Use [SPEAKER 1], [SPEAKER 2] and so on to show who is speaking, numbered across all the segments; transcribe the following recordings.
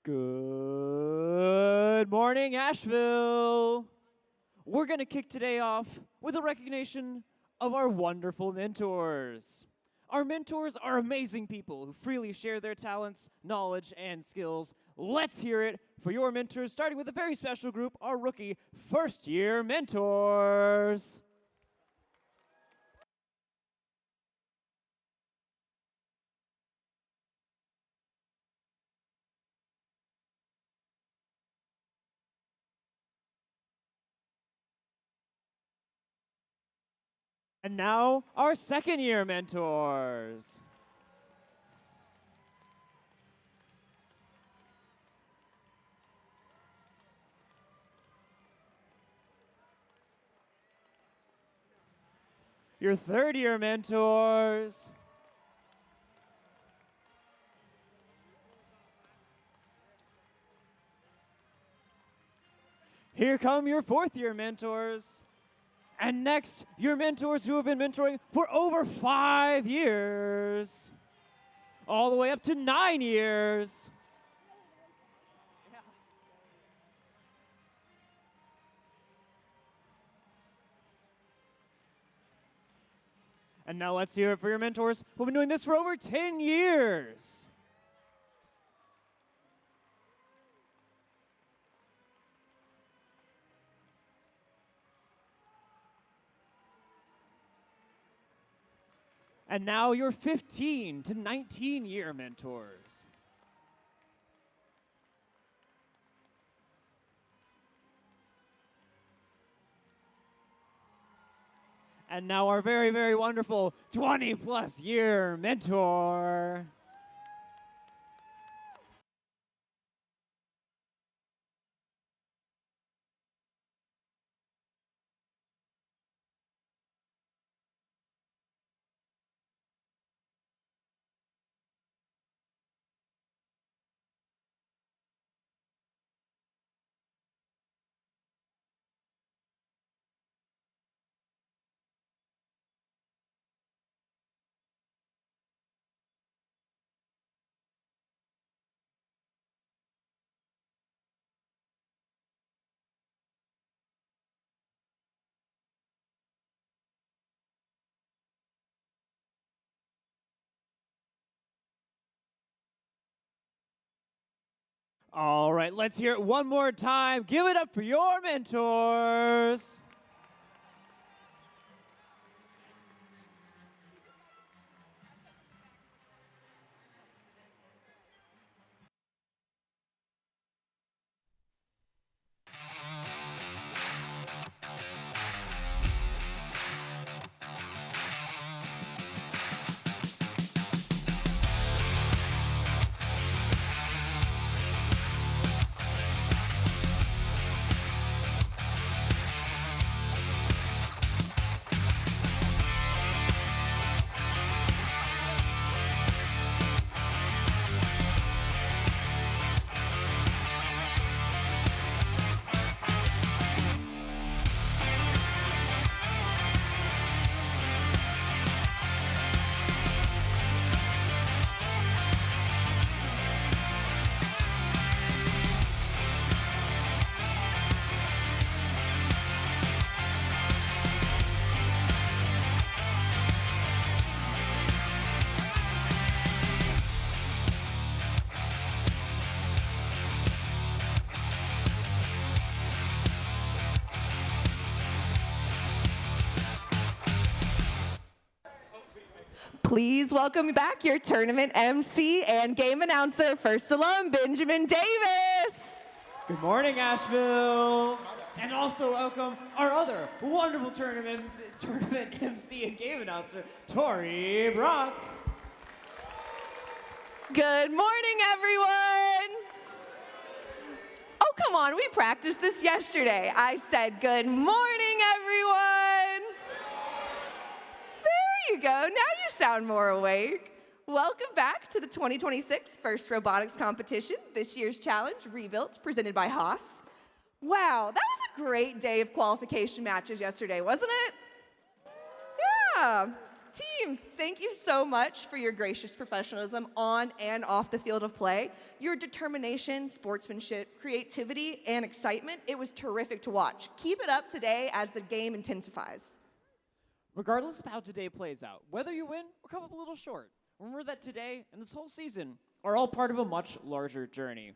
[SPEAKER 1] Good morning, Asheville. We're going to kick today off with a recognition of our wonderful mentors. Our mentors are amazing people who freely share their talents, knowledge, and skills. Let's hear it for your mentors, starting with a very special group, our rookie first-year mentors. And now, our second-year mentors. Your third-year mentors. Here come your fourth-year mentors. And next, your mentors who have been mentoring for over 5 years, all the way up to 9 years. And now let's hear it for your mentors who have been doing this for over 10 years. And now your 15 to 19-year mentors. And now our very, very wonderful 20-plus year mentor. All right, let's hear it one more time. Give it up for your mentors.
[SPEAKER 2] Please welcome back your tournament MC and game announcer, first alum, Benjamin Davis.
[SPEAKER 1] Good morning, Asheville. And also welcome our other wonderful tournament MC and game announcer, Tori Brock.
[SPEAKER 2] Good morning, everyone. Oh, come on, we practiced this yesterday. I said, good morning, everyone. There you go, now you sound more awake. Welcome back to the 2026 First Robotics Competition, this year's challenge, Rebuilt, presented by Haas. Wow, that was a great day of qualification matches yesterday, wasn't it? Yeah, Teams, thank you so much for your gracious professionalism on and off the field of play. Your determination, sportsmanship, creativity, and excitement, it was terrific to watch. Keep it up today as the game intensifies.
[SPEAKER 1] Regardless of how today plays out, whether you win or come up a little short, remember that today and this whole season are all part of a much larger journey.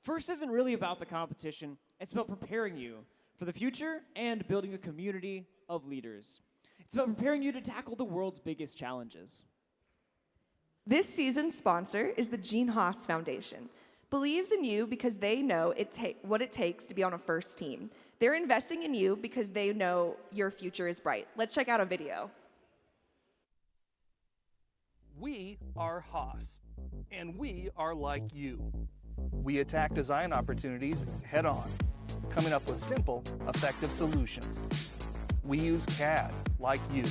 [SPEAKER 1] First isn't really about the competition, it's about preparing you for the future and building a community of leaders. It's about preparing you to tackle the world's biggest challenges.
[SPEAKER 2] This season's sponsor is the Gene Haas Foundation. Believes in you because they know what it takes to be on a first team. They're investing in you because they know your future is bright. Let's check out a video.
[SPEAKER 3] We are Haas, and we are like you. We attack design opportunities head on, coming up with simple, effective solutions. We use CAD like you,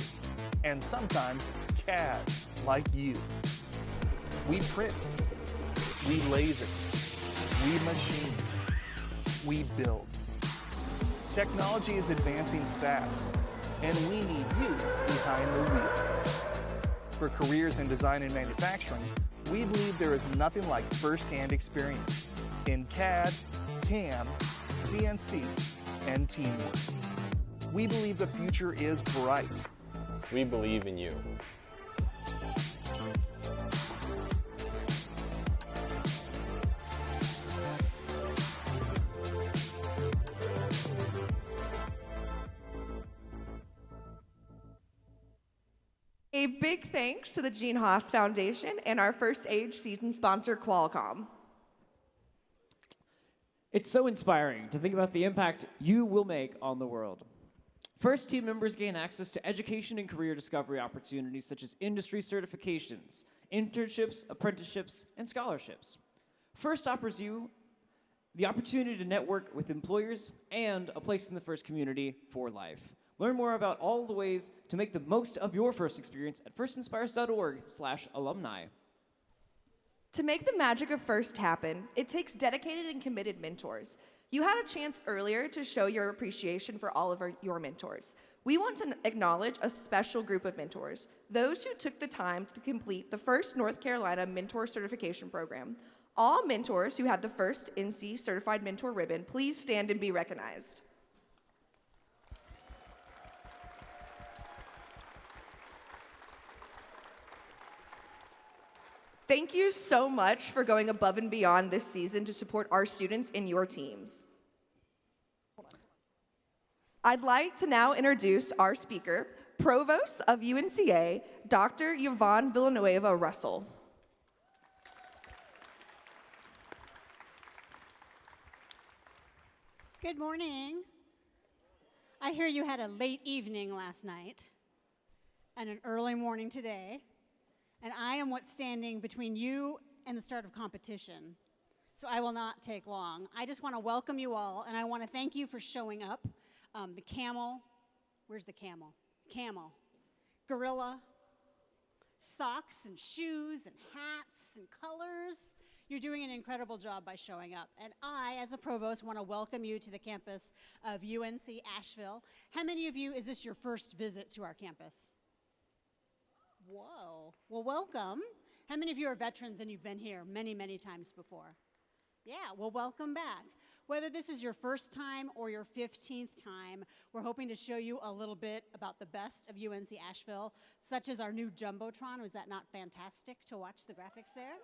[SPEAKER 3] and sometimes CAD like you. We print, we laser, we machine, we build. Technology is advancing fast, and we need you behind the wheel. For careers in design and manufacturing, we believe there is nothing like first-hand experience in CAD, CAM, CNC, and teamwork. We believe the future is bright.
[SPEAKER 4] We believe in you.
[SPEAKER 2] A big thanks to the Gene Haas Foundation and our First Age season sponsor, Qualcomm.
[SPEAKER 1] It's so inspiring to think about the impact you will make on the world. First team members gain access to education and career discovery opportunities such as industry certifications, internships, apprenticeships, and scholarships. First offers you the opportunity to network with employers and a place in the First community for life. Learn more about all the ways to make the most of your First experience at firstinspires.org/alumni.
[SPEAKER 2] To make the magic of First happen, it takes dedicated and committed mentors. You had a chance earlier to show your appreciation for all of your mentors. We want to acknowledge a special group of mentors, those who took the time to complete the First North Carolina Mentor Certification Program. All mentors who have the First NC Certified Mentor ribbon, please stand and be recognized. Thank you so much for going above and beyond this season to support our students and your teams. I'd like to now introduce our speaker, Provost of UNCA, Dr. Yvonne Villanueva Russell.
[SPEAKER 5] Good morning. I hear you had a late evening last night and an early morning today. And I am what's standing between you and the start of competition. So I will not take long. I just want to welcome you all, and I want to thank you for showing up. The camel, where's the camel? Camel, gorilla, socks and shoes and hats and colors. You're doing an incredible job by showing up. And I, as a provost, want to welcome you to the campus of UNC Asheville. How many of you, is this your first visit to our campus? Whoa, well, welcome. How many of you are veterans and you've been here many, many times before? Yeah, well, welcome back. Whether this is your first time or your 15th time, we're hoping to show you a little bit about the best of UNC Asheville, such as our new Jumbotron. Was that not fantastic to watch the graphics there?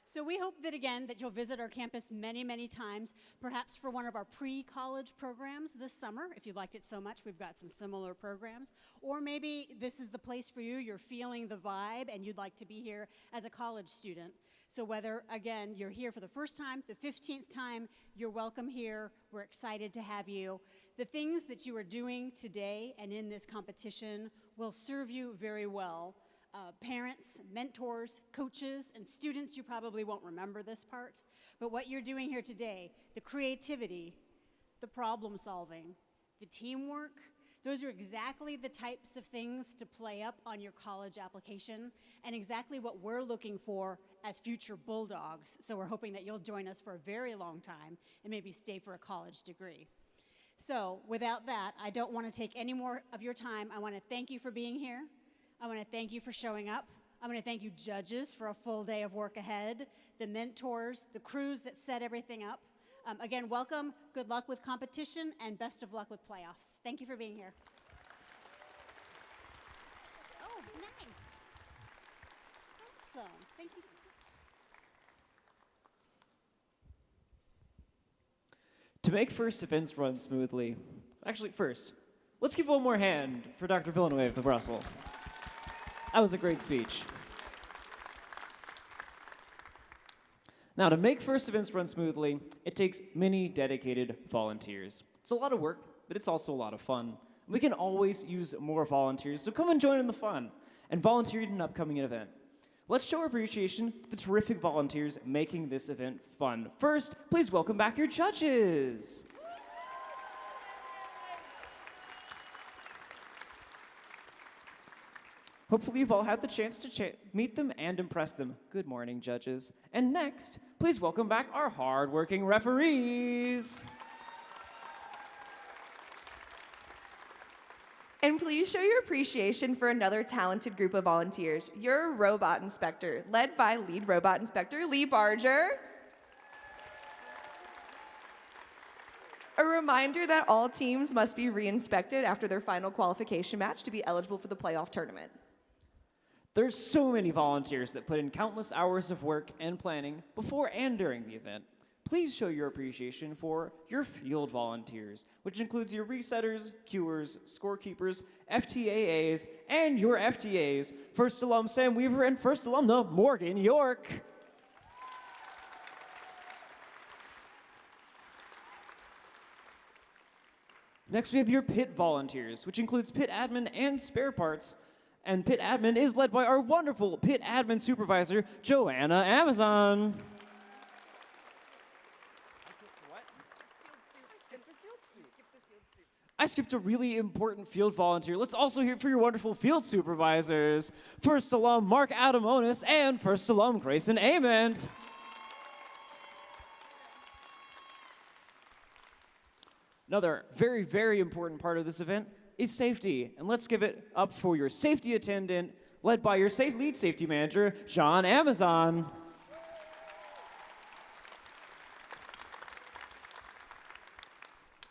[SPEAKER 5] So we hope that, again, that you'll visit our campus many, many times, perhaps for one of our pre-college programs this summer. If you liked it so much, we've got some similar programs. Or maybe this is the place for you, you're feeling the vibe, and you'd like to be here as a college student. So whether, again, you're here for the first time, the 15th time, you're welcome here. We're excited to have you. The things that you are doing today and in this competition will serve you very well. Parents, mentors, coaches, and students, you probably won't remember this part, but what you're doing here today, the creativity, the problem solving, the teamwork, those are exactly the types of things to play up on your college application and exactly what we're looking for as future Bulldogs. So we're hoping that you'll join us for a very long time and maybe stay for a college degree. So without that, I don't want to take any more of your time. I want to thank you for being here. I want to thank you for showing up. I want to thank you judges for a full day of work ahead, the mentors, the crews that set everything up. Again, welcome, good luck with competition, and best of luck with playoffs. Thank you for being here. Oh, nice. Awesome. Thank you so much.
[SPEAKER 1] To make first events run smoothly, actually first, let's give one more hand for Dr. Villanueva of Russell. That was a great speech. Now, to make first events run smoothly, it takes many dedicated volunteers. It's a lot of work, but it's also a lot of fun. We can always use more volunteers, so come and join in the fun and volunteer in an upcoming event. Let's show our appreciation to the terrific volunteers making this event fun. First, please welcome back your judges. Hopefully you've all had the chance to meet them and impress them. Good morning, judges. And next, please welcome back our hard-working referees.
[SPEAKER 2] And please show your appreciation for another talented group of volunteers, your robot inspector, led by lead robot inspector Lee Barger. A reminder that all teams must be re-inspected after their final qualification match to be eligible for the playoff tournament.
[SPEAKER 1] There's so many volunteers that put in countless hours of work and planning before and during the event. Please show your appreciation for your field volunteers, which includes your resetters, cuers, scorekeepers, FTAAs, and your FTAs, First Alum Sam Weaver and First Alumna Morgan York. Next, we have your pit volunteers, which includes pit admin and spare parts. And pit admin is led by our wonderful pit admin supervisor, Joanna Amazon. I skipped a really important field volunteer. Let's also hear for your wonderful field supervisors, First Alum Mark Adamonis and First Alum Grayson Ament. Another very, very important part of this event is safety. And let's give it up for your safety attendant, led by your lead safety manager, Sean Amazon.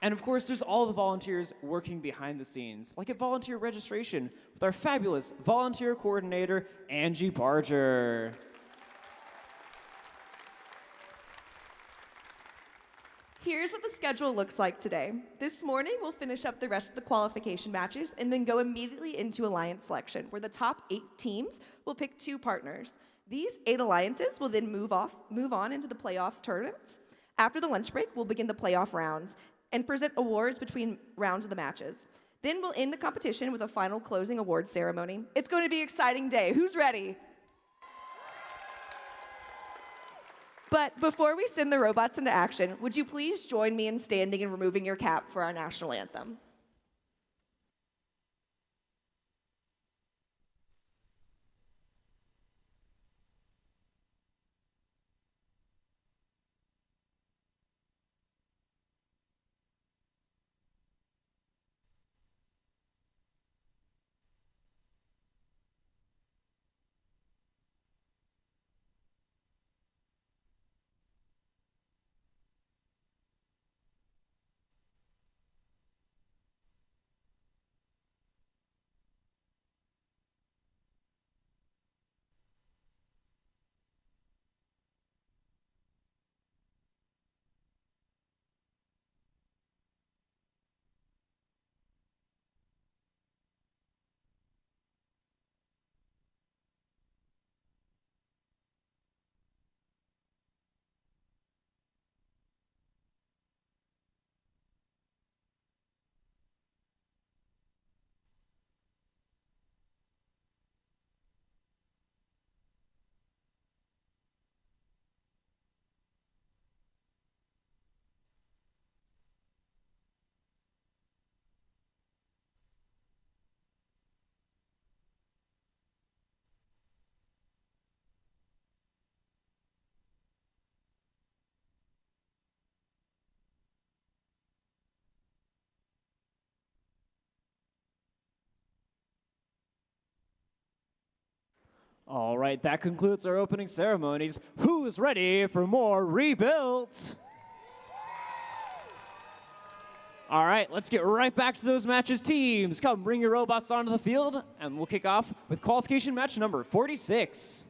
[SPEAKER 1] And of course, there's all the volunteers working behind the scenes, like at volunteer registration with our fabulous volunteer coordinator, Angie Barger.
[SPEAKER 2] Here's what the schedule looks like today. This morning, we'll finish up the rest of the qualification matches and then go immediately into alliance selection, where the top 8 teams will pick 2 partners. These 8 alliances will then move on into the playoffs tournaments. After the lunch break, we'll begin the playoff rounds and present awards between rounds of the matches. Then we'll end the competition with a final closing awards ceremony. It's going to be an exciting day. Who's ready? But before we send the robots into action, would you please join me in standing and removing your cap for our national anthem?
[SPEAKER 1] All right, that concludes our opening ceremonies. Who's ready for more Rebuilt? All right, let's get right back to those matches. Teams, come bring your robots onto the field, and we'll kick off with qualification match number 46.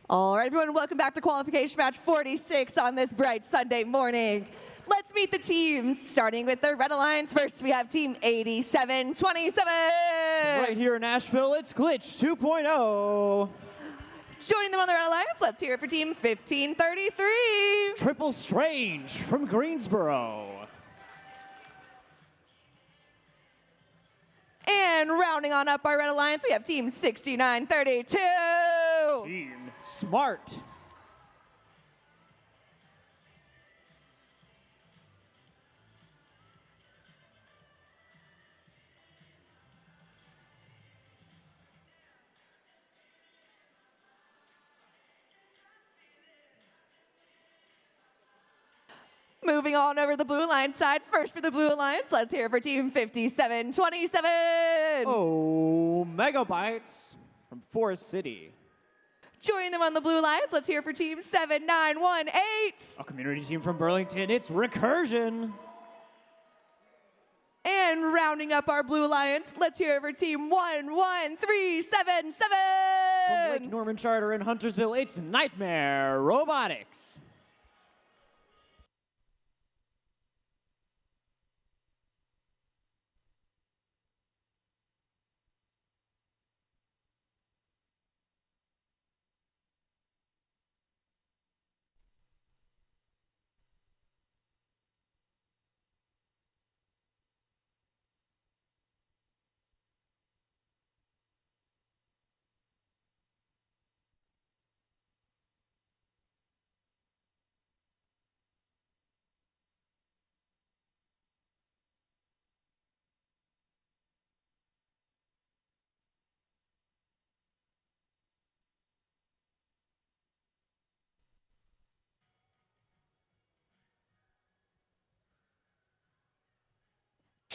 [SPEAKER 2] All right, everyone, welcome back to qualification match 46 on this bright Sunday morning. Let's meet the teams, starting with the Red Alliance. First, we have team 8727.
[SPEAKER 1] Right here in Asheville, it's Glitch 2.0.
[SPEAKER 2] Joining them on the Red Alliance, let's hear it for team 1533.
[SPEAKER 1] Triple Strange from Greensboro.
[SPEAKER 2] And rounding on up our Red Alliance, we have team 6932.
[SPEAKER 1] Team Smart.
[SPEAKER 2] Moving on over the Blue Alliance side, first for the Blue Alliance, let's hear it for team 5727.
[SPEAKER 1] Oh, Megabytes from Forest City.
[SPEAKER 2] Joining them on the Blue Alliance, let's hear it for team 7918.
[SPEAKER 1] A community team from Burlington, it's Recursion.
[SPEAKER 2] And rounding up our Blue Alliance, let's hear it for team 11377.
[SPEAKER 1] From Lake Norman Charter in Huntersville, it's Nightmare Robotics.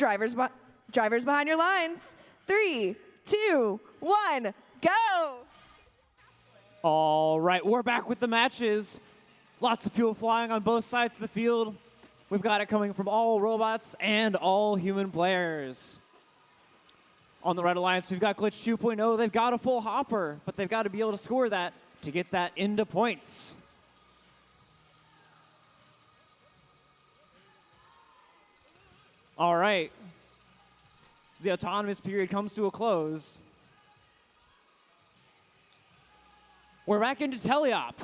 [SPEAKER 2] Drivers behind your lines. 3, 2, 1, go!
[SPEAKER 1] All right, we're back with the matches. Lots of fuel flying on both sides of the field. We've got it coming from all robots and all human players. On the Red Alliance, we've got Glitch 2.0. They've got a full hopper, but they've got to be able to score that to get that into points. All right. So the autonomous period comes to a close. We're back into teleop.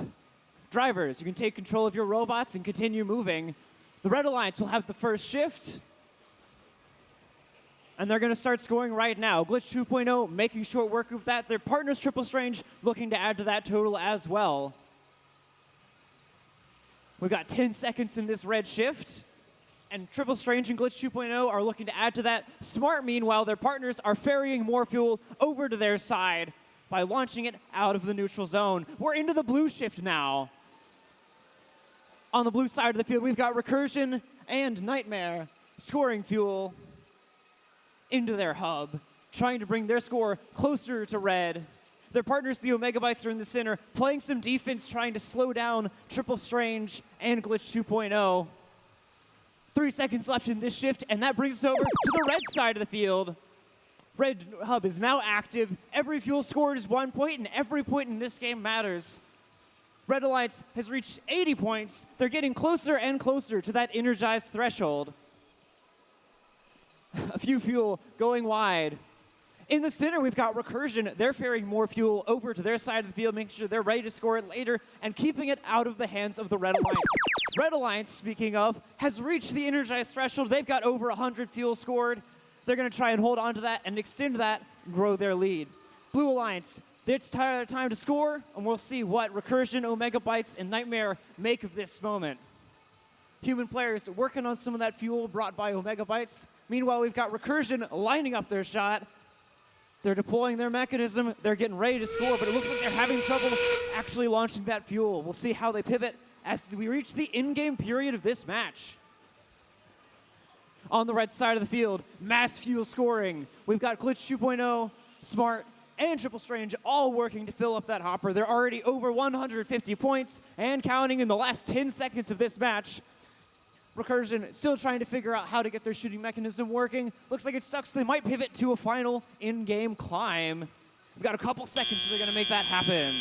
[SPEAKER 1] Drivers, you can take control of your robots and continue moving. The Red Alliance will have the first shift. And they're going to start scoring right now. Glitch 2.0 making short work of that. Their partners, Triple Strange, looking to add to that total as well. We've got 10 seconds in this red shift. And Triple Strange and Glitch 2.0 are looking to add to that. Smart, meanwhile, their partners are ferrying more fuel over to their side by launching it out of the neutral zone. We're into the blue shift now. On the blue side of the field, we've got Recursion and Nightmare scoring fuel into their hub, trying to bring their score closer to red. Their partners, the Omega Bytes, are in the center, playing some defense, trying to slow down Triple Strange and Glitch 2.0. 3 seconds left in this shift, and that brings us over to the red side of the field. Red hub is now active. Every fuel scored is 1 point, and every point in this game matters. Red Alliance has reached 80 points. They're getting closer and closer to that energized threshold. A few fuel going wide. In the center, we've got Recursion. They're ferrying more fuel over to their side of the field, making sure they're ready to score it later and keeping it out of the hands of the Red Alliance. Red Alliance, speaking of, has reached the energized threshold. They've got over 100 fuel scored. They're going to try and hold on to that and extend that and grow their lead. Blue Alliance, it's time to score, and we'll see what Recursion, Omega Bytes, and Nightmare make of this moment. Human players working on some of that fuel brought by Omega Bytes. Meanwhile, we've got Recursion lining up their shot. They're deploying their mechanism. They're getting ready to score, but it looks like they're having trouble actually launching that fuel. We'll see how they pivot as we reach the in-game period of this match. On the red side of the field, mass fuel scoring. We've got Glitch 2.0, Smart, and Triple Strange all working to fill up that hopper. They're already over 150 points and counting in the last 10 seconds of this match. Recursion still trying to figure out how to get their shooting mechanism working. Looks like it's stuck, so they might pivot to a final in-game climb. We've got a couple seconds, so they're going to make that happen.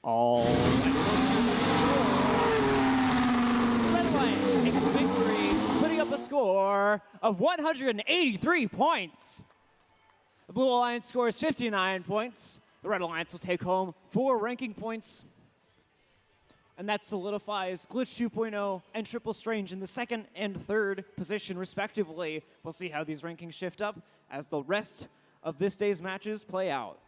[SPEAKER 1] All Red Alliance takes the victory, putting up a score of 183 points. The Blue Alliance scores 59 points. The Red Alliance will take home 4 ranking points. And that solidifies Glitch 2.0 and Triple Strange in the second and third position, respectively. We'll see how these rankings shift up as the rest of this day's matches play out.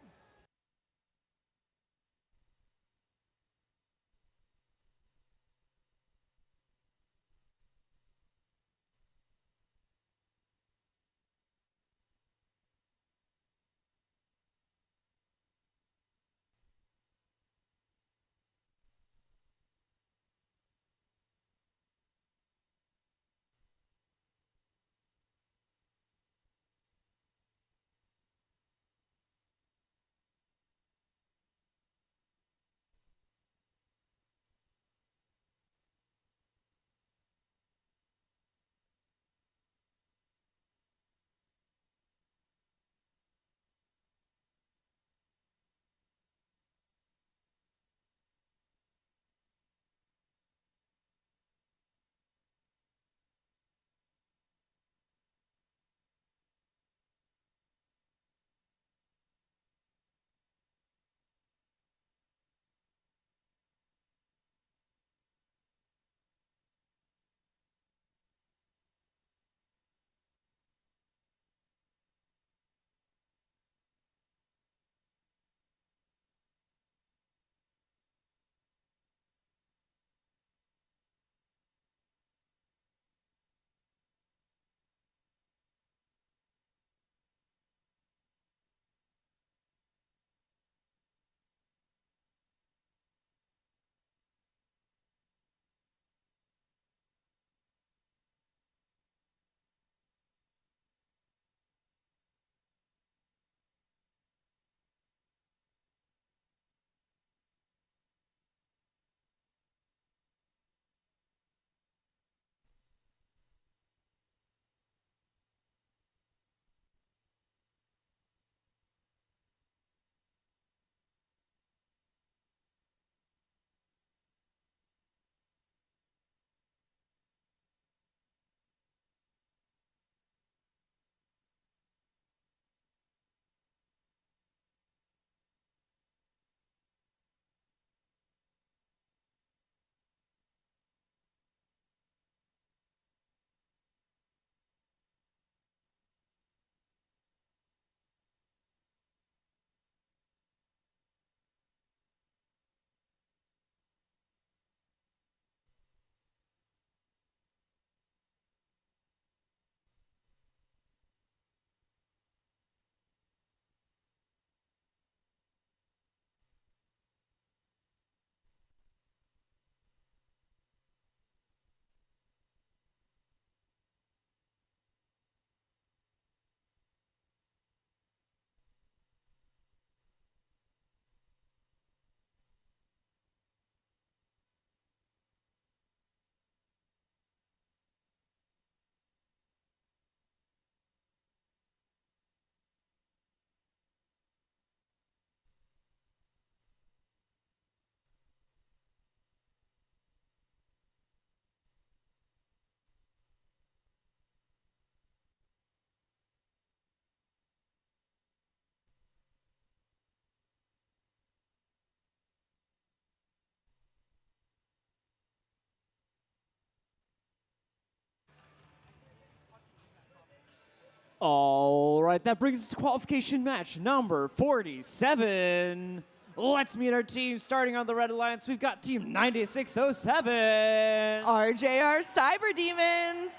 [SPEAKER 1] All right, that brings us to qualification match number 47. Let's meet our team. Starting on the Red Alliance, we've got Team 9607.
[SPEAKER 2] RJR Cyber Demons.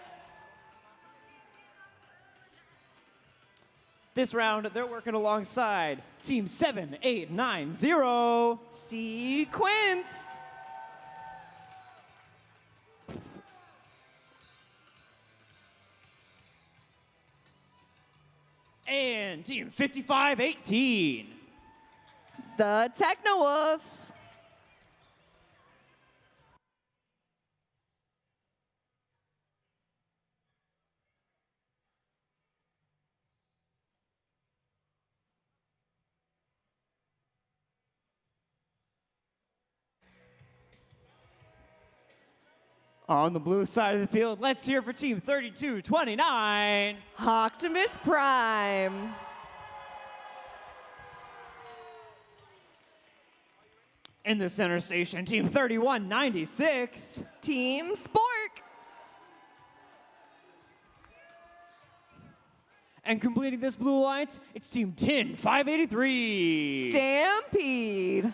[SPEAKER 1] This round, they're working alongside Team 7890.
[SPEAKER 2] Sequence.
[SPEAKER 1] And Team 5518.
[SPEAKER 2] The Techno Wolves.
[SPEAKER 1] On the blue side of the field, let's hear for Team 3229.
[SPEAKER 2] Optimus Prime.
[SPEAKER 1] In the center station, Team 3196.
[SPEAKER 2] Team Spork.
[SPEAKER 1] And completing this blue alliance, it's Team 10583.
[SPEAKER 2] Stampede.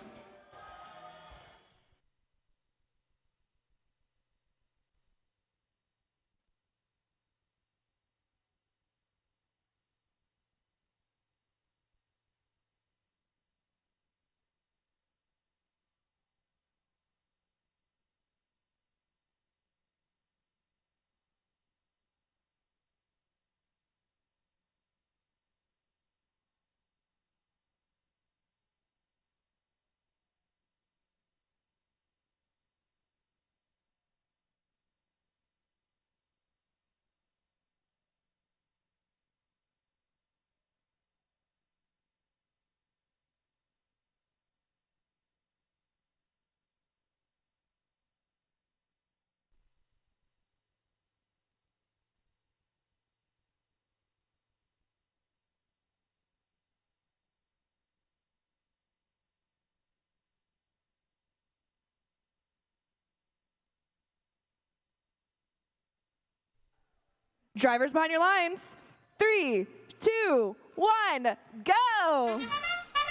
[SPEAKER 2] Drivers behind your lines. 3, 2, 1, go!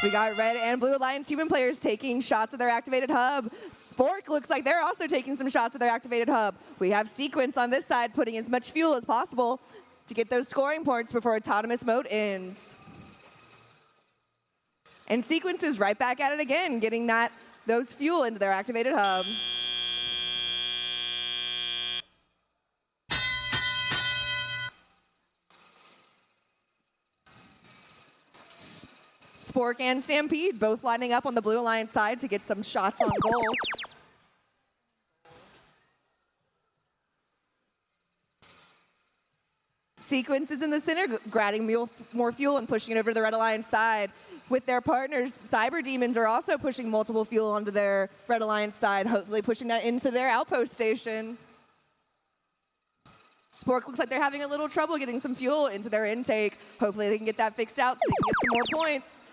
[SPEAKER 2] We got red and blue alliance human players taking shots at their activated hub. Spork looks like they're also taking some shots at their activated hub. We have Sequence on this side putting as much fuel as possible to get those scoring points before autonomous mode ends. And Sequence is right back at it again, getting those fuel into their activated hub. Spork and Stampede both lining up on the Blue Alliance side to get some shots on goal. Sequence is in the center, grabbing more fuel and pushing it over to the Red Alliance side. With their partners, Cyber Demons are also pushing multiple fuel onto their Red Alliance side, hopefully pushing that into their outpost station. Spork looks like they're having a little trouble getting some fuel into their intake. Hopefully they can get that fixed out so they can get some more points.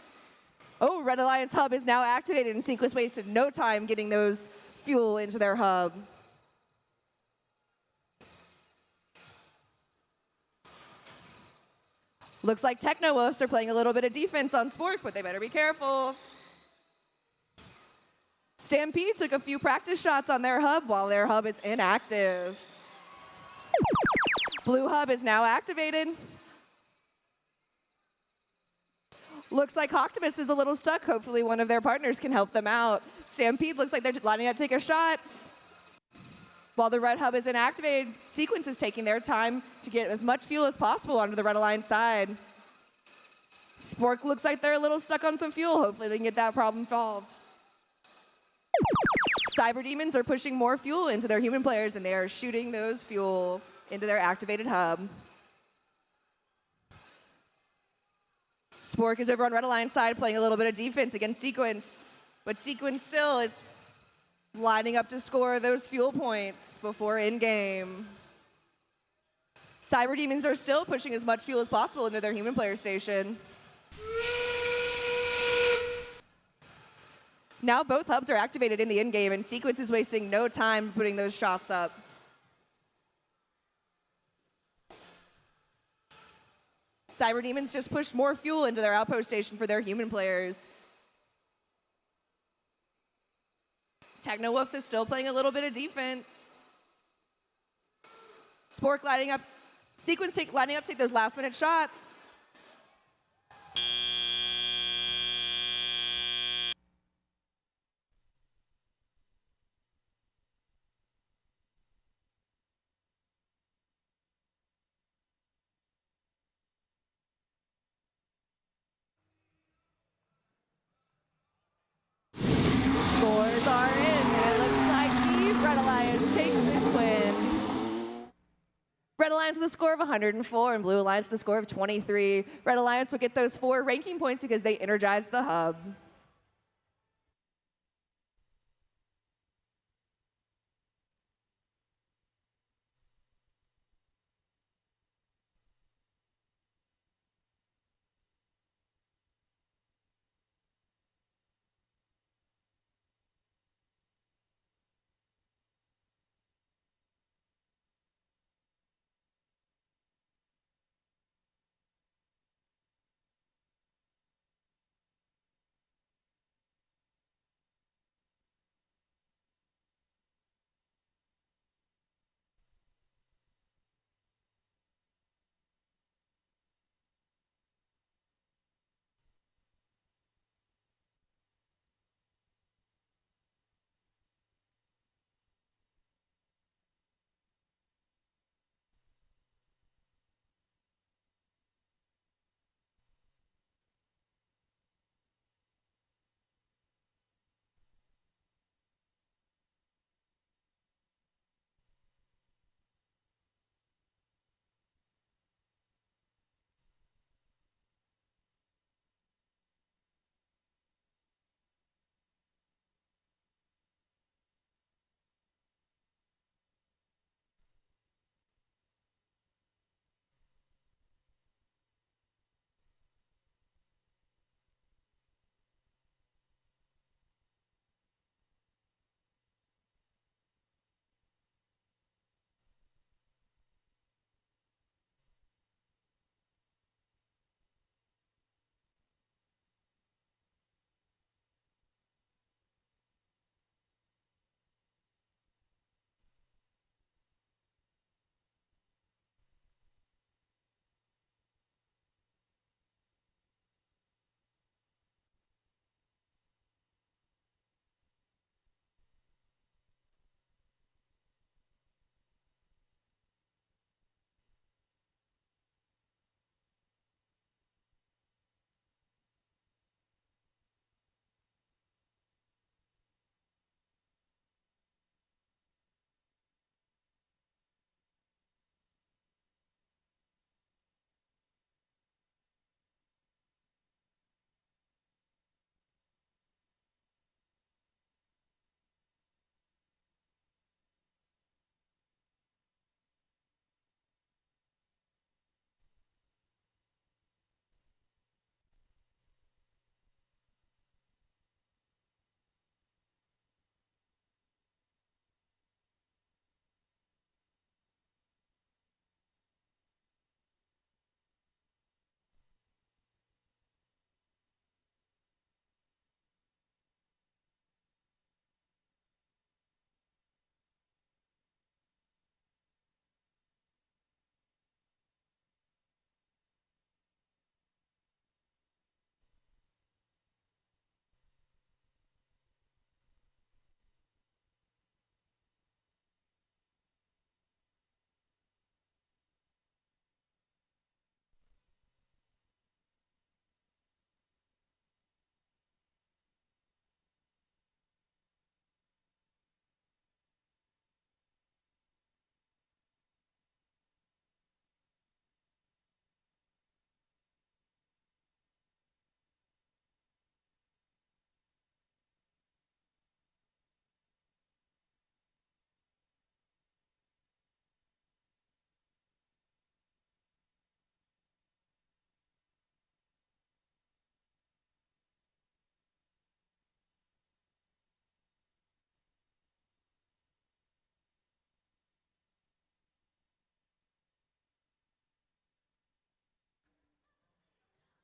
[SPEAKER 2] Oh, Red Alliance hub is now activated, and Sequence wasted no time getting those fuel into their hub. Looks like Techno Wolves are playing a little bit of defense on Spork, but they better be careful. Stampede took a few practice shots on their hub while their hub is inactive. Blue hub is now activated. Looks like Optimus is a little stuck. Hopefully one of their partners can help them out. Stampede looks like they're lining up to take a shot. While the red hub is inactivated, Sequence is taking their time to get as much fuel as possible onto the Red Alliance side. Spork looks like they're a little stuck on some fuel. Hopefully they can get that problem solved. Cyber Demons are pushing more fuel into their human players, and they are shooting those fuel into their activated hub. Spork is over on Red Alliance side playing a little bit of defense against Sequence, but Sequence still is lining up to score those fuel points before in-game. Cyber Demons are still pushing as much fuel as possible into their human player station. Now both hubs are activated in the in-game, and Sequence is wasting no time putting those shots up. Cyber Demons just pushed more fuel into their outpost station for their human players. Techno Wolves is still playing a little bit of defense. Spork lining up, Sequence lining up, take those last minute shots. Scores are in, and it looks like the Red Alliance takes this win. Red Alliance with a score of 104 and Blue Alliance with a score of 23. Red Alliance will get those 4 ranking points because they energized the hub.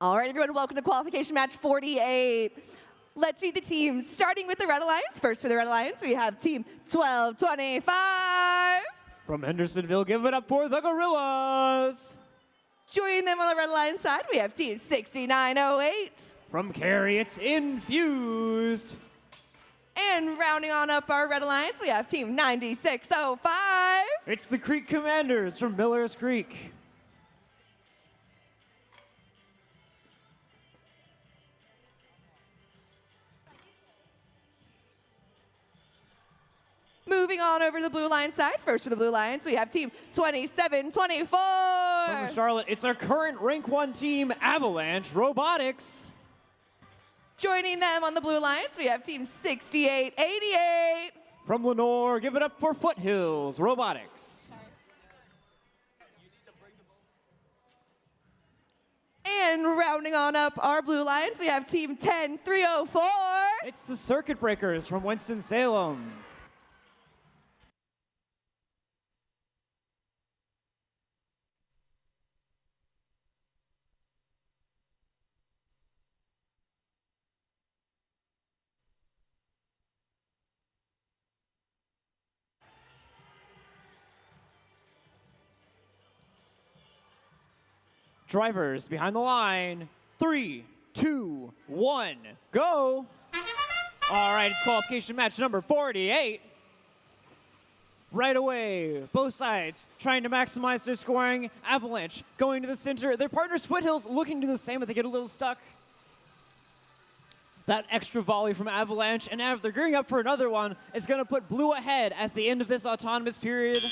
[SPEAKER 2] All right, everyone, welcome to qualification match 48. Let's meet the teams, starting with the Red Alliance. First for the Red Alliance, we have team 1225.
[SPEAKER 1] From Hendersonville, give it up for the Gorillas.
[SPEAKER 2] Joining them on the Red Alliance side, we have team 6908.
[SPEAKER 1] From Cary, it's Infused.
[SPEAKER 2] And rounding on up our Red Alliance, we have team 9605.
[SPEAKER 1] It's the Creek Commanders from Millers Creek.
[SPEAKER 2] Moving on over to the Blue Alliance side, first for the Blue Alliance, we have team 2724.
[SPEAKER 1] From Charlotte, it's our current rank 1 team, Avalanche Robotics.
[SPEAKER 2] Joining them on the Blue Alliance, we have team 6888.
[SPEAKER 1] From Lenore, give it up for Foothills Robotics.
[SPEAKER 2] And rounding on up our Blue Alliance, we have team 10304.
[SPEAKER 1] It's the Circuit Breakers from Winston-Salem. Drivers behind the line. 3, 2, 1, go. All right, it's qualification match number 48. Right away, both sides trying to maximize their scoring. Avalanche going to the center. Their partners, Foothills, looking to do the same, but they get a little stuck. That extra volley from Avalanche, and now they're gearing up for another one. Is going to put Blue ahead at the end of this autonomous period.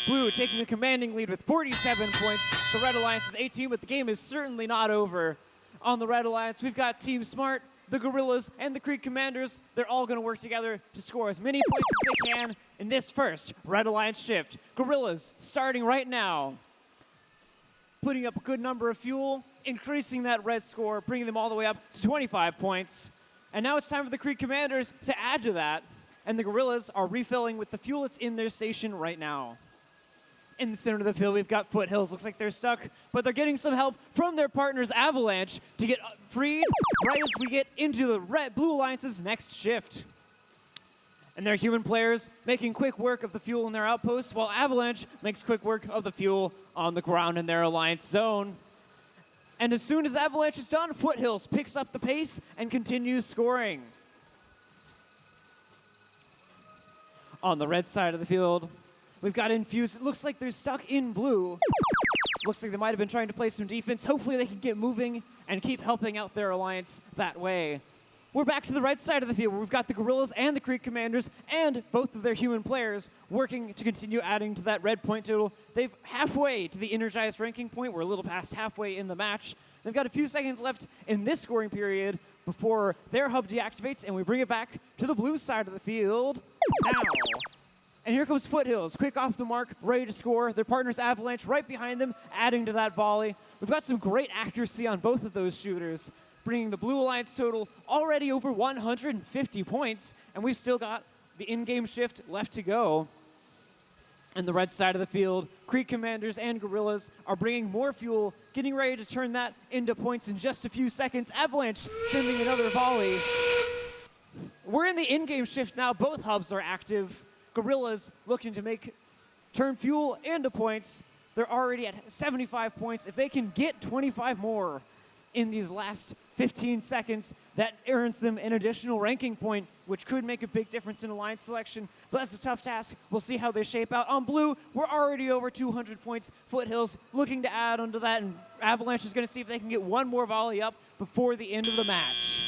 [SPEAKER 1] Blue taking a commanding lead with 47 points. The Red Alliance is 18, but the game is certainly not over. On the Red Alliance, we've got Team Smart, the Gorillas, and the Creek Commanders. They're all going to work together to score as many points as they can in this first Red Alliance shift. Gorillas starting right now, putting up a good number of fuel, increasing that red score, bringing them all the way up to 25 points. And now it's time for the Creek Commanders to add to that, and the Gorillas are refilling with the fuel that's in their station right now. In the center of the field, we've got Foothills. Looks like they're stuck, but they're getting some help from their partners, Avalanche, to get freed right as we get into the Blue Alliance's next shift. And their human players making quick work of the fuel in their outposts, while Avalanche makes quick work of the fuel on the ground in their Alliance zone. And as soon as Avalanche is done, Foothills picks up the pace and continues scoring. On the red side of the field, we've got Infused. It looks like they're stuck in blue. Looks like they might have been trying to play some defense. Hopefully they can get moving and keep helping out their alliance that way. We're back to the right side of the field where we've got the Gorillas and the Creek Commanders and both of their human players working to continue adding to that red point total. They've halfway to the energized ranking point. We're a little past halfway in the match. They've got a few seconds left in this scoring period before their hub deactivates, and we bring it back to the blue side of the field now. And here comes Foothills, quick off the mark, ready to score. Their partners Avalanche right behind them, adding to that volley. We've got some great accuracy on both of those shooters, bringing the Blue Alliance total already over 150 points, and we've still got the in-game shift left to go. And the red side of the field, Creek Commanders and Gorillas are bringing more fuel, getting ready to turn that into points in just a few seconds. Avalanche sending another volley. We're in the in-game shift now. Both hubs are active. Gorillas looking to turn fuel into points. They're already at 75 points. If they can get 25 more in these last 15 seconds, that earns them an additional ranking point, which could make a big difference in alliance selection. But that's a tough task. We'll see how they shape out. On blue, we're already over 200 points. Foothills looking to add onto that, and Avalanche is going to see if they can get one more volley up before the end of the match.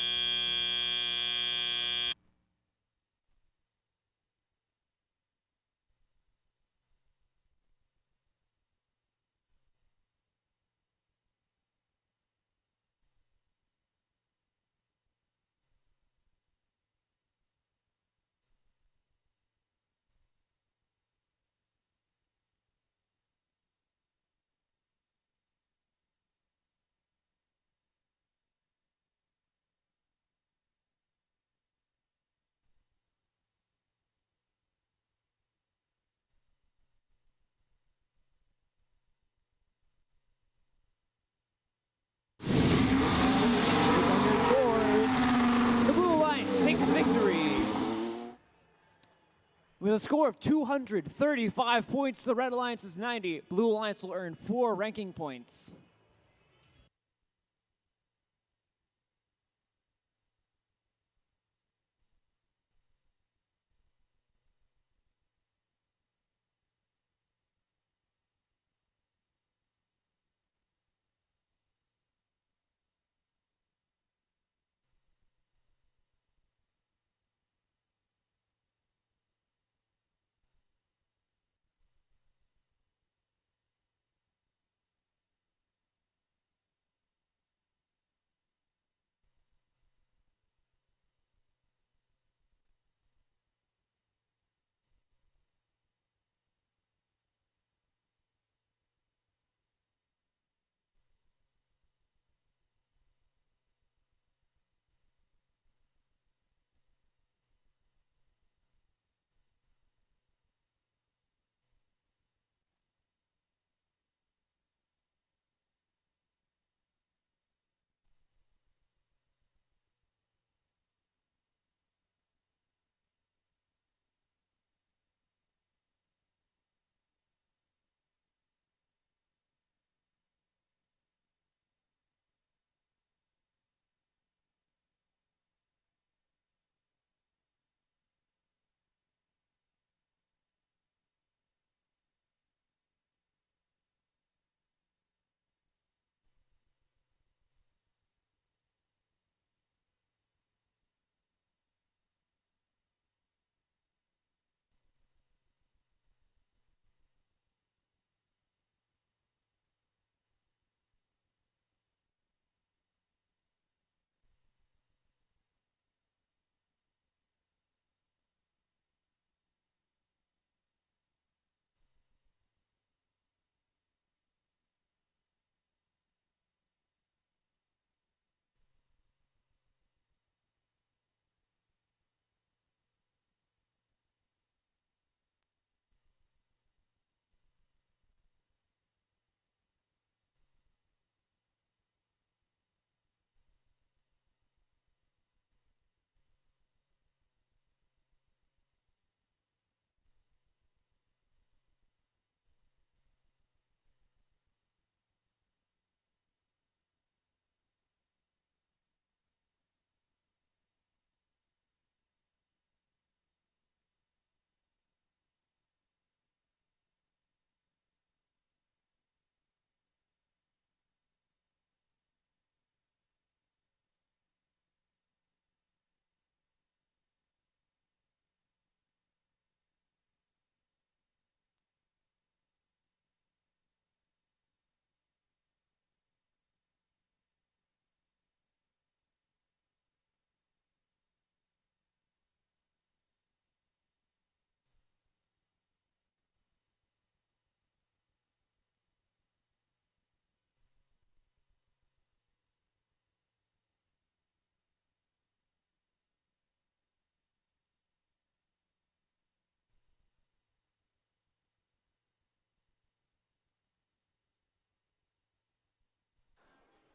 [SPEAKER 1] With a score of 235 points, the Red Alliance is 90. Blue Alliance will earn 4 ranking points.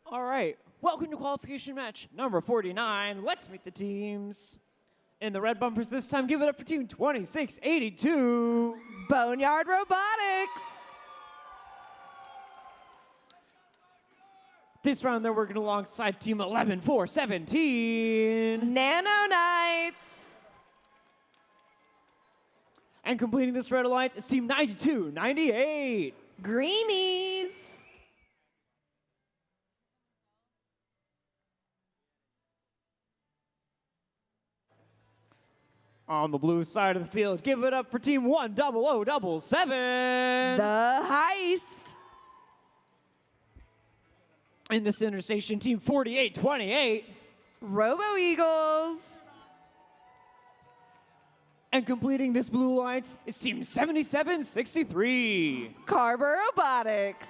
[SPEAKER 1] All right, welcome to qualification match number 49. Let's meet the teams. In the red bumpers this time, give it up for team 2682.
[SPEAKER 2] Boneyard Robotics.
[SPEAKER 1] This round, they're working alongside team 11417.
[SPEAKER 2] Nano Knights.
[SPEAKER 1] And completing this red alliance is team 9298.
[SPEAKER 2] Greenies.
[SPEAKER 1] On the blue side of the field, give it up for team 10077.
[SPEAKER 2] The Heist.
[SPEAKER 1] In the center station, team 4828.
[SPEAKER 2] Robo Eagles.
[SPEAKER 1] And completing this blue alliance is team 7763.
[SPEAKER 2] Carver Robotics.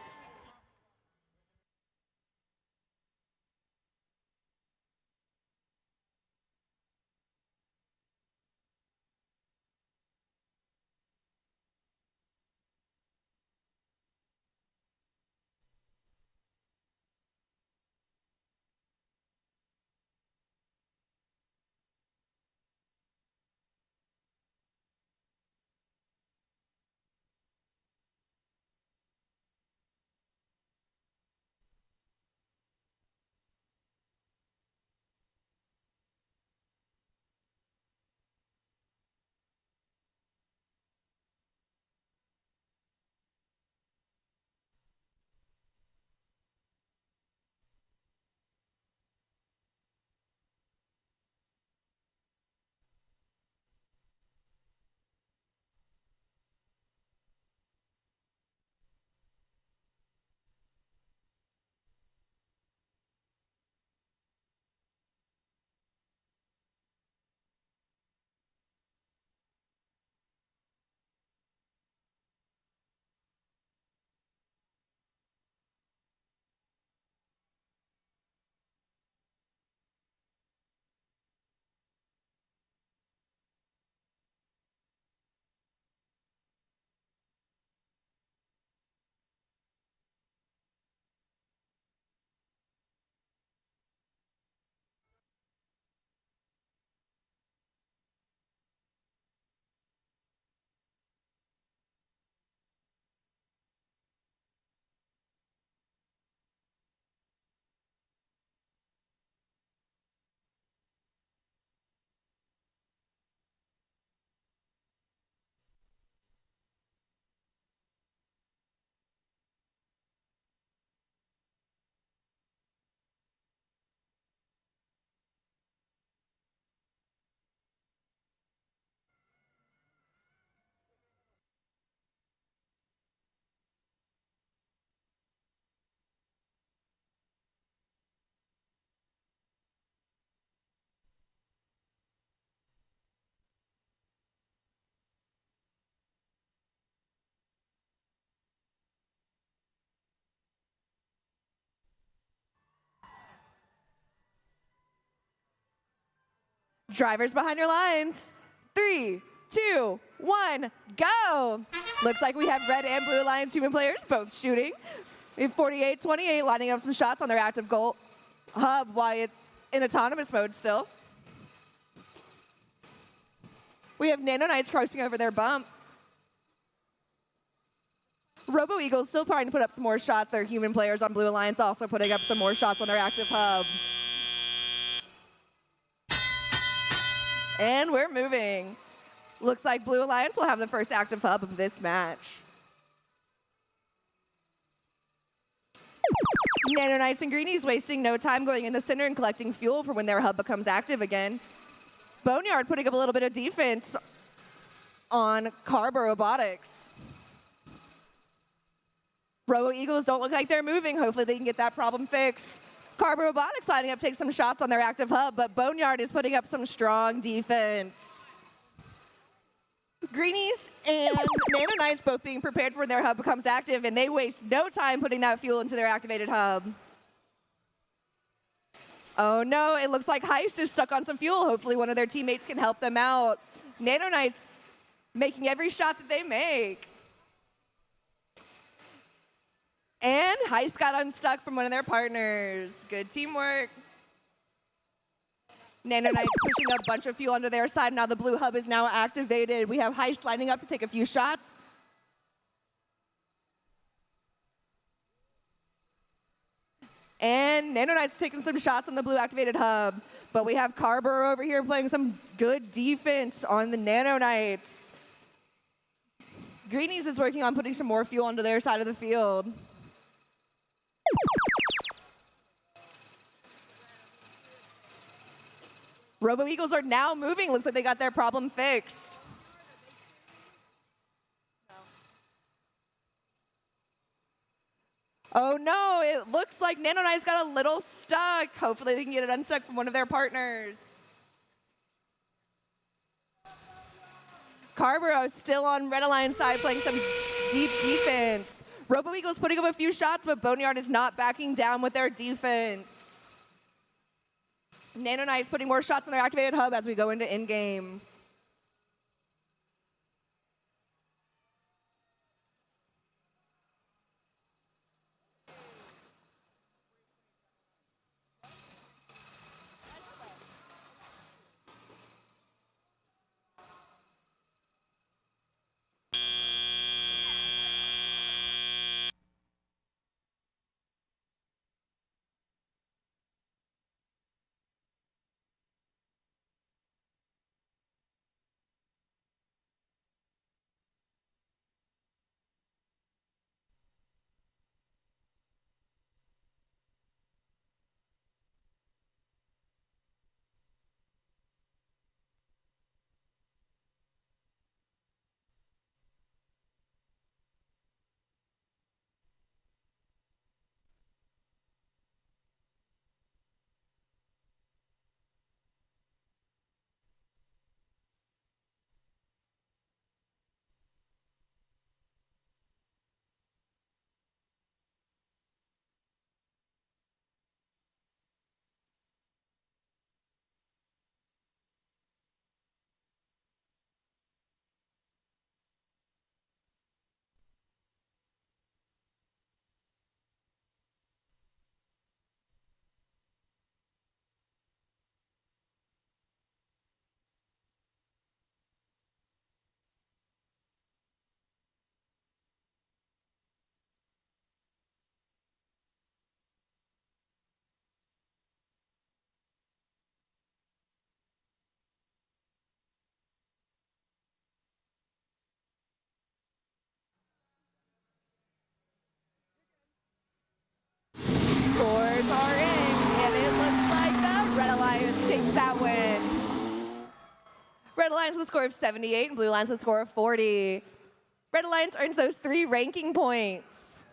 [SPEAKER 2] Drivers behind your lines. 3, 2, 1, go. Looks like we have red and blue Alliance human players both shooting. We have 48-28 lining up some shots on their active goal hub while it's in autonomous mode still. We have Nano Knights crossing over their bump. Robo Eagles still trying to put up some more shots. Their human players on Blue Alliance also putting up some more shots on their active hub. And we're moving. Looks like Blue Alliance will have the first active hub of this match. Nano Knights and Greenies wasting no time going in the center and collecting fuel for when their hub becomes active again. Boneyard putting up a little bit of defense on Carbo Robotics. Robo Eagles don't look like they're moving. Hopefully they can get that problem fixed. Carbo Robotics lining up, take some shots on their active hub, but Boneyard is putting up some strong defense. Greenies and Nano Knights both being prepared for when their hub becomes active, and they waste no time putting that fuel into their activated hub. Oh no, it looks like Heist is stuck on some fuel. Hopefully one of their teammates can help them out. Nano Knights making every shot that they make. And Heist got unstuck from one of their partners. Good teamwork. Nano Knights pushing a bunch of fuel onto their side. Now the blue hub is now activated. We have Heist lining up to take a few shots. And Nano Knights taking some shots on the blue activated hub. But we have Carver over here playing some good defense on the Nano Knights. Greenies is working on putting some more fuel onto their side of the field. Robo Eagles are now moving. Looks like they got their problem fixed. Oh no, it looks like Nano Knights got a little stuck. Hopefully they can get it unstuck from one of their partners. Carborough still on Red Alliance side playing some deep defense. Robo Eagles putting up a few shots, but Boneyard is not backing down with their defense. Nano Knights putting more shots on their activated hub as we go into in-game. Scores are in, and it looks like the Red Alliance takes that win. Red Alliance with a score of 78, and Blue Alliance with a score of 40. Red Alliance earns those 3 ranking points.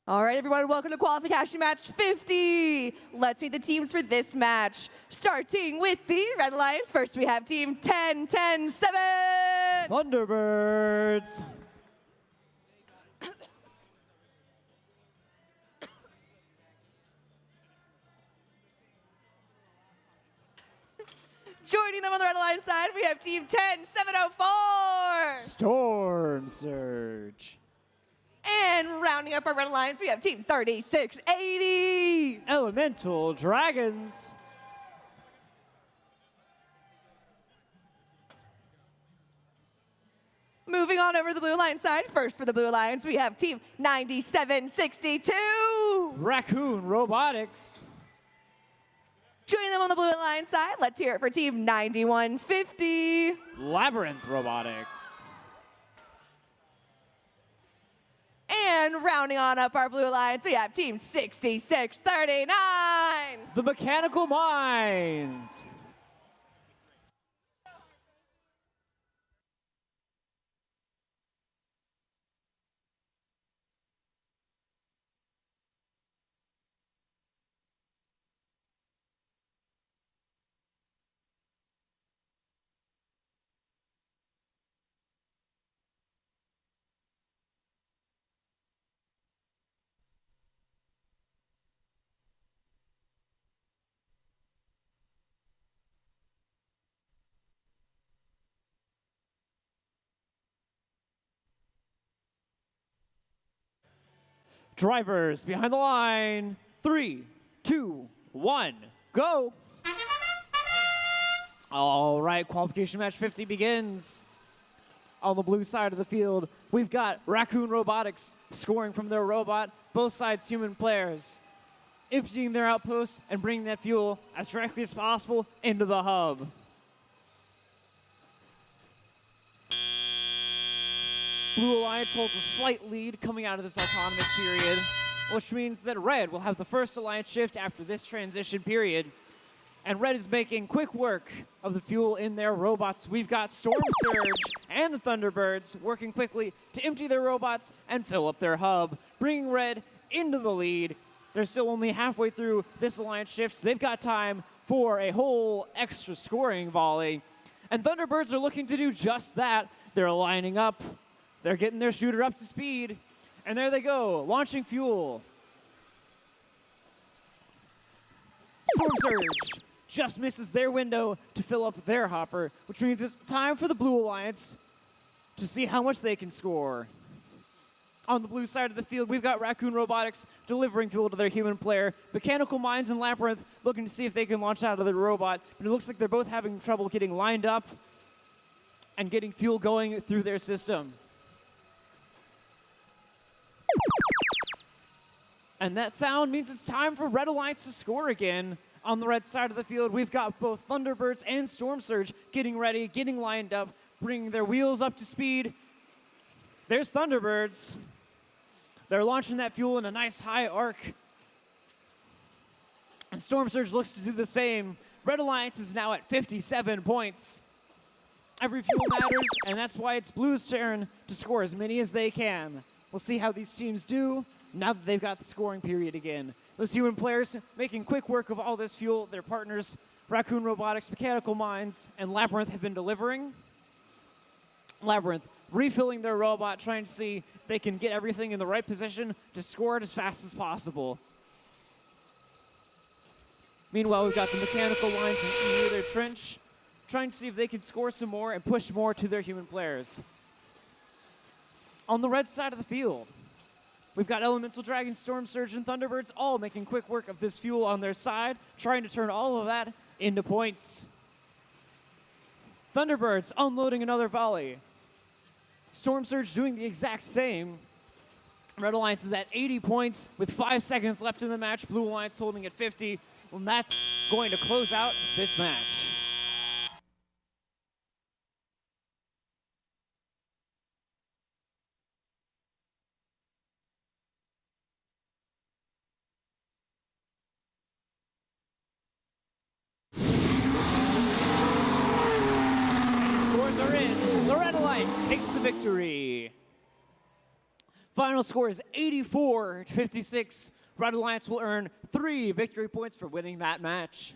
[SPEAKER 2] All right, everyone, welcome to Qualification Match 50. Let's meet the teams for this match. Starting with the Red Alliance. First, we have team 10-10-7.
[SPEAKER 1] Thunderbirds.
[SPEAKER 2] Joining them on the Red Alliance side, we have team 10-704.
[SPEAKER 1] Storm Surge.
[SPEAKER 2] And rounding up our Red Alliance, we have team 3680.
[SPEAKER 1] Elemental Dragons.
[SPEAKER 2] Moving on over to the Blue Alliance side, first for the Blue Alliance, we have team 9762.
[SPEAKER 1] Raccoon Robotics.
[SPEAKER 2] Joining them on the Blue Alliance side, let's hear it for team 9150.
[SPEAKER 1] Labyrinth Robotics.
[SPEAKER 2] And rounding on up our Blue Alliance, we have team 6639.
[SPEAKER 1] The Mechanical Minds. Drivers behind the line. 3, 2, 1, go. All right, qualification match 50 begins. On the blue side of the field, we've got Raccoon Robotics scoring from their robot, both sides human players, emptying their outposts and bringing that fuel as directly as possible into the hub. Blue Alliance holds a slight lead coming out of this autonomous period, which means that Red will have the first Alliance shift after this transition period. And Red is making quick work of the fuel in their robots. We've got Storm Surge and the Thunderbirds working quickly to empty their robots and fill up their hub, bringing Red into the lead. They're still only halfway through this Alliance shift, so they've got time for a whole extra scoring volley. And Thunderbirds are looking to do just that. They're lining up. They're getting their shooter up to speed. And there they go, launching fuel. Storm Surge just misses their window to fill up their hopper, which means it's time for the Blue Alliance to see how much they can score. On the blue side of the field, we've got Raccoon Robotics delivering fuel to their human player. Mechanical Minds and Labyrinth looking to see if they can launch out of their robot, but it looks like they're both having trouble getting lined up and getting fuel going through their system. And that sound means it's time for Red Alliance to score again. On the red side of the field, we've got both Thunderbirds and Storm Surge getting ready, getting lined up, bringing their wheels up to speed. There's Thunderbirds. They're launching that fuel in a nice high arc. And Storm Surge looks to do the same. Red Alliance is now at 57 points. Every fuel matters, and that's why it's Blue's turn to score as many as they can. We'll see how these teams do now that they've got the scoring period again. Those human players making quick work of all this fuel. Their partners, Raccoon Robotics, Mechanical Minds, and Labyrinth have been delivering. Labyrinth refilling their robot, trying to see if they can get everything in the right position to score it as fast as possible. Meanwhile, we've got the Mechanical Lines near their trench, trying to see if they can score some more and push more to their human players. On the red side of the field, we've got Elemental Dragon, Storm Surge, and Thunderbirds all making quick work of this fuel on their side, trying to turn all of that into points. Thunderbirds unloading another volley. Storm Surge doing the exact same. Red Alliance is at 80 points with 5 seconds left in the match. Blue Alliance holding at 50. Well, that's going to close out this match. Scores are in. The Red Alliance takes the victory. Final score is 84-56. Red Alliance will earn 3 victory points for winning that match.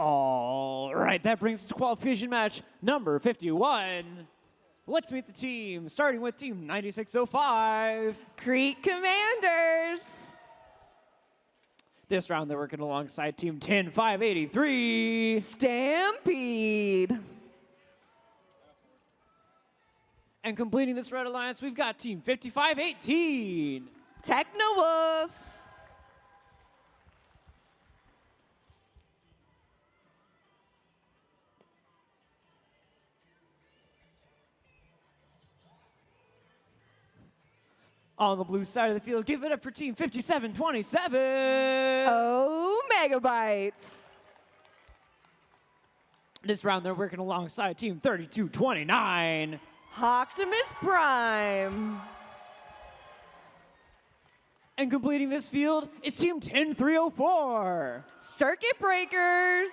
[SPEAKER 1] All right, that brings us to qualification match number 51. Let's meet the team, starting with Team 9605.
[SPEAKER 2] Crete Commanders.
[SPEAKER 1] This round, they're working alongside Team 10583.
[SPEAKER 2] Stampede.
[SPEAKER 1] And completing this Red Alliance, we've got Team 5518.
[SPEAKER 2] Techno Wolves.
[SPEAKER 1] On the blue side of the field, give it up for Team 5727.
[SPEAKER 2] Oh, Megabytes.
[SPEAKER 1] This round, they're working alongside Team 3229.
[SPEAKER 2] Optimus Prime.
[SPEAKER 1] And completing this field is Team 10304.
[SPEAKER 2] Circuit Breakers.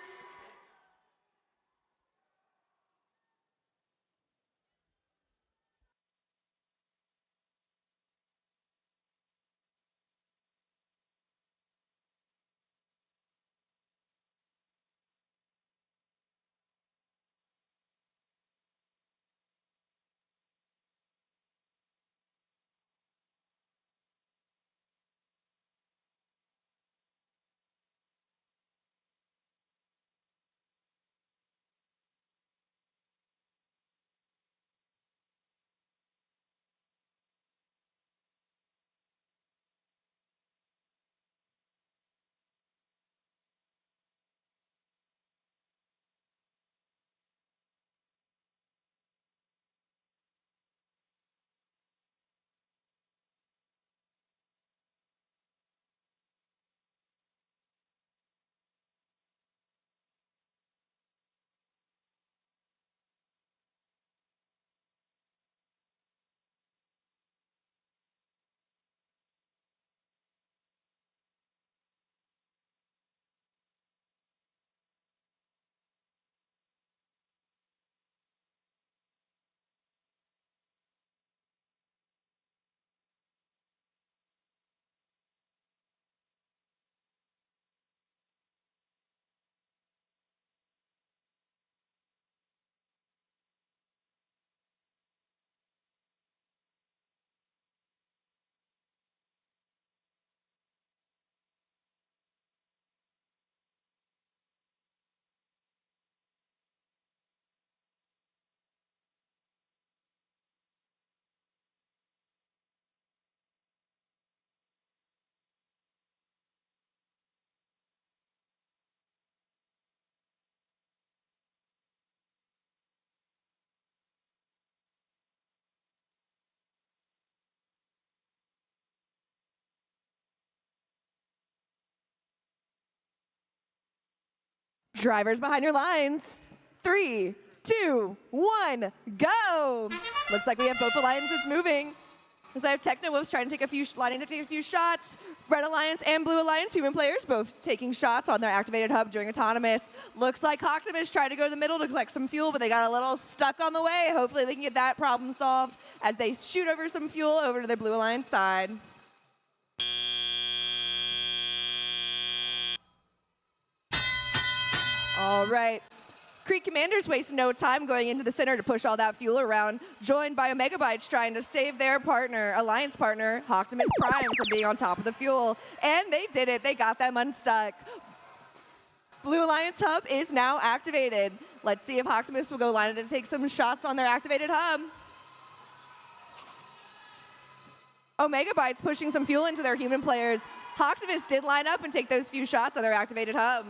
[SPEAKER 2] Drivers behind your lines. 3, 2, 1, go! Looks like we have both alliances moving. As I have Techno-Wolves trying to take a few shots. Red Alliance and Blue Alliance human players both taking shots on their activated hub during autonomous. Looks like Optimus tried to go to the middle to collect some fuel, but they got a little stuck on the way. Hopefully they can get that problem solved as they shoot over some fuel over to the Blue Alliance side. All right. Creek Commanders waste no time going into the center to push all that fuel around, joined by Omegabytes trying to save their partner, alliance partner, Optimus Prime, from being on top of the fuel. And they did it. They got them unstuck. Blue Alliance hub is now activated. Let's see if Optimus will go line it to take some shots on their activated hub. Omegabytes pushing some fuel into their human players. Optimus did line up and take those few shots on their activated hub.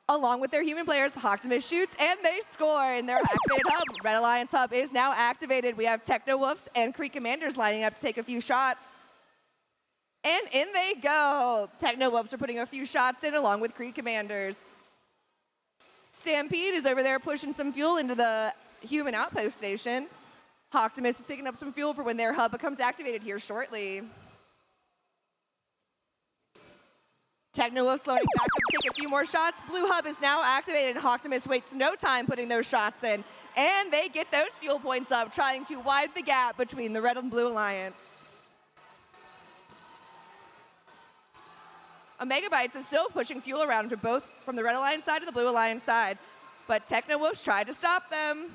[SPEAKER 2] Along with their human players, Optimus shoots, and they score in their activated hub. Red Alliance hub is now activated. We have Techno-Wolves and Creek Commanders lining up to take a few shots. And in they go. Techno-Wolves are putting a few shots in along with Creek Commanders. Stampede is over there pushing some fuel into the human outpost station. Optimus is picking up some fuel for when their hub becomes activated here shortly. Techno-Wolves loading back up to take a few more shots. Blue hub is now activated. Optimus waits no time putting those shots in. And they get those fuel points up, trying to widen the gap between the Red and Blue Alliance. Omegabytes is still pushing fuel around for both from the Red Alliance side to the Blue Alliance side. But Techno-Wolves tried to stop them.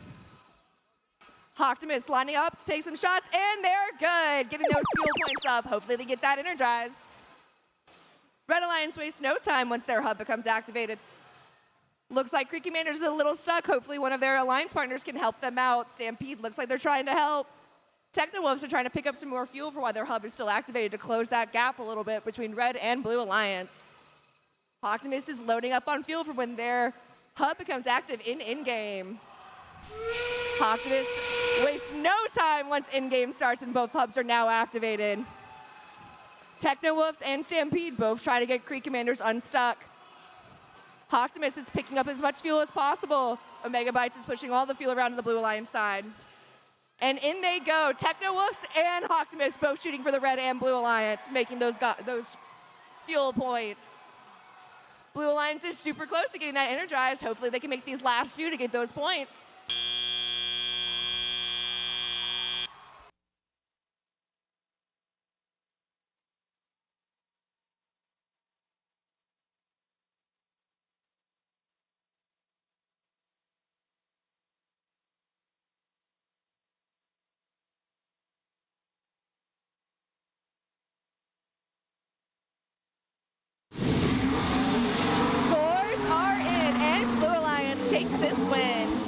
[SPEAKER 2] Optimus lining up to take some shots, and they're good, getting those fuel points up. Hopefully they get that energized. Red Alliance wastes no time once their hub becomes activated. Looks like Creek Commanders is a little stuck. Hopefully one of their alliance partners can help them out. Stampede looks like they're trying to help. Techno-Wolves are trying to pick up some more fuel for while their hub is still activated to close that gap a little bit between Red and Blue Alliance. Optimus is loading up on fuel for when their hub becomes active in-game. Optimus wastes no time once in-game starts and both hubs are now activated. Techno-Wolves and Stampede both try to get Creek Commanders unstuck. Optimus is picking up as much fuel as possible. Omegabytes is pushing all the fuel around to the Blue Alliance side. And in they go. Techno-Wolves and Optimus both shooting for the Red and Blue Alliance, making those fuel points. Blue Alliance is super close to getting that energized. Hopefully they can make these last few to get those points. This win.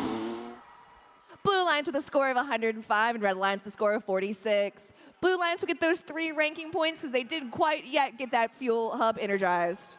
[SPEAKER 2] Blue Alliance with a score of 105 and Red Alliance with a score of 46. Blue Alliance will get those 3 ranking points because they didn't quite yet get that fuel hub energized.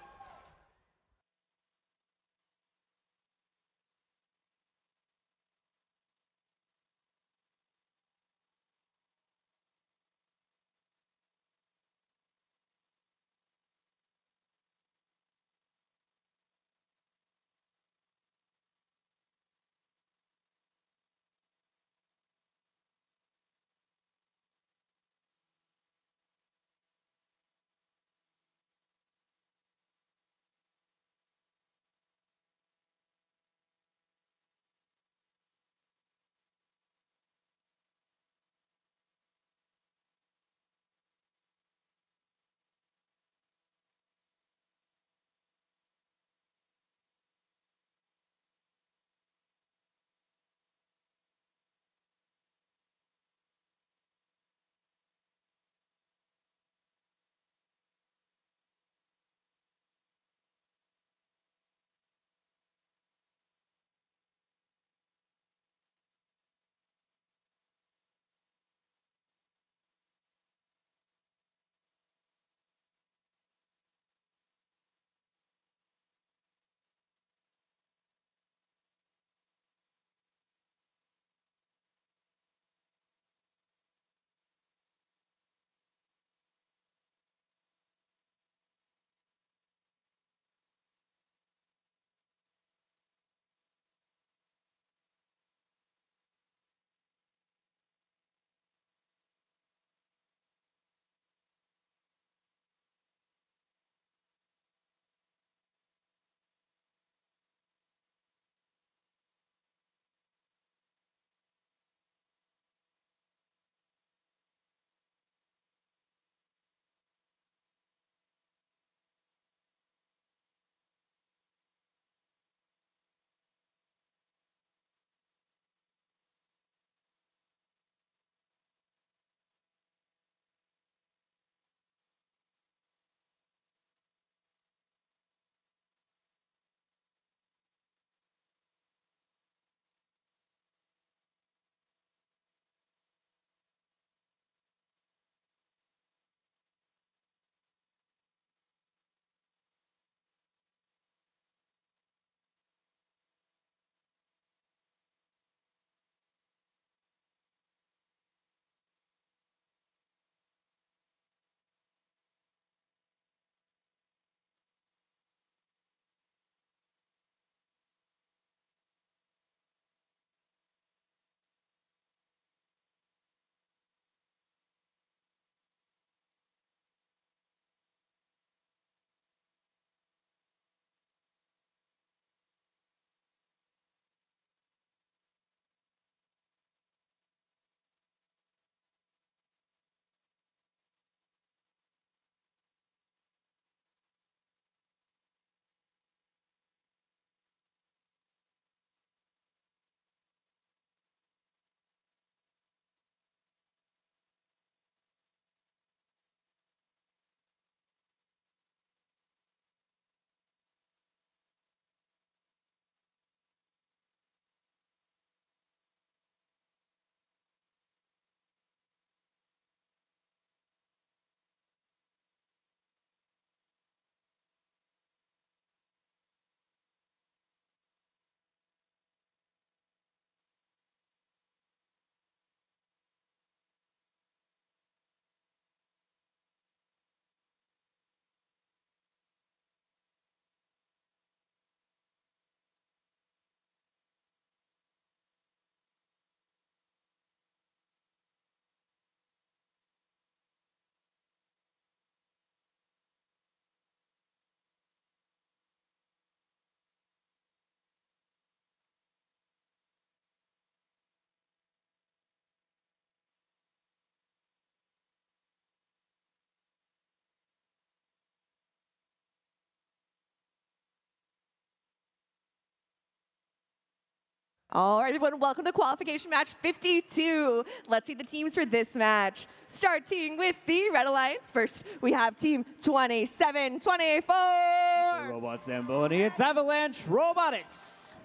[SPEAKER 2] All right, everyone, welcome to Qualification Match 52. Let's see the teams for this match. Starting with the Red Alliance. First, we have Team 2724.
[SPEAKER 1] Robot Zamboni, it's Avalanche Robotics.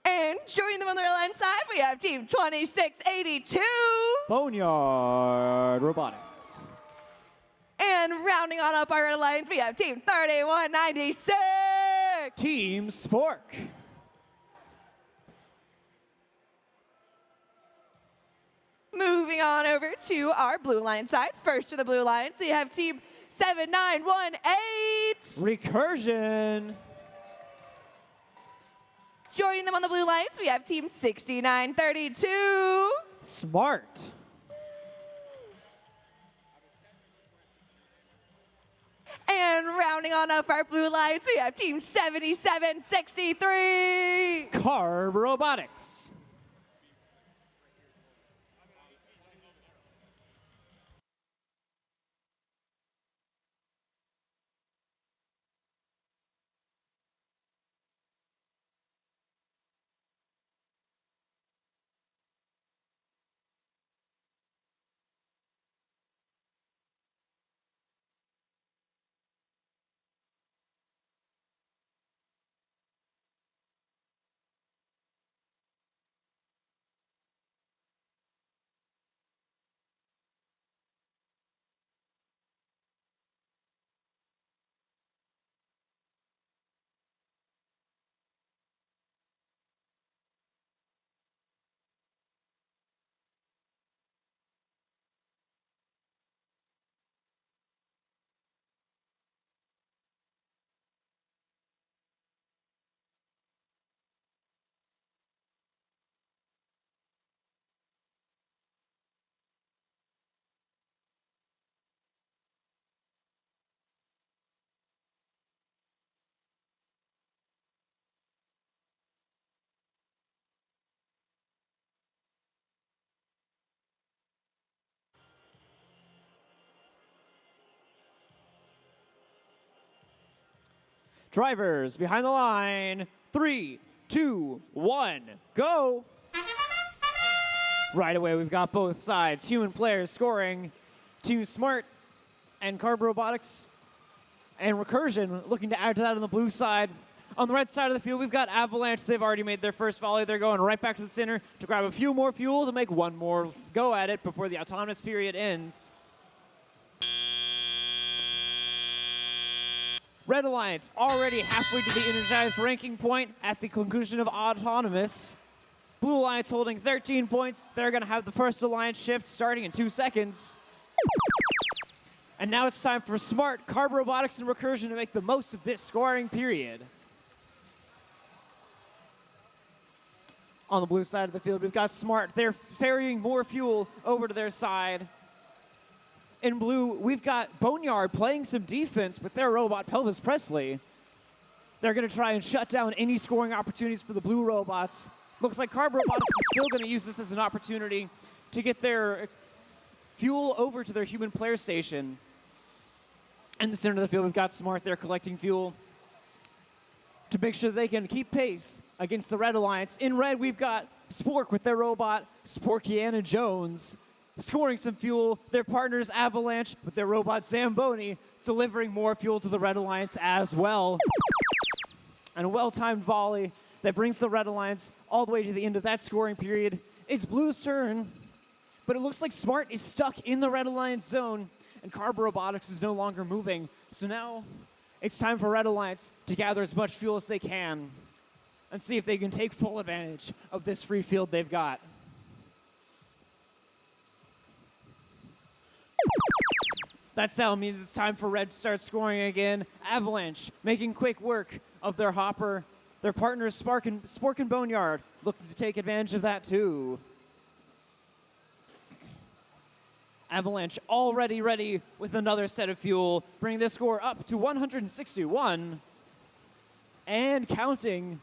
[SPEAKER 2] And joining them on the Red Alliance side, we have Team 2682.
[SPEAKER 1] Boneyard Robotics.
[SPEAKER 2] And rounding on up our Red Alliance, we have Team 3196.
[SPEAKER 1] Team Spork.
[SPEAKER 2] Moving on over to our Blue Alliance side. First for the Blue Alliance, we have Team 7918.
[SPEAKER 1] Recursion.
[SPEAKER 2] Joining them on the Blue Alliance, we have Team 6932.
[SPEAKER 1] Smart.
[SPEAKER 2] And rounding on up our Blue Alliance, we have Team 7763.
[SPEAKER 1] Carb Robotics. Drivers behind the line. 3, 2, 1, go. Right away, we've got both sides. Human players scoring. Team Smart and Carb Robotics and Recursion looking to add to that on the blue side. On the red side of the field, we've got Avalanche. They've already made their first volley. They're going right back to the center to grab a few more fuel to make one more go at it before the autonomous period ends. Red Alliance already halfway to the energized ranking point at the conclusion of autonomous. Blue Alliance holding 13 points. They're going to have the first alliance shift starting in 2 seconds. And now it's time for Smart, Carb Robotics, and Recursion to make the most of this scoring period. On the blue side of the field, we've got Smart. They're ferrying more fuel over to their side. In blue, we've got Boneyard playing some defense with their robot, Pelvis Presley. They're going to try and shut down any scoring opportunities for the blue robots. Looks like Carb Robotics is still going to use this as an opportunity to get their fuel over to their human player station. In the center of the field, we've got Smart. They're collecting fuel to make sure they can keep pace against the Red Alliance. In red, we've got Spork with their robot, Sporkiana Jones, scoring some fuel. Their partners, Avalanche, with their robot, Zamboni, delivering more fuel to the Red Alliance as well. And a well-timed volley that brings the Red Alliance all the way to the end of that scoring period. It's Blue's turn, but it looks like Smart is stuck in the Red Alliance zone, and Carb Robotics is no longer moving. So now it's time for Red Alliance to gather as much fuel as they can and see if they can take full advantage of this free field they've got. That sound means it's time for Red to start scoring again. Avalanche making quick work of their hopper. Their partners, Spork and Boneyard, looking to take advantage of that too. Avalanche already ready with another set of fuel, bringing the score up to 161 and counting.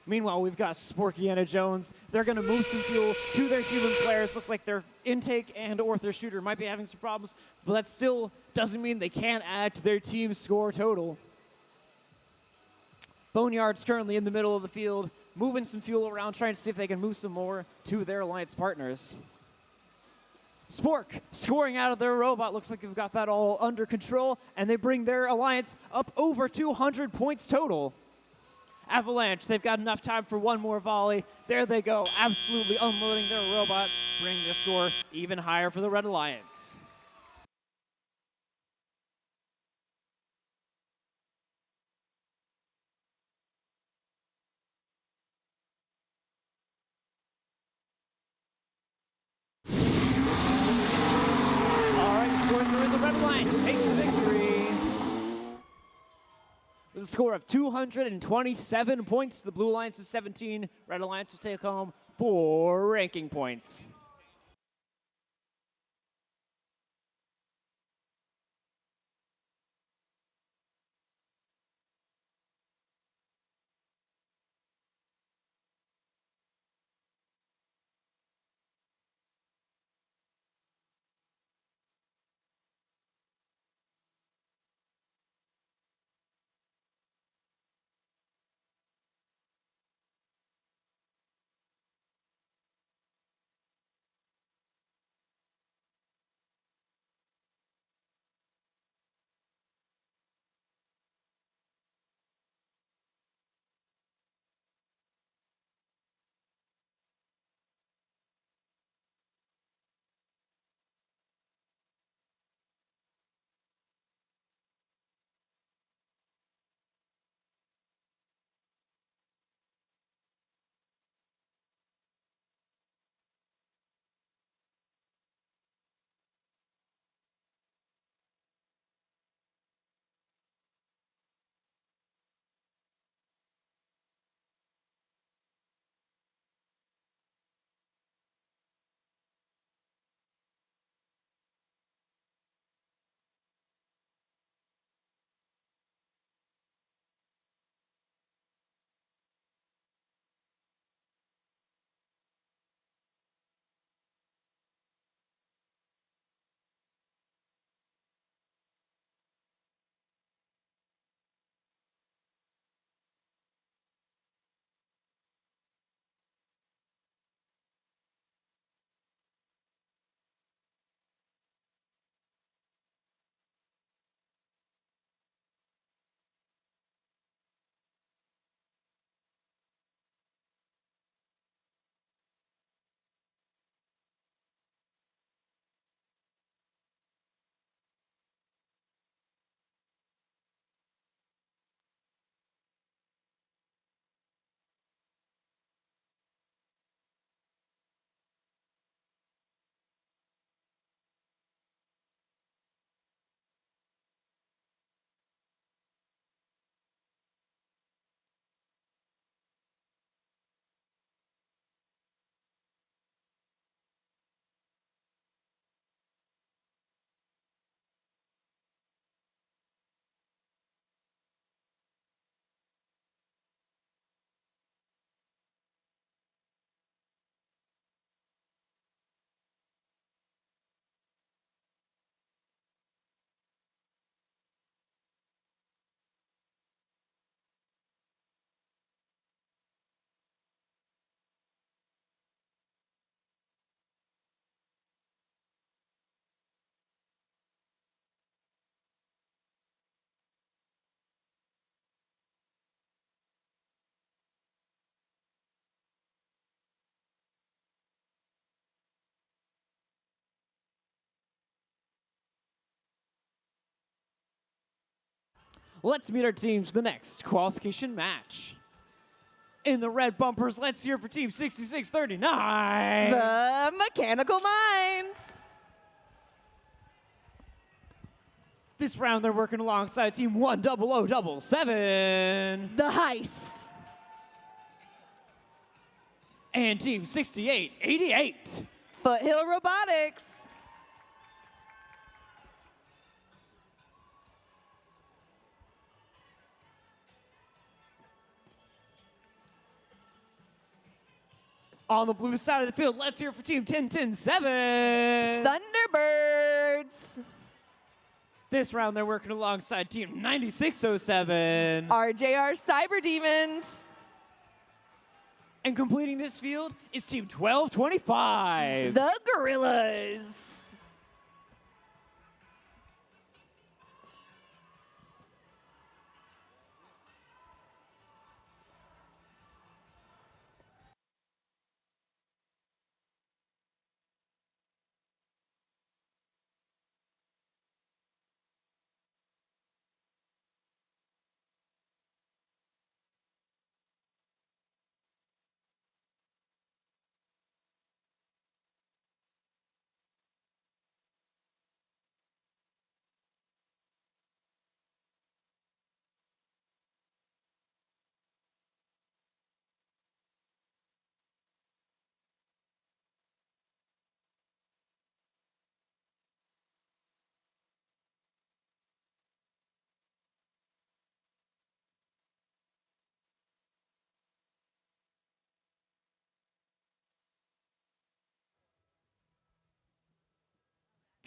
[SPEAKER 1] Meanwhile, we've got Sporkiana Jones. They're going to move some fuel to their human players. Looks like their intake and or their shooter might be having some problems, but that still doesn't mean they can't add to their team's score total. Boneyard's currently in the middle of the field, moving some fuel around, trying to see if they can move some more to their alliance partners. Spork scoring out of their robot. Looks like they've got that all under control, and they bring their alliance up over 200 points total. Avalanche, they've got enough time for one more volley. There they go, absolutely unloading their robot, bringing the score even higher for the Red Alliance. The Red Alliance takes the victory. With a score of 227 points, the Blue Alliance is 17. Red Alliance will take home 4 ranking points. Let's meet our teams for the next qualification match. In the red bumpers, let's hear for Team 6639.
[SPEAKER 2] The Mechanical Minds.
[SPEAKER 1] This round, they're working alongside Team 10077.
[SPEAKER 2] The Heist.
[SPEAKER 1] And Team 6888.
[SPEAKER 2] Foothill Robotics.
[SPEAKER 1] On the blue side of the field, let's hear for Team 10107.
[SPEAKER 2] Thunderbirds.
[SPEAKER 1] This round, they're working alongside Team 9607.
[SPEAKER 2] RJR Cyber Demons.
[SPEAKER 1] And completing this field is Team 1225.
[SPEAKER 2] The Gorillas.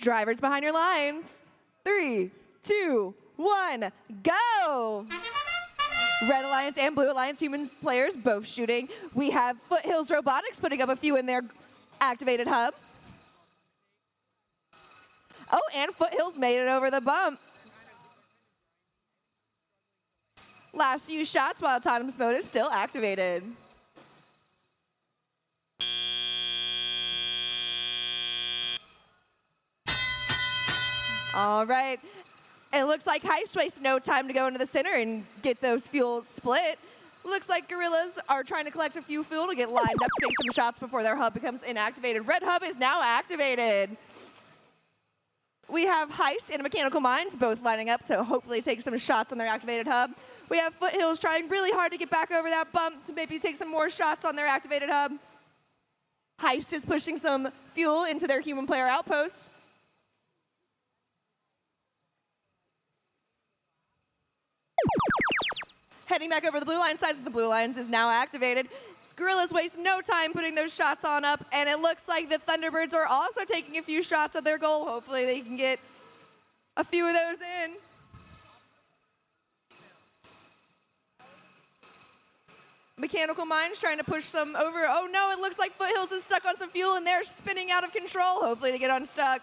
[SPEAKER 2] Drivers behind your lines. 3, 2, 1, go! Red Alliance and Blue Alliance humans players both shooting. We have Foothills Robotics putting up a few in their activated hub. Oh, and Foothills made it over the bump. Last few shots while autonomous mode is still activated. All right. It looks like Heist wastes no time to go into the center and get those fuels split. Looks like Gorillas are trying to collect a few fuel to get lined up to take some shots before their hub becomes inactivated. Red hub is now activated. We have Heist and Mechanical Minds both lining up to hopefully take some shots on their activated hub. We have Foothills trying really hard to get back over that bump to maybe take some more shots on their activated hub. Heist is pushing some fuel into their human player outpost. Heading back over the blue line sides of the blue lines is now activated. Gorillas waste no time putting those shots on up, and it looks like the Thunderbirds are also taking a few shots at their goal. Hopefully they can get a few of those in. Mechanical Minds trying to push some over. Oh no, it looks like Foothills is stuck on some fuel and they're spinning out of control, hopefully to get unstuck.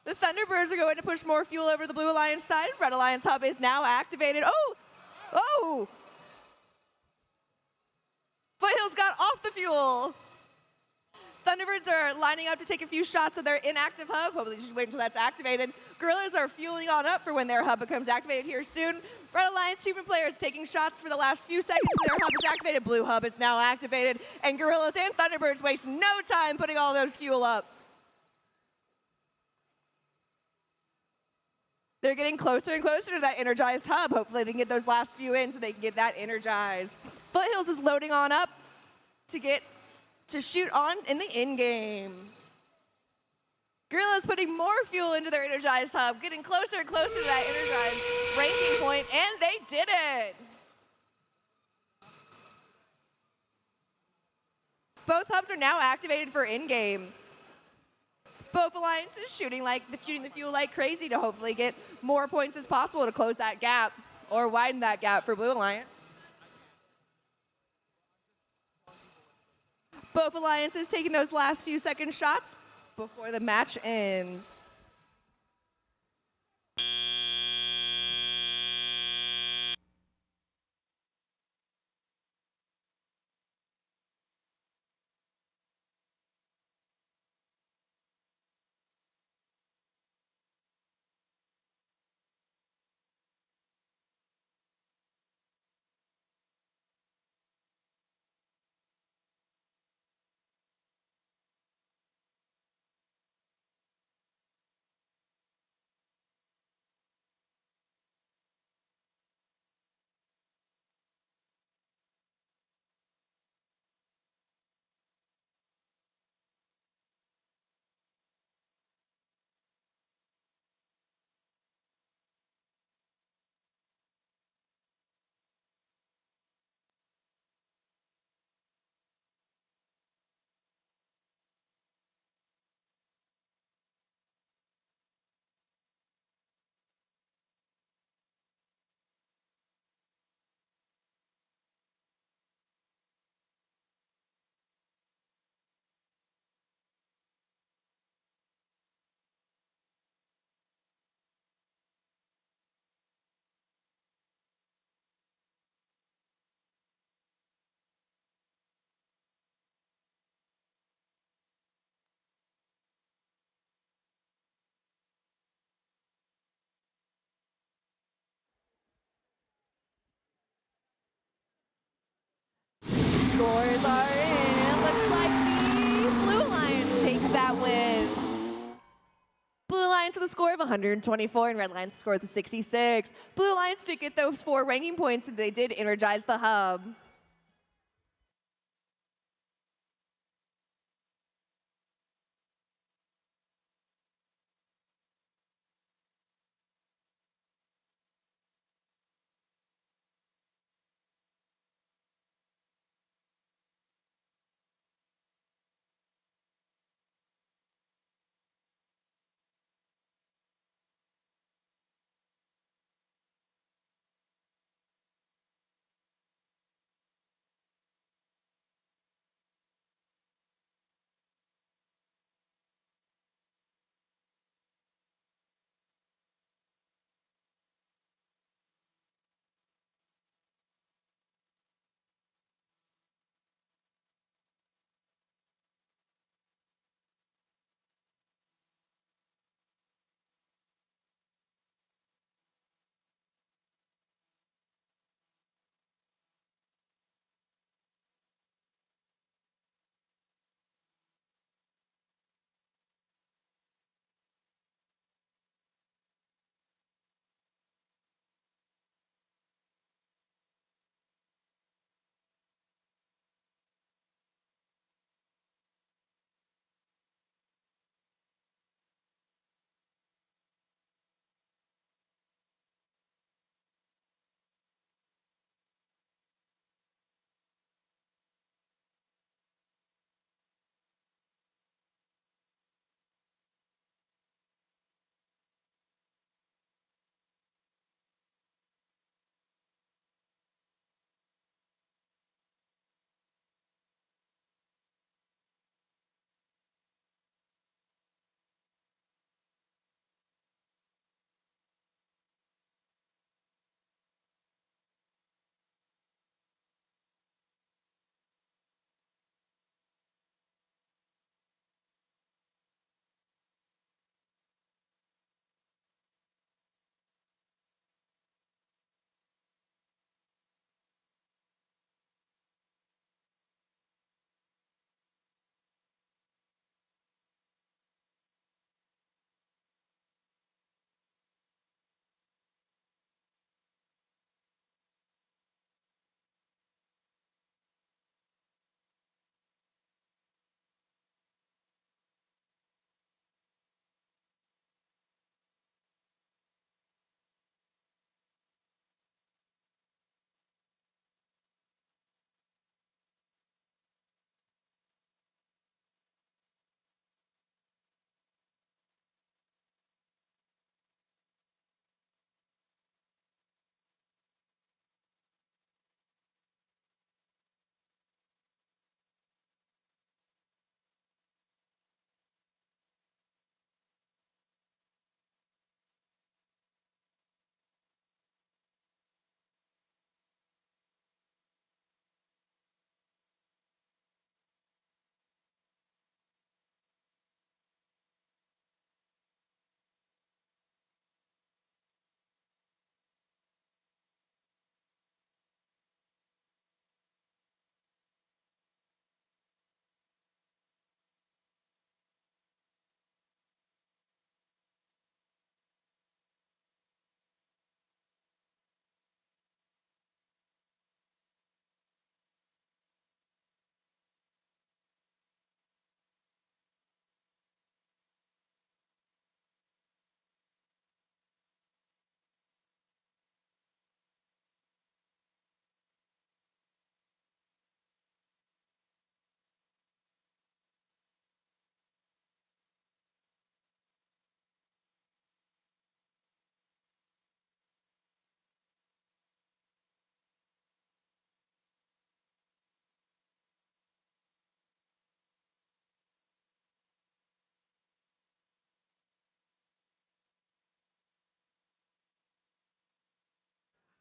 [SPEAKER 2] The Thunderbirds are going to push more fuel over the Blue Alliance side. Red Alliance hub is now activated. Oh! Foothills got off the fuel. Thunderbirds are lining up to take a few shots of their inactive hub. Hopefully just wait until that's activated. Gorillas are fueling on up for when their hub becomes activated here soon. Red Alliance human players taking shots for the last few seconds. Their hub is activated. Blue hub is now activated. And Gorillas and Thunderbirds waste no time putting all those fuel up. They're getting closer and closer to that energized hub. Hopefully they can get those last few in so they can get that energized. Foothills is loading on up to shoot on in the in-game. Gorillas putting more fuel into their energized hub, getting closer and closer to that energized ranking point, and they did it. Both hubs are now activated for in-game. Both alliances shooting the fuel like crazy to hopefully get more points as possible to close that gap or widen that gap for Blue Alliance. Both alliances taking those last few second shots before the match ends. with a score of 124, and Red Lions scored the 66. Blue Lions did get those 4 ranking points, and they did energize the hub.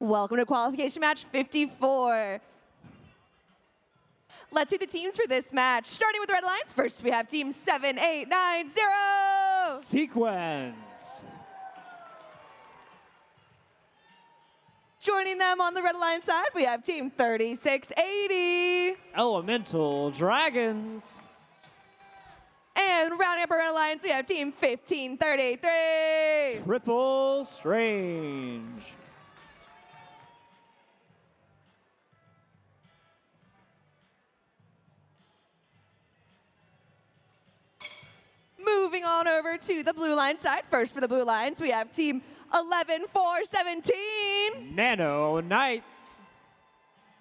[SPEAKER 2] Welcome to qualification match 54. Let's see the teams for this match. Starting with the Red Lions, first we have team 7890.
[SPEAKER 1] Sequence.
[SPEAKER 2] Joining them on the Red Lions side, we have team 3680.
[SPEAKER 1] Elemental Dragons.
[SPEAKER 2] And rounding up our red alliance, we have team 1533.
[SPEAKER 1] Triple Strange.
[SPEAKER 2] Moving on over to the blue line side. First for the blue lines, we have team 11417.
[SPEAKER 1] Nano Knights.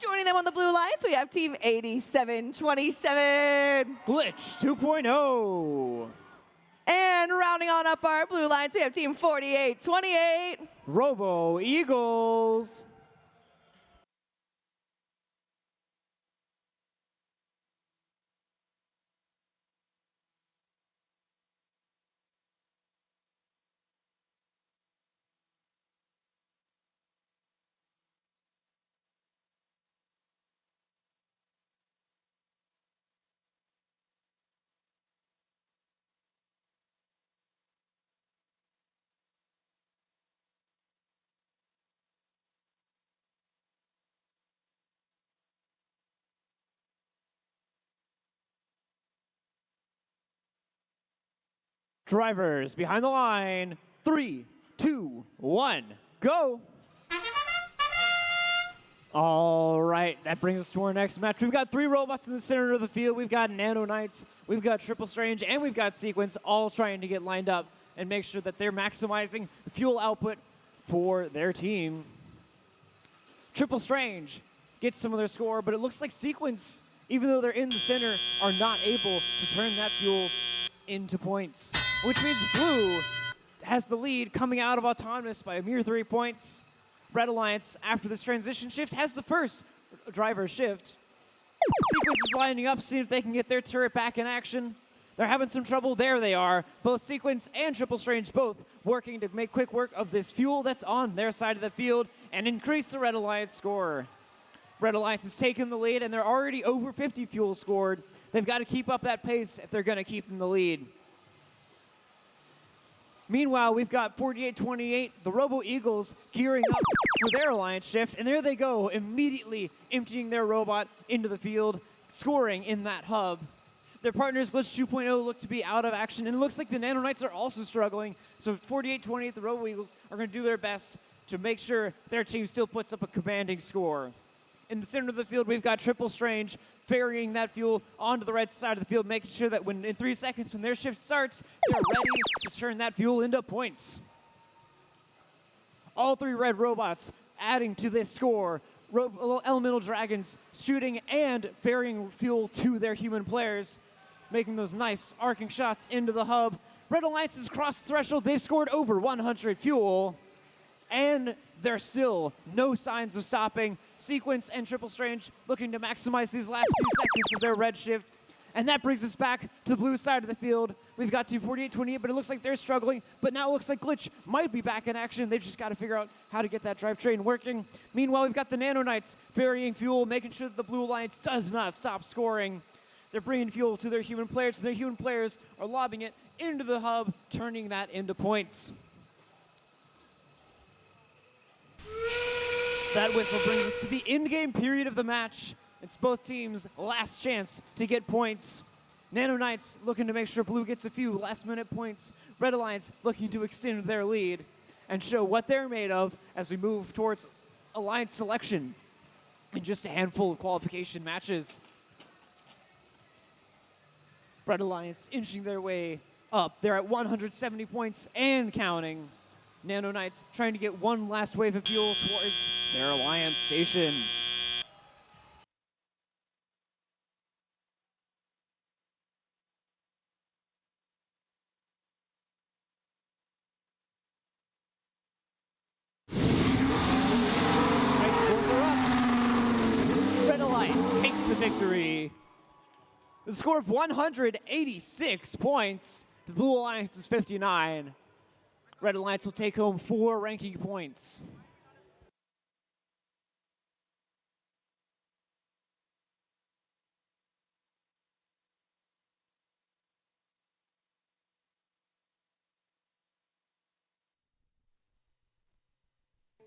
[SPEAKER 2] Joining them on the blue lines, we have team 8727.
[SPEAKER 1] Glitch 2.0.
[SPEAKER 2] And rounding on up our blue lines, we have team 4828.
[SPEAKER 1] Robo Eagles. Drivers behind the line. 3, 2, 1, go. All right, that brings us to our next match. We've got 3 robots in the center of the field. We've got Nano Knights, we've got Triple Strange, and we've got Sequence, all trying to get lined up and make sure that they're maximizing the fuel output for their team. Triple Strange gets some of their score, but it looks like Sequence, even though they're in the center, are not able to turn that fuel into points, which means Blue has the lead coming out of Autonomous by a mere 3 points. Red Alliance, after this transition shift, has the first driver shift. Sequence is lining up, seeing if they can get their turret back in action. They're having some trouble. There they are. Both Sequence and Triple Strange both working to make quick work of this fuel that's on their side of the field and increase the Red Alliance score. Red Alliance has taken the lead, and they're already over 50 fuel scored. They've got to keep up that pace if they're going to keep in the lead. Meanwhile, we've got 4828, the Robo Eagles, gearing up for their alliance shift, and there they go, immediately emptying their robot into the field, scoring in that hub. Their partners, Glitch 2.0, look to be out of action, and it looks like the Nano Knights are also struggling, so 4828, the Robo Eagles, are going to do their best to make sure their team still puts up a commanding score. In the center of the field, we've got Triple Strange ferrying that fuel onto the right side of the field, making sure that in 3 seconds, when their shift starts, they're ready to turn that fuel into points. All 3 red robots adding to this score. Elemental Dragons shooting and ferrying fuel to their human players, making those nice arcing shots into the hub. Red Alliance has crossed the threshold. They've scored over 100 fuel. And there's still no signs of stopping. Sequence and Triple Strange looking to maximize these last few seconds of their red shift. And that brings us back to the blue side of the field. We've got Team 4828, but it looks like they're struggling. But now it looks like Glitch might be back in action. They've just got to figure out how to get that drivetrain working. Meanwhile, we've got the Nano Knights ferrying fuel, making sure that the Blue Alliance does not stop scoring. They're bringing fuel to their human players, and their human players are lobbing it into the hub, turning that into points. That whistle brings us to the in-game period of the match. It's both teams' last chance to get points. Nano Knights looking to make sure Blue gets a few last-minute points. Red Alliance looking to extend their lead and show what they're made of as we move towards Alliance selection in just a handful of qualification matches. Red Alliance inching their way up. They're at 170 points and counting. Nano Knights trying to get one last wave of fuel towards their Alliance station. Red Alliance takes the victory. The score of 186 points. The Blue Alliance is 59. Red Alliance will take home 4 ranking points.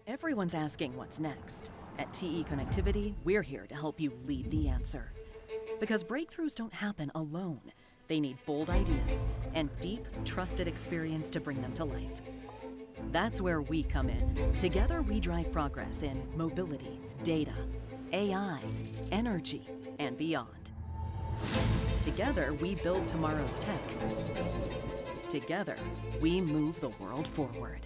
[SPEAKER 6] Everyone's asking what's next. At TE Connectivity, we're here to help you lead the answer. Because breakthroughs don't happen alone. They need bold ideas and deep, trusted experience to bring them to life. That's where we come in. Together, we drive progress in mobility, data, AI, energy, and beyond. Together, we build tomorrow's tech. Together, we move the world forward.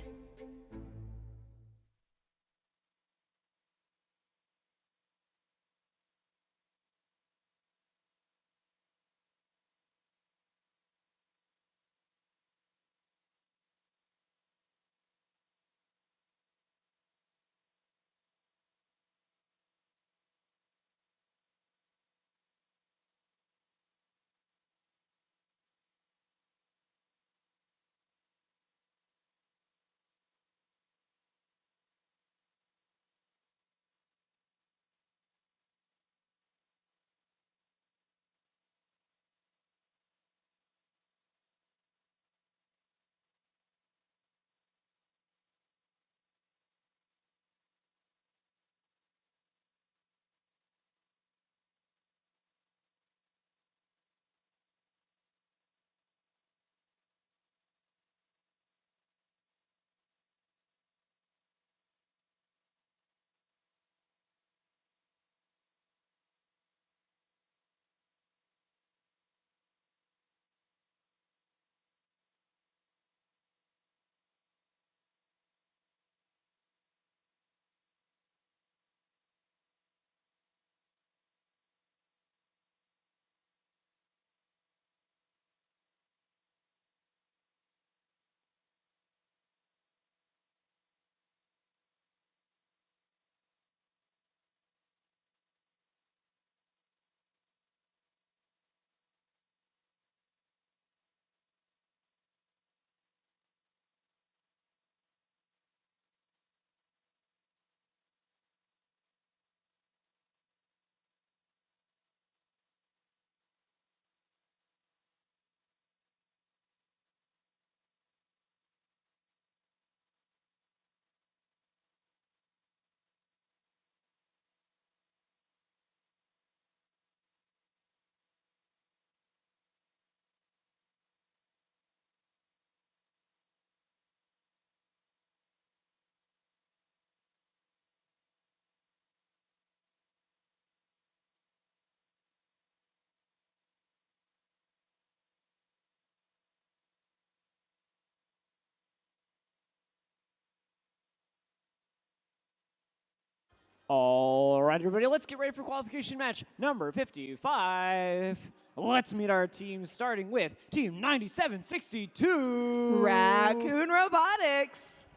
[SPEAKER 1] All right, everybody, let's get ready for qualification match number 55. Let's meet our teams, starting with Team 9762.
[SPEAKER 2] Raccoon Robotics.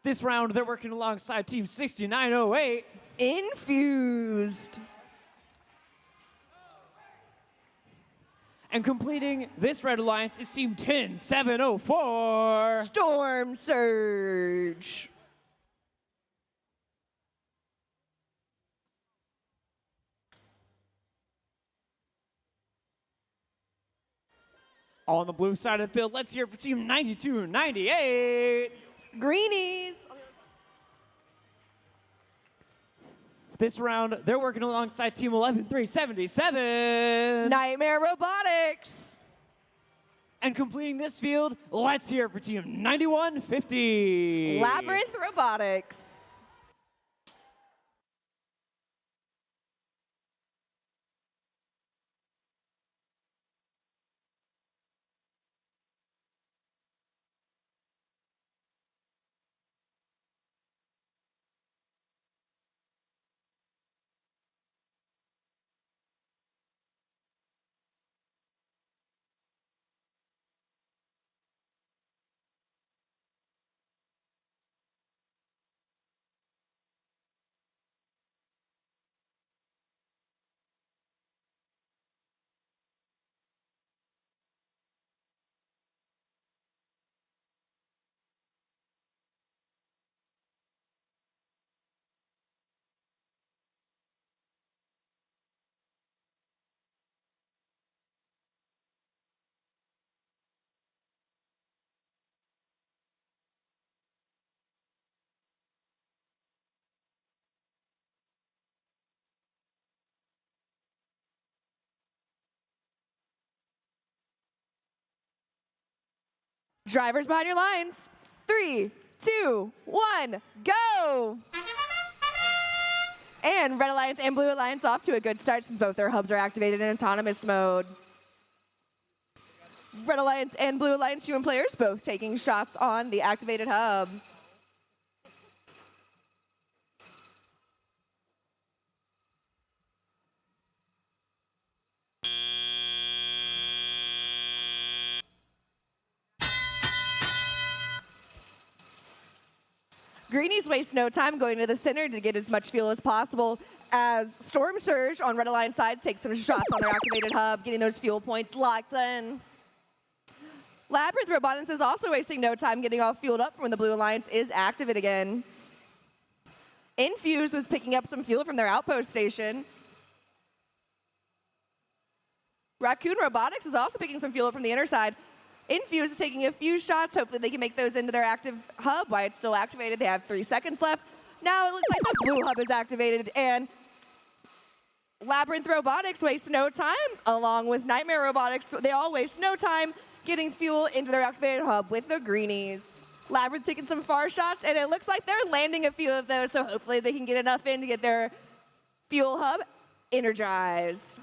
[SPEAKER 1] This round, they're working alongside Team 6908.
[SPEAKER 2] Infused.
[SPEAKER 1] And completing this red alliance is Team 10704.
[SPEAKER 2] Storm Surge.
[SPEAKER 1] On the blue side of the field, let's hear it for Team 9298.
[SPEAKER 2] Greenies.
[SPEAKER 1] This round, they're working alongside Team 11377.
[SPEAKER 2] Nightmare Robotics.
[SPEAKER 1] And completing this field, let's hear it for Team 9150.
[SPEAKER 2] Labyrinth Robotics. Drivers behind your lines. 3, 2, 1, go! And Red Alliance and Blue Alliance off to a good start since both their hubs are activated in autonomous mode. Red Alliance and Blue Alliance human players both taking shots on the activated hub. Greenies waste no time going to the center to get as much fuel as possible as Storm Surge on Red Alliance side takes some shots on their activated hub, getting those fuel points locked in. Labyrinth Robotics is also wasting no time getting all fueled up when the Blue Alliance is active again. Infuse was picking up some fuel from their outpost station. Raccoon Robotics is also picking some fuel up from the inner side. Infuse is taking a few shots. Hopefully they can make those into their active hub while it's still activated. They have 3 seconds left. Now it looks like the blue hub is activated, and Labyrinth Robotics wastes no time, along with Nightmare Robotics. They all waste no time getting fuel into their activated hub with the greenies. Labyrinth taking some far shots, and it looks like they're landing a few of those, so hopefully they can get enough in to get their fuel hub energized.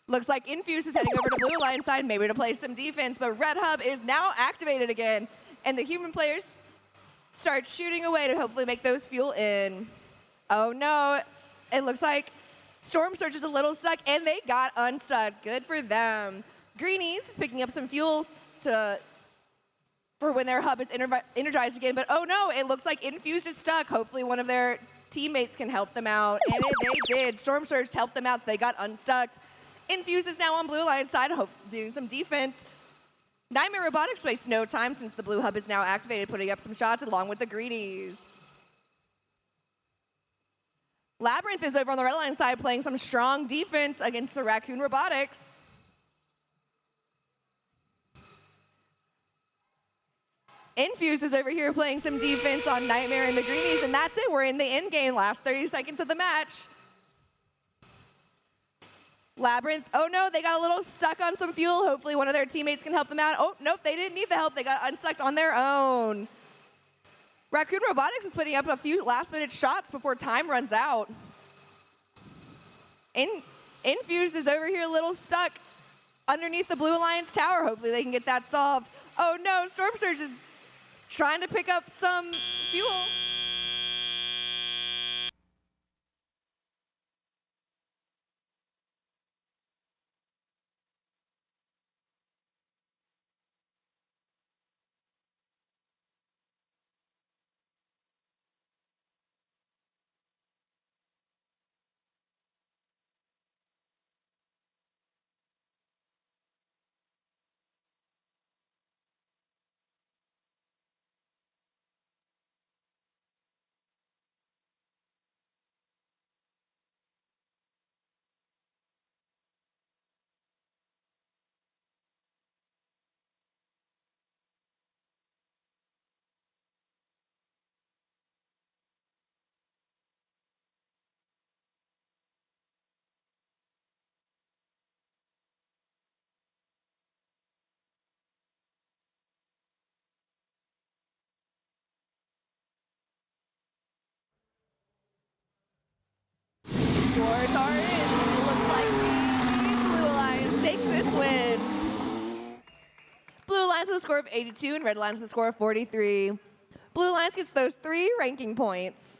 [SPEAKER 2] Looks like Infuse is heading over to Blue Alliance side, maybe to play some defense, but Red Hub is now activated again, and the human players start shooting away to hopefully make those fuel in. Oh no, it looks like Storm Surge is a little stuck, and they got unstuck. Good for them. Greenies is picking up some fuel for when their hub is energized again, but oh no, it looks like Infuse is stuck. Hopefully one of their teammates can help them out, and they did. Storm Surge helped them out, so they got unstuck. Infuse is now on Blue Alliance side, doing some defense. Nightmare Robotics wastes no time since the blue hub is now activated, putting up some shots along with the greenies. Labyrinth is over on the Red Alliance side playing some strong defense against the Raccoon Robotics. Infuse is over here playing some defense on Nightmare and the greenies, and that's it. We're in the end game, last 30 seconds of the match. Labyrinth, oh no, they got a little stuck on some fuel. Hopefully one of their teammates can help them out. Oh, nope, they didn't need the help. They got unstuck on their own. Raccoon Robotics is putting up a few last-minute shots before time runs out. Infuse is over here a little stuck underneath the Blue Alliance tower. Hopefully they can get that solved. Oh no, Storm Surge is trying to pick up some fuel. Scores are in. It looks like the Blue Alliance takes this win. Blue Alliance with a score of 82 and Red Alliance with a score of 43. Blue Alliance gets those 3 ranking points.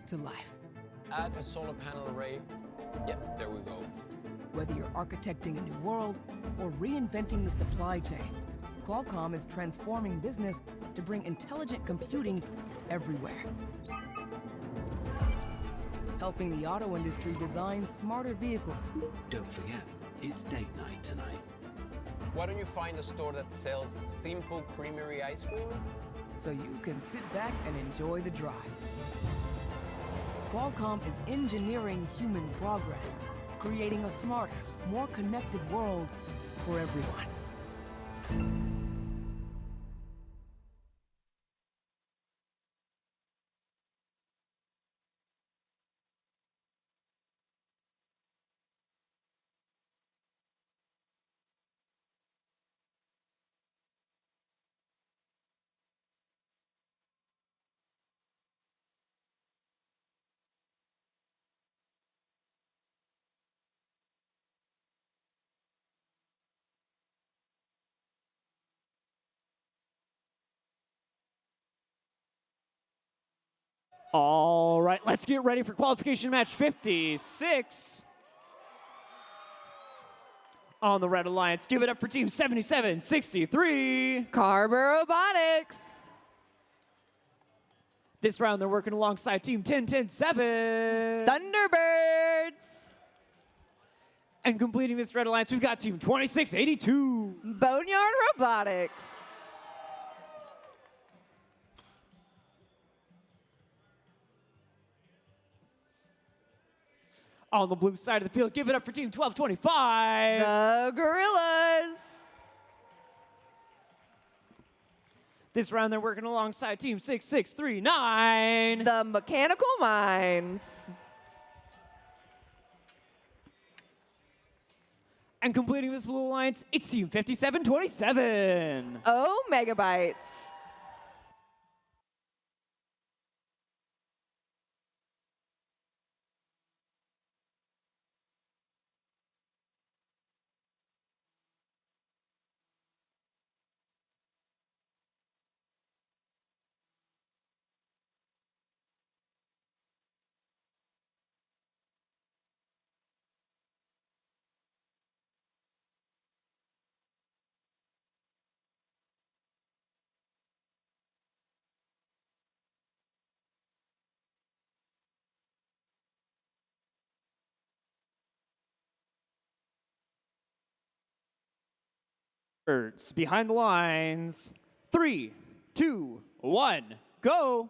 [SPEAKER 7] to life.
[SPEAKER 8] Add a solar panel array. Yep, there we go.
[SPEAKER 7] Whether you're architecting a new world or reinventing the supply chain, Qualcomm is transforming business to bring intelligent computing everywhere. Helping the auto industry design smarter vehicles.
[SPEAKER 9] Don't forget, it's date night tonight.
[SPEAKER 8] Why don't you find a store that sells simple creamery ice cream?
[SPEAKER 7] So you can sit back and enjoy the drive. Qualcomm is engineering human progress, creating a smarter, more connected world for everyone.
[SPEAKER 1] All right, let's get ready for qualification match 56. On the Red Alliance, give it up for team 7763.
[SPEAKER 2] Robotics.
[SPEAKER 1] This round, they're working alongside team 10-10-7.
[SPEAKER 2] Thunderbirds.
[SPEAKER 1] And completing this Red Alliance, we've got team 2682.
[SPEAKER 2] Boneyard Robotics.
[SPEAKER 1] On the blue side of the field, give it up for team 1225.
[SPEAKER 2] The Gorillas.
[SPEAKER 1] This round, they're working alongside team 6639.
[SPEAKER 2] The Mechanical Minds.
[SPEAKER 1] And completing this blue alliance, it's team 5727.
[SPEAKER 2] Oh, Megabytes.
[SPEAKER 1] Birds behind the lines. 3, 2, 1, go.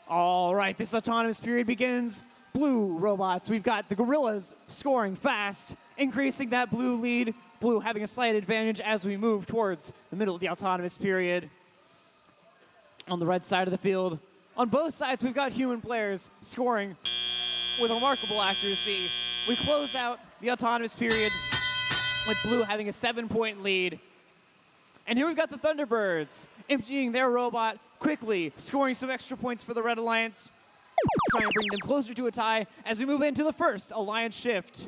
[SPEAKER 1] All right, this autonomous period begins. Blue robots, we've got the Gorillas scoring fast, increasing that blue lead. Blue having a slight advantage as we move towards the middle of the autonomous period. On the red side of the field, on both sides, we've got human players scoring with remarkable accuracy. We close out the autonomous period with Blue having a 7-point lead. And here we've got the Thunderbirds emptying their robot quickly, scoring some extra points for the Red Alliance, trying to bring them closer to a tie as we move into the first Alliance shift.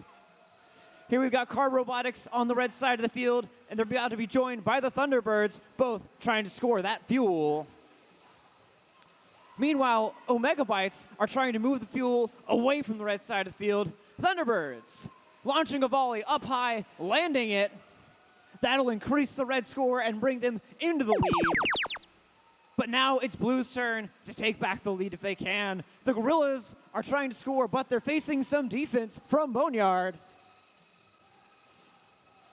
[SPEAKER 1] Here we've got Robotics on the red side of the field, and they're about to be joined by the Thunderbirds, both trying to score that fuel. Meanwhile, Omegabytes are trying to move the fuel away from the red side of the field. Thunderbirds launching a volley up high, landing it. That'll increase the red score and bring them into the lead. But now it's Blue's turn to take back the lead if they can. The Gorillas are trying to score, but they're facing some defense from Boneyard.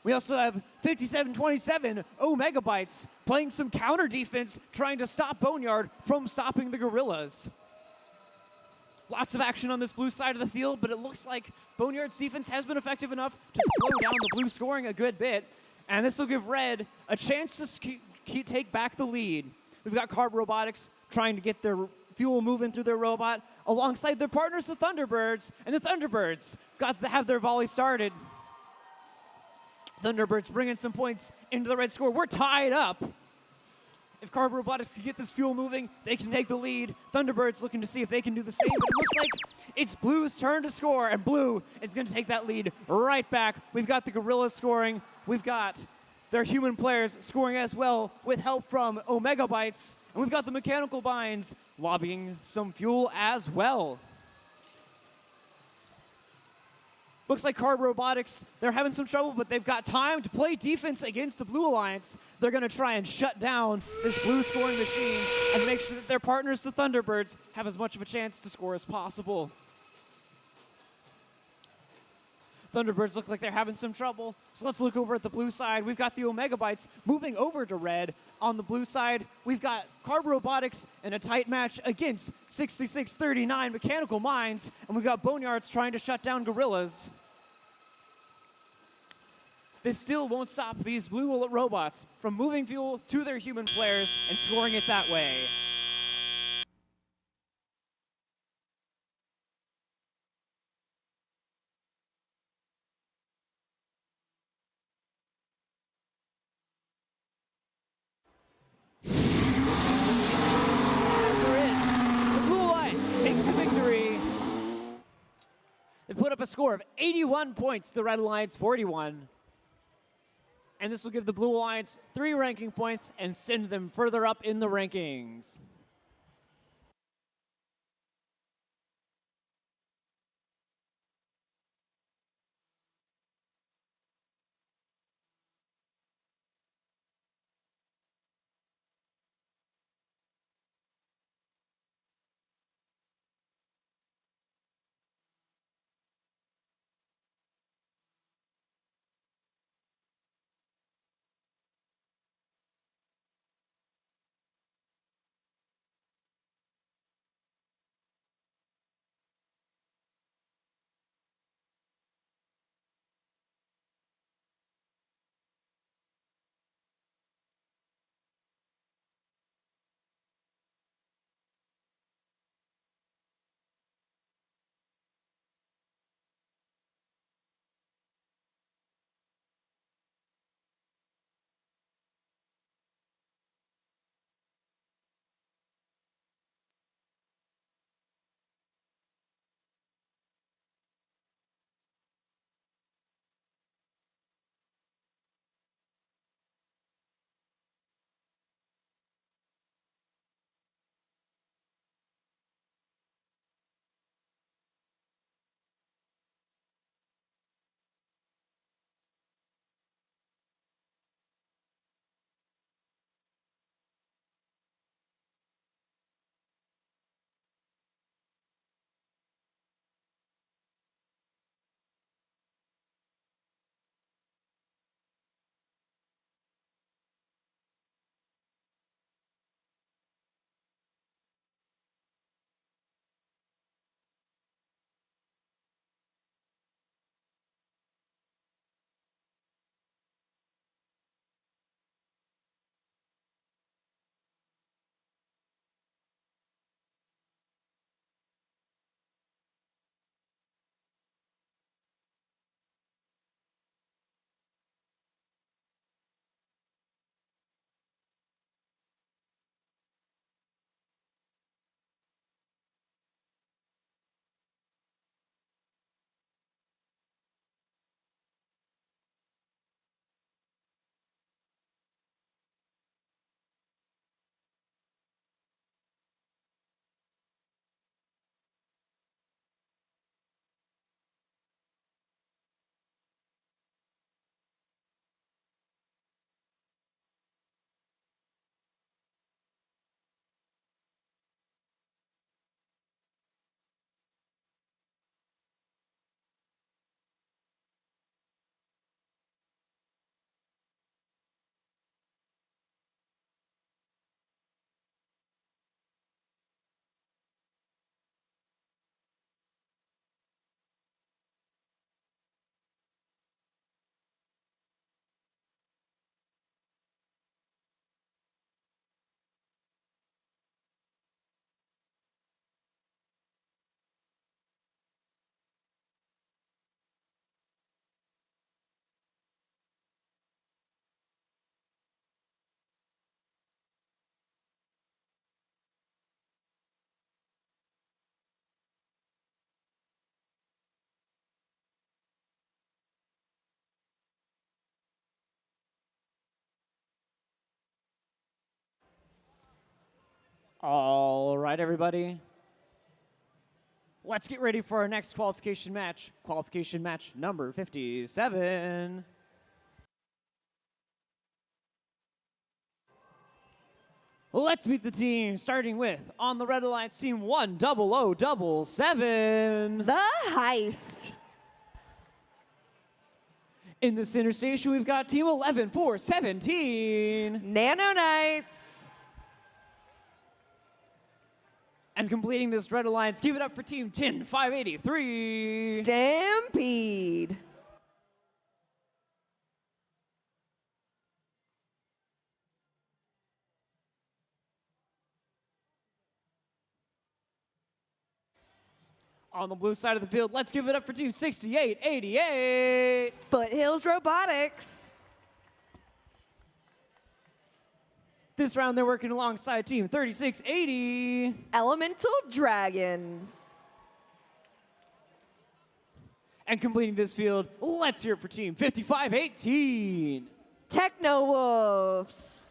[SPEAKER 1] We also have 5727 Omegabytes playing some counter defense, trying to stop Boneyard from stopping the Gorillas. Lots of action on this blue side of the field, but it looks like Boneyard's defense has been effective enough to slow down the blue scoring a good bit. And this will give Red a chance to take back the lead. We've got Robotics trying to get their fuel moving through their robot alongside their partners, the Thunderbirds. And the Thunderbirds got to have their volley started. Thunderbirds bringing some points into the red score. We're tied up. If Robotics can get this fuel moving, they can take the lead. Thunderbirds looking to see if they can do the same, but it looks like it's Blue's turn to score, and Blue is going to take that lead right back. We've got the Gorillas scoring. We've got their human players scoring as well with help from Omegabytes. And we've got the mechanical binds lobbying some fuel as well. Looks like Card Robotics, they're having some trouble, but they've got time to play defense against the Blue Alliance. They're going to try and shut down this blue scoring machine and make sure that their partners, the Thunderbirds, have as much of a chance to score as possible. Thunderbirds look like they're having some trouble. So let's look over at the blue side. We've got the Omega Bytes moving over to red. On the blue side, we've got Carb Robotics in a tight match against 6639 Mechanical Minds. And we've got Boneyards trying to shut down Gorillas. This still won't stop these blue robots from moving fuel to their human players and scoring it that way. They put up a score of 81 points, the Red Alliance 41. And this will give the Blue Alliance 3 ranking points and send them further up in the rankings. All right, everybody. Let's get ready for our next qualification match. Qualification match number 57. Let's meet the team, starting with, on the Red Alliance team, 10077.
[SPEAKER 2] The Heist.
[SPEAKER 1] In the center station, we've got team 11417.
[SPEAKER 2] Nano Knights.
[SPEAKER 1] And completing this Red Alliance, give it up for team 10583.
[SPEAKER 2] Stampede.
[SPEAKER 1] On the blue side of the field, let's give it up for team 6888.
[SPEAKER 2] Foothills Robotics.
[SPEAKER 1] This round, they're working alongside team 3680.
[SPEAKER 2] Elemental Dragons.
[SPEAKER 1] And completing this field, let's hear it for team 5518.
[SPEAKER 2] Techno Wolves.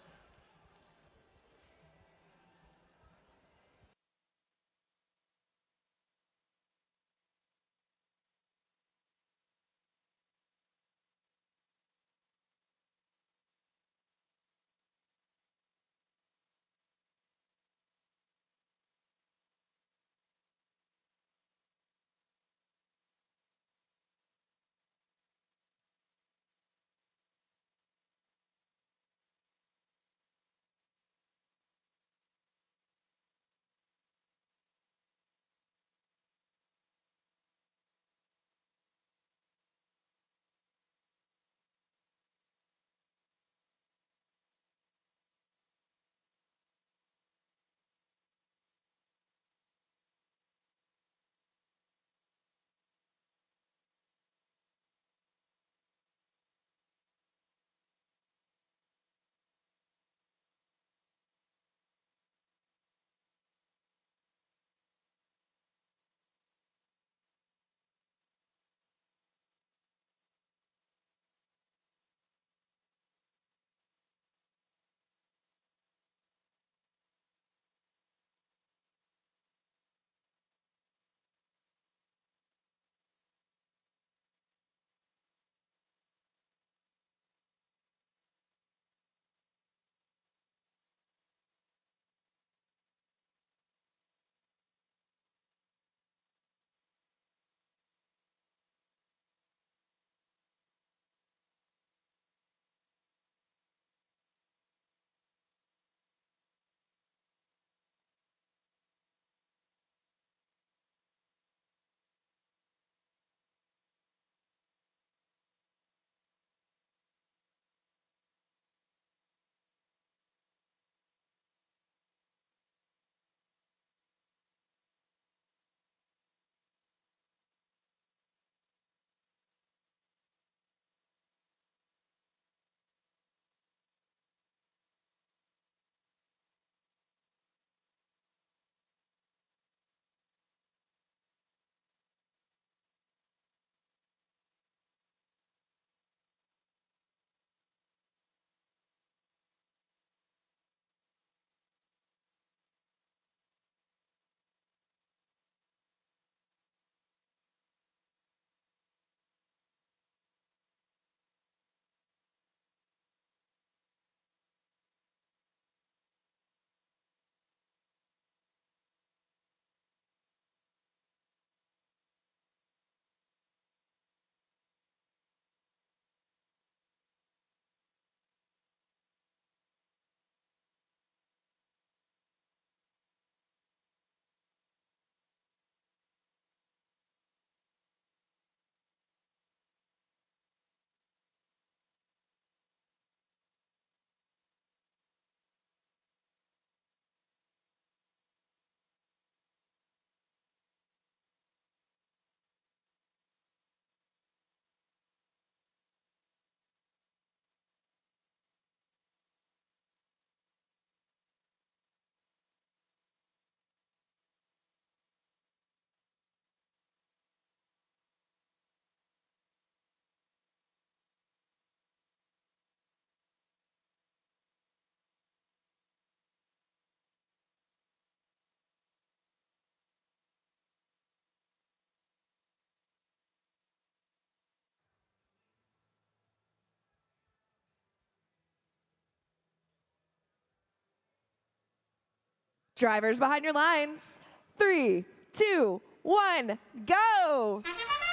[SPEAKER 2] Drivers behind your lines. 3, 2, 1, go!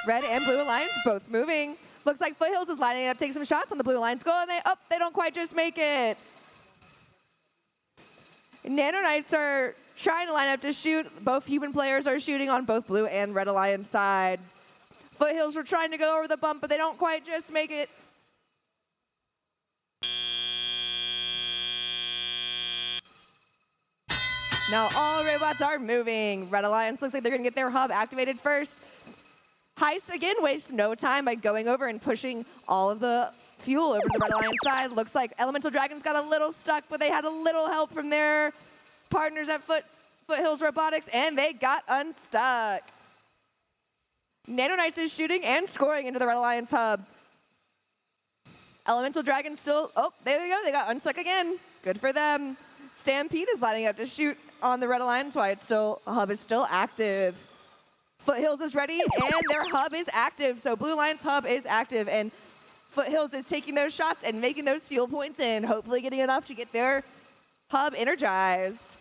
[SPEAKER 2] Red and Blue Alliance both moving. Looks like Foothills is lining up, taking some shots on the Blue Alliance goal, and they don't quite just make it. Nano Knights are trying to line up to shoot. Both human players are shooting on both Blue and Red Alliance side. Foothills are trying to go over the bump, but they don't quite just make it. Now all robots are moving. Red Alliance looks like they're gonna get their hub activated first. Heist again wastes no time by going over and pushing all of the fuel over to the Red Alliance side. Looks like Elemental Dragons got a little stuck, but they had a little help from their partners at Foothills Robotics, and they got unstuck. Nano Knights is shooting and scoring into the Red Alliance hub. Elemental Dragons still, oh, there they go, they got unstuck again. Good for them. Stampede is lining up to shoot on the Red Alliance while hub is still active. Foothills is ready, and their hub is active. So Blue Alliance hub is active, and Foothills is taking those shots and making those fuel points and hopefully getting enough to get their hub energized.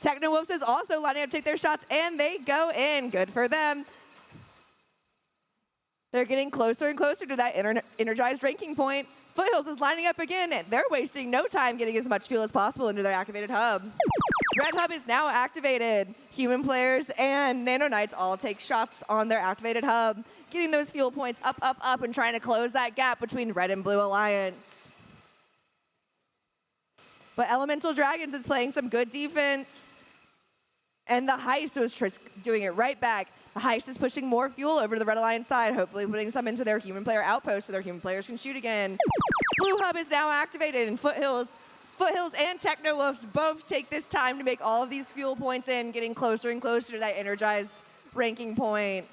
[SPEAKER 2] Techno Wolves is also lining up to take their shots, and they go in. Good for them. They're getting closer and closer to that energized ranking point. Foothills is lining up again, and they're wasting no time getting as much fuel as possible into their activated hub. Red hub is now activated. Human players and Nano Knights all take shots on their activated hub, getting those fuel points up, up, up, and trying to close that gap between Red and Blue Alliance. But Elemental Dragons is playing some good defense, and the Heist was doing it right back. The Heist is pushing more fuel over to the Red Alliance side, hopefully putting some into their human player outpost so their human players can shoot again. Blue hub is now activated, and Foothills and Techno Wolves both take this time to make all of these fuel points in, getting closer and closer to that energized ranking point.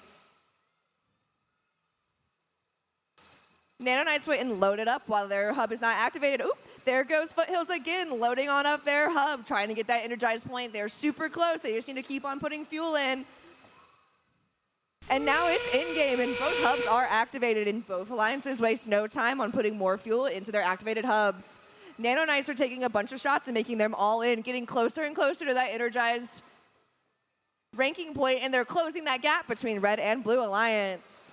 [SPEAKER 2] Nano Knights went and loaded up while their hub is not activated. Oop, there goes Foothills again, loading on up their hub, trying to get that energized point. They're super close. They just need to keep on putting fuel in. And now it's in-game, and both hubs are activated, and both alliances waste no time on putting more fuel into their activated hubs. Nano Knights are taking a bunch of shots and making them all in, getting closer and closer to that energized ranking point, and they're closing that gap between Red and Blue Alliance.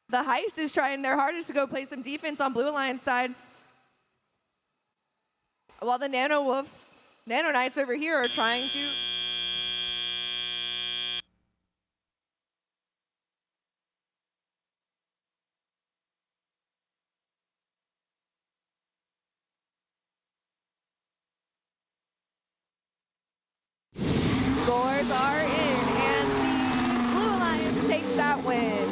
[SPEAKER 2] The Heist is trying their hardest to go play some defense on Blue Alliance side, while the Nano Knights over here are trying to... Scores are in, and the Blue Alliance takes that win.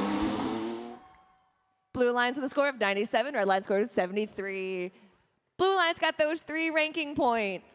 [SPEAKER 2] Blue Alliance with a score of 97, Red Alliance score is 73. Blue Alliance got those 3 ranking points.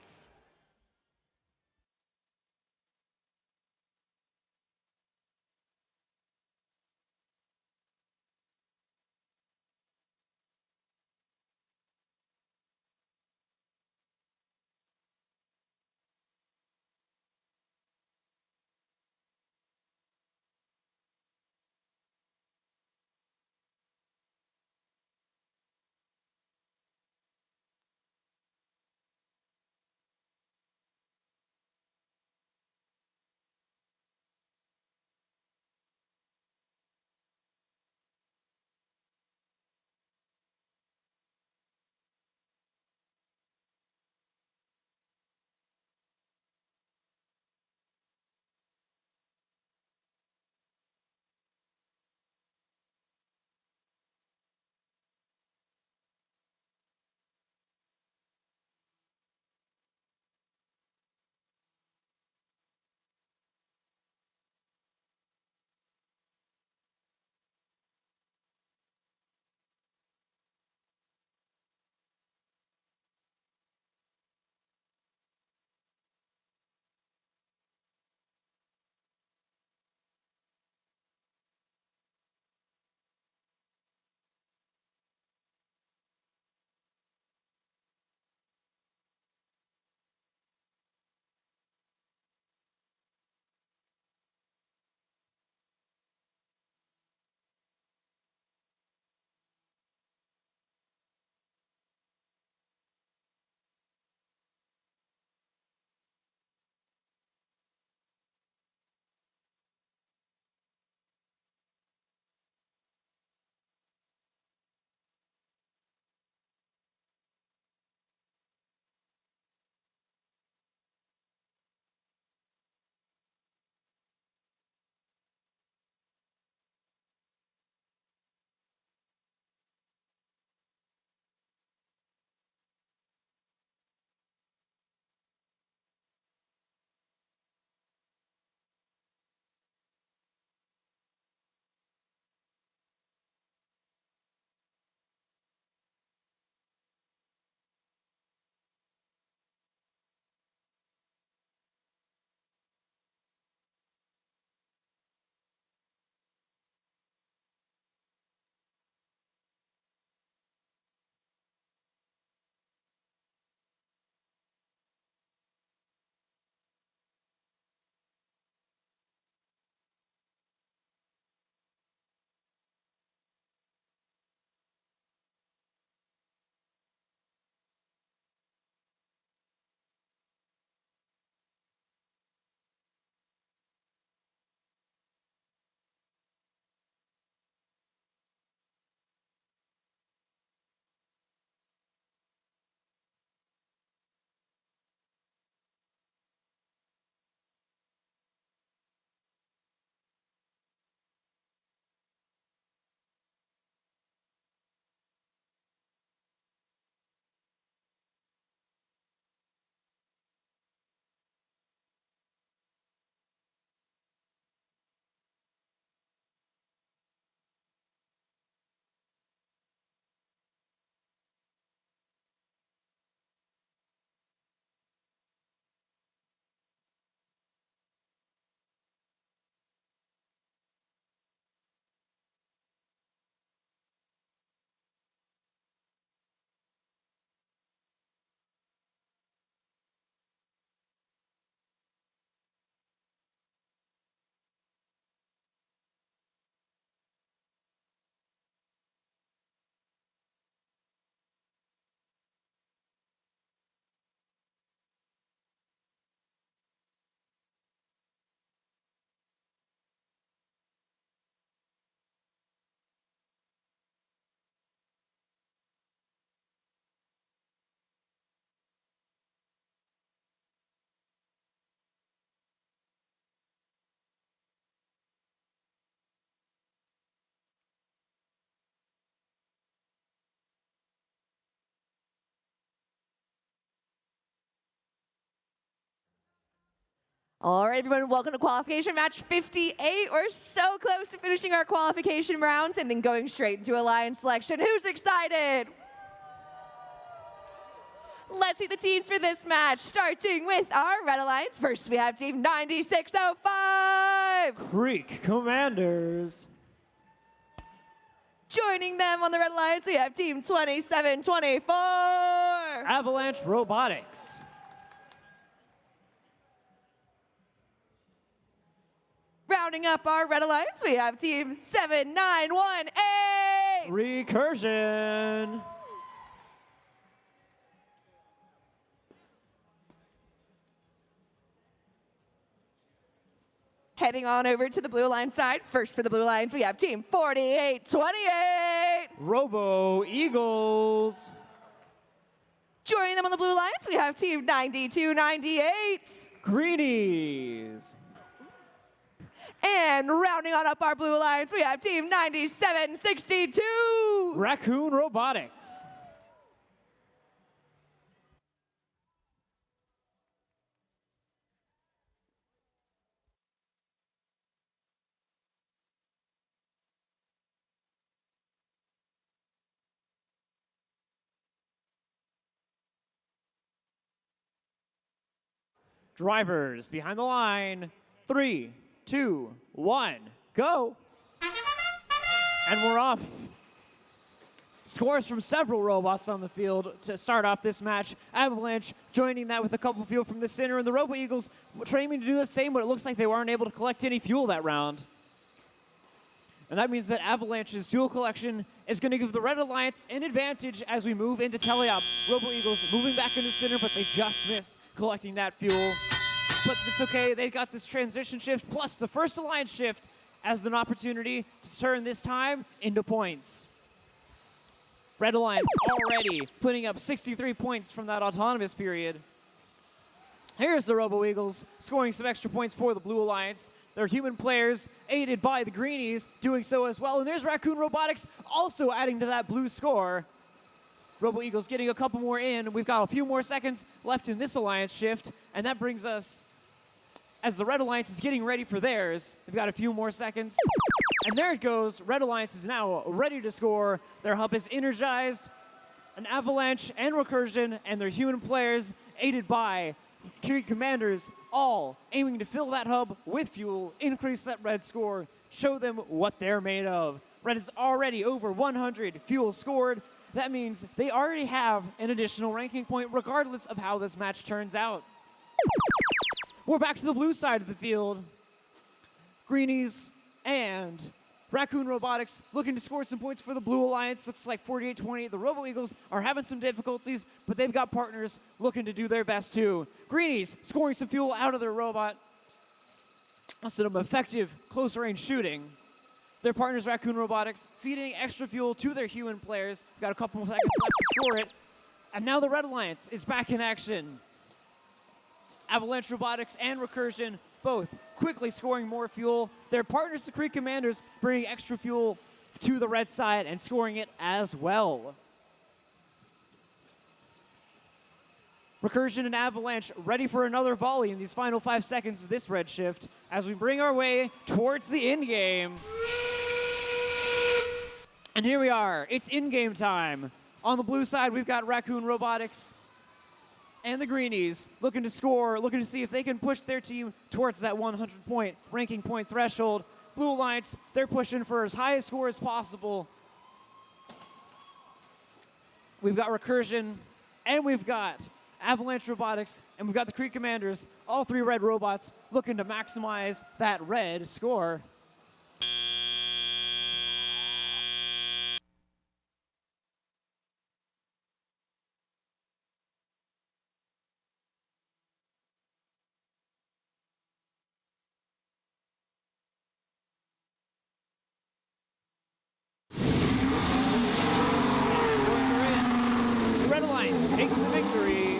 [SPEAKER 2] All right, everyone, welcome to qualification match 58. We're so close to finishing our qualification rounds and then going straight into alliance selection. Who's excited? Let's see the teams for this match, starting with our Red Alliance. First, we have Team 9605.
[SPEAKER 1] Creek Commanders.
[SPEAKER 2] Joining them on the Red Alliance, we have Team 2724.
[SPEAKER 1] Avalanche Robotics.
[SPEAKER 2] Rounding up our Red Alliance, we have Team 7918.
[SPEAKER 1] Recursion.
[SPEAKER 2] Heading on over to the Blue Alliance side. First for the Blue Alliance, we have Team 4828.
[SPEAKER 1] Robo Eagles.
[SPEAKER 2] Joining them on the Blue Alliance, we have Team 9298.
[SPEAKER 1] Greenies.
[SPEAKER 2] And rounding on up our Blue Alliance, we have Team 9762.
[SPEAKER 1] Raccoon Robotics. Drivers behind the line. 3, 2, 1, go. And we're off. Scores from several robots on the field to start off this match. Avalanche joining that with a couple fuel from the center, and the Robo Eagles training to do the same, but it looks like they weren't able to collect any fuel that round. And that means that Avalanche's fuel collection is going to give the Red Alliance an advantage as we move into teleop. Robo Eagles moving back in the center, but they just miss collecting that fuel. But it's okay, they got this transition shift, plus the first Alliance shift as an opportunity to turn this time into points. Red Alliance already putting up 63 points from that autonomous period. Here's the Robo Eagles scoring some extra points for the Blue Alliance. Their human players, aided by the Greenies, doing so as well. And there's Raccoon Robotics also adding to that blue score. Robo Eagles getting a couple more in. We've got a few more seconds left in this Alliance shift. And that brings us, as the Red Alliance is getting ready for theirs, they've got a few more seconds. And there it goes. Red Alliance is now ready to score. Their hub is energized. An Avalanche and Recursion and their human players, aided by Creek Commanders, all aiming to fill that hub with fuel, increase that red score, show them what they're made of. Red is already over 100 fuel scored. That means they already have an additional ranking point regardless of how this match turns out. We're back to the blue side of the field. Greenies and Raccoon Robotics looking to score some points for the Blue Alliance. Looks like 48-20. The Robo Eagles are having some difficulties, but they've got partners looking to do their best too. Greenies scoring some fuel out of their robot. Some effective close-range shooting. Their partners, Raccoon Robotics, feeding extra fuel to their human players. We've got a couple more seconds left to score it. And now the Red Alliance is back in action. Avalanche Robotics and Recursion both quickly scoring more fuel. Their partners, the Creek Commanders, bringing extra fuel to the red side and scoring it as well. Recursion and Avalanche ready for another volley in these final 5 seconds of this red shift as we bring our way towards the end game. And here we are. It's in-game time. On the blue side, we've got Raccoon Robotics and the Greenies looking to score, looking to see if they can push their team towards that 100-point ranking point threshold. Blue Alliance, they're pushing for as high a score as possible. We've got Recursion, and we've got Avalanche Robotics, and we've got the Creek Commanders, all three red robots looking to maximize that red score. Takes the victory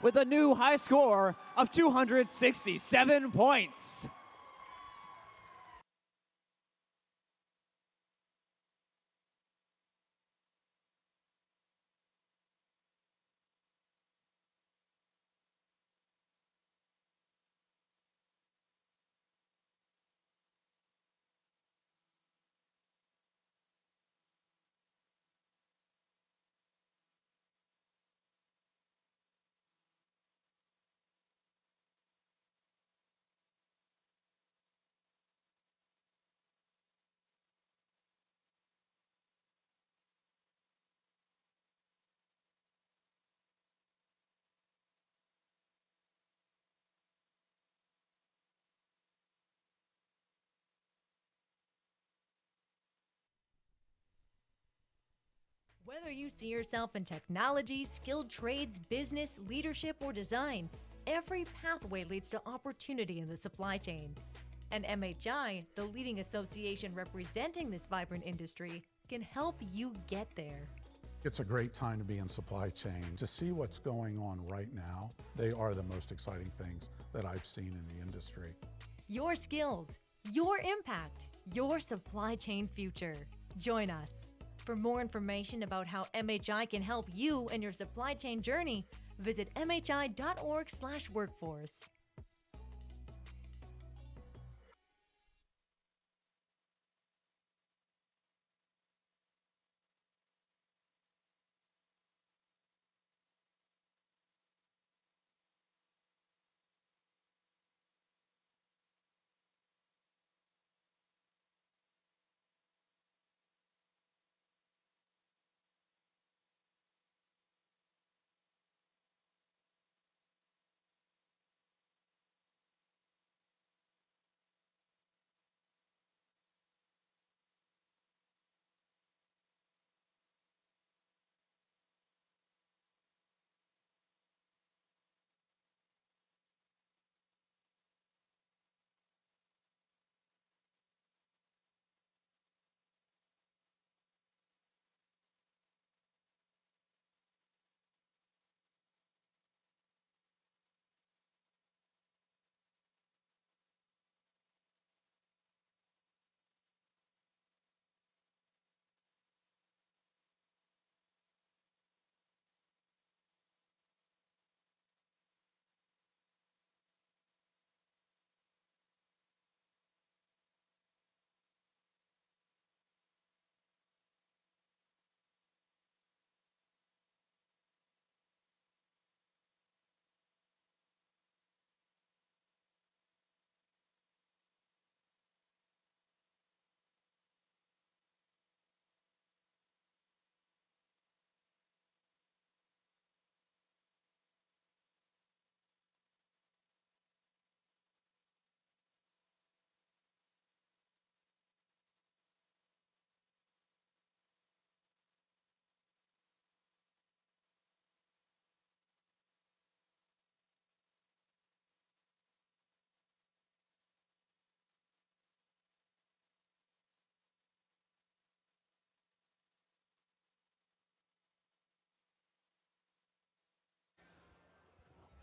[SPEAKER 1] with a new high score of 267 points.
[SPEAKER 10] Whether you see yourself in technology, skilled trades, business, leadership, or design, every pathway leads to opportunity in the supply chain. And MHI, the leading association representing this vibrant industry, can help you get there.
[SPEAKER 11] It's a great time to be in supply chain. To see what's going on right now, they are the most exciting things that I've seen in the industry.
[SPEAKER 10] Your skills, your impact, your supply chain future. Join us. For more information about how MHI can help you in your supply chain journey, visit mhi.org/workforce.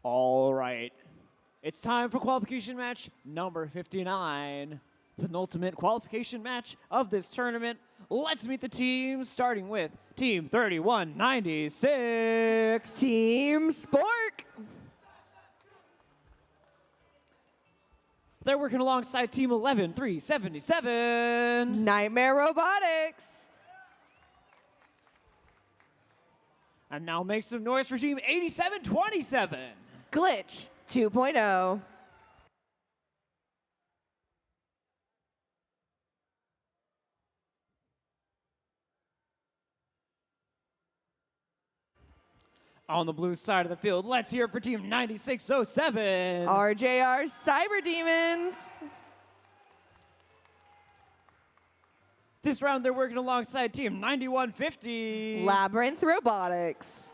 [SPEAKER 1] All right. It's time for qualification match number 59. Penultimate qualification match of this tournament. Let's meet the teams, starting with Team 3196.
[SPEAKER 2] Team Spork.
[SPEAKER 1] They're working alongside Team 11377.
[SPEAKER 2] Nightmare Robotics.
[SPEAKER 1] And now make some noise for Team 8727.
[SPEAKER 2] Glitch 2.0.
[SPEAKER 1] On the blue side of the field, let's hear it for Team 9607.
[SPEAKER 2] RJR Cyber Demons.
[SPEAKER 1] This round, they're working alongside Team 9150.
[SPEAKER 2] Labyrinth Robotics.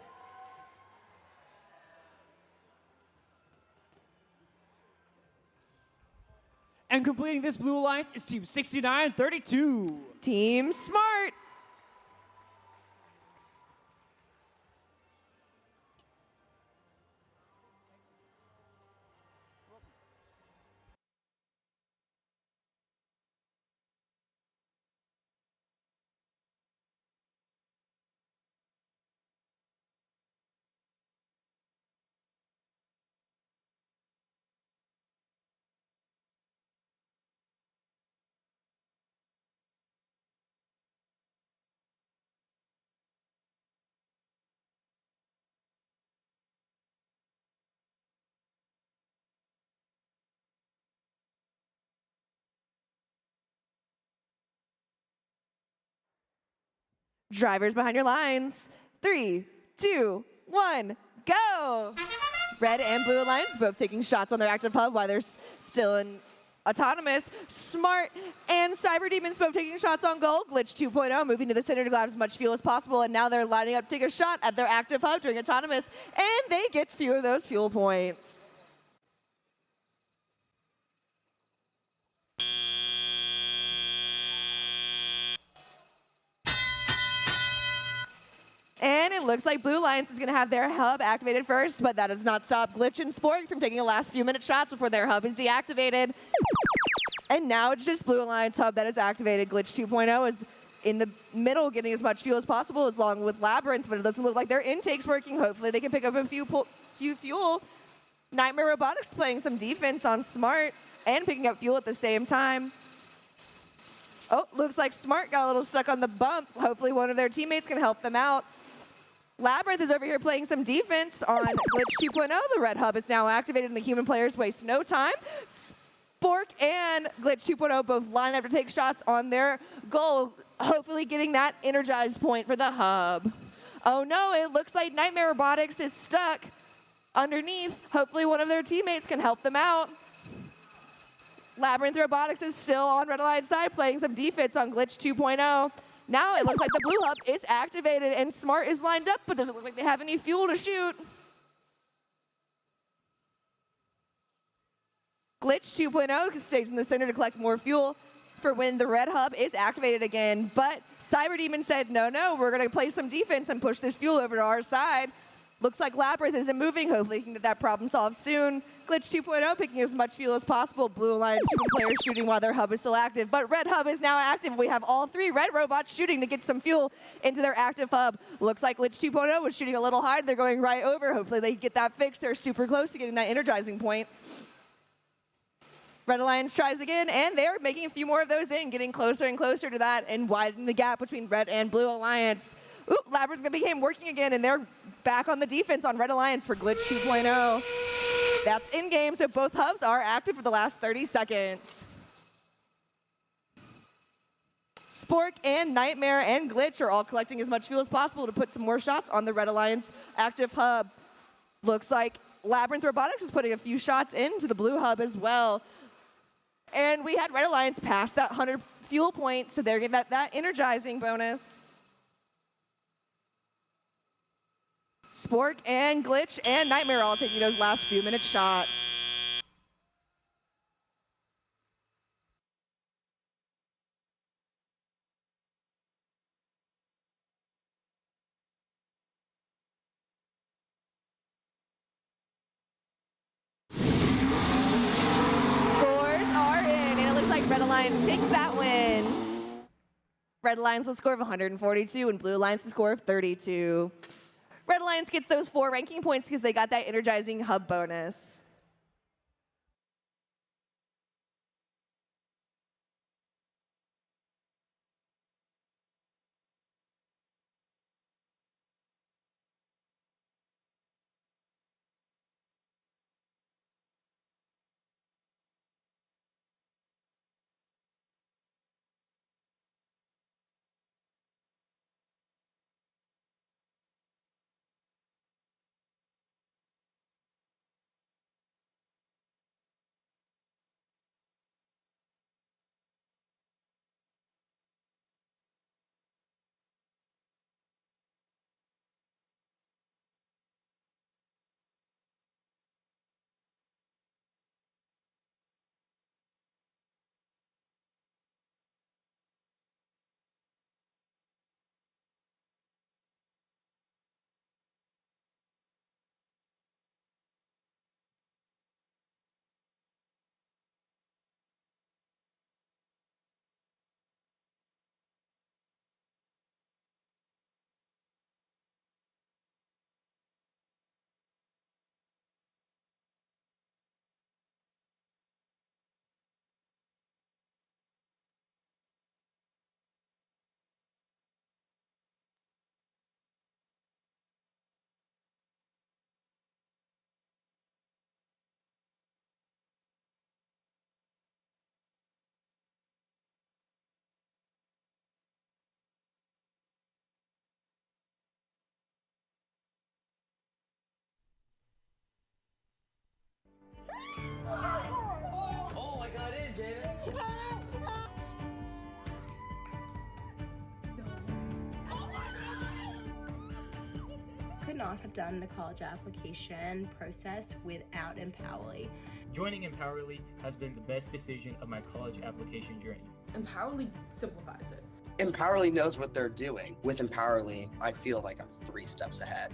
[SPEAKER 1] And completing this blue alliance is Team 6932.
[SPEAKER 2] Team Smart. Drivers behind your lines. 3, 2, 1, go! Red and blue alliance both taking shots on their active hub while they're still in Autonomous, Smart, and Cyber Demons both taking shots on goal. Glitch 2.0 moving to the center to grab as much fuel as possible, and now they're lining up to take a shot at their active hub during Autonomous, and they get few of those fuel points. And it looks like Blue Alliance is going to have their hub activated first, but that does not stop Glitch and Spork from taking the last few minute shots before their hub is deactivated. And now it's just Blue Alliance hub that is activated. Glitch 2.0 is in the middle getting as much fuel as possible along with Labyrinth, but it doesn't look like their intake's working. Hopefully they can pick up a few fuel. Nightmare Robotics playing some defense on Smart and picking up fuel at the same time. Oh, looks like Smart got a little stuck on the bump. Hopefully one of their teammates can help them out. Labyrinth is over here playing some defense on Glitch 2.0. The red hub is now activated and the human players waste no time. Spork and Glitch 2.0 both line up to take shots on their goal, hopefully getting that energized point for the hub. Oh no, it looks like Nightmare Robotics is stuck underneath. Hopefully one of their teammates can help them out. Labyrinth Robotics is still on Red Alliance side playing some defense on Glitch 2.0. Now it looks like the blue hub is activated and Smart is lined up, but doesn't look like they have any fuel to shoot. Glitch 2.0 stays in the center to collect more fuel for when the red hub is activated again. But Cyber Demon said, no, we're going to play some defense and push this fuel over to our side. Looks like Labyrinth isn't moving. Hopefully he can get that problem solved soon. Glitch 2.0 picking as much fuel as possible. Blue Alliance human players shooting while their hub is still active. But red hub is now active. We have all three red robots shooting to get some fuel into their active hub. Looks like Glitch 2.0 was shooting a little hard. They're going right over. Hopefully they get that fixed. They're super close to getting that energizing point. Red Alliance tries again, and they're making a few more of those in, getting closer and closer to that and widening the gap between Red and Blue Alliance. Ooh, Labyrinth became working again, and they're back on the defense on Red Alliance for Glitch 2.0. That's in-game, so both hubs are active for the last 30 seconds. Spork and Nightmare and Glitch are all collecting as much fuel as possible to put some more shots on the Red Alliance active hub. Looks like Labyrinth Robotics is putting a few shots into the blue hub as well. And we had Red Alliance pass that 100 fuel points, so they're getting that energizing bonus. Spork and Glitch and Nightmare all taking those last few minute shots. Red Alliance takes that win. Red Alliance with a score of 142 and Blue Alliance with a score of 32. Red Alliance gets those 4 ranking points because they got that energizing hub bonus.
[SPEAKER 12] not have done the college application process without Empowerly.
[SPEAKER 13] Joining Empowerly has been the best decision of my college application journey.
[SPEAKER 14] Empowerly simplifies it.
[SPEAKER 15] Empowerly knows what they're doing. With Empowerly, I feel like I'm 3 steps ahead.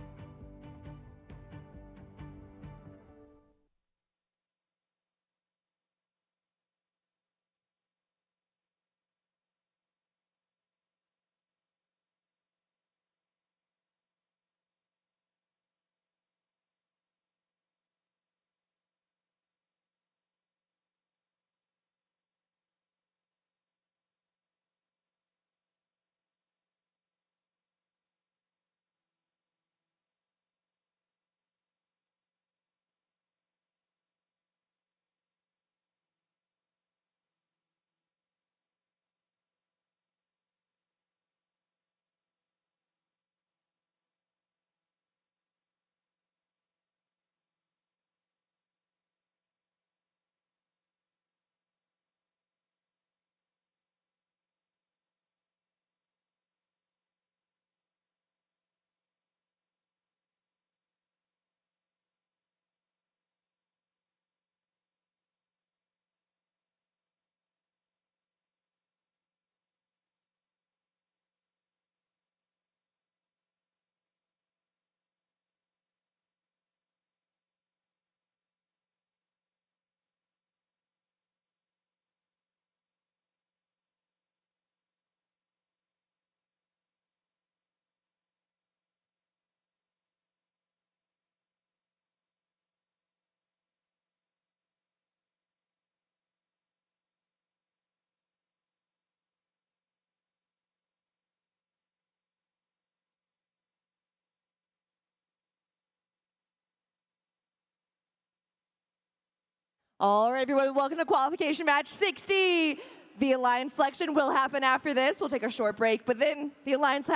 [SPEAKER 2] All right, everyone, welcome to Qualification Match 60. The Alliance selection will happen after this. We'll take a short break, but then the Alliance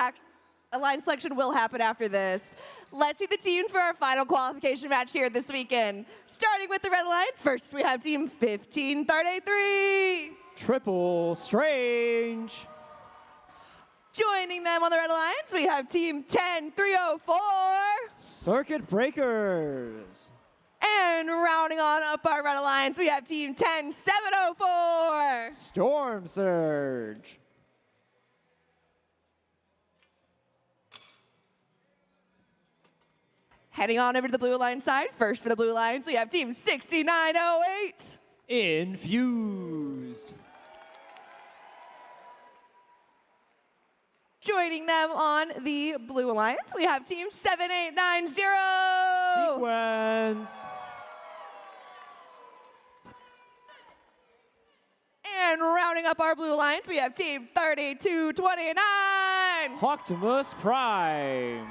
[SPEAKER 2] selection will happen after this. Let's see the teams for our final qualification match here this weekend. Starting with the Red Alliance, first we have Team 1533.
[SPEAKER 1] Triple Strange.
[SPEAKER 2] Joining them on the Red Alliance, we have Team 10304.
[SPEAKER 1] Circuit Breakers.
[SPEAKER 2] And rounding on up our Red Alliance, we have Team 10704.
[SPEAKER 1] Storm Surge.
[SPEAKER 2] Heading on over to the Blue Alliance side, first for the Blue Alliance, we have Team 6908.
[SPEAKER 1] Infused.
[SPEAKER 2] Joining them on the Blue Alliance, we have Team 7890.
[SPEAKER 1] Sequence.
[SPEAKER 2] And rounding up our Blue Alliance, we have Team 3229.
[SPEAKER 1] Optimus Prime.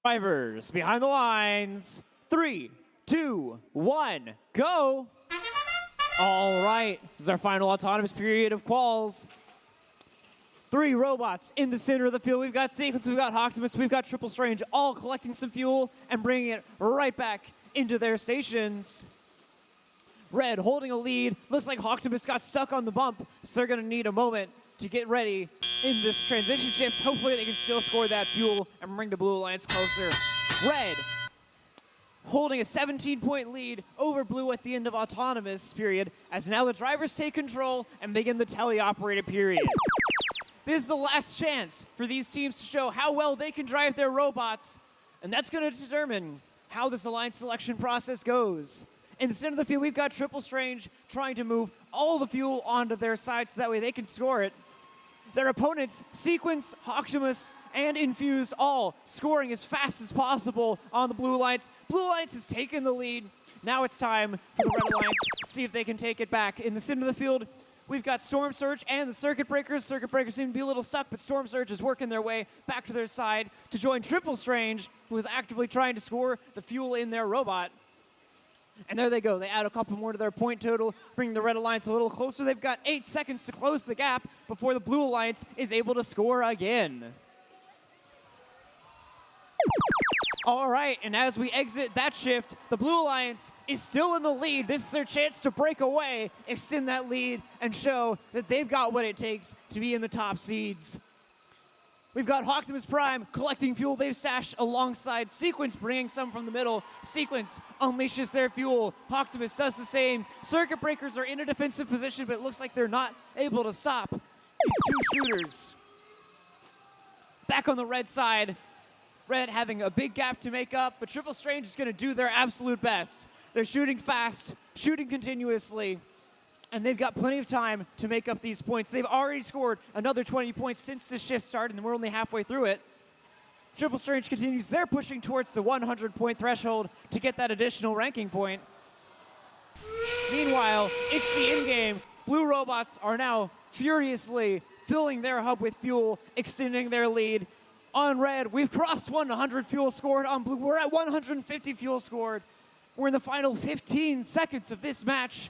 [SPEAKER 1] Drivers behind the lines. 3, 2, 1, go. All right, this is our final autonomous period of quals. 3 robots in the center of the field. We've got Sequence, we've got Optimus, we've got Triple Strange, all collecting some fuel and bringing it right back into their stations. Red holding a lead. Looks like Optimus got stuck on the bump, so they're gonna need a moment to get ready in this transition shift. Hopefully they can still score that fuel and bring the Blue Alliance closer. Red holding a 17-point lead over Blue at the end of autonomous period, as now the drivers take control and begin the teleoperated period. This is the last chance for these teams to show how well they can drive their robots, and that's going to determine how this Alliance selection process goes. In the center of the field, we've got Triple Strange trying to move all the fuel onto their side so that way they can score it. Their opponents, Sequence, Optimus, and Infuse, all scoring as fast as possible on the Blue Alliance. Blue Alliance has taken the lead. Now it's time for the Red Alliance to see if they can take it back. In the center of the field, we've got Storm Surge and the Circuit Breakers. Circuit Breakers seem to be a little stuck, but Storm Surge is working their way back to their side to join Triple Strange, who is actively trying to score the fuel in their robot. And there they go. They add a couple more to their point total, bringing the Red Alliance a little closer. They've got 8 seconds to close the gap before the Blue Alliance is able to score again. All right, and as we exit that shift, the Blue Alliance is still in the lead. This is their chance to break away, extend that lead, and show that they've got what it takes to be in the top seeds. We've got Optimus Prime collecting fuel they've stashed alongside Sequence, bringing some from the middle. Sequence unleashes their fuel. Optimus does the same. Circuit Breakers are in a defensive position, but it looks like they're not able to stop these two shooters. Back on the red side, Red having a big gap to make up, but Triple Strange is going to do their absolute best. They're shooting fast, shooting continuously, and they've got plenty of time to make up these points. They've already scored another 20 points since the shift started, and we're only halfway through it. Triple Strange continues. They're pushing towards the 100-point threshold to get that additional ranking point. Meanwhile, it's the in-game. Blue robots are now furiously filling their hub with fuel, extending their lead. On Red, we've crossed 100 fuel scored. On Blue, we're at 150 fuel scored. We're in the final 15 seconds of this match.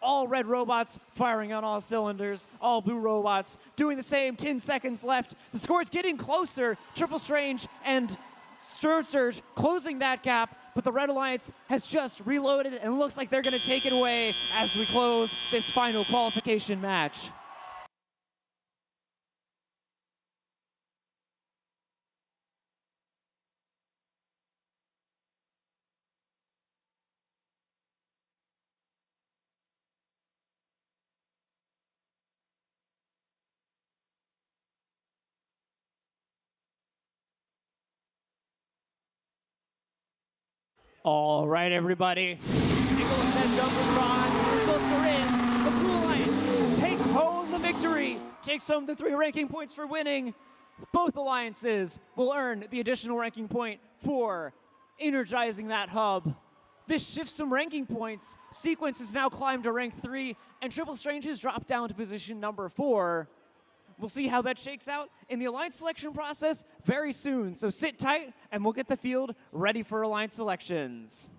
[SPEAKER 1] All Red robots firing on all cylinders. All Blue robots doing the same. 10 seconds left. The score's getting closer. Triple Strange and Storm Surge closing that gap, but the Red Alliance has just reloaded and looks like they're going to take it away as we close this final qualification match. All right, everybody. Take a look at that jumbotron. Results are in. The Blue Alliance takes home the victory. Takes home the 3 ranking points for winning. Both alliances will earn the additional ranking point for energizing that hub. This shifts some ranking points. Sequence has now climbed to rank 3, and Triple Strange has dropped down to position number 4. We'll see how that shakes out in the alliance selection process very soon. So sit tight, and we'll get the field ready for alliance selections.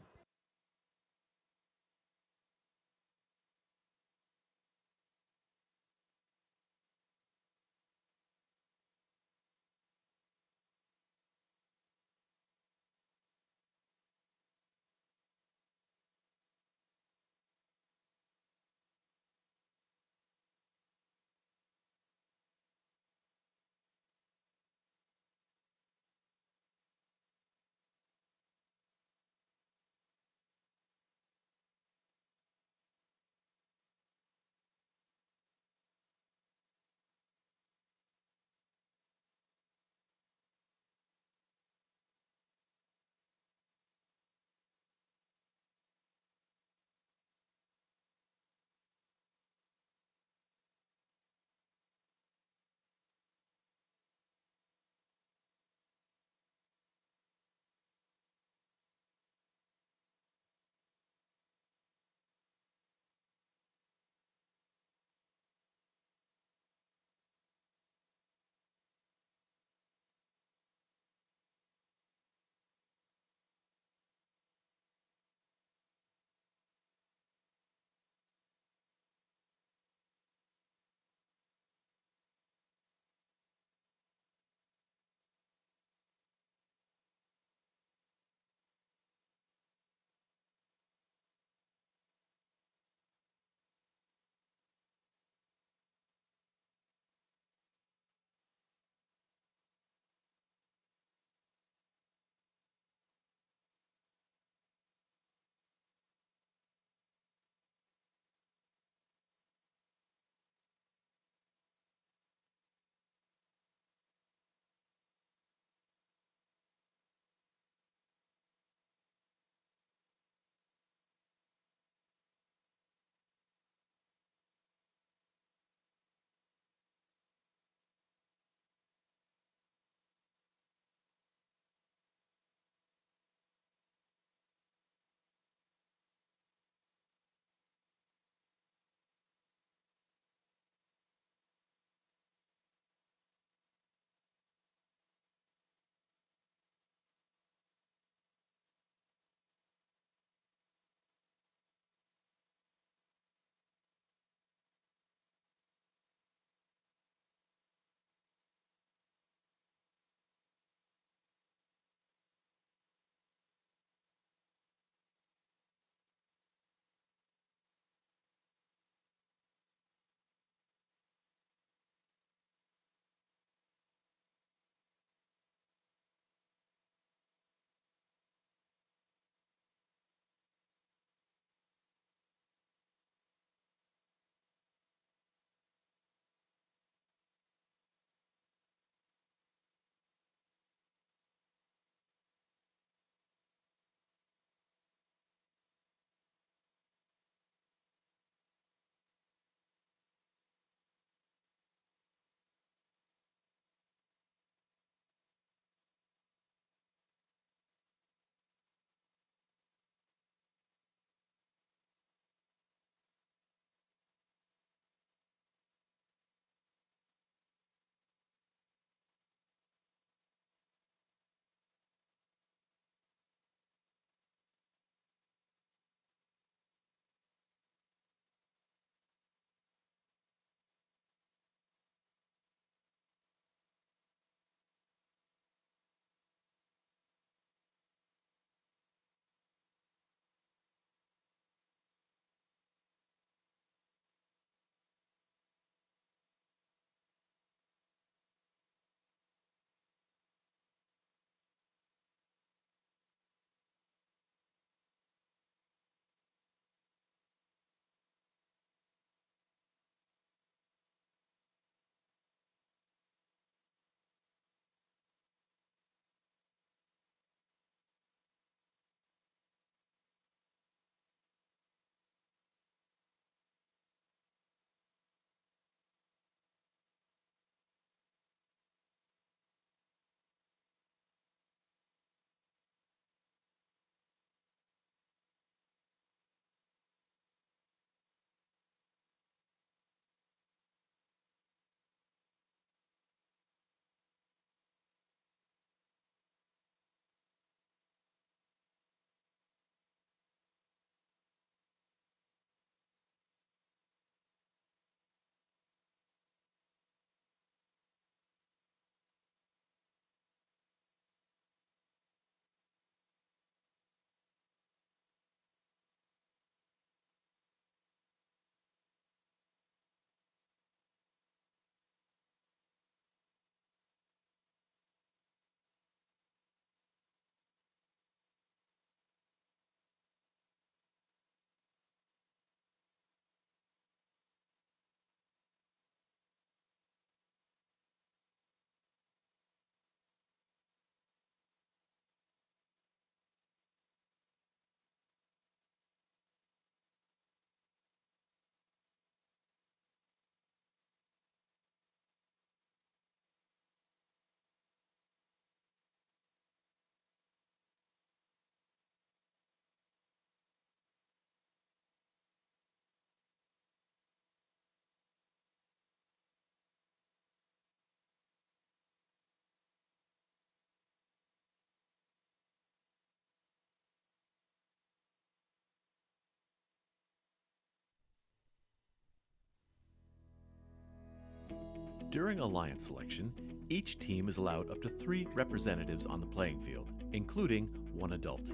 [SPEAKER 16] During alliance selection, each team is allowed up to 3 representatives on the playing field, including 1 adult.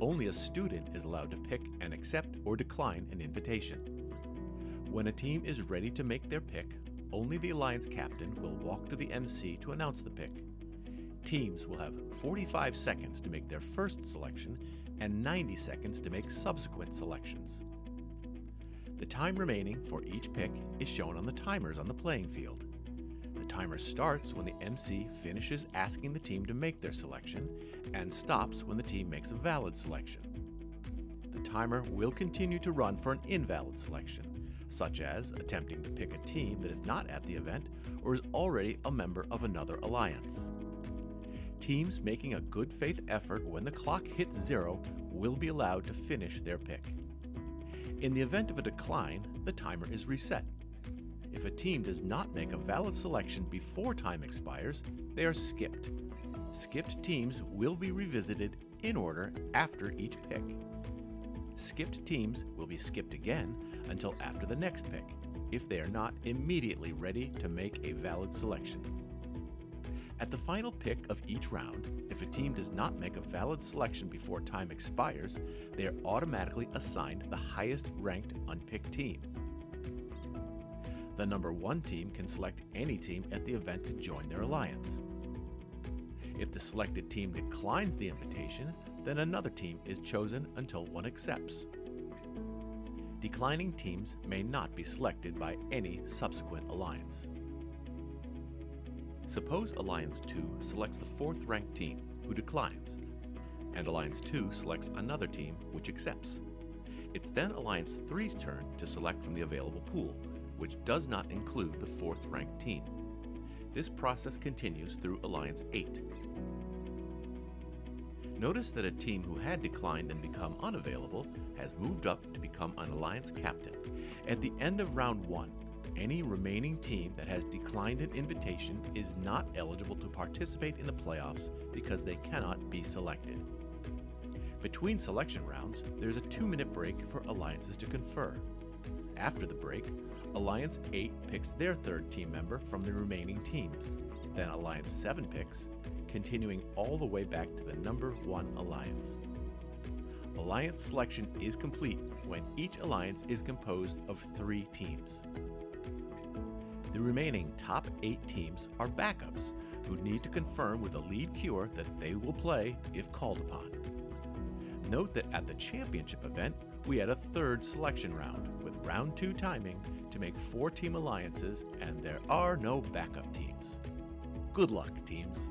[SPEAKER 16] Only a student is allowed to pick and accept or decline an invitation. When a team is ready to make their pick, only the alliance captain will walk to the MC to announce the pick. Teams will have 45 seconds to make their first selection and 90 seconds to make subsequent selections. The time remaining for each pick is shown on the timers on the playing field. The timer starts when the MC finishes asking the team to make their selection and stops when the team makes a valid selection. The timer will continue to run for an invalid selection, such as attempting to pick a team that is not at the event or is already a member of another alliance. Teams making a good faith effort when the clock hits 0 will be allowed to finish their pick. In the event of a decline, the timer is reset. If a team does not make a valid selection before time expires, they are skipped. Skipped teams will be revisited in order after each pick. Skipped teams will be skipped again until after the next pick, if they are not immediately ready to make a valid selection. At the final pick of each round, if a team does not make a valid selection before time expires, they are automatically assigned the highest ranked unpicked team. The number 1 team can select any team at the event to join their alliance. If the selected team declines the invitation, then another team is chosen until one accepts. Declining teams may not be selected by any subsequent alliance. Suppose Alliance 2 selects the 4th ranked team, who declines, and Alliance 2 selects another team, which accepts. It's then Alliance 3's turn to select from the available pool, which does not include the 4th ranked team. This process continues through Alliance 8. Notice that a team who had declined and become unavailable has moved up to become an alliance captain. At the end of round 1, any remaining team that has declined an invitation is not eligible to participate in the playoffs because they cannot be selected. Between selection rounds, there's a 2-minute break for alliances to confer. After the break, Alliance 8 picks their 3rd team member from the remaining teams. Then Alliance 7 picks, continuing all the way back to the number 1 alliance. Alliance selection is complete when each alliance is composed of 3 teams. The remaining top 8 teams are backups who need to confirm with a lead cure that they will play if called upon. Note that at the championship event, we had a 3rd selection round with round 2 timing to make 4-team alliances, and there are no backup teams. Good luck, teams.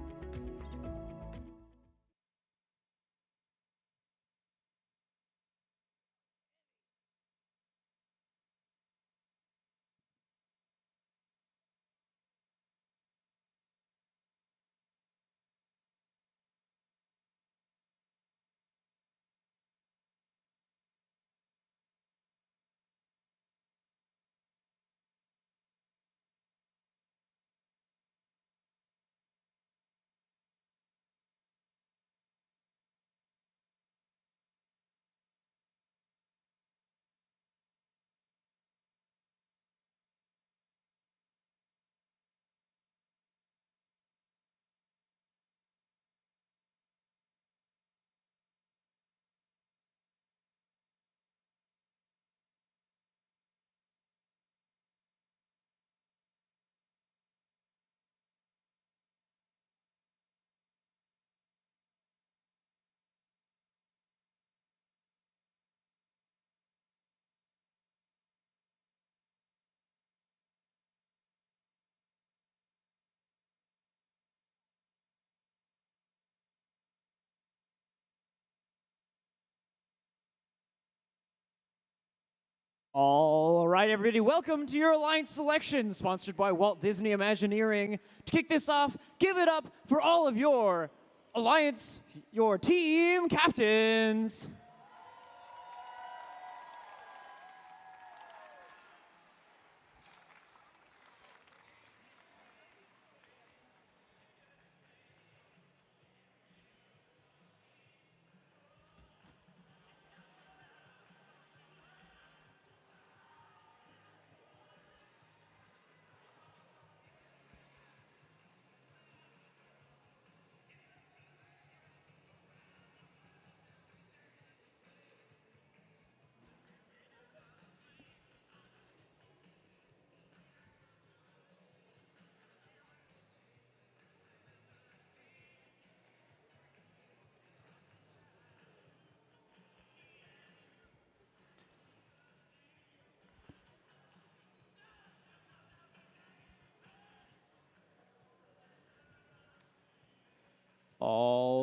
[SPEAKER 1] All right, everybody, welcome to your Alliance Selection, sponsored by Walt Disney Imagineering. To kick this off, give it up for all of your Alliance, your team captains.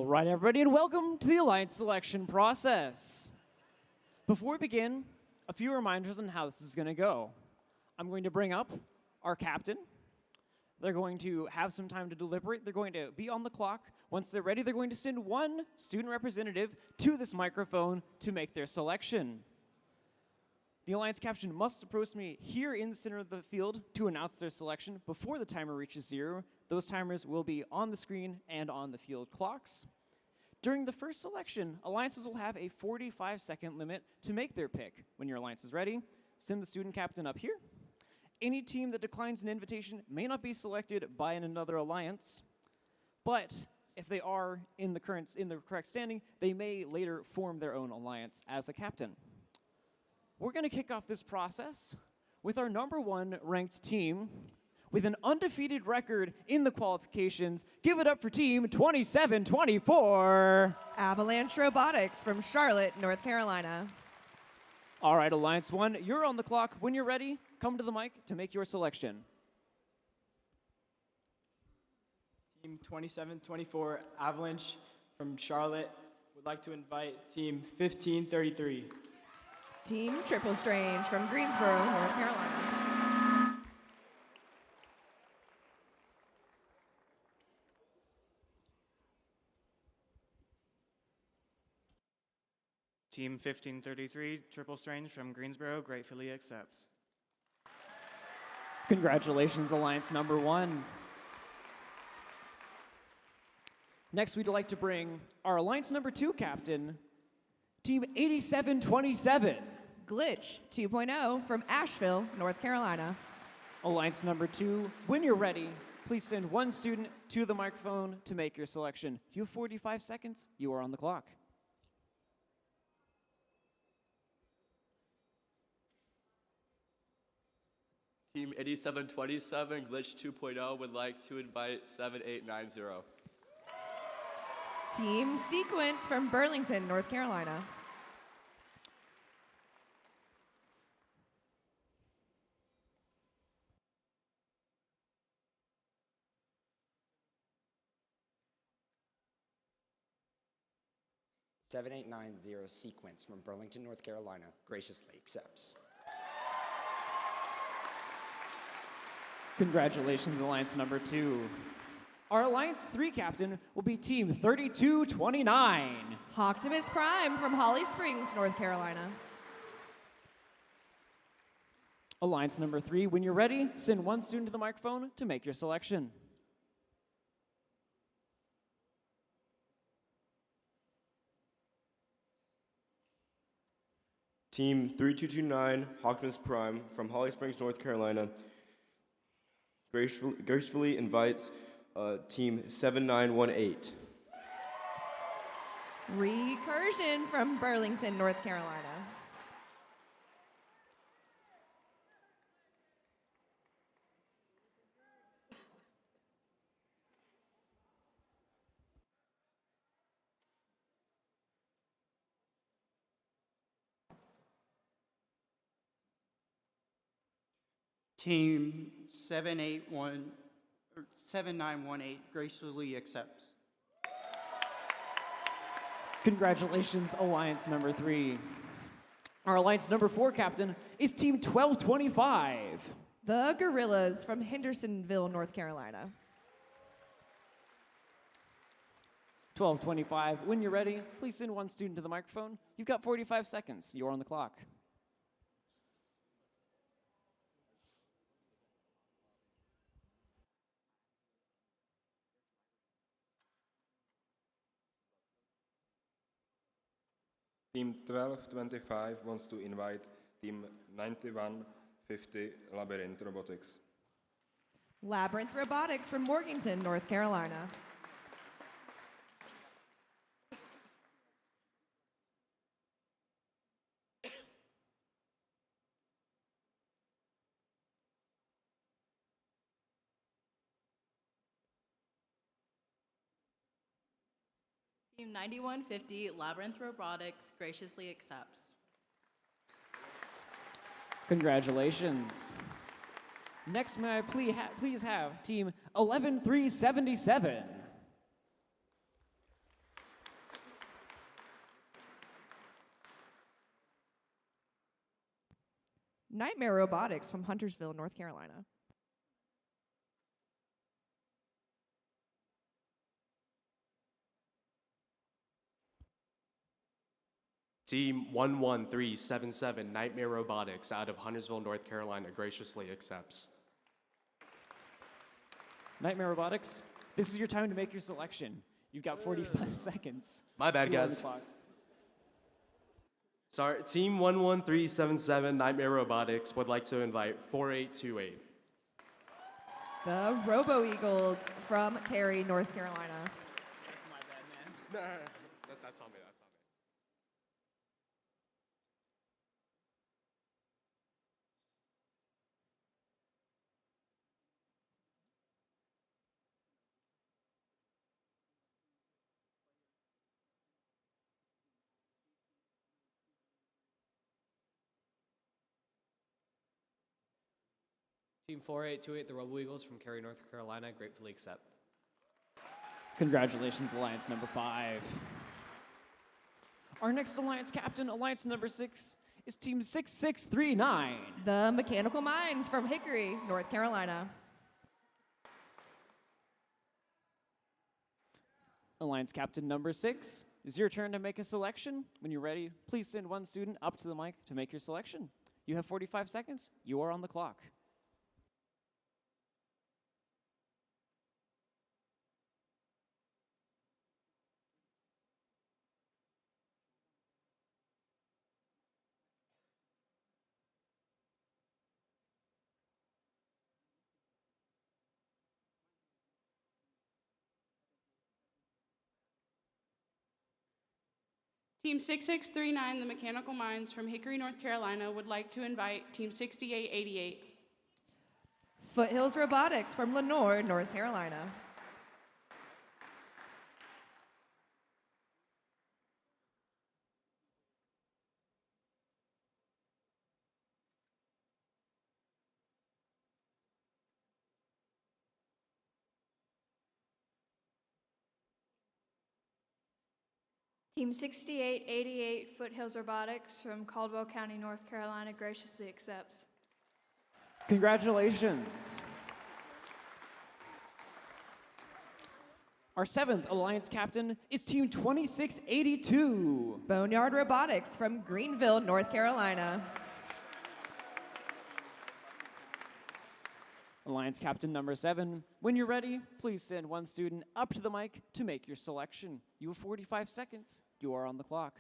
[SPEAKER 1] right, everybody, and welcome to the Alliance selection process. Before we begin, a few reminders on how this is going to go. I'm going to bring up our captain. They're going to have some time to deliberate. They're going to be on the clock. Once they're ready, they're going to send one student representative to this microphone to make their selection. The Alliance captain must approach me here in the center of the field to announce their selection before the timer reaches 0. Those timers will be on the screen and on the field clocks. During the first selection, Alliances will have a 45-second limit to make their pick. When your Alliance is ready, send the student captain up here. Any team that declines an invitation may not be selected by another Alliance, but if they are in the correct standing, they may later form their own Alliance as a captain. We're going to kick off this process with our #1 ranked team with an undefeated record in the qualifications. Give it up for team 2724.
[SPEAKER 2] Avalanche Robotics from Charlotte, North Carolina.
[SPEAKER 1] All right, Alliance 1, you're on the clock. When you're ready, come to the mic to make your selection.
[SPEAKER 17] Team 2724, Avalanche from Charlotte, would like to invite team 1533.
[SPEAKER 2] Team Triple Strange from Greensboro, North Carolina.
[SPEAKER 18] Team 1533, Triple Strange from Greensboro, gratefully accepts.
[SPEAKER 1] Congratulations, Alliance #1. Next, we'd like to bring our Alliance #2 captain, Team 8727.
[SPEAKER 2] Glitch 2.0 from Asheville, North Carolina.
[SPEAKER 1] Alliance #2, when you're ready, please send one student to the microphone to make your selection. You have 45 seconds. You are on the clock.
[SPEAKER 19] Team 8727, Glitch 2.0, would like to invite 7890.
[SPEAKER 2] Team Sequence from Burlington, North Carolina.
[SPEAKER 20] (7890) Sequence from Burlington, North Carolina, graciously accepts.
[SPEAKER 1] Congratulations, Alliance #2. Our Alliance 3 captain will be Team 3229.
[SPEAKER 2] Optimus Prime from Holly Springs, North Carolina.
[SPEAKER 1] Alliance #3, when you're ready, send one student to the microphone to make your selection.
[SPEAKER 21] Team 3229, Optimus Prime from Holly Springs, North Carolina, gracefully invites Team 7918.
[SPEAKER 2] Recursion from Burlington, North Carolina.
[SPEAKER 22] Team 7918 graciously accepts.
[SPEAKER 1] Congratulations, Alliance #3. Our Alliance #4 captain is Team 1225.
[SPEAKER 2] The Gorillas from Hendersonville, North Carolina.
[SPEAKER 1] 1225, when you're ready, please send one student to the microphone. You've got 45 seconds. You're on the clock.
[SPEAKER 23] Team 1225 wants to invite Team 9150, Labyrinth Robotics.
[SPEAKER 2] Labyrinth Robotics from Morganton, North Carolina.
[SPEAKER 24] Team 9150, Labyrinth Robotics, graciously accepts.
[SPEAKER 1] Congratulations. Next, may I please have Team 11377.
[SPEAKER 2] Nightmare Robotics from Huntersville, North Carolina.
[SPEAKER 3] Team 11377 Nightmare Robotics out of Huntersville, North Carolina graciously accepts.
[SPEAKER 1] Nightmare Robotics, this is your time to make your selection. You've got 45 seconds.
[SPEAKER 3] My bad,
[SPEAKER 1] You're on
[SPEAKER 3] guys.
[SPEAKER 1] the clock.
[SPEAKER 3] Sorry, Team 11377 Nightmare Robotics would like to invite 4828.
[SPEAKER 2] The Robo Eagles from Cary, North Carolina.
[SPEAKER 3] That's my bad, man. No, that's on me, that's on me.
[SPEAKER 4] Team 4828, the Robo Eagles from Cary, North Carolina, gratefully accept.
[SPEAKER 1] Congratulations, Alliance number 5. Our next Alliance captain, Alliance number 6, is Team 6639.
[SPEAKER 2] The Mechanical Minds from Hickory, North Carolina.
[SPEAKER 1] Alliance captain number 6, it's your turn to make a selection. When you're ready, please send one student up to the mic to make your selection. You have 45 seconds. You are on the clock.
[SPEAKER 24] Team 6639, the Mechanical Minds from Hickory, North Carolina, would like to invite Team 6888.
[SPEAKER 2] Foothills Robotics from Lenoir, North Carolina.
[SPEAKER 5] Team 6888 Foothills Robotics from Caldwell County, North Carolina graciously accepts.
[SPEAKER 1] Congratulations. Our 7th Alliance captain is Team 2682.
[SPEAKER 2] Boneyard Robotics from Greenville, North Carolina.
[SPEAKER 1] Alliance captain number 7, when you're ready, please send one student up to the mic to make your selection. You have 45 seconds. You are on the clock.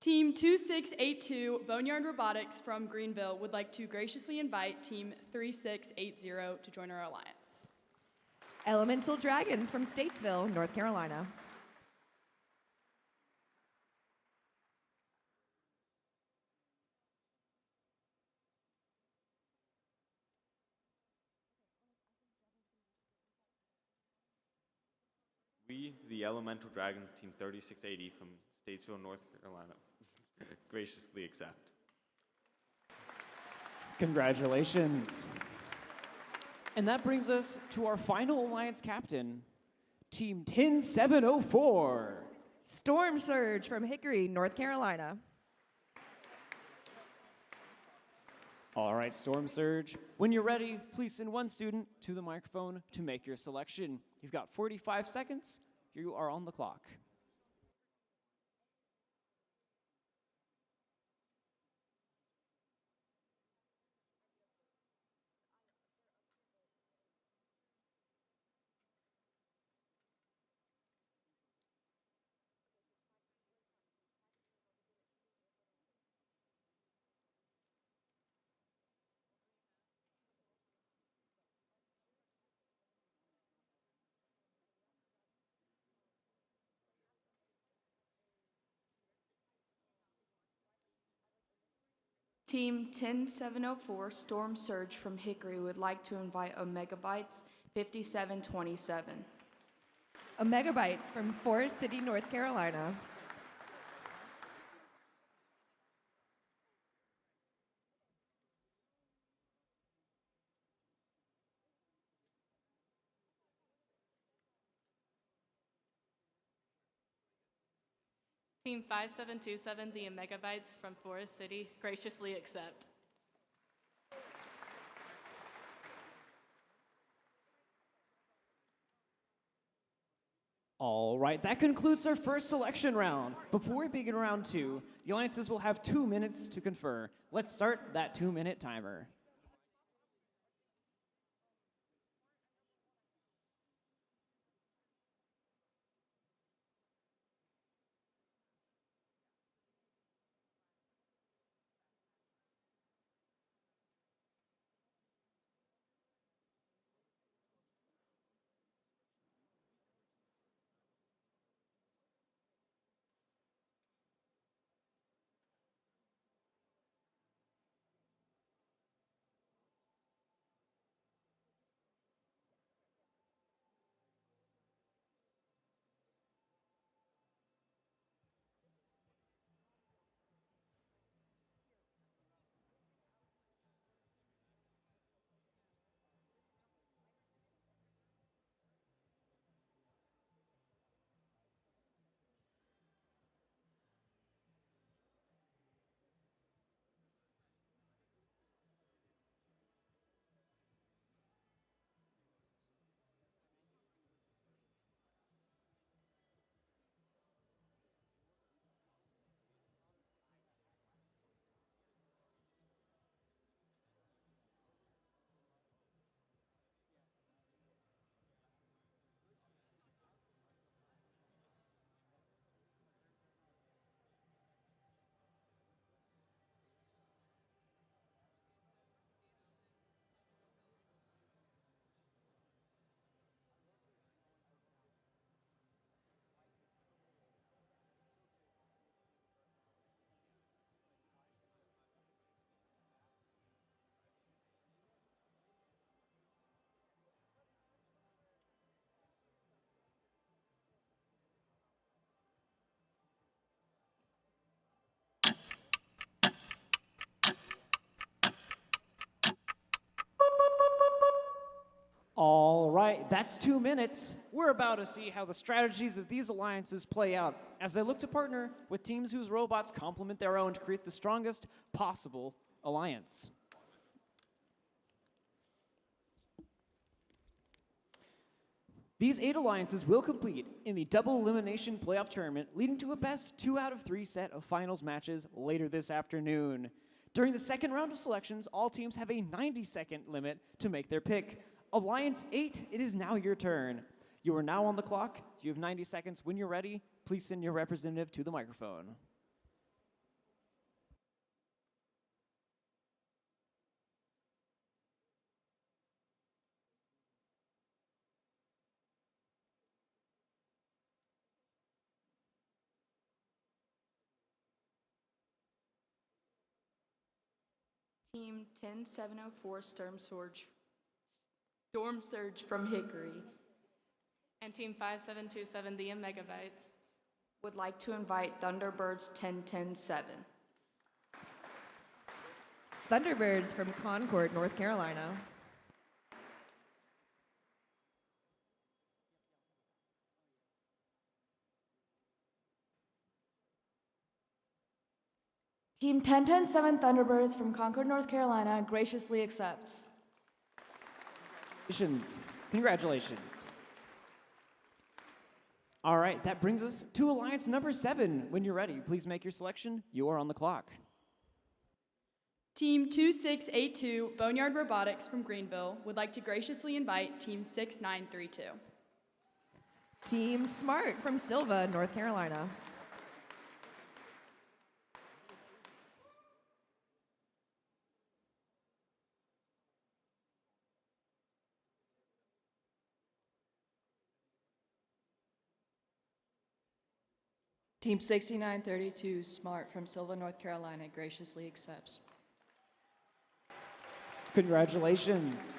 [SPEAKER 24] Team 2682, Boneyard Robotics from Greenville, would like to graciously invite Team 3680 to join our alliance.
[SPEAKER 2] Elemental Dragons from Statesville, North Carolina.
[SPEAKER 6] We, the Elemental Dragons, Team 3680 from Statesville, North Carolina, graciously accept.
[SPEAKER 1] Congratulations. And that brings us to our final Alliance captain, Team 10704.
[SPEAKER 2] Storm Surge from Hickory, North Carolina.
[SPEAKER 1] All right, Storm Surge, when you're ready, please send one student to the microphone to make your selection. You've got 45 seconds. You are on the clock.
[SPEAKER 7] Team 10704 Storm Surge from Hickory would like to invite Omegabytes 5727.
[SPEAKER 2] Omegabytes from Forest City, North Carolina.
[SPEAKER 24] Team 5727, the Megabytes from Forest City, graciously accept.
[SPEAKER 1] All right, that concludes our first selection round. Before we begin round two, the alliances will have 2 minutes to confer. Let's start that 2-minute timer. All right, that's 2 minutes. We're about to see how the strategies of these alliances play out as they look to partner with teams whose robots complement their own to create the strongest possible alliance. These 8 alliances will compete in the double elimination playoff tournament, leading to a best 2 out of 3 set of finals matches later this afternoon. During the second round of selections, all teams have a 90-second limit to make their pick. Alliance 8, it is now your turn. You are now on the clock. You have 90 seconds. When you're ready, please send your representative to the microphone.
[SPEAKER 7] Team 10704 Storm Surge from Hickory
[SPEAKER 24] And Team 5727, the Megabytes,
[SPEAKER 7] would like to invite Thunderbirds 10107.
[SPEAKER 2] Thunderbirds from Concord, North Carolina.
[SPEAKER 8] Team 10107 Thunderbirds from Concord, North Carolina graciously accepts.
[SPEAKER 1] Congratulations. All right, that brings us to Alliance number 7. When you're ready, please make your selection. You are on the clock.
[SPEAKER 24] Team 2682 Boneyard Robotics from Greenville would like to graciously invite Team 6932.
[SPEAKER 2] Team Smart from Silva, North Carolina.
[SPEAKER 9] Team 6932 Smart from Silva, North Carolina graciously accepts.
[SPEAKER 1] Congratulations.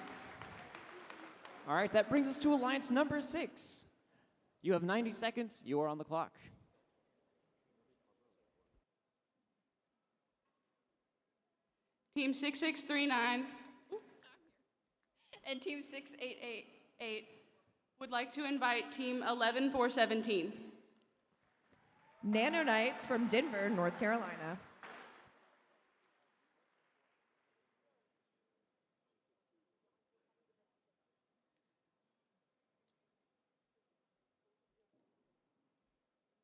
[SPEAKER 1] All right, that brings us to Alliance number 6. You have 90 seconds. You are on the clock.
[SPEAKER 24] Team 6639
[SPEAKER 5] and Team 6888
[SPEAKER 24] would like to invite Team 11417.
[SPEAKER 2] Nano Knights from Denver, North Carolina.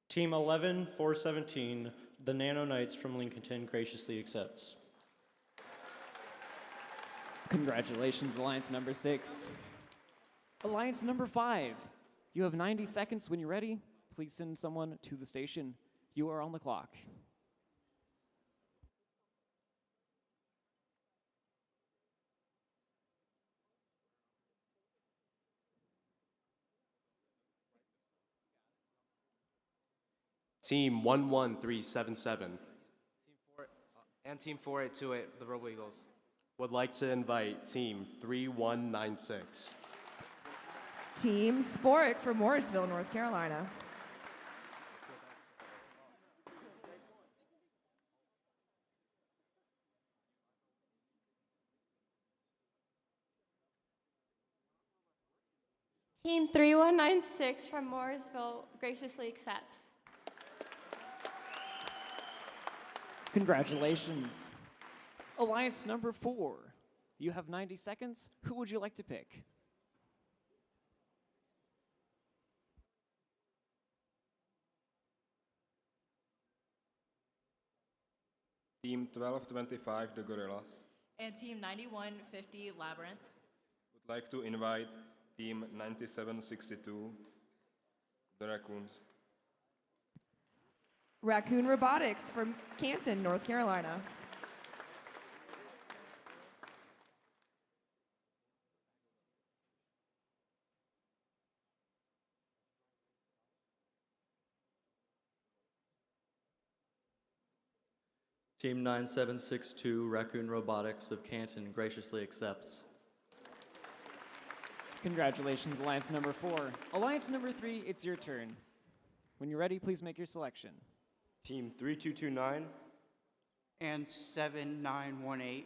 [SPEAKER 9] Team 11417, the Nano Knights from Lincolnton, graciously accepts.
[SPEAKER 1] Congratulations, Alliance number 6. Alliance number 5. You have 90 seconds. When you're ready, please send someone to the station. You are on the clock.
[SPEAKER 3] Team 11377
[SPEAKER 4] And Team 4828, the Robo Eagles.
[SPEAKER 3] would like to invite Team 3196.
[SPEAKER 2] Team Spork from Morrisville, North Carolina.
[SPEAKER 5] Team 3196 from Morrisville graciously accepts.
[SPEAKER 1] Congratulations. Alliance number 4. You have 90 seconds. Who would you like to pick?
[SPEAKER 23] Team 1225, the Gorillas,
[SPEAKER 10] And Team 9150, Labyrinth.
[SPEAKER 23] would like to invite Team 9762, the Raccoons.
[SPEAKER 2] Raccoon Robotics from Canton, North Carolina.
[SPEAKER 9] Team 9762, Raccoon Robotics of Canton, graciously accepts.
[SPEAKER 1] Congratulations, Alliance number 4. Alliance number 3, it's your turn. When you're ready, please make your selection.
[SPEAKER 21] Team 3229
[SPEAKER 22] and 7918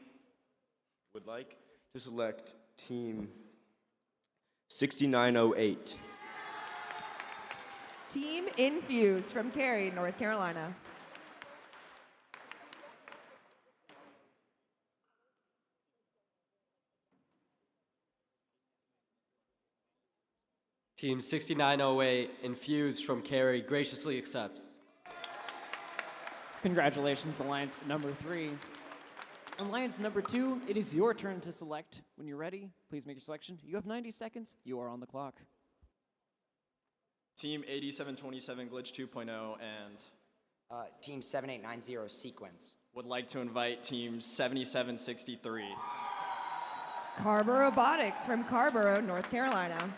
[SPEAKER 21] would like to select Team 6908.
[SPEAKER 2] Team Infused from Cary, North Carolina.
[SPEAKER 4] Team 6908, Infused from Cary, graciously accepts.
[SPEAKER 1] Congratulations, Alliance number 3. Alliance number 2, it is your turn to select. When you're ready, please make your selection. You have 90 seconds. You are on the clock.
[SPEAKER 11] Team 8727 Glitch 2.0 and
[SPEAKER 20] Team 7890 Sequence
[SPEAKER 11] would like to invite Team 7763.
[SPEAKER 2] Carver Robotics from Carborough, North Carolina.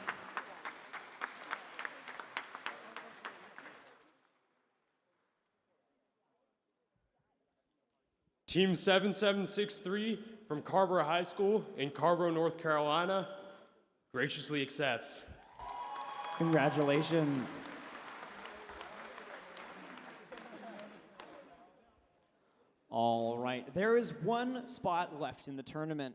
[SPEAKER 12] Team 7763 from Carborough High School in Carborough, North Carolina, graciously accepts.
[SPEAKER 1] Congratulations. All right, there is one spot left in the tournament.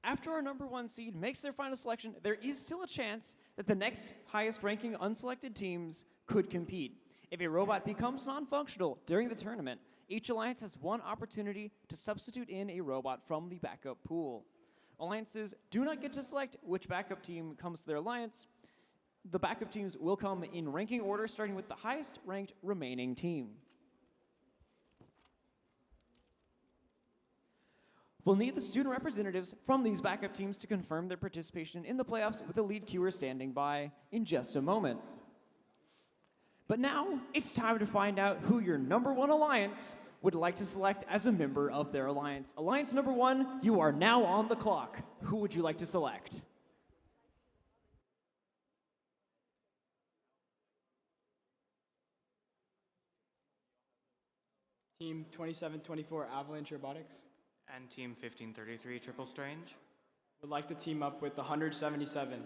[SPEAKER 1] After our number 1 seed makes their final selection, there is still a chance that the next highest ranking unselected teams could compete. If a robot becomes non-functional during the tournament, each alliance has one opportunity to substitute in a robot from the backup pool. Alliances do not get to select which backup team comes to their alliance. The backup teams will come in ranking order, starting with the highest ranked remaining team. We'll need the student representatives from these backup teams to confirm their participation in the playoffs with the lead queuer standing by in just a moment. But now, it's time to find out who your number 1 alliance would like to select as a member of their alliance. Alliance number 1, you are now on the clock. Who would you like to select?
[SPEAKER 17] Team 2724 Avalanche Robotics.
[SPEAKER 18] And Team 1533, Triple Strange.
[SPEAKER 17] Would like to team up with the 177.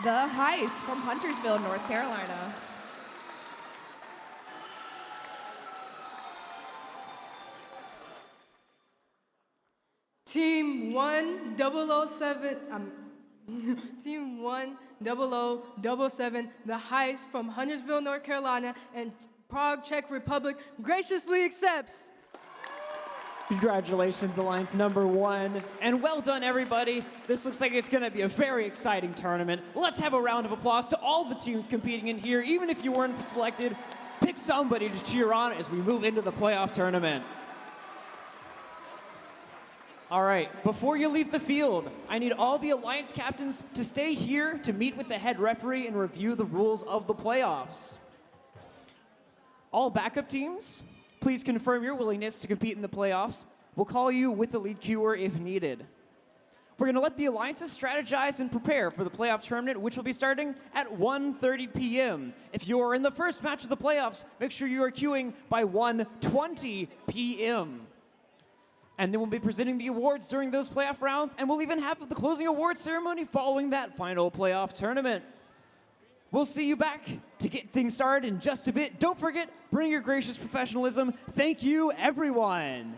[SPEAKER 2] The Heist from Huntersville, North Carolina.
[SPEAKER 13] Team 1007, Team 1007, the Heist from Huntersville, North Carolina, and Prague, Czech Republic, graciously accepts.
[SPEAKER 1] Congratulations, Alliance number 1. And well done, everybody. This looks like it's going to be a very exciting tournament. Let's have a round of applause to all the teams competing in here. Even if you weren't selected, pick somebody to cheer on as we move into the playoff tournament. All right, before you leave the field, I need all the Alliance captains to stay here to meet with the head referee and review the rules of the playoffs. All backup teams, please confirm your willingness to compete in the playoffs. We'll call you with the lead cuer if needed. We're going to let the Alliances strategize and prepare for the playoff tournament, which will be starting at 1:30 p.m. If you're in the first match of the playoffs, make sure you are queuing by 1:20 p.m. And then we'll be presenting the awards during those playoff rounds, and we'll even have the closing awards ceremony following that final playoff tournament. We'll see you back to get things started in just a bit. Don't forget, bring your gracious professionalism. Thank you, everyone.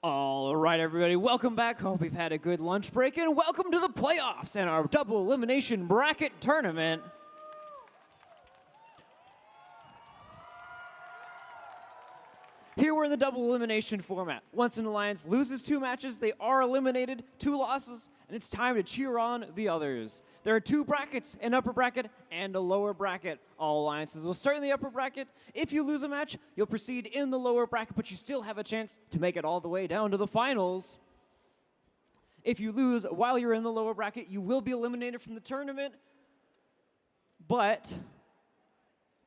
[SPEAKER 1] All right, everybody, welcome back. Hope you've had a good lunch break, and welcome to the playoffs and our double elimination bracket tournament. Here we're in the double elimination format. Once an alliance loses 2 matches, they are eliminated, 2 losses, and it's time to cheer on the others. There are 2 brackets, an upper bracket and a lower bracket. All alliances will start in the upper bracket. If you lose a match, you'll proceed in the lower bracket, but you still have a chance to make it all the way down to the finals. If you lose while you're in the lower bracket, you will be eliminated from the tournament, but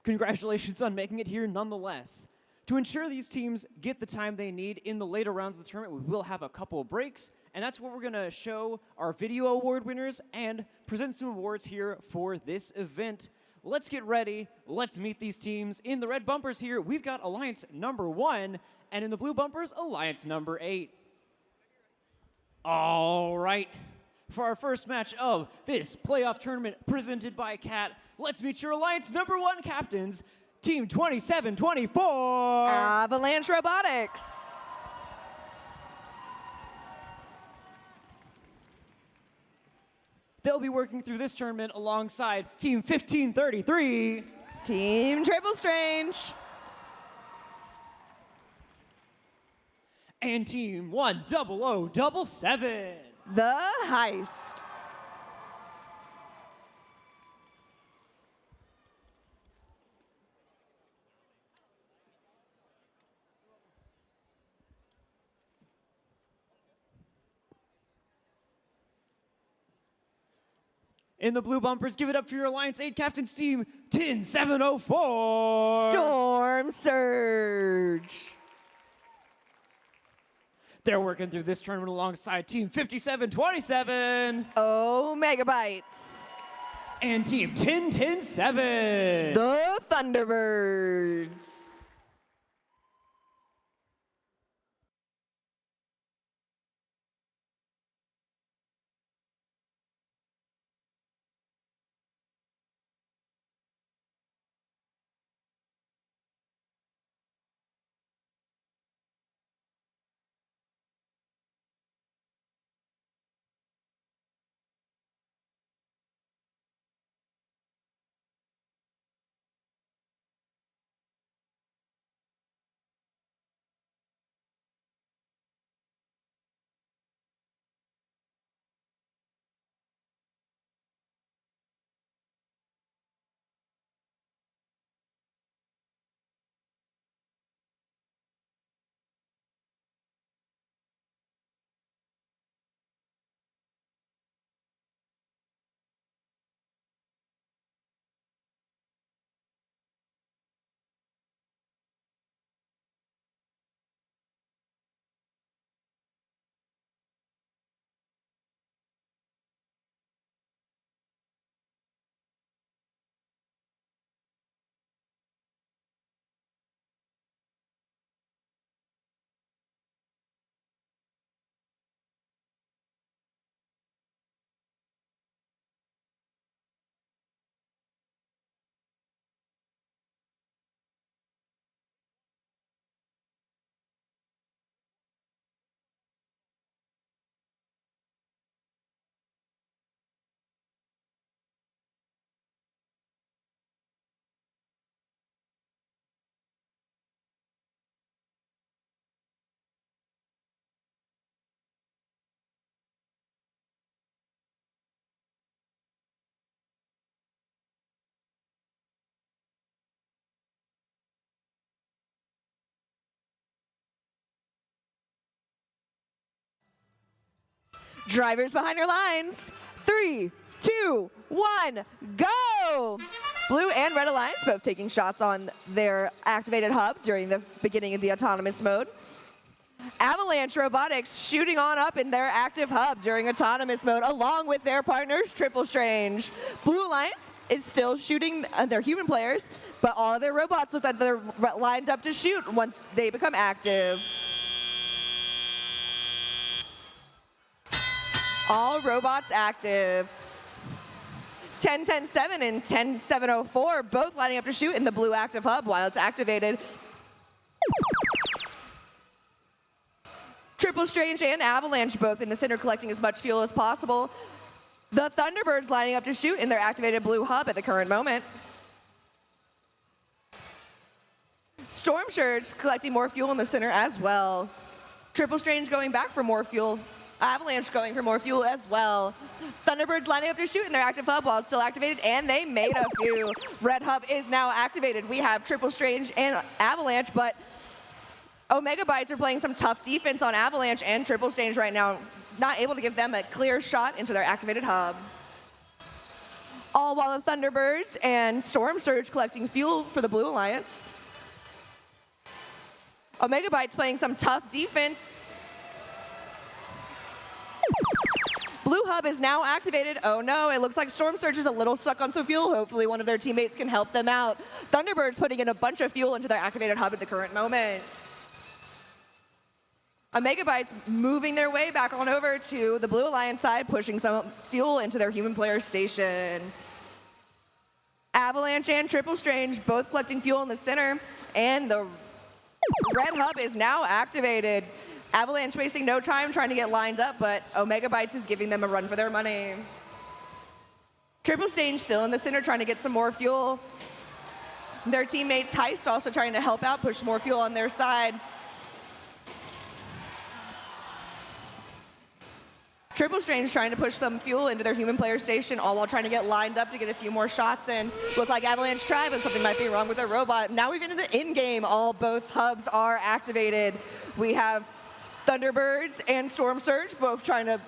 [SPEAKER 1] congratulations on making it here nonetheless. To ensure these teams get the time they need in the later rounds of the tournament, we will have a couple of breaks, and that's where we're going to show our video award winners and present some awards here for this event. Let's get ready. Let's meet these teams. In the red bumpers here, we've got Alliance number 1, and in the blue bumpers, Alliance number 8. All right. For our first match of this playoff tournament presented by CAT, let's meet your Alliance number 1 captains, Team 2724.
[SPEAKER 2] Avalanche Robotics.
[SPEAKER 1] They'll be working through this tournament alongside Team 1533.
[SPEAKER 2] Team Triple Strange.
[SPEAKER 1] And Team 10077.
[SPEAKER 2] The Heist.
[SPEAKER 1] In the blue bumpers, give it up for your Alliance 8 captains team, 10704.
[SPEAKER 2] Storm Surge.
[SPEAKER 1] They're working through this tournament alongside Team 5727.
[SPEAKER 2] Oh, Megabytes.
[SPEAKER 1] And Team 10107.
[SPEAKER 2] The Thunderbirds. Drivers behind your lines. 3, 2, 1, go! Blue and Red Alliance both taking shots on their activated hub during the beginning of the autonomous mode. Avalanche Robotics shooting on up in their active hub during autonomous mode along with their partners Triple Strange. Blue Alliance is still shooting their human players, but all of their robots look like they're lined up to shoot once they become active. All robots active. 10-10-7 and 10-704 both lining up to shoot in the blue active hub while it's activated. Triple Strange and Avalanche both in the center collecting as much fuel as possible. The Thunderbirds lining up to shoot in their activated blue hub at the current moment. Storm Surge collecting more fuel in the center as well. Triple Strange going back for more fuel. Avalanche going for more fuel as well. Thunderbirds lining up to shoot in their active hub while it's still activated, and they made a few. Red hub is now activated. We have Triple Strange and Avalanche, but Omega Bytes are playing some tough defense on Avalanche and Triple Strange right now, not able to give them a clear shot into their activated hub. All while the Thunderbirds and Storm Surge collecting fuel for the Blue Alliance. Omega Bytes playing some tough defense. Blue hub is now activated. Oh no, it looks like Storm Surge is a little stuck on some fuel. Hopefully one of their teammates can help them out. Thunderbirds putting in a bunch of fuel into their activated hub at the current moment. Omega Bytes moving their way back on over to the Blue Alliance side, pushing some fuel into their human player station. Avalanche and Triple Strange both collecting fuel in the center, and the red hub is now activated. Avalanche wasting no time trying to get lined up, but Omega Bytes is giving them a run for their money. Triple Strange still in the center trying to get some more fuel. Their teammates Heist also trying to help out, push more fuel on their side. Triple Strange trying to push some fuel into their human player station, all while trying to get lined up to get a few more shots in. Look like Avalanche tried, but something might be wrong with their robot. Now even in the in-game, both hubs are activated. We have Thunderbirds and Storm Surge both trying to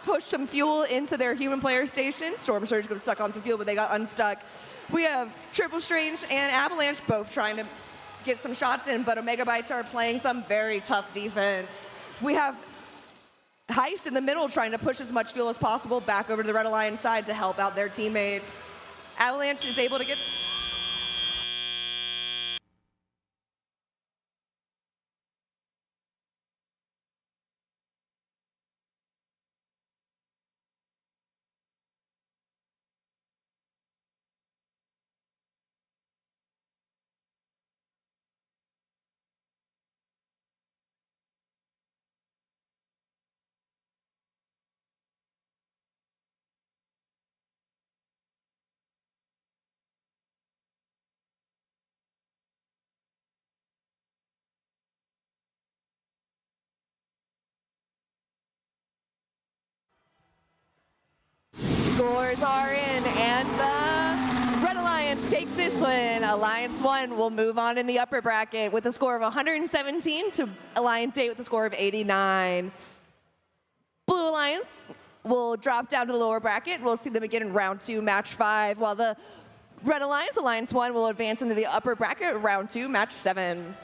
[SPEAKER 2] push some fuel into their human player station. Storm Surge got stuck on some fuel, but they got unstuck. We have Triple Strange and Avalanche both trying to get some shots in, but Omega Bytes are playing some very tough defense. We have Heist in the middle trying to push as much fuel as possible back over to the Red Alliance side to help out their teammates. Avalanche is able to get... Scores are in, and the Red Alliance takes this win. Alliance 1 will move on in the upper bracket with a score of 117 to Alliance 8 with a score of 89. Blue Alliance will drop down to the lower bracket. We'll see them again in round 2, match 5, while the Red Alliance, Alliance 1, will advance into the upper bracket, round 2, match 7.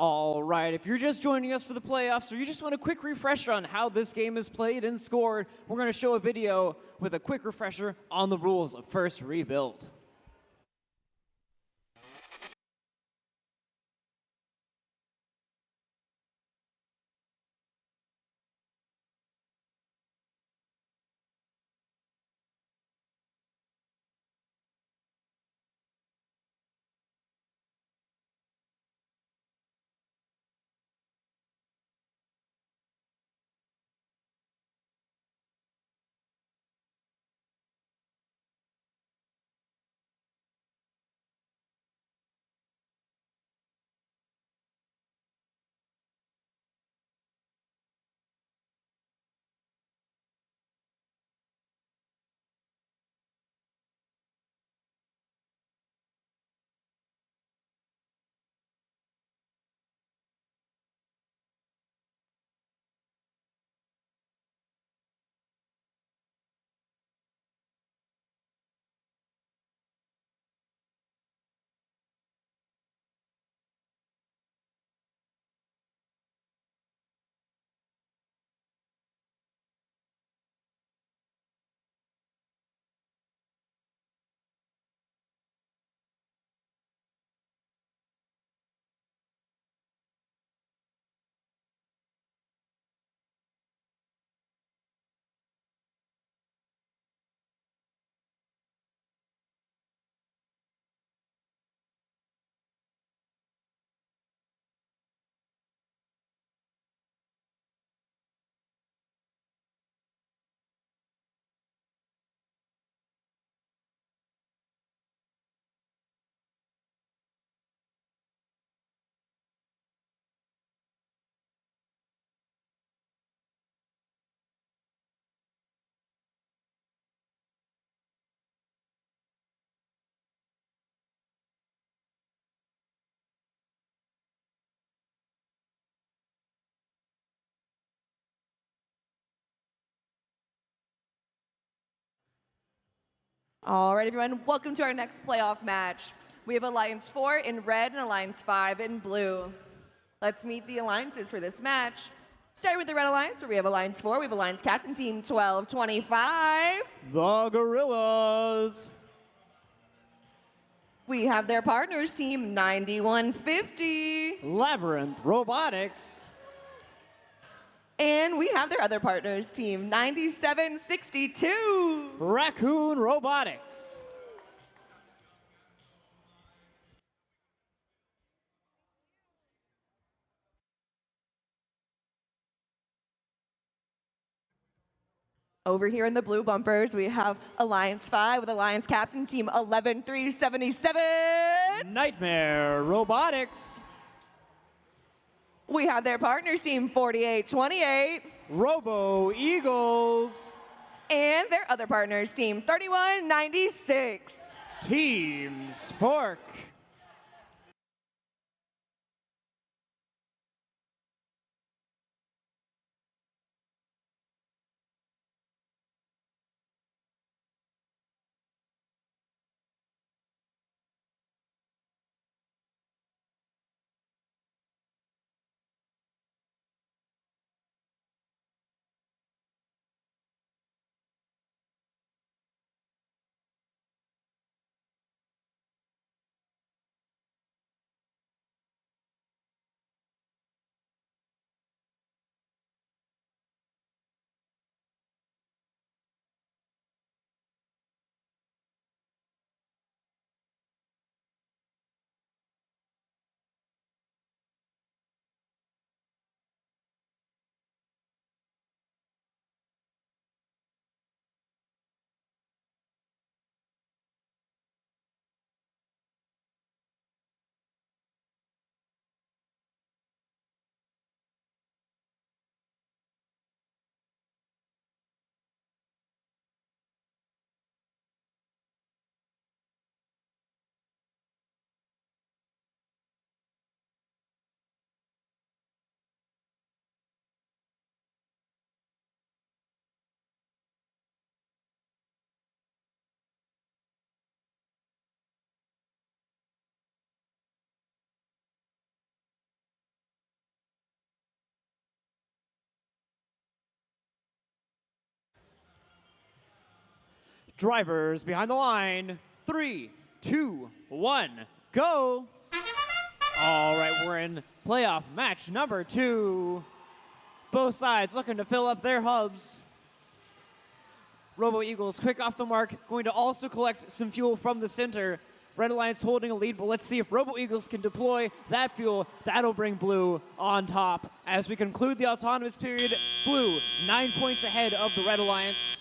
[SPEAKER 1] All right, if you're just joining us for the playoffs or you just want a quick refresher on how this game is played and scored, we're going to show a video with a quick refresher on the rules of First Rebuild.
[SPEAKER 2] All right, everyone, welcome to our next playoff match. We have Alliance 4 in red and Alliance 5 in blue. Let's meet the alliances for this match. Starting with the Red Alliance, where we have Alliance 4, we have Alliance Captain Team 1225.
[SPEAKER 1] The Gorillas.
[SPEAKER 2] We have their partners, Team 9150.
[SPEAKER 1] Labyrinth Robotics.
[SPEAKER 2] And we have their other partners, Team 9762.
[SPEAKER 1] Raccoon Robotics.
[SPEAKER 2] Over here in the blue bumpers, we have Alliance 5 with Alliance Captain Team 11377.
[SPEAKER 1] Nightmare Robotics.
[SPEAKER 2] We have their partners, Team 4828.
[SPEAKER 1] Robo Eagles.
[SPEAKER 2] And their other partners, Team 3196.
[SPEAKER 1] Team Spork. Drivers behind the line. 3, 2, 1, go. All right, we're in playoff match number 2. Both sides looking to fill up their hubs. Robo Eagles quick off the mark, going to also collect some fuel from the center. Red Alliance holding a lead, but let's see if Robo Eagles can deploy that fuel. That'll bring Blue on top. As we conclude the autonomous period, Blue 9 points ahead of the Red Alliance,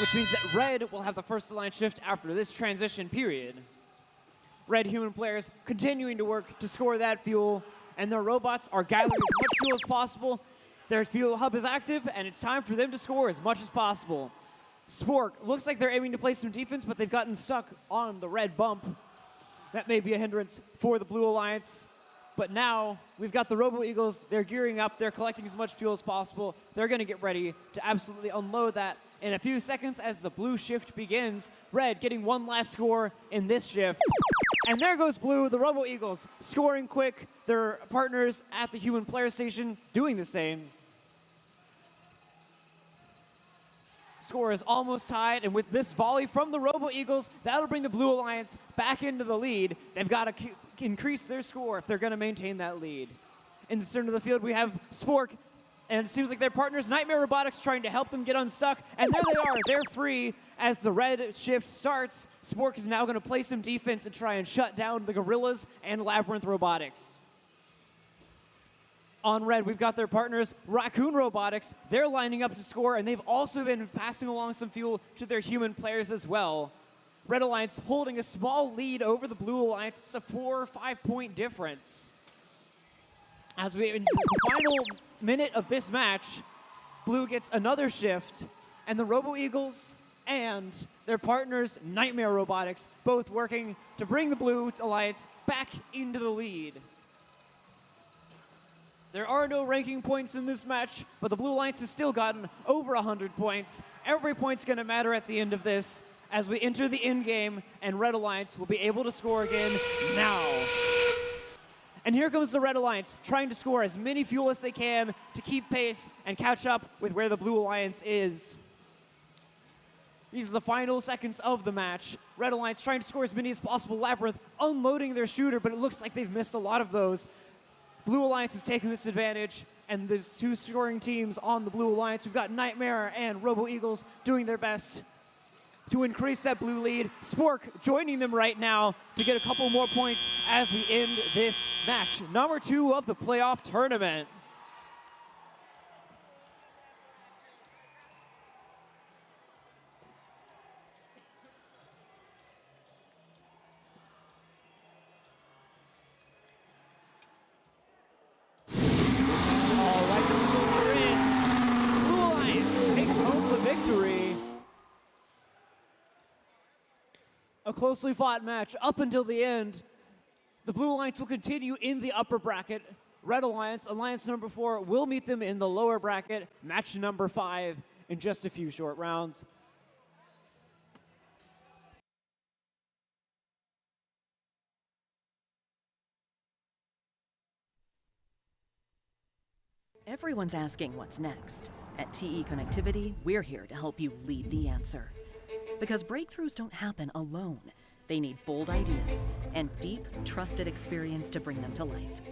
[SPEAKER 1] which means that Red will have the first Alliance shift after this transition period. Red human players continuing to work to score that fuel, and their robots are gathering as much fuel as possible. Their fuel hub is active, and it's time for them to score as much as possible. Spork looks like they're aiming to play some defense, but they've gotten stuck on the red bump. That may be a hindrance for the Blue Alliance. But now we've got the Robo Eagles. They're gearing up. They're collecting as much fuel as possible. They're going to get ready to absolutely unload that in a few seconds as the Blue shift begins. Red getting one last score in this shift. And there goes Blue, the Robo Eagles, scoring quick. Their partners at the human player station doing the same. Score is almost tied, and with this volley from the Robo Eagles, that'll bring the Blue Alliance back into the lead. They've got to increase their score if they're going to maintain that lead. In the center of the field, we have Spork, and it seems like their partners, Nightmare Robotics, trying to help them get unstuck, and there they are. They're free as the red shift starts. Spork is now going to play some defense and try and shut down the Gorillas and Labyrinth Robotics. On red, we've got their partners, Raccoon Robotics. They're lining up to score, and they've also been passing along some fuel to their human players as well. Red Alliance holding a small lead over the Blue Alliance. It's a 4 or 5 point difference. As we in the final minute of this match, Blue gets another shift, and the Robo Eagles and their partners, Nightmare Robotics, both working to bring the Blue Alliance back into the lead. There are no ranking points in this match, but the Blue Alliance has still gotten over 100 points. Every point's going to matter at the end of this as we enter the end game, and Red Alliance will be able to score again now. And here comes the Red Alliance, trying to score as many fuel as they can to keep pace and catch up with where the Blue Alliance is. These are the final seconds of the match. Red Alliance trying to score as many as possible. Labyrinth unloading their shooter, but it looks like they've missed a lot of those. Blue Alliance has taken this advantage, and there's two scoring teams on the Blue Alliance. We've got Nightmare and Robo Eagles doing their best to increase that blue lead. Spork joining them right now to get a couple more points as we end this match. Number 2 of the playoff tournament. A closely fought match up until the end. The Blue Alliance will continue in the upper bracket. Red Alliance, Alliance number 4, will meet them in the lower bracket, match number 5, in just a few short rounds.
[SPEAKER 14] Everyone's asking what's next. At TE Connectivity, we're here to help you lead the answer. Because breakthroughs don't happen alone. They need bold ideas and deep, trusted experience to bring them to life.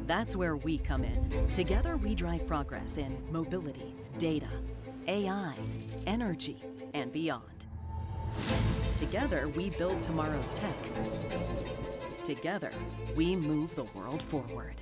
[SPEAKER 14] That's where we come in. Together, we drive progress in mobility, data, AI, energy, and beyond. Together, we build tomorrow's tech. Together, we move the world forward.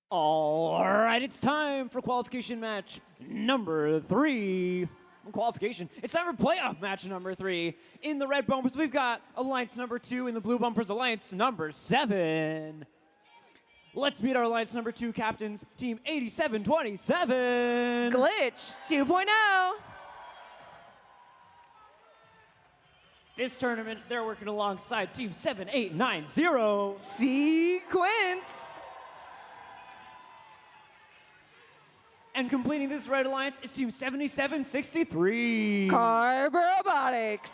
[SPEAKER 1] All right, it's time for qualification match number 3. Qualification. It's time for playoff match number 3. In the red bumpers, we've got Alliance number 2. In the blue bumpers, Alliance number 7. Let's meet our Alliance number 2 captains, Team 8727.
[SPEAKER 2] Glitch 2.0.
[SPEAKER 1] This tournament, they're working alongside Team 7890.
[SPEAKER 2] Sequence.
[SPEAKER 1] And completing this Red Alliance is Team 7763.
[SPEAKER 2] Robotics.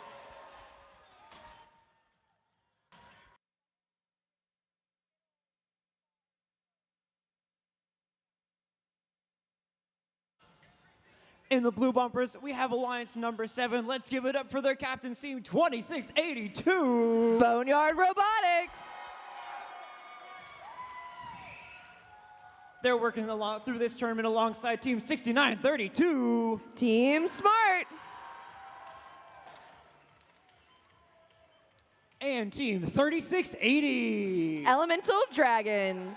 [SPEAKER 1] In the blue bumpers, we have Alliance number 7. Let's give it up for their captain's team, 2682.
[SPEAKER 2] Boneyard Robotics.
[SPEAKER 1] They're working along through this tournament alongside Team 6932.
[SPEAKER 2] Team Smart.
[SPEAKER 1] And Team 3680.
[SPEAKER 2] Elemental Dragons.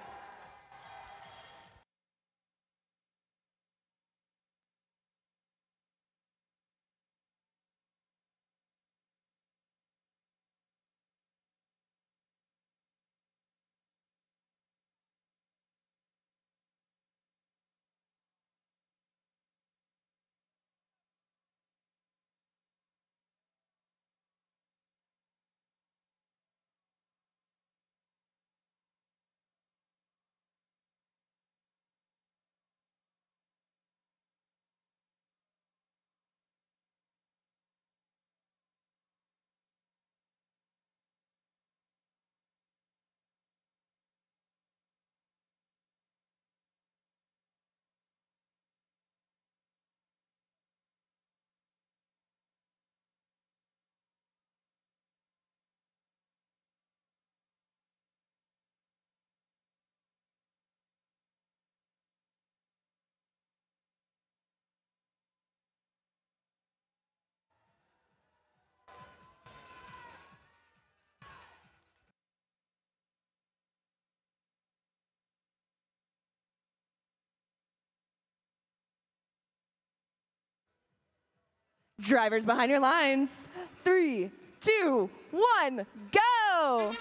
[SPEAKER 2] Drivers behind your lines. 3, 2, 1, go!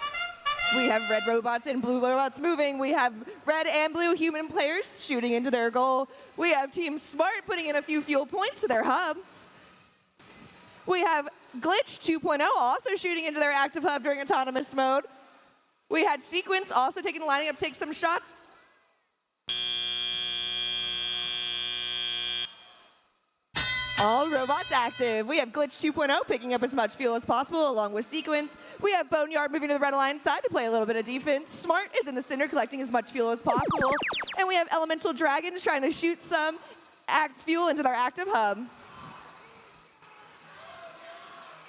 [SPEAKER 2] We have red robots and blue robots moving. We have red and blue human players shooting into their goal. We have Team Smart putting in a few fuel points to their hub. We have Glitch 2.0 also shooting into their active hub during autonomous mode. We had Sequence also taking the lining up, take some shots. All robots active. We have Glitch 2.0 picking up as much fuel as possible along with Sequence. We have Boneyard moving to the red alliance side to play a little bit of defense. Smart is in the center collecting as much fuel as possible. And we have Elemental Dragons trying to shoot some fuel into their active hub.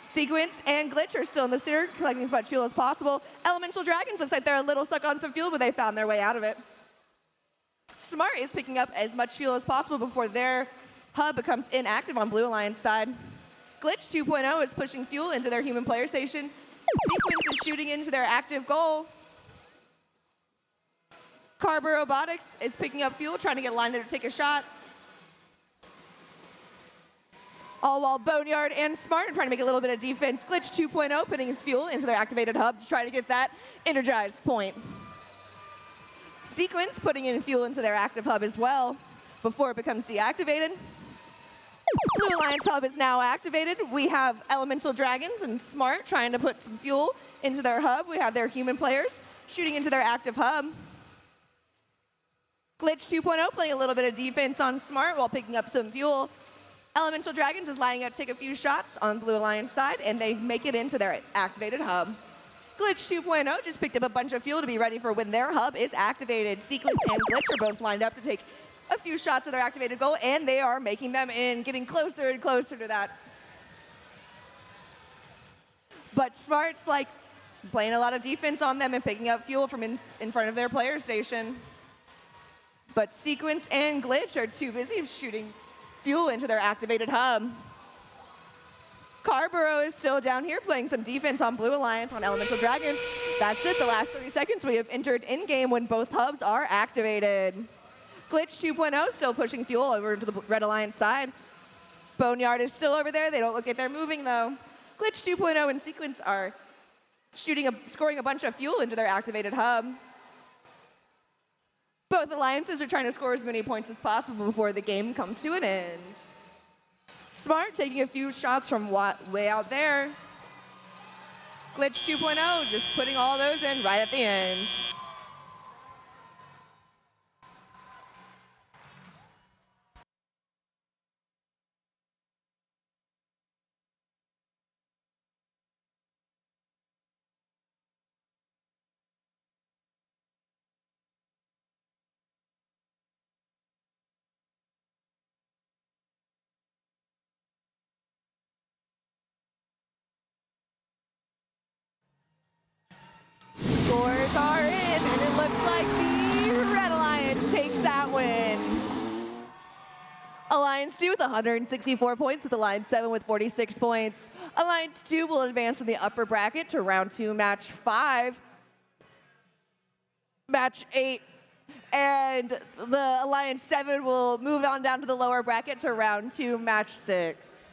[SPEAKER 2] Sequence and Glitch are still in the center collecting as much fuel as possible. Elemental Dragons looks like they're a little stuck on some fuel, but they found their way out of it. Smart is picking up as much fuel as possible before their hub becomes inactive on Blue Alliance side. Glitch 2.0 is pushing fuel into their human player station. Sequence is shooting into their active goal. Carver Robotics is picking up fuel, trying to get lined up to take a shot. All while Boneyard and Smart are trying to make a little bit of defense. Glitch 2.0 putting his fuel into their activated hub to try to get that energized point. Sequence putting in fuel into their active hub as well before it becomes deactivated. Blue Alliance hub is now activated. We have Elemental Dragons and Smart trying to put some fuel into their hub. We have their human players shooting into their active hub. Glitch 2.0 playing a little bit of defense on Smart while picking up some fuel. Elemental Dragons is lining up to take a few shots on Blue Alliance side, and they make it into their activated hub. Glitch 2.0 just picked up a bunch of fuel to be ready for when their hub is activated. Sequence and Glitch are both lined up to take a few shots of their activated goal, and they are making them in, getting closer and closer to that. But Smart's like playing a lot of defense on them and picking up fuel from in front of their player station. But Sequence and Glitch are too busy shooting fuel into their activated hub. Carborough is still down here playing some defense on Blue Alliance on Elemental Dragons. That's it, the last 30 seconds we have entered in-game when both hubs are activated. Glitch 2.0 still pushing fuel over to the Red Alliance side. Boneyard is still over there. They don't look like they're moving though. Glitch 2.0 and Sequence are scoring a bunch of fuel into their activated hub. Both alliances are trying to score as many points as possible before the game comes to an end. Smart taking a few shots from way out there. Glitch 2.0 just putting all those in right at the end. Alliance 2 with 164 points, with Alliance 7 with 46 points. Alliance 2 will advance in the upper bracket to round 2, match 5. Match 8. And the Alliance 7 will move on down to the lower bracket to round 2, match 6.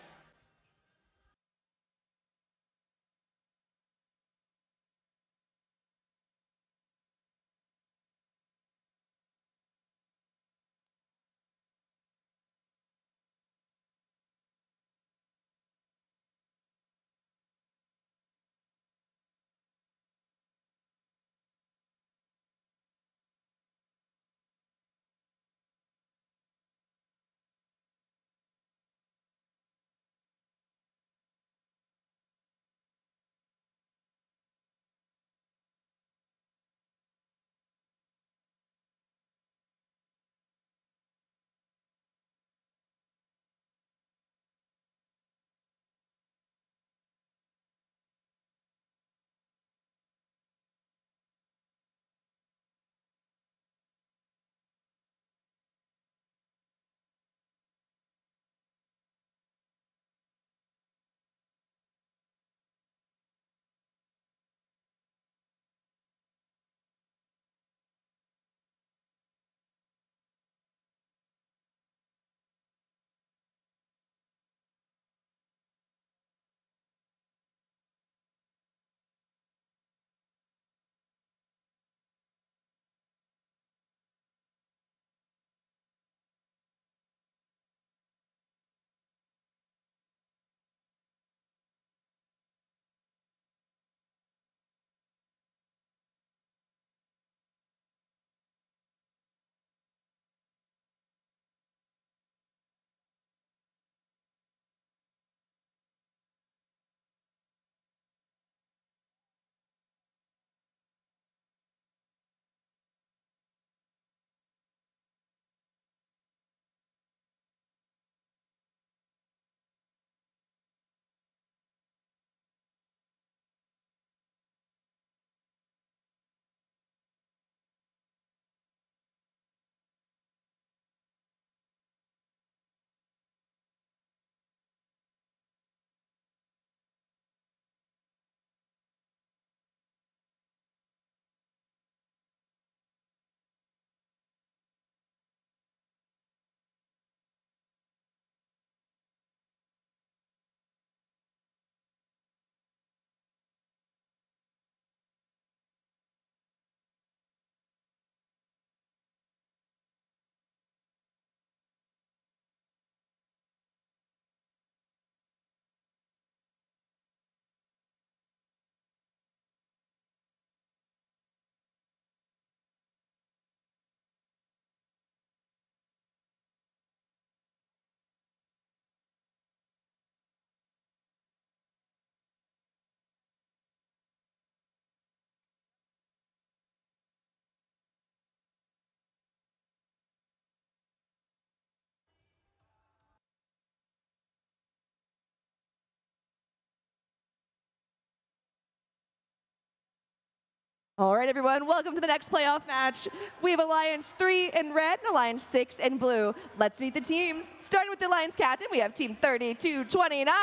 [SPEAKER 2] All right, everyone, welcome to the next playoff match. We have Alliance 3 in red and Alliance 6 in blue. Let's meet the teams. Starting with the Alliance captain, we have Team 3229.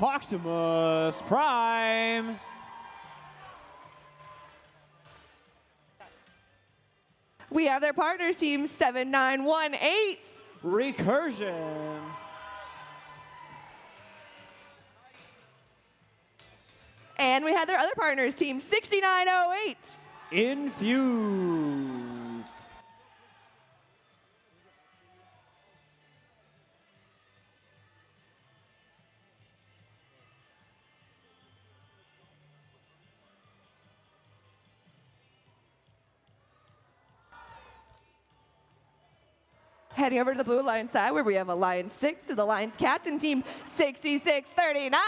[SPEAKER 1] Optimus Prime.
[SPEAKER 2] We have their partners, Team 7918.
[SPEAKER 1] Recursion.
[SPEAKER 2] And we have their other partners, Team 6908.
[SPEAKER 1] Infused.
[SPEAKER 2] Heading over to the Blue Alliance side, where we have Alliance 6 to the Alliance captain, Team 6639.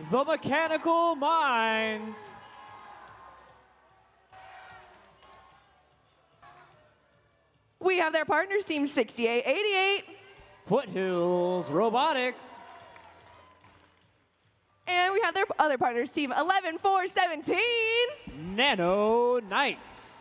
[SPEAKER 1] The Mechanical Minds.
[SPEAKER 2] We have their partners, Team 6888.
[SPEAKER 1] Foothills Robotics.
[SPEAKER 2] And we have their other partners, Team 11417.
[SPEAKER 1] Nano Knights.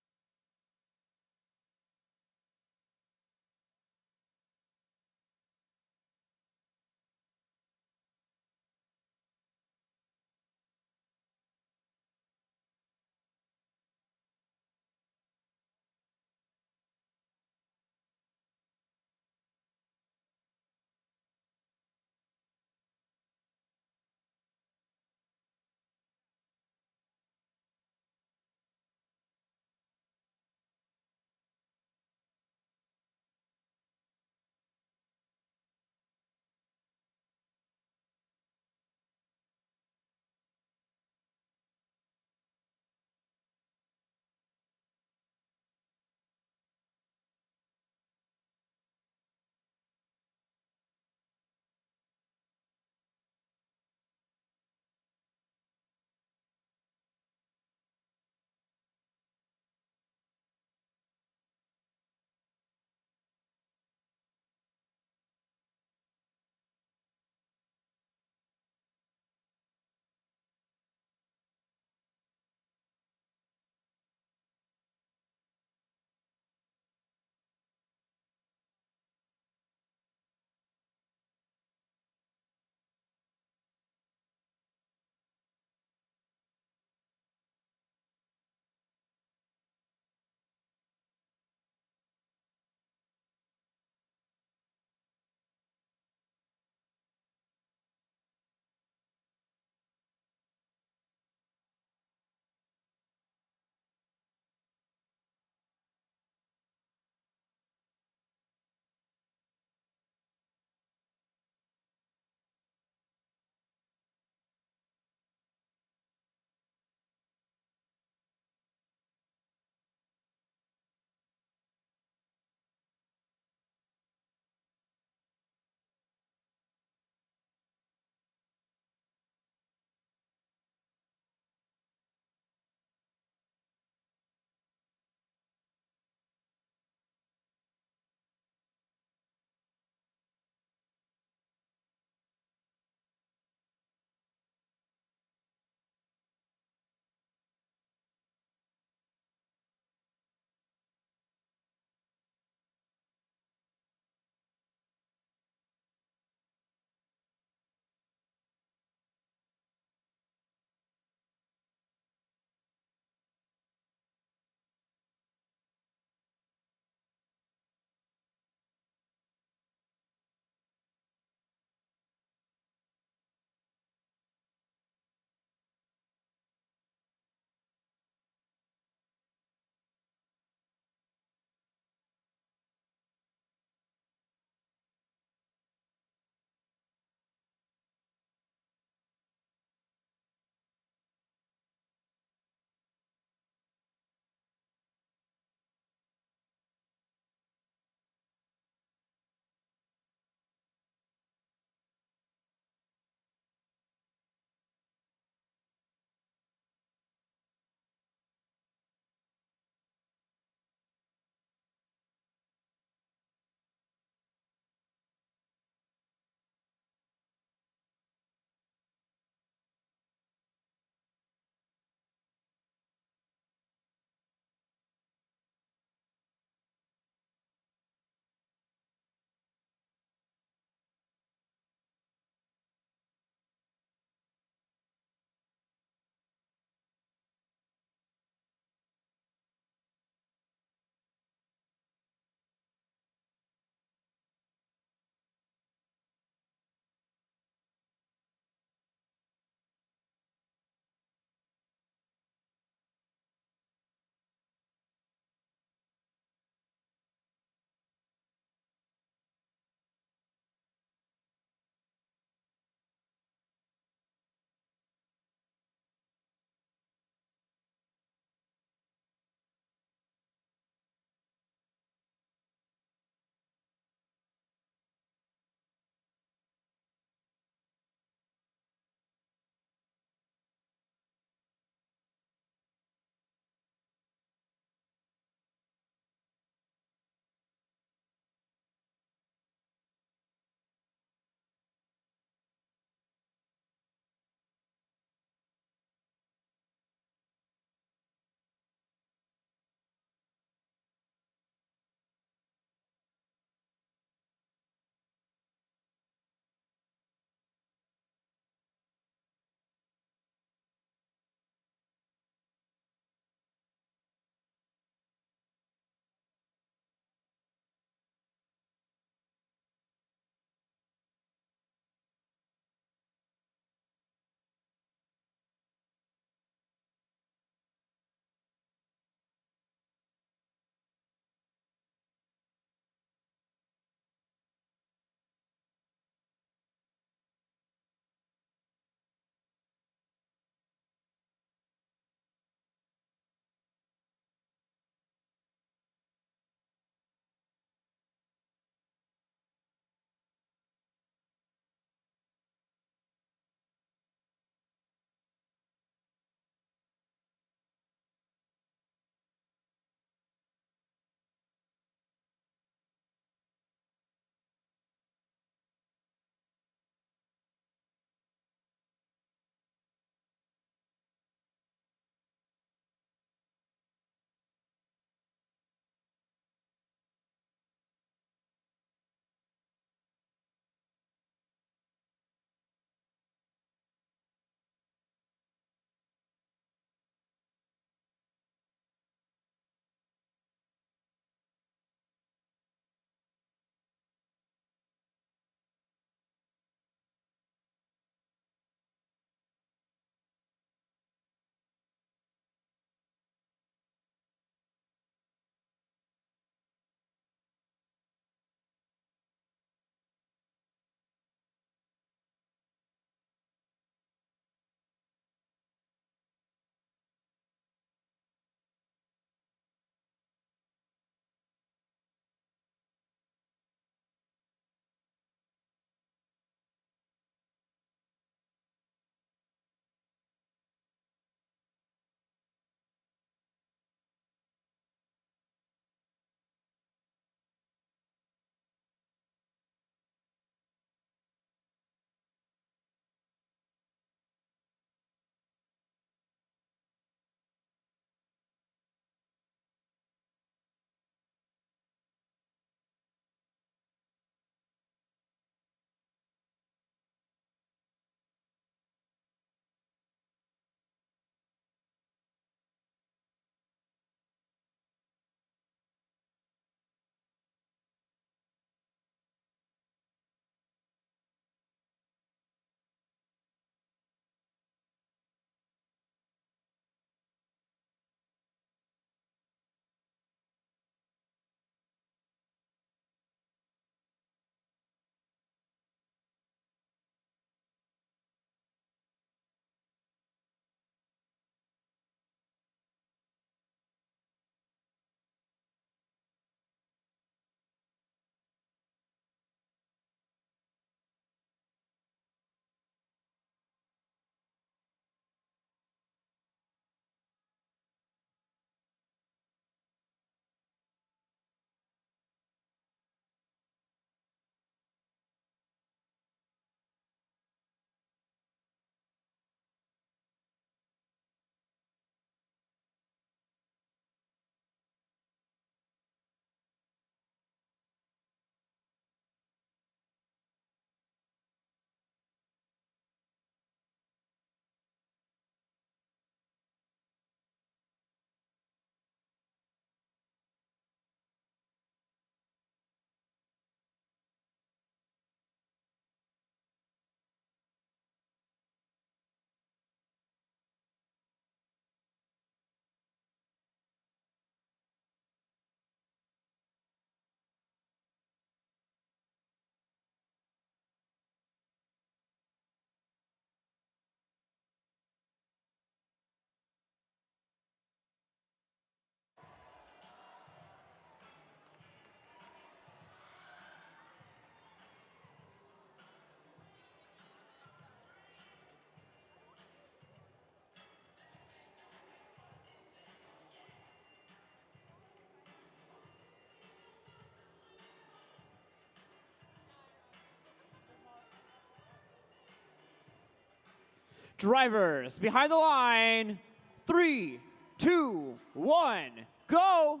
[SPEAKER 1] Drivers, behind the line. 3, 2, 1, go!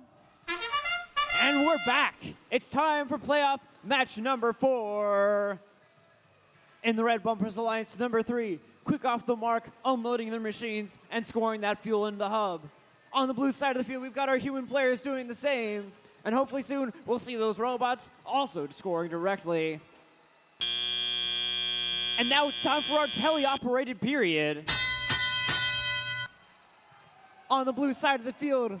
[SPEAKER 1] And we're back. It's time for playoff match number 4. In the Red Bumpers Alliance, number 3, quick off the mark, unloading their machines and scoring that fuel in the hub. On the blue side of the field, we've got our human players doing the same. And hopefully soon, we'll see those robots also scoring directly. And now it's time for our teleoperated period. On the blue side of the field,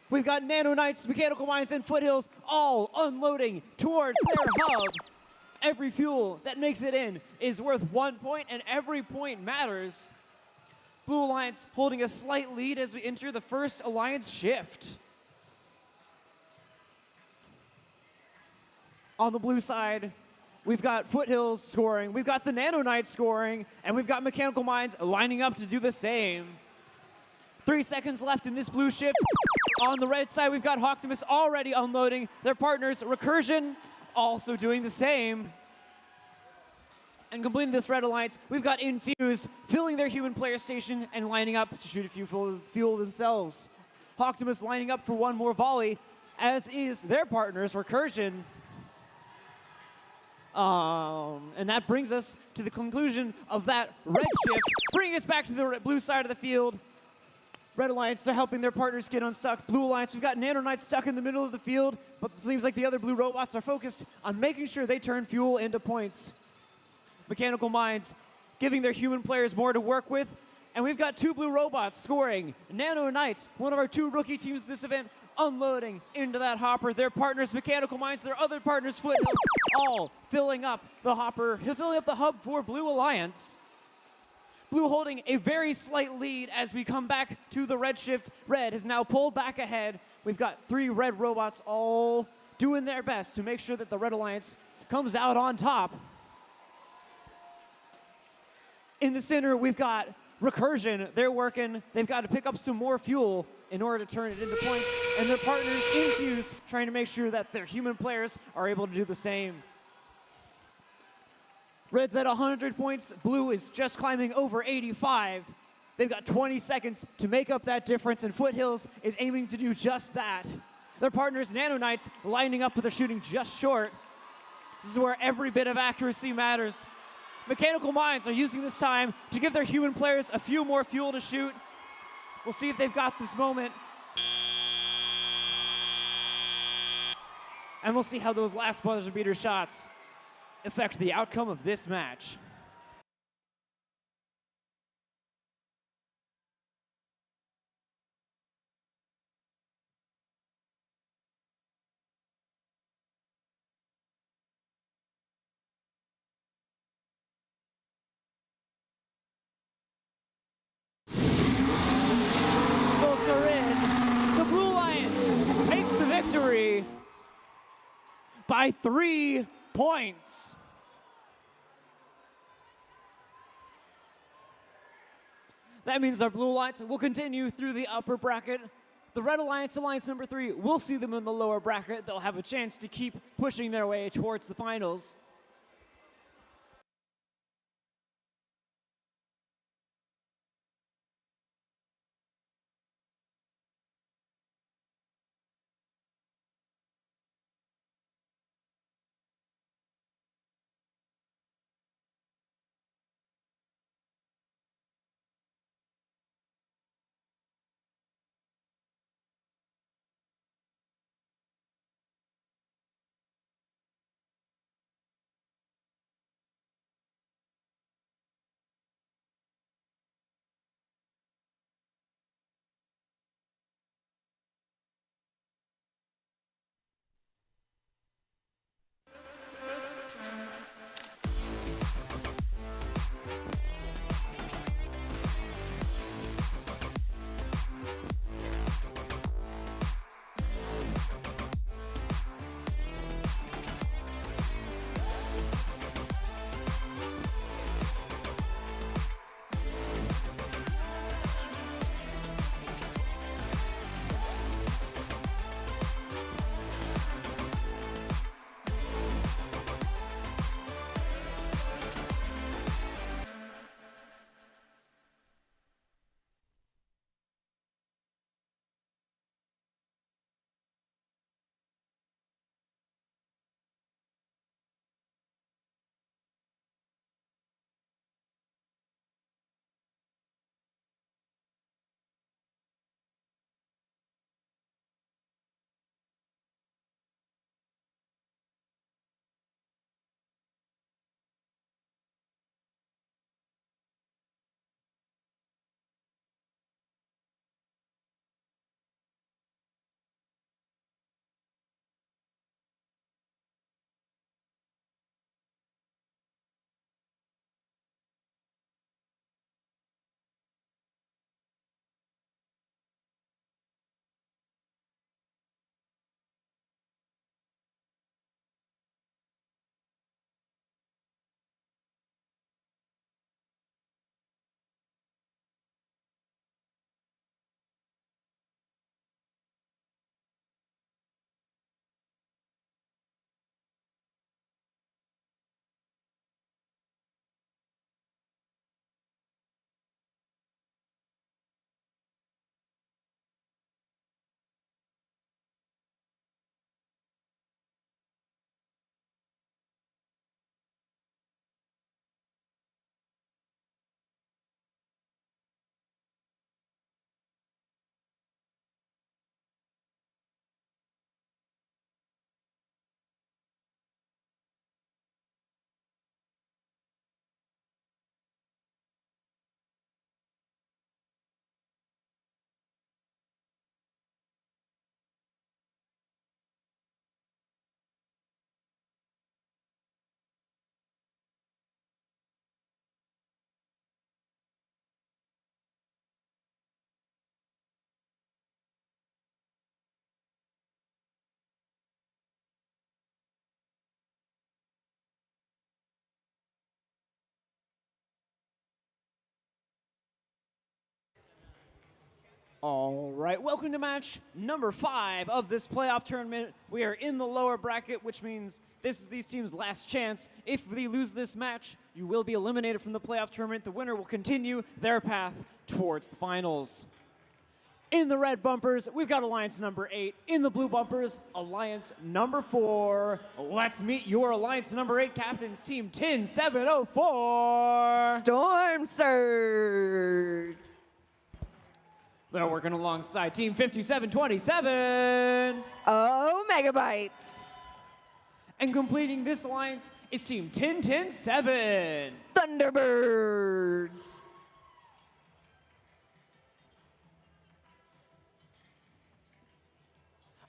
[SPEAKER 1] we've got Nano Knights, Mechanical Minds, and Foothills all unloading towards their hub. Every fuel that makes it in is worth 1 point, and every point matters. Blue Alliance holding a slight lead as we enter the first Alliance shift. On the blue side, we've got Foothills scoring, we've got the Nano Knights scoring, and we've got Mechanical Minds lining up to do the same. 3 seconds left in this blue shift. On the red side, we've got Hawktimus already unloading. Their partners, Recursion, also doing the same. And completing this red alliance, we've got Infused filling their human player station and lining up to shoot a few fuel themselves. Hawktimus lining up for one more volley, as is their partners, Recursion. And that brings us to the conclusion of that red shift, bringing us back to the blue side of the field. Red Alliance, they're helping their partners get unstuck. Blue Alliance, we've got Nano Knights stuck in the middle of the field, but it seems like the other blue robots are focused on making sure they turn fuel into points. Mechanical Minds giving their human players more to work with, and we've got 2 blue robots scoring. Nano Knights, one of our 2 rookie teams this event, unloading into that hopper. Their partners, Mechanical Minds, their other partners, Foothills, all filling up the hopper, filling up the hub for Blue Alliance. Blue holding a very slight lead as we come back to the red shift. Red has now pulled back ahead. We've got 3 red robots all doing their best to make sure that the Red Alliance comes out on top. In the center, we've got Recursion. They're working. They've got to pick up some more fuel in order to turn it into points. And their partners, Infused, trying to make sure that their human players are able to do the same. Red's at 100 points. Blue is just climbing over 85. They've got 20 seconds to make up that difference, and Foothills is aiming to do just that. Their partners, Nano Knights, lining up, but they're shooting just short. This is where every bit of accuracy matters. Mechanical Minds are using this time to give their human players a few more fuel to shoot. We'll see if they've got this moment. And we'll see how those last buzzer beater shots affect the outcome of this match. Results are in. The Blue Alliance takes the victory by 3 points. That means our Blue Alliance will continue through the upper bracket. The Red Alliance, Alliance number 3, we'll see them in the lower bracket. They'll have a chance to keep pushing their way towards the finals. All right, welcome to match number 5 of this playoff tournament. We are in the lower bracket, which means this is these teams' last chance. If they lose this match, you will be eliminated from the playoff tournament. The winner will continue their path towards the finals. In the red bumpers, we've got Alliance number 8. In the blue bumpers, Alliance number 4. Let's meet your Alliance number 8 captains, Team 10704.
[SPEAKER 2] Storm Surge.
[SPEAKER 1] They're working alongside Team 5727.
[SPEAKER 2] Oh, Megabytes.
[SPEAKER 1] And completing this alliance is Team 10107.
[SPEAKER 2] Thunderbirds.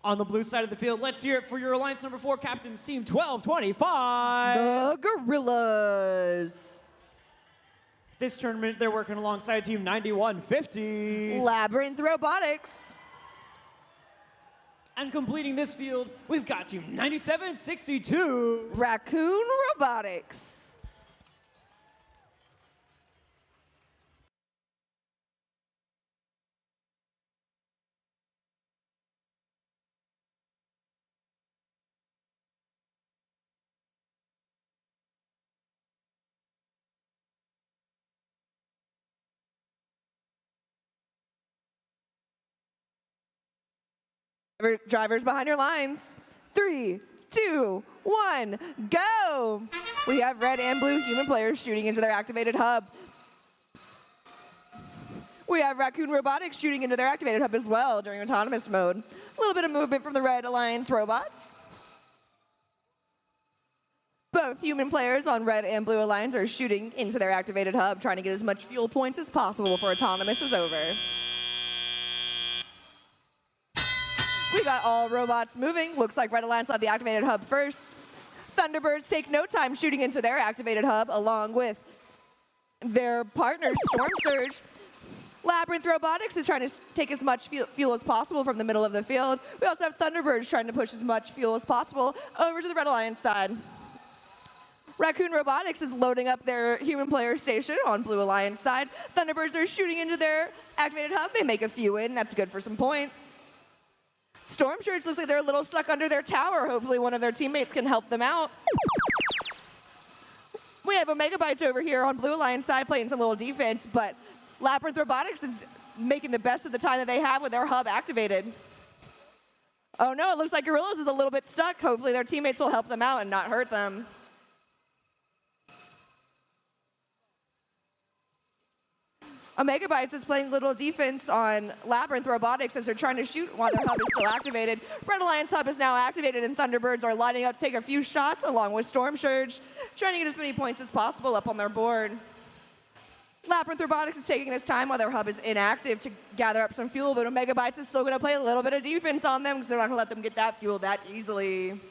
[SPEAKER 1] On the blue side of the field, let's hear it for your Alliance number 4 captains, Team 1225.
[SPEAKER 2] The Gorillas.
[SPEAKER 1] This tournament, they're working alongside Team 9150.
[SPEAKER 2] Labyrinth Robotics.
[SPEAKER 1] And completing this field, we've got Team 9762.
[SPEAKER 2] Raccoon Robotics. Drivers behind your lines. 3, 2, 1, go! We have red and blue human players shooting into their activated hub. We have Raccoon Robotics shooting into their activated hub as well during autonomous mode. A little bit of movement from the Red Alliance robots. Both human players on Red and Blue Alliance are shooting into their activated hub, trying to get as much fuel points as possible before autonomous is over. We got all robots moving. Looks like Red Alliance on the activated hub first. Thunderbirds take no time shooting into their activated hub along with their partner, Storm Surge. Labyrinth Robotics is trying to take as much fuel as possible from the middle of the field. We also have Thunderbirds trying to push as much fuel as possible over to the Red Alliance side. Raccoon Robotics is loading up their human player station on Blue Alliance side. Thunderbirds are shooting into their activated hub. They make a few in. That's good for some points. Storm Surge looks like they're a little stuck under their tower. Hopefully one of their teammates can help them out. We have Omegabytes over here on Blue Alliance side playing some little defense, but Labyrinth Robotics is making the best of the time that they have with their hub activated. Oh no, it looks like Gorillas is a little bit stuck. Hopefully their teammates will help them out and not hurt them. Omegabytes is playing little defense on Labyrinth Robotics as they're trying to shoot while their hub is still activated. Red Alliance hub is now activated and Thunderbirds are lining up to take a few shots along with Storm Surge, trying to get as many points as possible up on their board. Labyrinth Robotics is taking this time while their hub is inactive to gather up some fuel, but Omegabytes is still going to play a little bit of defense on them because they're not going to let them get that fuel that easily.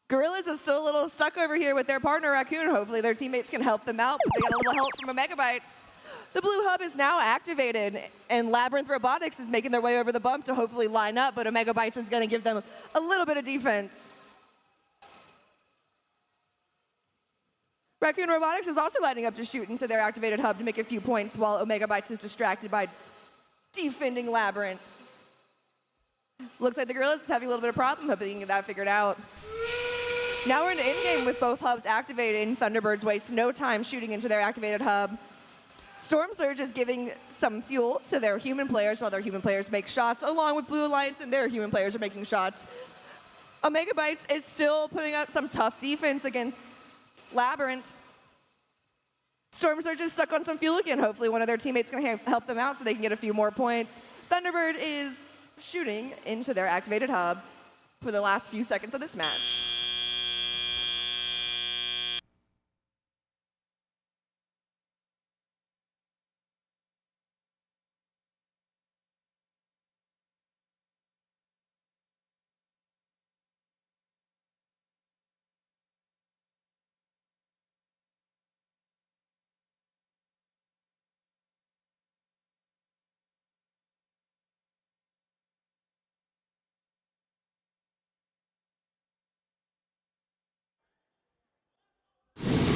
[SPEAKER 2] Gorillas is still a little stuck over here with their partner, Raccoon. Hopefully their teammates can help them out, but they get a little help from Omegabytes. The blue hub is now activated, and Labyrinth Robotics is making their way over the bump to hopefully line up, but Omegabytes is going to give them a little bit of defense. Raccoon Robotics is also lining up to shoot into their activated hub to make a few points while Omegabytes is distracted by defending Labyrinth. Looks like the Gorillas is having a little bit of problem, hoping they can get that figured out. Now we're in the endgame with both hubs activated, and Thunderbirds waste no time shooting into their activated hub. Storm Surge is giving some fuel to their human players while their human players make shots, along with Blue Alliance and their human players are making shots. Omegabytes is still putting out some tough defense against Labyrinth. Storm Surge is stuck on some fuel again. Hopefully one of their teammates can help them out so they can get a few more points. Thunderbird is shooting into their activated hub for the last few seconds of this match.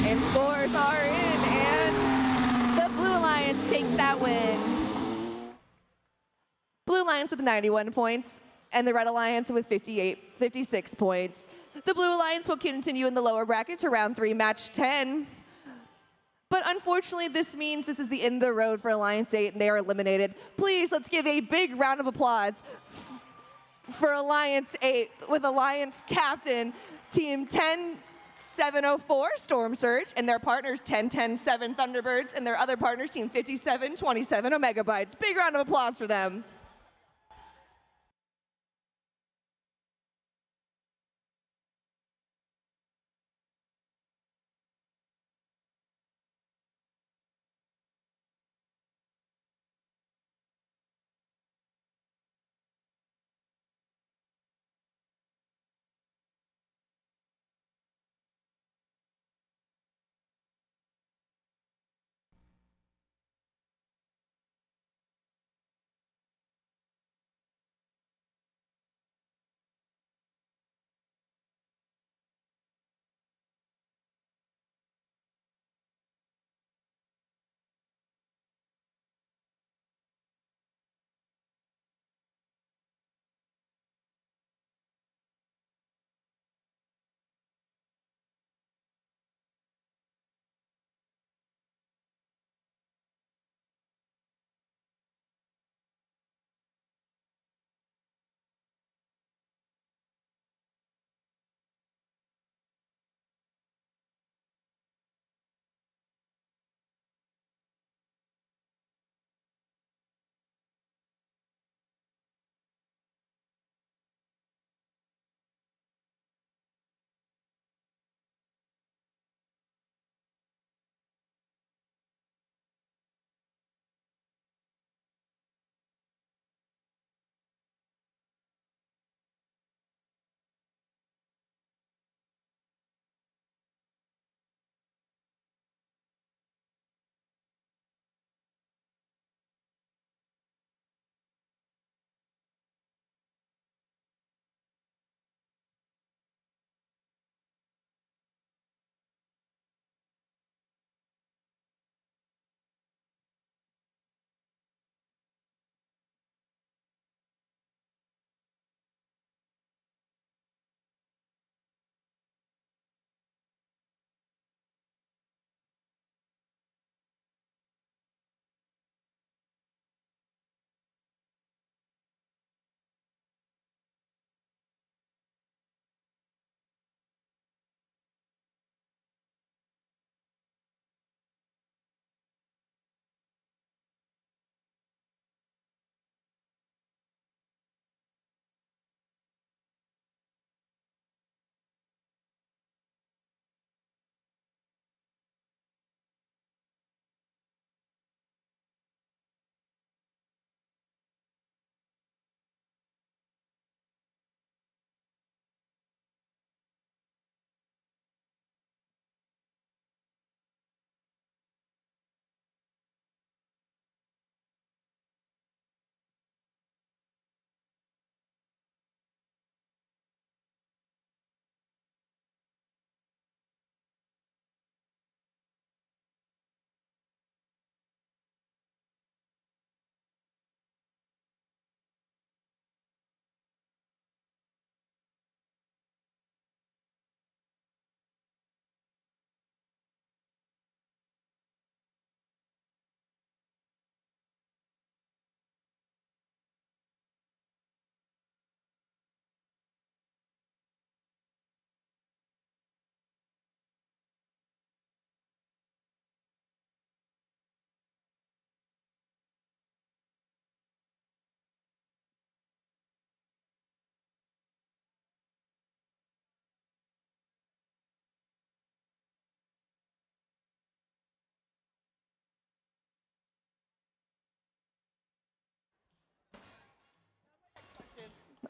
[SPEAKER 2] And scores are in, and the Blue Alliance takes that win. Blue Alliance with 91 points, and the Red Alliance with 56 points. The Blue Alliance will continue in the lower bracket to round 3, match 10. But unfortunately, this means this is the end of the road for Alliance 8, and they are eliminated. Please, let's give a big round of applause for Alliance 8 with Alliance Captain, Team 10704 Storm Surge, and their partners 10107 Thunderbirds, and their other partners Team 5727 Omega Bytes. Big round of applause for them.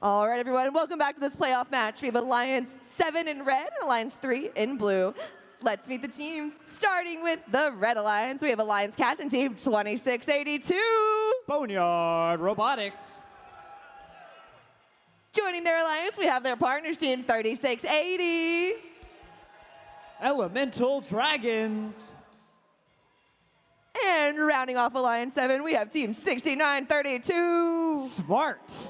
[SPEAKER 2] All right, everyone, welcome back to this playoff match. We have Alliance 7 in red and Alliance 3 in blue. Let's meet the teams, starting with the Red Alliance. We have Alliance Cats and Team 2682.
[SPEAKER 1] Boneyard Robotics.
[SPEAKER 2] Joining their alliance, we have their partners, Team 3680.
[SPEAKER 1] Elemental Dragons.
[SPEAKER 2] And rounding off Alliance 7, we have Team 6932.
[SPEAKER 1] Smart.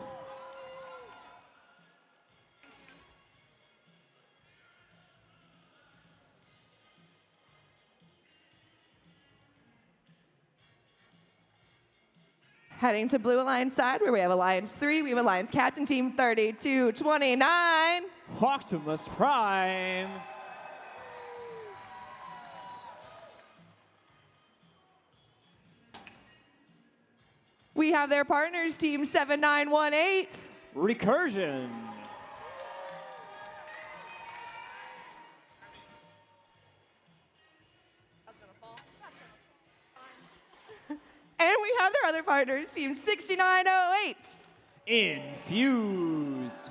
[SPEAKER 2] Heading to Blue Alliance side, where we have Alliance 3, we have Alliance Captain Team 3229.
[SPEAKER 1] Optimus Prime.
[SPEAKER 2] We have their partners, Team 7918.
[SPEAKER 1] Recursion.
[SPEAKER 2] And we have their other partners, Team 6908.
[SPEAKER 1] Infused.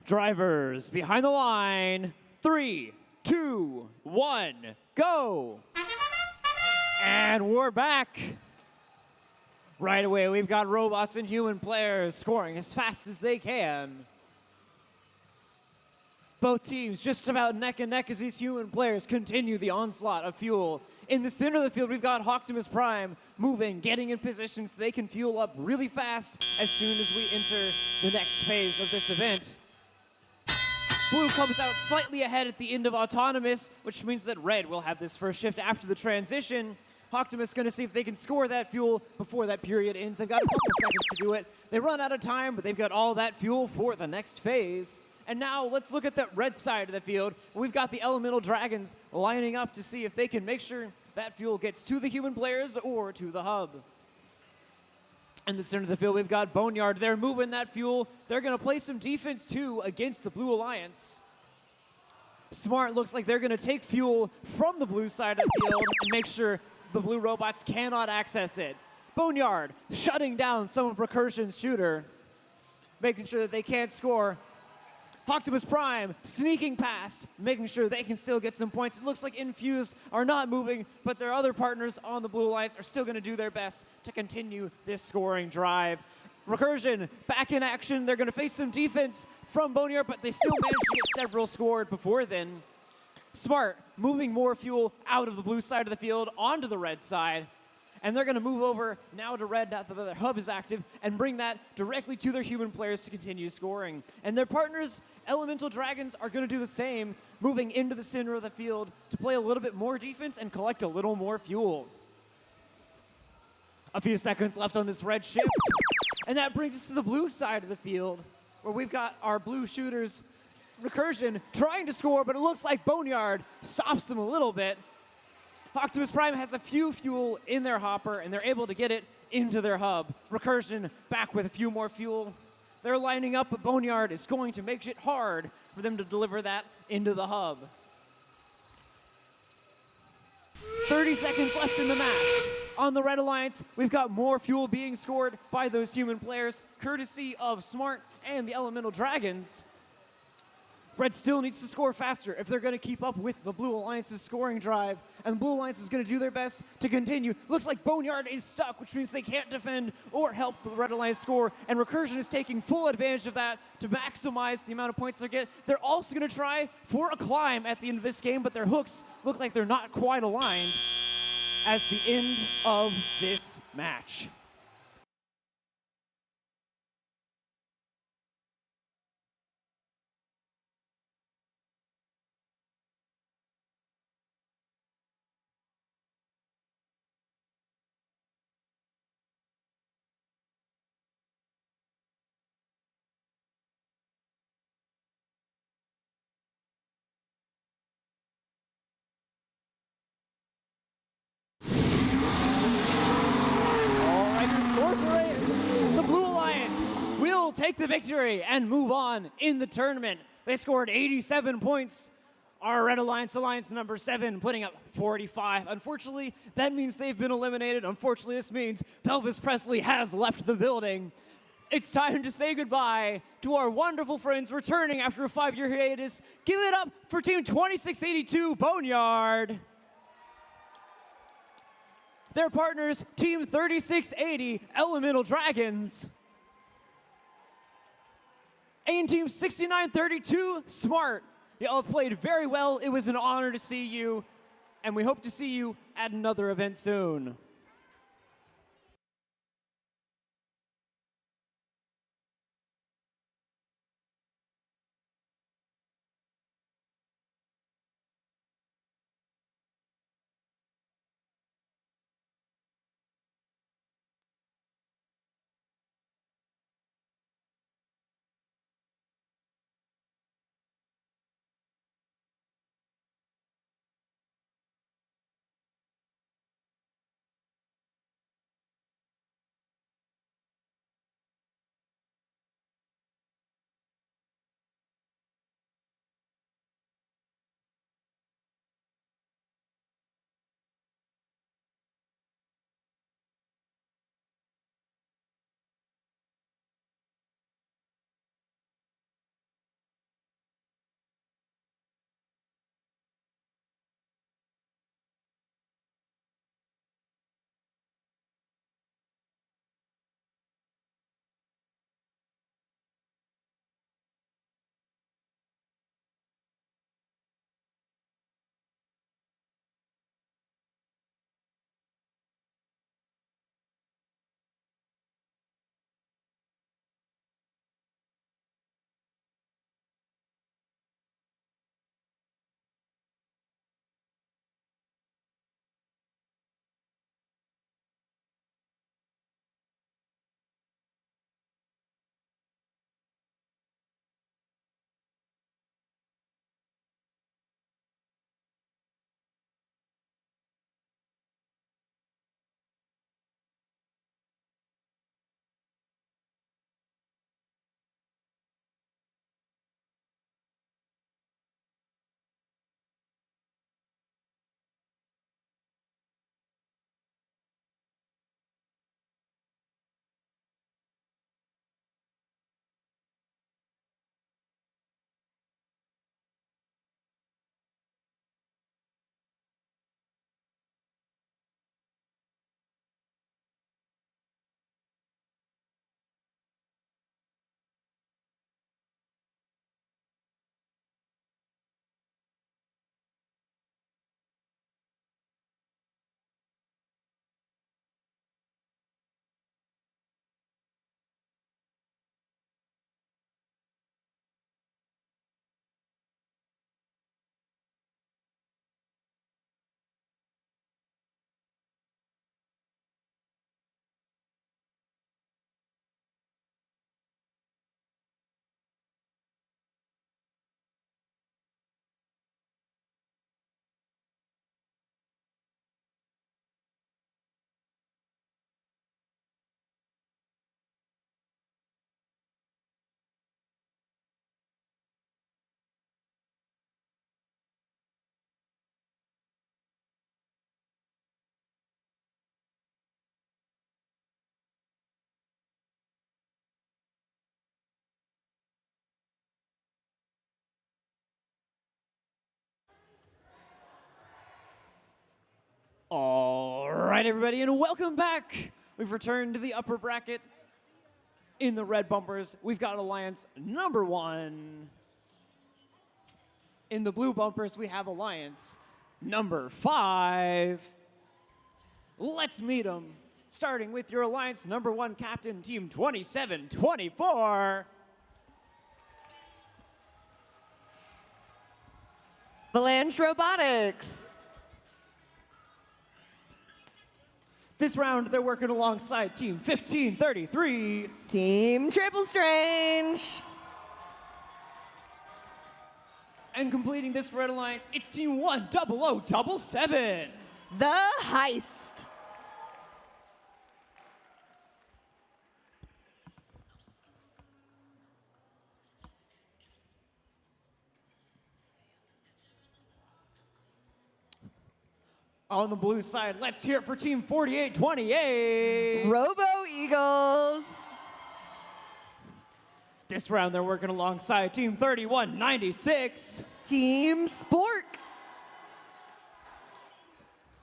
[SPEAKER 1] Drivers behind the line. 3, 2, 1, go. And we're back. Right away, we've got robots and human players scoring as fast as they can. Both teams just about neck and neck as these human players continue the onslaught of fuel. In the center of the field, we've got Optimus Prime moving, getting in position so they can fuel up really fast as soon as we enter the next phase of this event. Blue comes out slightly ahead at the end of Autonomous, which means that Red will have this first shift after the transition. Optimus going to see if they can score that fuel before that period ends. They've got a couple seconds to do it. They run out of time, but they've got all that fuel for the next phase. And now let's look at that red side of the field. We've got the Elemental Dragons lining up to see if they can make sure that fuel gets to the human players or to the hub. In the center of the field, we've got Boneyard. They're moving that fuel. They're going to play some defense, too, against the Blue Alliance. Smart looks like they're going to take fuel from the blue side of the field and make sure the blue robots cannot access it. Boneyard shutting down some of Recursion's shooter, making sure that they can't score. Optimus Prime sneaking past, making sure they can still get some points. It looks like Infused are not moving, but their other partners on the Blue Alliance are still going to do their best to continue this scoring drive. Recursion back in action. They're going to face some defense from Boneyard, but they still manage to get several scored before then. Smart moving more fuel out of the blue side of the field onto the red side. And they're going to move over now to red now that their hub is active and bring that directly to their human players to continue scoring. And their partners, Elemental Dragons, are going to do the same, moving into the center of the field to play a little bit more defense and collect a little more fuel. A few seconds left on this red shift. And that brings us to the blue side of the field, where we've got our blue shooters, Recursion, trying to score, but it looks like Boneyard stops them a little bit. Optimus Prime has a few fuel in their hopper, and they're able to get it into their hub. Recursion back with a few more fuel. They're lining up, but Boneyard is going to make it hard for them to deliver that into the hub. 30 seconds left in the match. On the Red Alliance, we've got more fuel being scored by those human players, courtesy of Smart and the Elemental Dragons. Red still needs to score faster if they're going to keep up with the Blue Alliance's scoring drive. And the Blue Alliance is going to do their best to continue. Looks like Boneyard is stuck, which means they can't defend or help the Red Alliance score. And Recursion is taking full advantage of that to maximize the amount of points they get. They're also going to try for a climb at the end of this game, but their hooks look like they're not quite aligned as the end of this match. Take the victory and move on in the tournament. They scored 87 points. Our Red Alliance, Alliance number 7, putting up 45. Unfortunately, that means they've been eliminated. Unfortunately, this means Elvis Presley has left the building. It's time to say goodbye to our wonderful friends returning after a 5-year hiatus. Give it up for Team 2682 Boneyard. Their partners, Team 3680 Elemental Dragons. And Team 6932, Smart. Y'all have played very well. It was an honor to see you, and we hope to see you at another event soon. right, everybody, and welcome back. We've returned to the upper bracket. In the red bumpers, we've got Alliance number 1. In the blue bumpers, we have Alliance number 5. Let's meet them. Starting with your Alliance number 1 captain, Team 2724.
[SPEAKER 2] Avalanche Robotics.
[SPEAKER 1] This round, they're working alongside Team 1533.
[SPEAKER 2] Team Triple Strange.
[SPEAKER 1] And completing this red alliance, it's Team 10077.
[SPEAKER 2] The Heist.
[SPEAKER 1] On the blue side, let's hear it for Team 4828.
[SPEAKER 2] Robo Eagles.
[SPEAKER 1] This round, they're working alongside Team 3196.
[SPEAKER 2] Team Spork.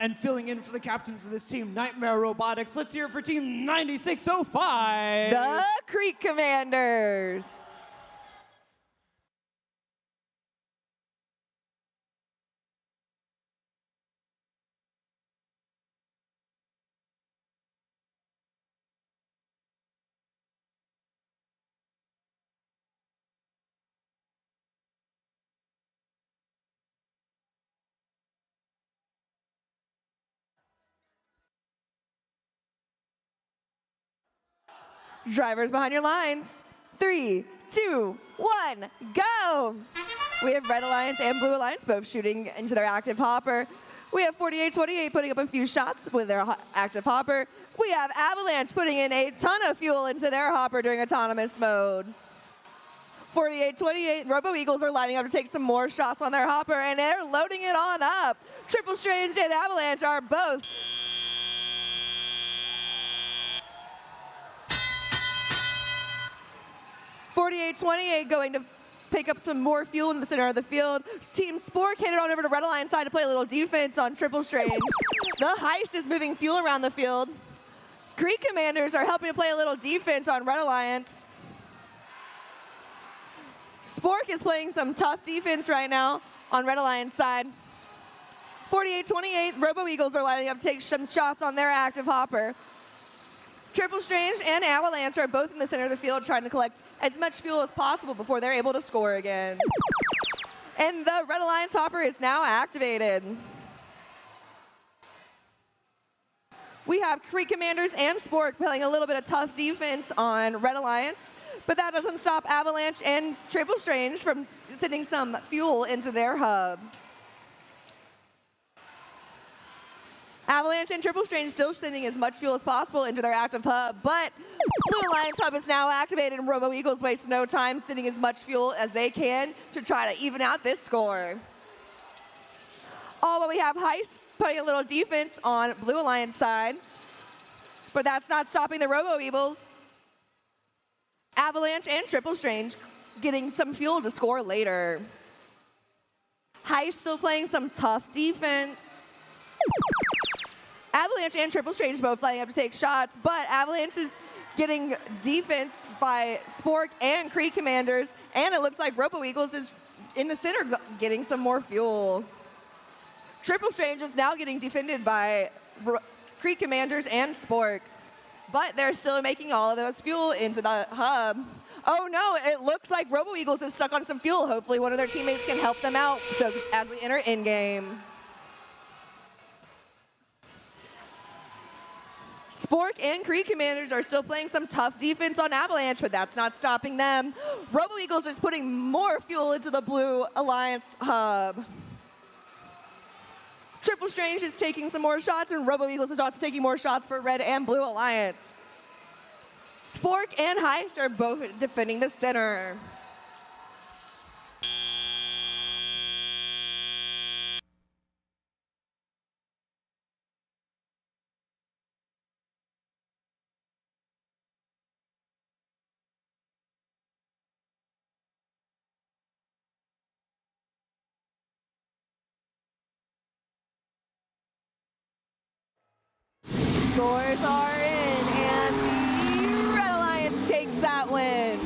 [SPEAKER 1] And filling in for the captains of this team, Nightmare Robotics. Let's hear it for Team 9605.
[SPEAKER 2] The Creek Commanders. Drivers behind your lines. 3, 2, 1, go! We have Red Alliance and Blue Alliance both shooting into their active hopper. We have 4828 putting up a few shots with their active hopper. We have Avalanche putting in a ton of fuel into their hopper during autonomous mode. 4828 Robo Eagles are lining up to take some more shots on their hopper, and they're loading it on up. Triple Strange and Avalanche are both 4828 going to pick up some more fuel in the center of the field. Team Spork headed on over to Red Alliance side to play a little defense on Triple Strange. The Heist is moving fuel around the field. Creek Commanders are helping to play a little defense on Red Alliance. Spork is playing some tough defense right now on Red Alliance side. 4828 Robo Eagles are lining up to take some shots on their active hopper. Triple Strange and Avalanche are both in the center of the field trying to collect as much fuel as possible before they're able to score again. And the Red Alliance hopper is now activated. We have Creek Commanders and Spork playing a little bit of tough defense on Red Alliance, but that doesn't stop Avalanche and Triple Strange from sending some fuel into their hub. Avalanche and Triple Strange still sending as much fuel as possible into their active hub, but Blue Alliance hub is now activated and Robo Eagles waste no time sending as much fuel as they can to try to even out this score. All while we have Heist putting a little defense on Blue Alliance side, but that's not stopping the Robo Eagles. Avalanche and Triple Strange getting some fuel to score later. Heist still playing some tough defense. Avalanche and Triple Strange both lining up to take shots, but Avalanche is getting defense by Spork and Creek Commanders, and it looks like Robo Eagles is in the center getting some more fuel. Triple Strange is now getting defended by Creek Commanders and Spork, but they're still making all of those fuel into the hub. Oh no, it looks like Robo Eagles is stuck on some fuel. Hopefully one of their teammates can help them out as we enter in-game. Spork and Creek Commanders are still playing some tough defense on Avalanche, but that's not stopping them. Robo Eagles is putting more fuel into the Blue Alliance hub. Triple Strange is taking some more shots, and Robo Eagles is also taking more shots for Red and Blue Alliance. Spork and Heist are both defending the center. scores are in, and the Red Alliance takes that win.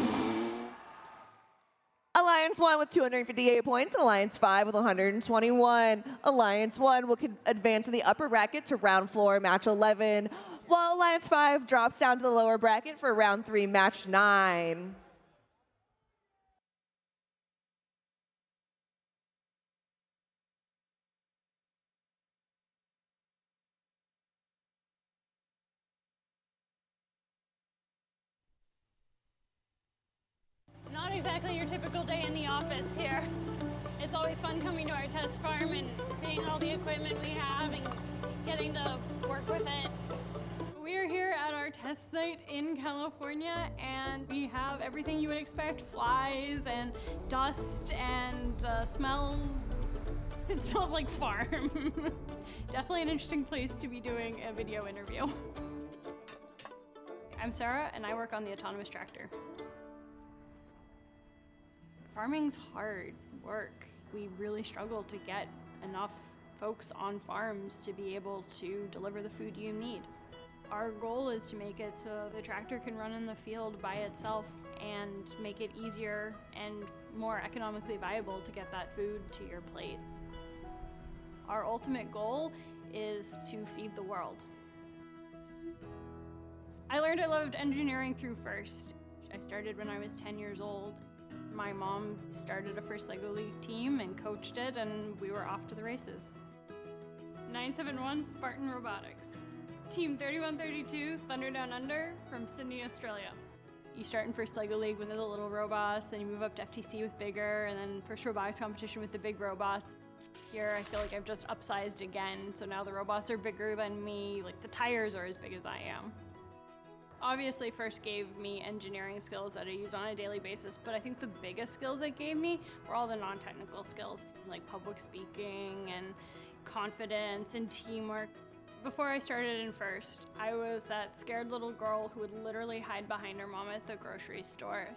[SPEAKER 2] Alliance 1 with 258 points, Alliance 5 with 121. Alliance 1 will advance in the upper bracket to round 4, match 11, while Alliance 5 drops down to the lower bracket for round 3, match 9.
[SPEAKER 6] Not exactly your typical day in the office here. It's always fun coming to our test farm and seeing all the equipment we have and getting to work with it.
[SPEAKER 15] We are here at our test site in California, and we have everything you would expect: flies and dust and smells. It smells like farm. Definitely an interesting place to be doing a video interview. I'm Sarah, and I work on the autonomous tractor. Farming's hard work. We really struggle to get enough folks on farms to be able to deliver the food you need. Our goal is to make it so the tractor can run in the field by itself and make it easier and more economically viable to get that food to your plate. Our ultimate goal is to feed the world. I learned I loved engineering through FIRST. I started when I was 10 years old. My mom started a First Lego League team and coached it, and we were off to the races. 971 Spartan Robotics. Team 3132 Thunder Down Under from Sydney, Australia. You start in First Lego League with the little robots, then you move up to FTC with bigger, and then First Robotics competition with the big robots. Here I feel like I've just upsized again, so now the robots are bigger than me, like the tires are as big as I am. Obviously, FIRST gave me engineering skills that I use on a daily basis, but I think the biggest skills it gave me were all the non-technical skills, like public speaking and confidence and teamwork. Before I started in FIRST, I was that scared little girl who would literally hide behind her mom at the grocery store.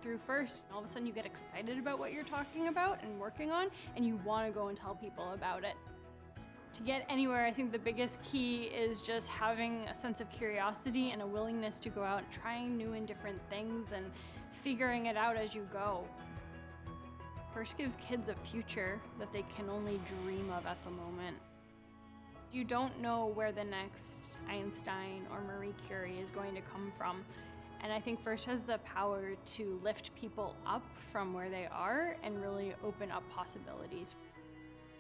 [SPEAKER 15] Through FIRST, all of a sudden you get excited about what you're talking about and working on, and you want to go and tell people about it. To get anywhere, I think the biggest key is just having a sense of curiosity and a willingness to go out and trying new and different things and figuring it out as you go. FIRST gives kids a future that they can only dream of at the moment. You don't know where the next Einstein or Marie Curie is going to come from. And I think FIRST has the power to lift people up from where they are and really open up possibilities.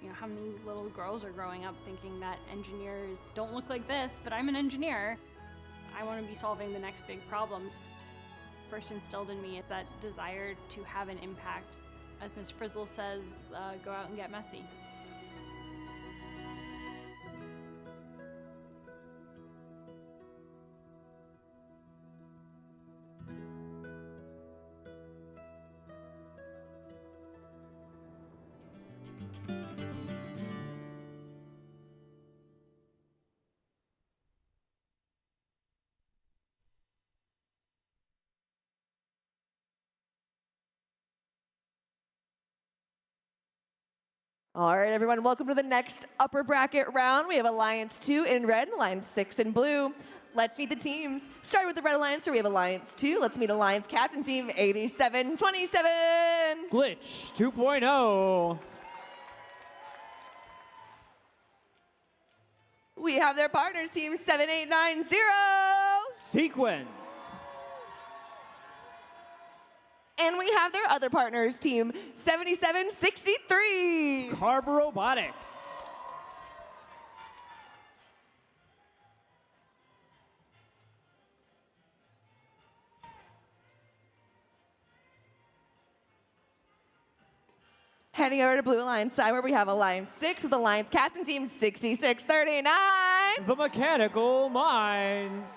[SPEAKER 15] You know, how many little girls are growing up thinking that engineers don't look like this, but I'm an engineer. I want to be solving the next big problems. FIRST instilled in me that desire to have an impact. As Ms. Frizzle says, go out and get messy.
[SPEAKER 2] All right, everyone, welcome to the next upper bracket round. We have Alliance 2 in red and Alliance 6 in blue. Let's meet the teams. Starting with the Red Alliance, where we have Alliance 2. Let's meet Alliance Captain Team 8727.
[SPEAKER 1] Glitch 2.0.
[SPEAKER 2] We have their partners, Team 7890.
[SPEAKER 1] Sequence.
[SPEAKER 2] And we have their other partners, Team 7763.
[SPEAKER 1] Robotics.
[SPEAKER 2] Heading over to Blue Alliance side, where we have Alliance 6 with Alliance Captain Team 6639.
[SPEAKER 1] The Mechanical Minds.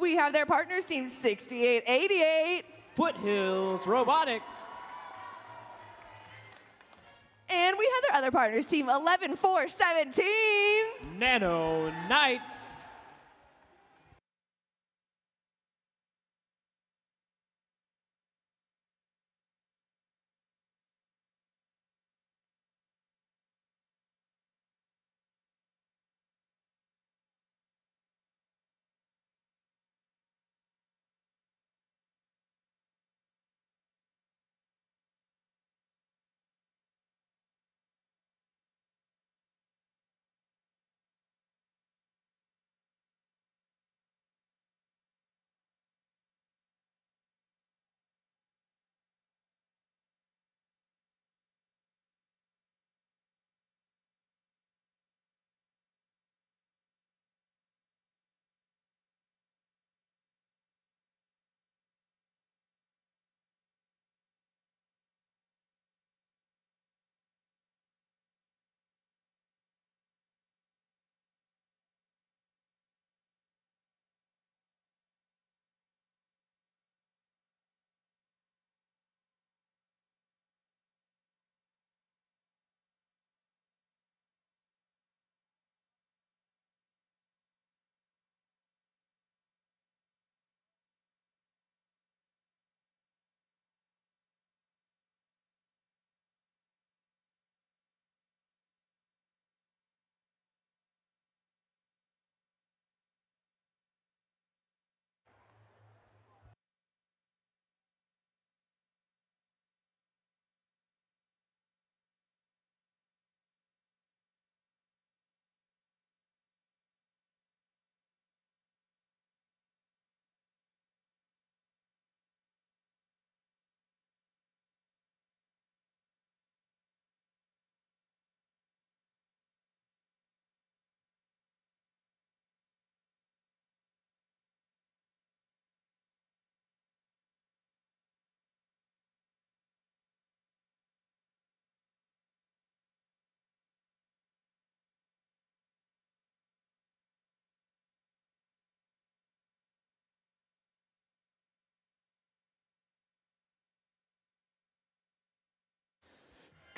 [SPEAKER 2] We have their partners, Team 6888.
[SPEAKER 1] Foothills Robotics.
[SPEAKER 2] And we have their other partners, Team 11417.
[SPEAKER 1] Nano Knights.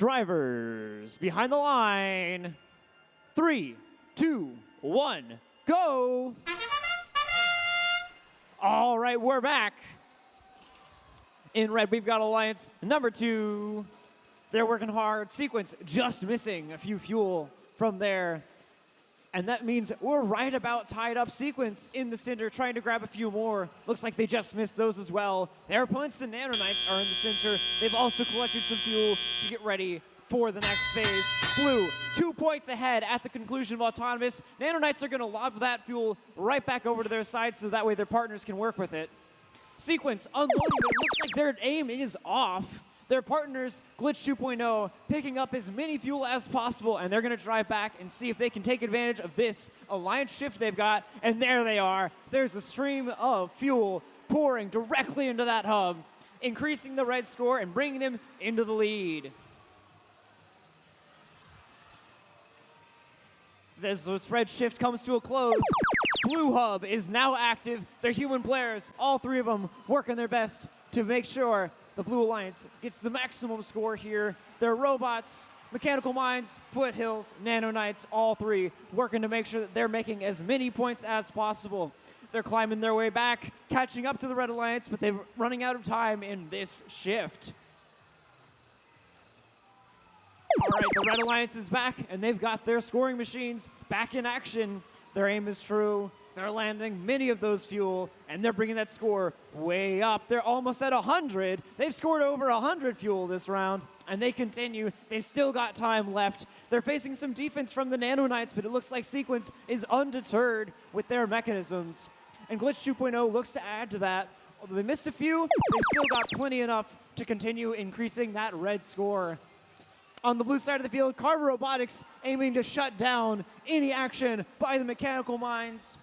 [SPEAKER 1] Drivers behind the line. 3, 2, 1, go. All right, we're back. In red, we've got Alliance number 2. They're working hard. Sequence just missing a few fuel from there. And that means we're right about tied up. Sequence in the center, trying to grab a few more. Looks like they just missed those as well. Their opponents, the Nanonites, are in the center. They've also collected some fuel to get ready for the next phase. Blue, 2 points ahead at the conclusion of Autonomous. Nanonites are going to lob that fuel right back over to their side so that way their partners can work with it. Sequence unloading, but it looks like their aim is off. Their partners, Glitch 2.0, picking up as many fuel as possible, and they're going to drive back and see if they can take advantage of this Alliance shift they've got, and there they are. There's a stream of fuel pouring directly into that hub, increasing the red score and bringing them into the lead. As this red shift comes to a close, Blue Hub is now active. Their human players, all 3 of them, working their best to make sure the Blue Alliance gets the maximum score here. Their robots, mechanical minds, foothills, nanonites, all 3 working to make sure that they're making as many points as possible. They're climbing their way back, catching up to the Red Alliance, but they're running out of time in this shift. All right, the Red Alliance is back, and they've got their scoring machines back in action. Their aim is true. They're landing many of those fuel, and they're bringing that score way up. They're almost at 100. They've scored over 100 fuel this round, and they continue. They've still got time left. They're facing some defense from the Nanonites, but it looks like Sequence is undeterred with their mechanisms. And Glitch 2.0 looks to add to that. Although they missed a few, they've still got plenty enough to continue increasing that red score. On the blue side of the field, Carver Robotics aiming to shut down any action by the mechanical minds.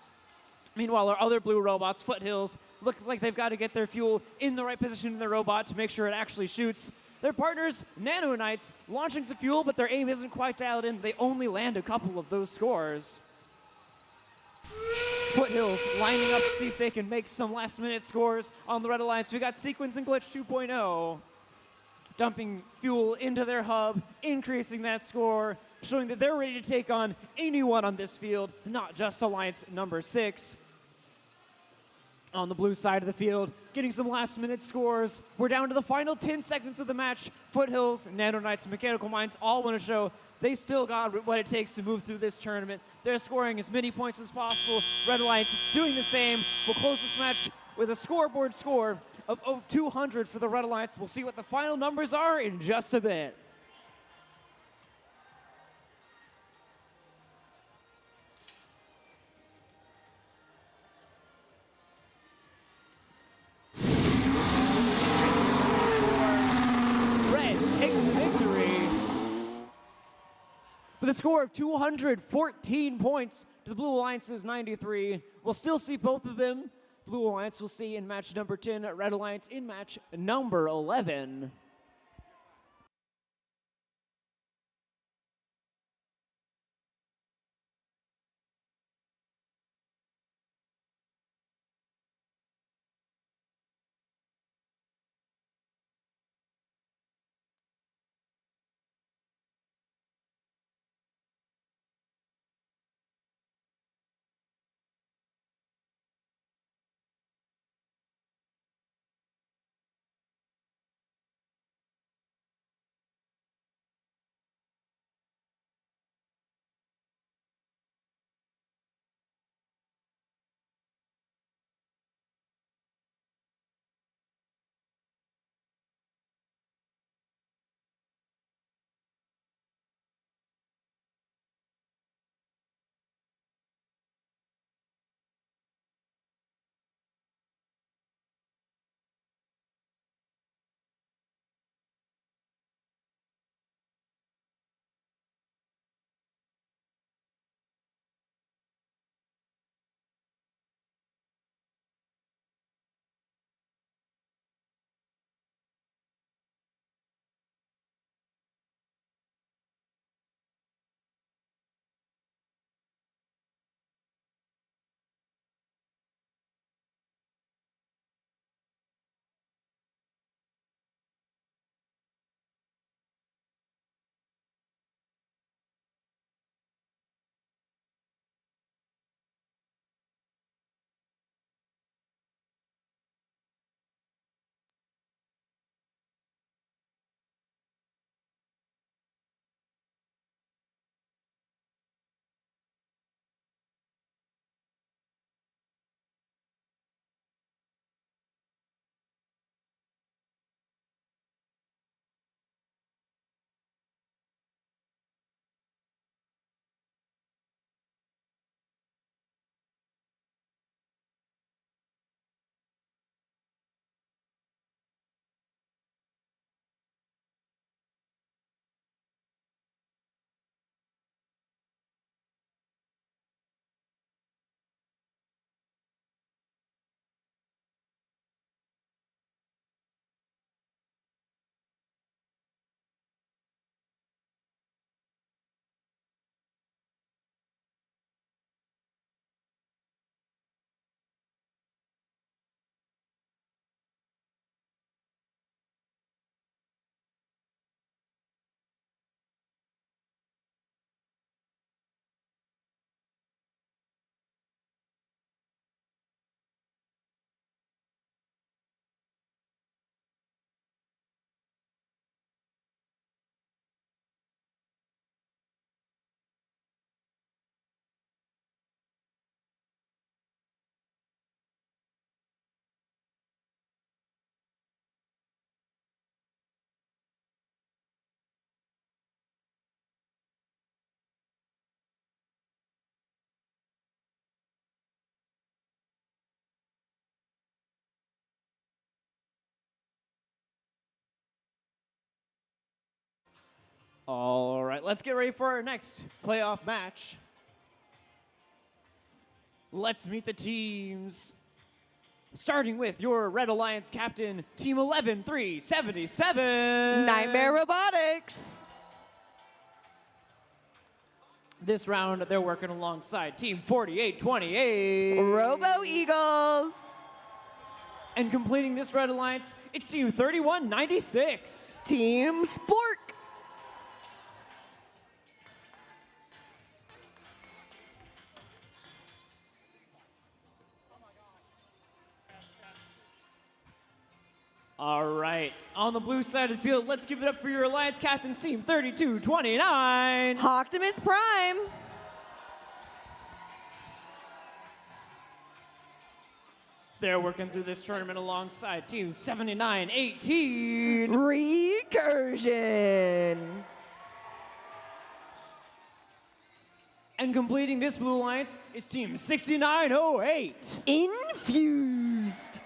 [SPEAKER 1] Meanwhile, our other blue robots, Foothills, looks like they've got to get their fuel in the right position in their robot to make sure it actually shoots. Their partners, Nanonites, launching some fuel, but their aim isn't quite dialed in. They only land a couple of those scores. Foothills lining up to see if they can make some last-minute scores on the Red Alliance. We got Sequence and Glitch 2.0. Dumping fuel into their hub, increasing that score, showing that they're ready to take on anyone on this field, not just Alliance number 6. On the blue side of the field, getting some last-minute scores. We're down to the final 10 seconds of the match. Foothills, Nanonites, Mechanical Minds all want to show they still got what it takes to move through this tournament. They're scoring as many points as possible. Red Alliance doing the same. We'll close this match with a scoreboard score of 200 for the Red Alliance. We'll see what the final numbers are in just a bit. Red takes the victory with a score of 214 points to the Blue Alliance's 93. We'll still see both of them. Blue Alliance will see in match number 10, Red Alliance in match number 11. All right, let's get ready for our next playoff match. Let's meet the teams. Starting with your Red Alliance captain, Team 11-3-77.
[SPEAKER 2] Nightmare Robotics.
[SPEAKER 1] This round, they're working alongside Team 48-28.
[SPEAKER 2] Robo Eagles.
[SPEAKER 1] And completing this Red Alliance, it's Team 31-96.
[SPEAKER 2] Team Spork.
[SPEAKER 1] All right, on the blue side of the field, let's give it up for your Alliance captains, Team 32-29.
[SPEAKER 2] Optimus Prime.
[SPEAKER 1] They're working through this tournament alongside Team 79-18.
[SPEAKER 2] Recursion.
[SPEAKER 1] And completing this Blue Alliance is Team 6908.
[SPEAKER 2] Infused.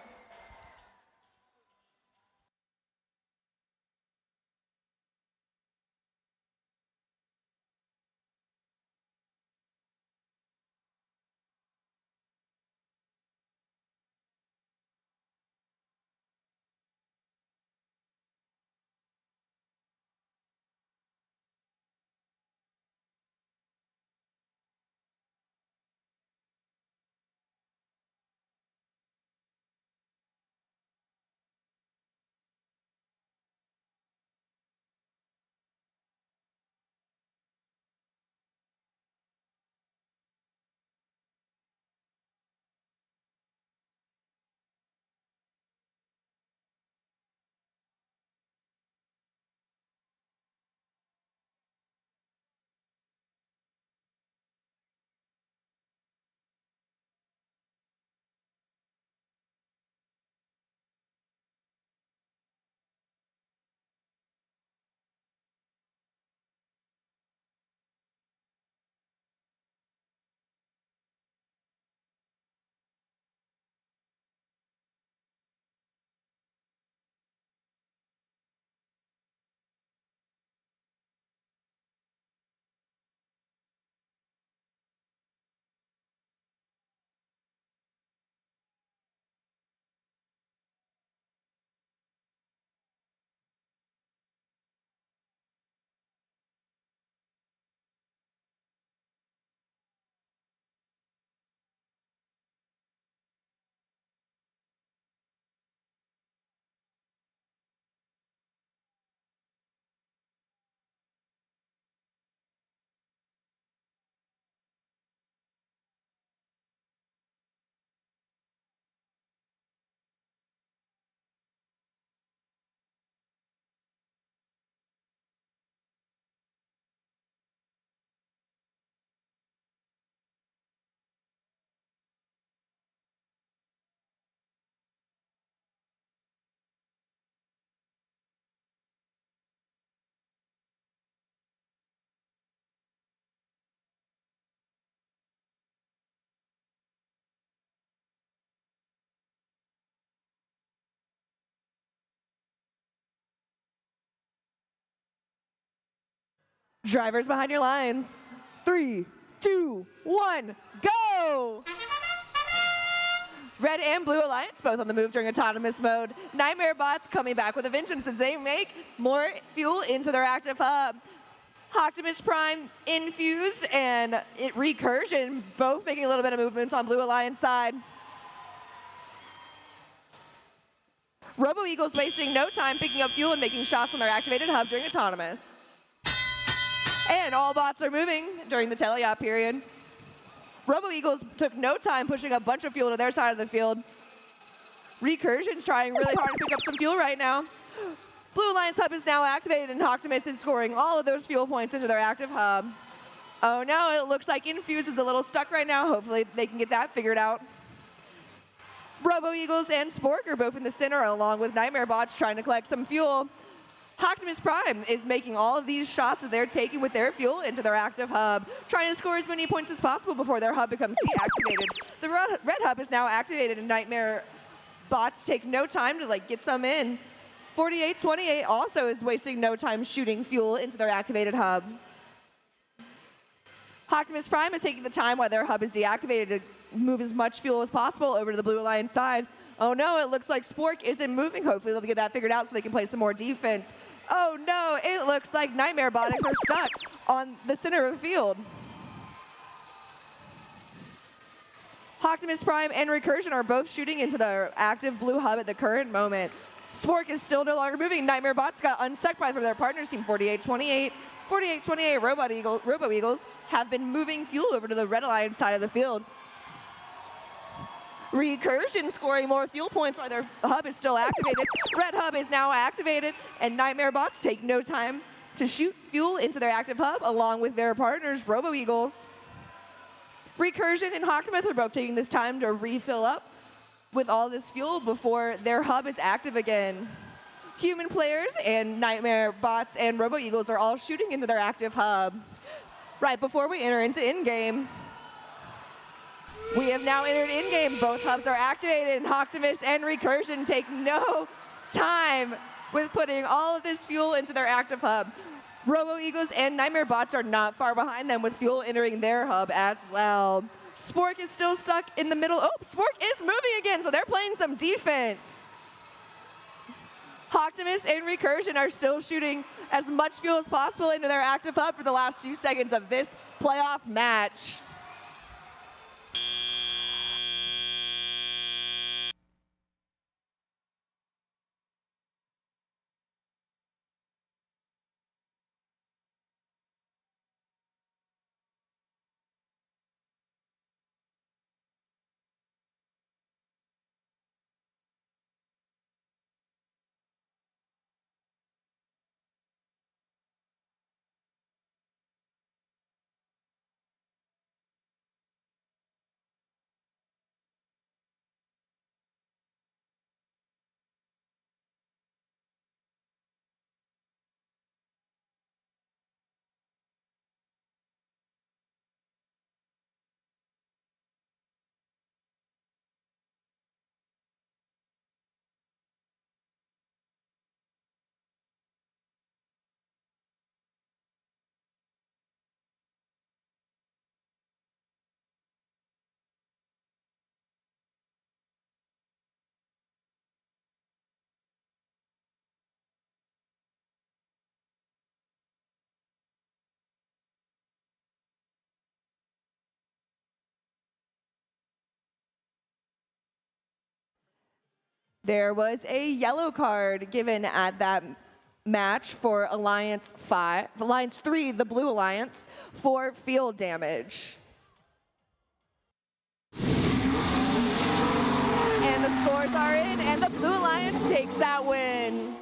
[SPEAKER 2] Drivers behind your lines. 3, 2, 1, go! Red and Blue Alliance both on the move during autonomous mode. Nightmare Bots coming back with a vengeance as they make more fuel into their active hub. Optimus Prime infused and Recursion both making a little bit of movements on Blue Alliance side. Robo Eagles wasting no time picking up fuel and making shots on their activated hub during autonomous. And all bots are moving during the teleop period. Robo Eagles took no time pushing a bunch of fuel to their side of the field. Recursion's trying really hard to pick up some fuel right now. Blue Alliance hub is now activated and Optimus is scoring all of those fuel points into their active hub. Oh no, it looks like Infuse is a little stuck right now. Hopefully they can get that figured out. Robo Eagles and Spork are both in the center along with Nightmare Bots trying to collect some fuel. Optimus Prime is making all of these shots that they're taking with their fuel into their active hub, trying to score as many points as possible before their hub becomes deactivated. The red hub is now activated and Nightmare Bots take no time to get some in. 4828 also is wasting no time shooting fuel into their activated hub. Optimus Prime is taking the time while their hub is deactivated to move as much fuel as possible over to the Blue Alliance side. Oh no, it looks like Spork isn't moving. Hopefully they'll get that figured out so they can play some more defense. Oh no, it looks like Nightmare Robotics are stuck on the center of the field. Optimus Prime and Recursion are both shooting into the active blue hub at the current moment. Spork is still no longer moving. Nightmare Bots got unstuck by their partners, team 4828. 4828 Robo Eagles have been moving fuel over to the Red Alliance side of the field. Recursion scoring more fuel points while their hub is still activated. Red hub is now activated, and Nightmare Bots take no time to shoot fuel into their active hub along with their partners, Robo Eagles. Recursion and Optimus are both taking this time to refill up with all this fuel before their hub is active again. Human players and Nightmare Bots and Robo Eagles are all shooting into their active hub. Right before we enter into in-game, we have now entered in-game. Both hubs are activated, and Optimus and Recursion take no time with putting all of this fuel into their active hub. Robo Eagles and Nightmare Bots are not far behind them with fuel entering their hub as well. Spork is still stuck in the middle. Oh, Spork is moving again, so they're playing some defense. Optimus and Recursion are still shooting as much fuel as possible into their active hub for the last few seconds of this playoff match. There was a yellow card given at that match for Alliance 3, the Blue Alliance, for field damage. And the scores are in, and the Blue Alliance takes that win.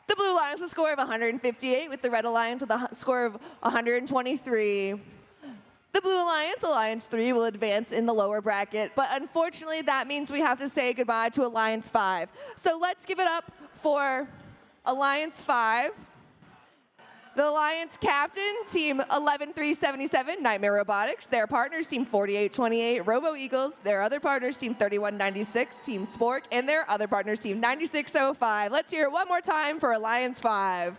[SPEAKER 2] The Blue Alliance with a score of 158, with the Red Alliance with a score of 123. The Blue Alliance, Alliance 3, will advance in the lower bracket, but unfortunately that means we have to say goodbye to Alliance 5. So let's give it up for Alliance 5. The Alliance captain, Team 11377, Nightmare Robotics. Their partners, Team 4828, Robo Eagles. Their other partners, Team 3196, Team Spork. And their other partners, Team 9605. Let's hear it one more time for Alliance 5.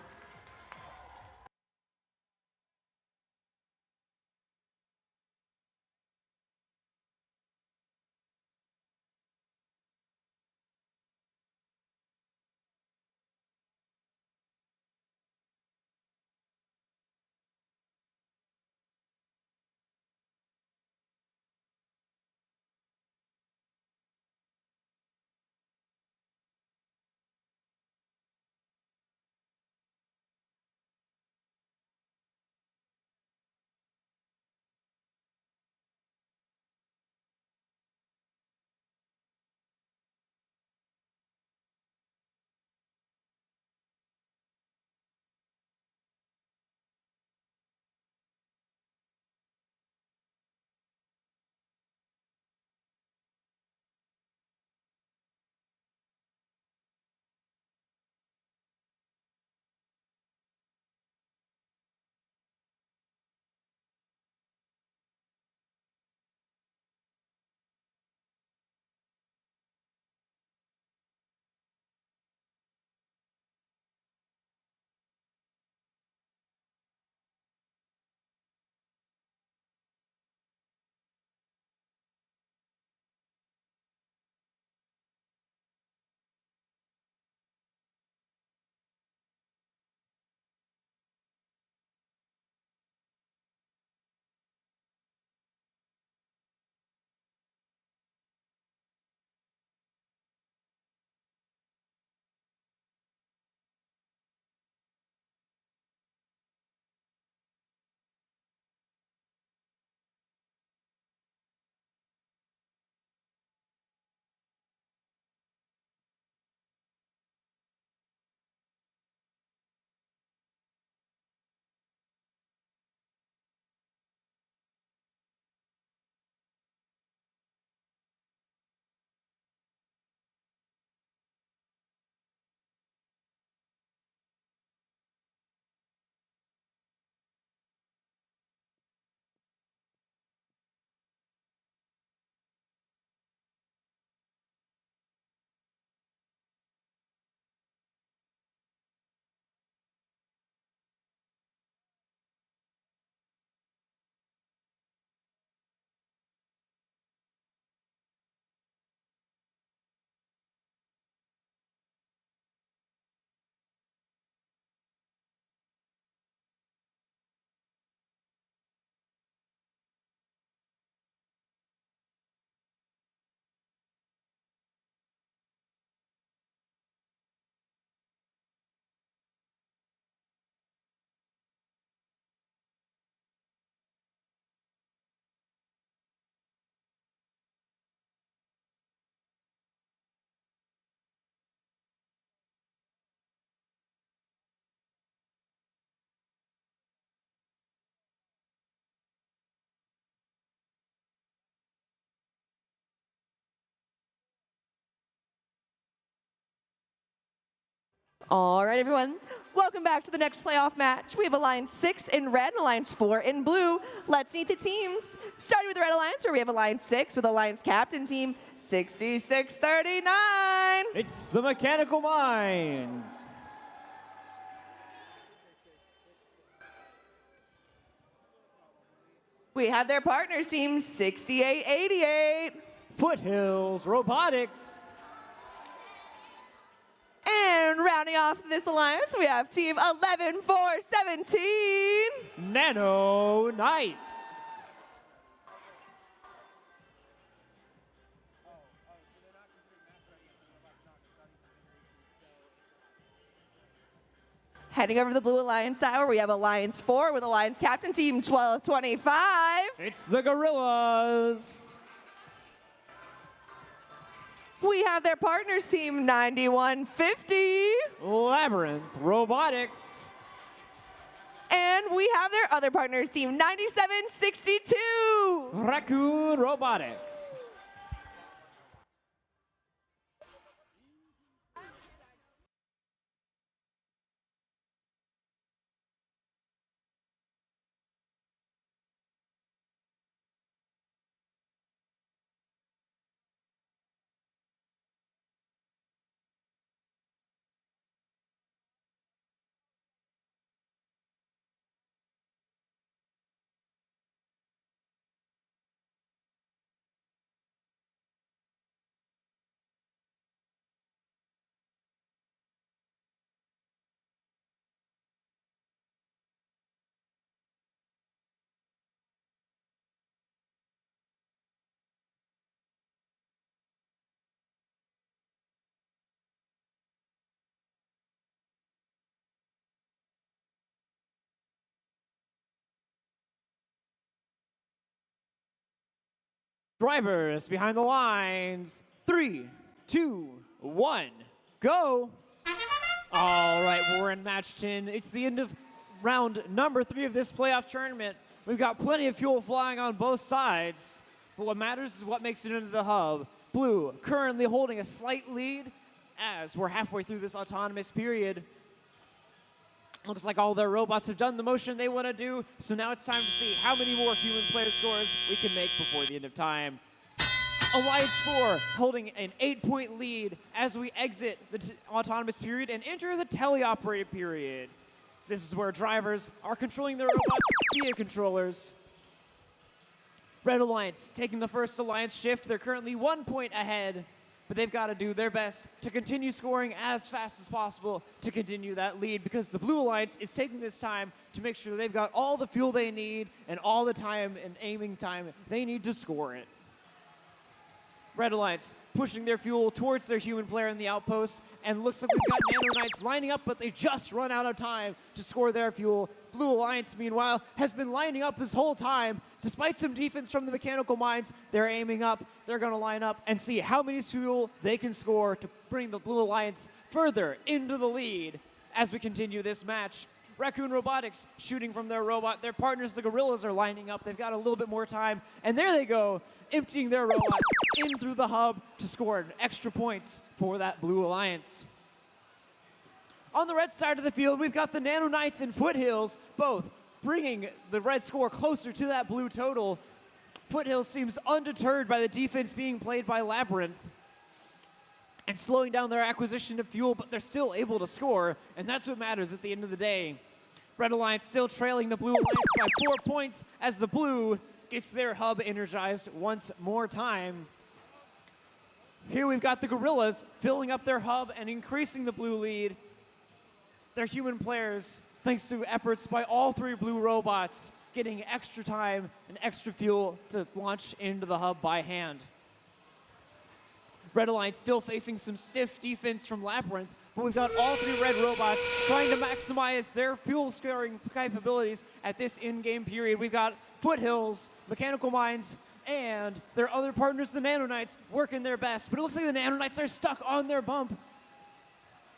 [SPEAKER 2] All right, everyone. Welcome back to the next playoff match. We have Alliance 6 in red and Alliance 4 in blue. Let's meet the teams. Starting with the Red Alliance, where we have Alliance 6 with Alliance Captain Team 6639.
[SPEAKER 1] It's the Mechanical Minds.
[SPEAKER 2] We have their partners team 6888.
[SPEAKER 1] Foothills Robotics.
[SPEAKER 2] And rounding off this alliance, we have team 11417.
[SPEAKER 1] Nano Knights.
[SPEAKER 2] Heading over to the Blue Alliance side, where we have Alliance 4 with Alliance Captain Team 1225.
[SPEAKER 1] It's the Gorillas.
[SPEAKER 2] We have their partners team 9150.
[SPEAKER 1] Labyrinth Robotics.
[SPEAKER 2] And we have their other partners team 9762.
[SPEAKER 1] Raccoon Robotics. Drivers behind the lines. 3, 2, 1, go. All right, we're in match 10. It's the end of round number 3 of this playoff tournament. We've got plenty of fuel flying on both sides, but what matters is what makes it into the hub. Blue currently holding a slight lead as we're halfway through this autonomous period. Looks like all their robots have done the motion they want to do, so now it's time to see how many more human player scores we can make before the end of time. Alliance 4 holding an 8-point lead as we exit the autonomous period and enter the teleoperated period. This is where drivers are controlling their robots via controllers. Red Alliance taking the first Alliance shift. They're currently 1 point ahead, but they've got to do their best to continue scoring as fast as possible to continue that lead, because the Blue Alliance is taking this time to make sure they've got all the fuel they need and all the time and aiming time they need to score it. Red Alliance pushing their fuel towards their human player in the outpost, and looks like we've got Nano Knights lining up, but they just run out of time to score their fuel. Blue Alliance, meanwhile, has been lining up this whole time. Despite some defense from the Mechanical Minds, they're aiming up. They're going to line up and see how many fuel they can score to bring the Blue Alliance further into the lead as we continue this match. Raccoon Robotics shooting from their robot. Their partners, the Gorillas, are lining up. They've got a little bit more time. And there they go, emptying their robot in through the hub to score extra points for that Blue Alliance. On the red side of the field, we've got the Nano Knights and Foothills, both bringing the red score closer to that blue total. Foothills seems undeterred by the defense being played by Labyrinth and slowing down their acquisition of fuel, but they're still able to score, and that's what matters at the end of the day. Red Alliance still trailing the Blue Alliance by 4 points as the Blue gets their hub energized once more time. Here we've got the Gorillas filling up their hub and increasing the Blue lead. Their human players, thanks to efforts by all 3 Blue robots, getting extra time and extra fuel to launch into the hub by hand. Red Alliance still facing some stiff defense from Labyrinth, but we've got all 3 red robots trying to maximize their fuel scoring capabilities at this in-game period. We've got Foothills, Mechanical Minds, and their other partners, the Nano Knights, working their best. But it looks like the Nano Knights are stuck on their bump.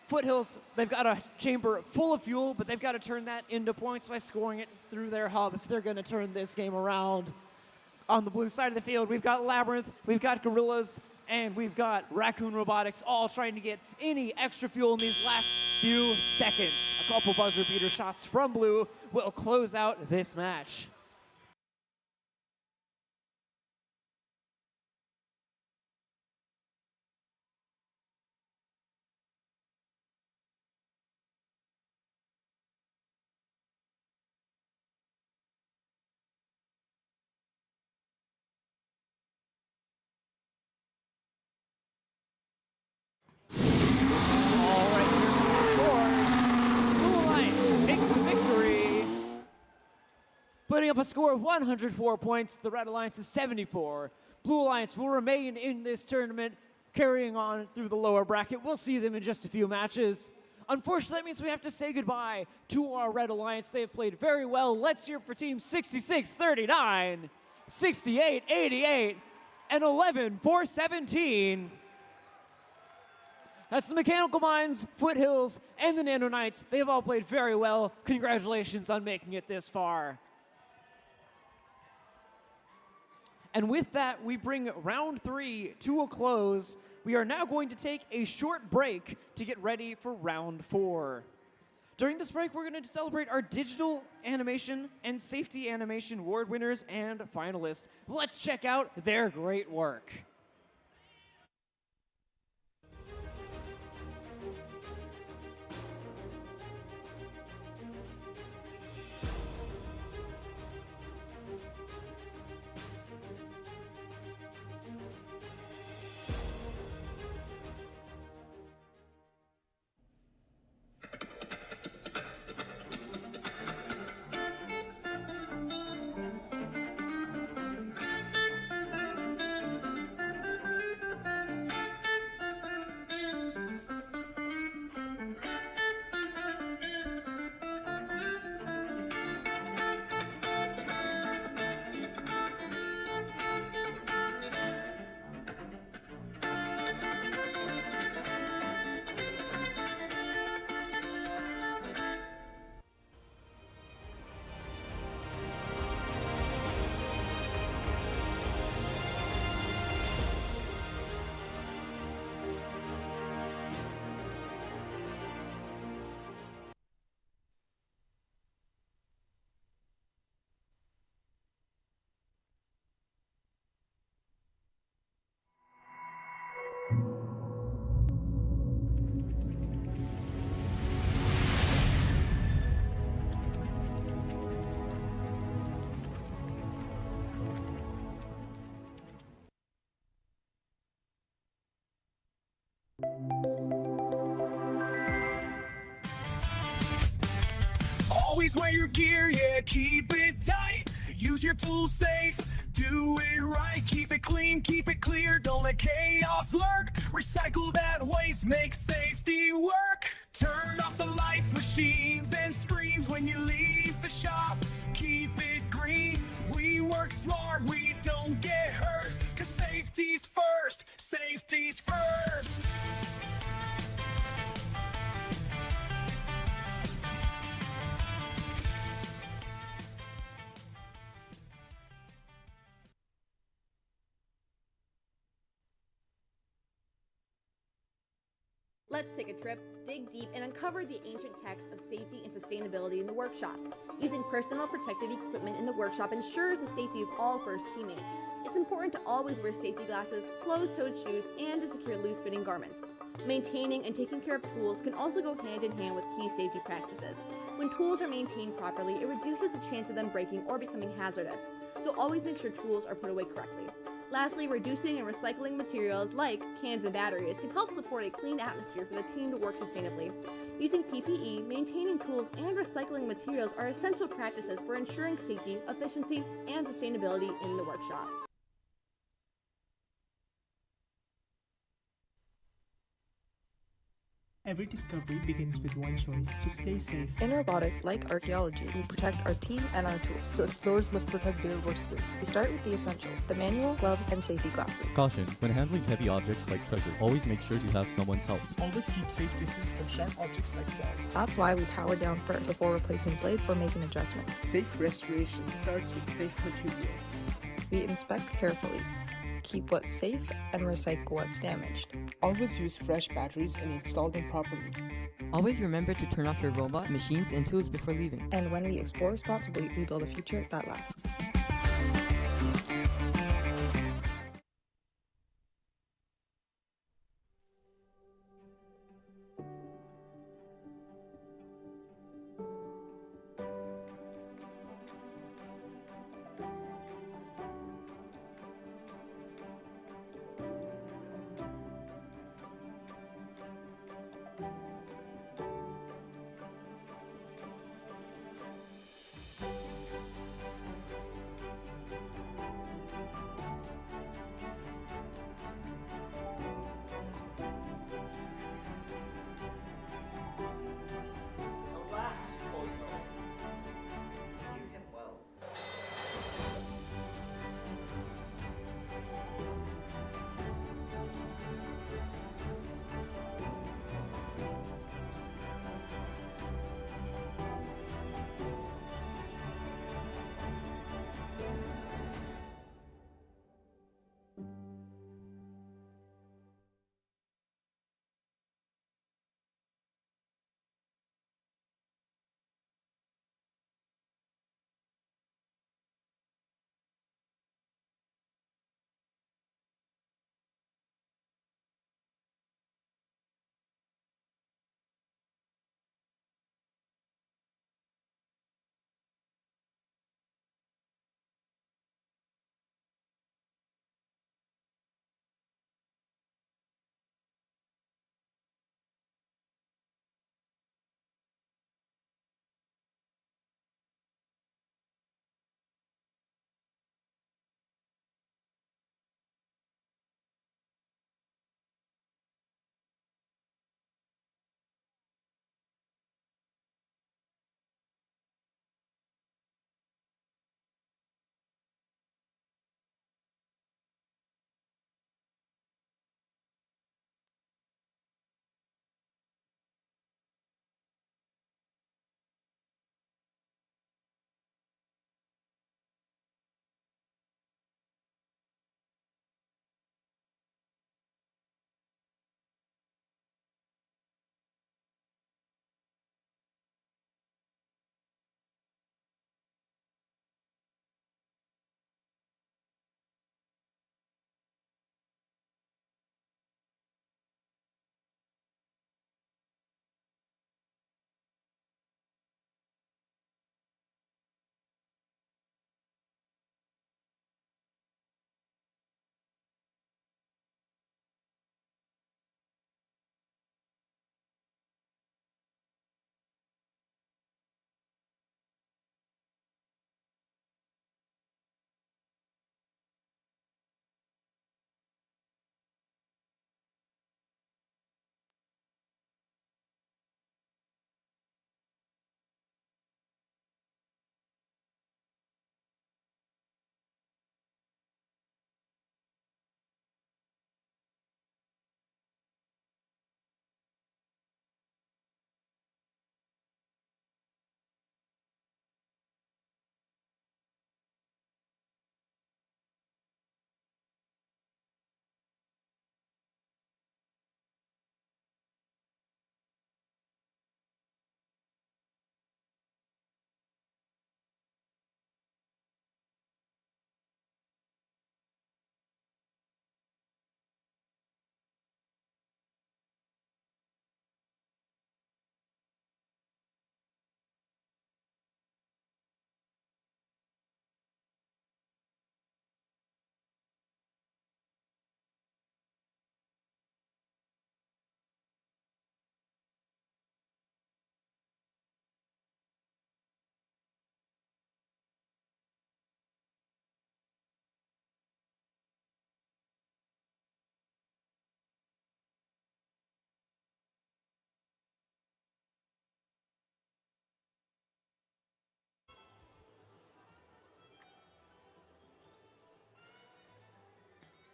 [SPEAKER 1] Foothills, they've got a chamber full of fuel, but they've got to turn that into points by scoring it through their hub if they're going to turn this game around. On the blue side of the field, we've got Labyrinth, we've got Gorillas, And we've got Raccoon Robotics all trying to get any extra fuel in these last few seconds. A couple buzzer beater shots from blue will close out this match. Putting up a score of 104 points, the Red Alliance is 74. Blue Alliance will remain in this tournament, carrying on through the lower bracket. We'll see them in just a few matches. Unfortunately, that means we have to say goodbye to our Red Alliance. They have played very well. Let's hear it for teams 66-39, 68-88, and 11-4-17. That's the Mechanical Minds, Foothills, and the Nano Knights. They have all played very well. Congratulations on making it this far. And with that, we bring round 3 to a close. We are now going to take a short break to get ready for round 4. During this break, we're going to celebrate our digital animation and safety animation award winners and finalists. Let's check out their great work.
[SPEAKER 7] Always wear your gear, yeah, keep it tight. Use your tools safe, do it right. Keep it clean, keep it clear, don't let chaos lurk. Recycle that waste, make safety work. Turn off the lights, machines, and screens when you leave the shop. Keep it green, we work smart, we don't get hurt. 'Cause safety's first, safety's first.
[SPEAKER 8] Let's take a trip, dig deep, and uncover the ancient texts of safety and sustainability in the workshop. Using personal protective equipment in the workshop ensures the safety of all first teammates. It's important to always wear safety glasses, closed-toed shoes, and to secure loose-fitting garments. Maintaining and taking care of tools can also go hand in hand with key safety practices. When tools are maintained properly, it reduces the chance of them breaking or becoming hazardous, so always make sure tools are put away correctly. Lastly, reducing and recycling materials like cans and batteries can help support a clean atmosphere for the team to work sustainably. Using PPE, maintaining tools, and recycling materials are essential practices for ensuring safety, efficiency, and sustainability in the workshop.
[SPEAKER 16] Every discovery begins with one choice: to stay safe.
[SPEAKER 19] In robotics, like archaeology, we protect our team and our tools.
[SPEAKER 16] So explorers must protect their workspace.
[SPEAKER 19] We start with the essentials: the manual, gloves, and safety glasses.
[SPEAKER 25] Caution: when handling heavy objects like treasure, always make sure to have someone's help.
[SPEAKER 16] Always keep safe distance from sharp objects like saws.
[SPEAKER 19] That's why we power down first before replacing blades or making adjustments.
[SPEAKER 16] Safe restoration starts with safe materials.
[SPEAKER 19] We inspect carefully. keep what's safe and recycle what's damaged.
[SPEAKER 16] Always use fresh batteries and install them properly.
[SPEAKER 3] Always remember to turn off your robot, machines, and tools before leaving.
[SPEAKER 19] And when we explore responsibly, we build a future that lasts.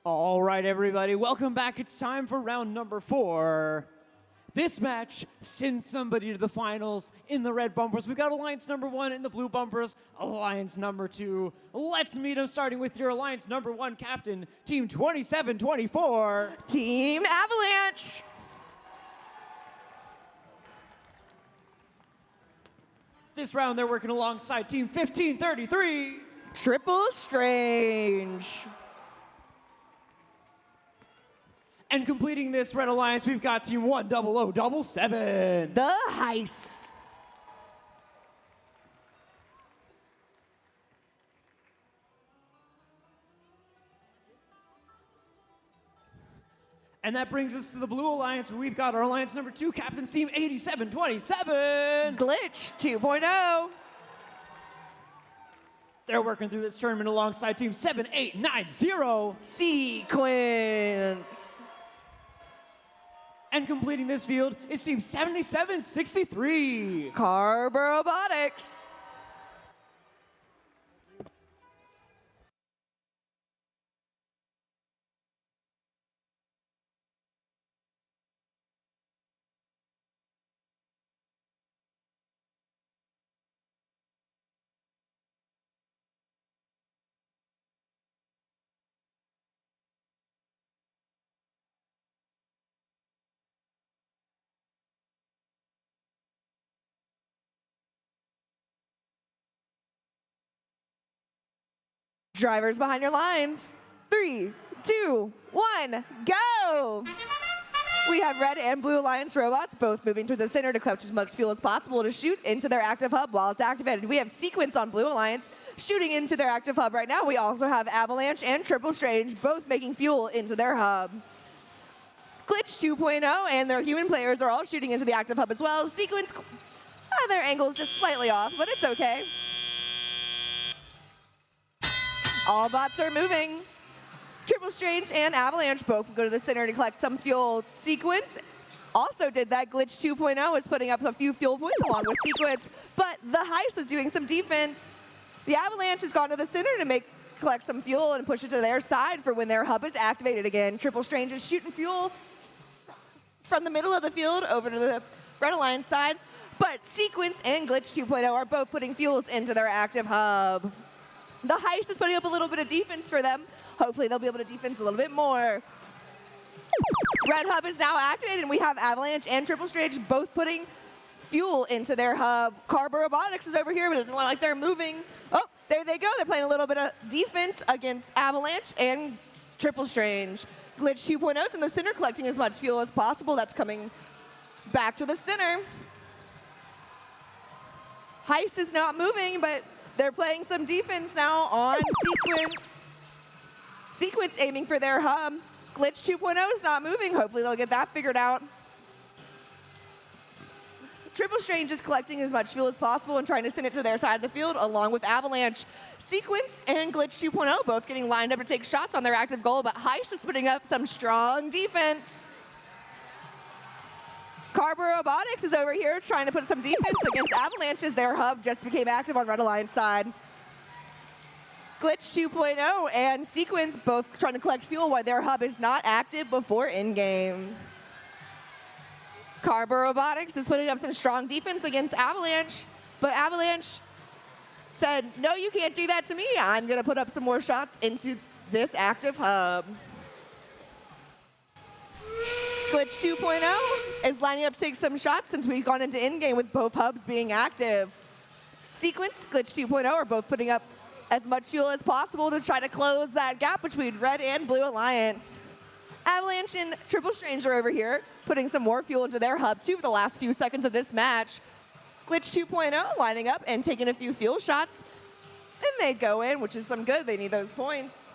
[SPEAKER 1] All right, everybody, welcome back. It's time for round number 4. This match sends somebody to the finals in the red bumpers. We've got Alliance number 1 in the blue bumpers, Alliance number 2. Let's meet them, starting with your Alliance number 1 captain, Team 2724.
[SPEAKER 2] Team Avalanche.
[SPEAKER 1] This round, they're working alongside Team 1533.
[SPEAKER 2] Triple Strange.
[SPEAKER 1] And completing this Red Alliance, we've got Team 10077.
[SPEAKER 2] The Heist.
[SPEAKER 1] And that brings us to the Blue Alliance, where we've got our Alliance number 2, Captain's Team 8727.
[SPEAKER 2] Glitch 2.0.
[SPEAKER 1] They're working through this tournament alongside Team 7890.
[SPEAKER 2] Sequence.
[SPEAKER 1] And completing this field is Team 7763.
[SPEAKER 2] Robotics. Drivers behind your lines. 3, 2, 1, go! We have Red and Blue Alliance robots both moving to the center to collect as much fuel as possible to shoot into their active hub while it's activated. We have Sequence on Blue Alliance shooting into their active hub right now. We also have Avalanche and Triple Strange both making fuel into their hub. Glitch 2.0 and their human players are all shooting into the active hub as well. Sequence, their angle's just slightly off, but it's okay. All bots are moving. Triple Strange and Avalanche both go to the center to collect some fuel. Sequence also did that. Glitch 2.0 is putting up a few fuel points along with Sequence, but the Heist was doing some defense. The Avalanche has gone to the center to collect some fuel and push it to their side for when their hub is activated again. Triple Strange is shooting fuel from the middle of the field over to the Red Alliance side, but Sequence and Glitch 2.0 are both putting fuels into their active hub. The Heist is putting up a little bit of defense for them. Hopefully they'll be able to defense a little bit more. Red hub is now activated, and we have Avalanche and Triple Strange both putting fuel into their hub. Robotics is over here, but it doesn't look like they're moving. Oh, there they go. They're playing a little bit of defense against Avalanche and Triple Strange. Glitch 2.0 is in the center collecting as much fuel as possible. That's coming back to the center. Heist is not moving, but they're playing some defense now on Sequence. Sequence aiming for their hub. Glitch 2.0 is not moving. Hopefully they'll get that figured out. Triple Strange is collecting as much fuel as possible and trying to send it to their side of the field along with Avalanche. Sequence and Glitch 2.0 both getting lined up to take shots on their active goal, but Heist is putting up some strong defense. Robotics is over here trying to put some defense against Avalanche as their hub just became active on Red Alliance side. Glitch 2.0 and Sequence both trying to collect fuel while their hub is not active before in-game. Robotics is putting up some strong defense against Avalanche, but Avalanche said, no, you can't do that to me. I'm going to put up some more shots into this active hub. Glitch 2.0 is lining up to take some shots since we've gone into in-game with both hubs being active. Sequence, Glitch 2.0 are both putting up as much fuel as possible to try to close that gap between Red and Blue Alliance. Avalanche and Triple Strange are over here putting some more fuel into their hub too for the last few seconds of this match. Glitch 2.0 lining up and taking a few fuel shots, and they go in, which is some good. They need those points.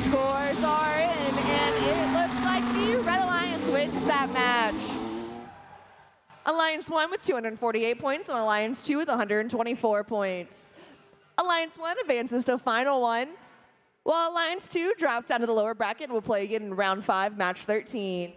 [SPEAKER 2] Scores are in, and it looks like the Red Alliance wins that match. Alliance 1 with 248 points, and Alliance 2 with 124 points. Alliance 1 advances to Final 1, while Alliance 2 drops down to the lower bracket and will play again in Round 5, Match 13.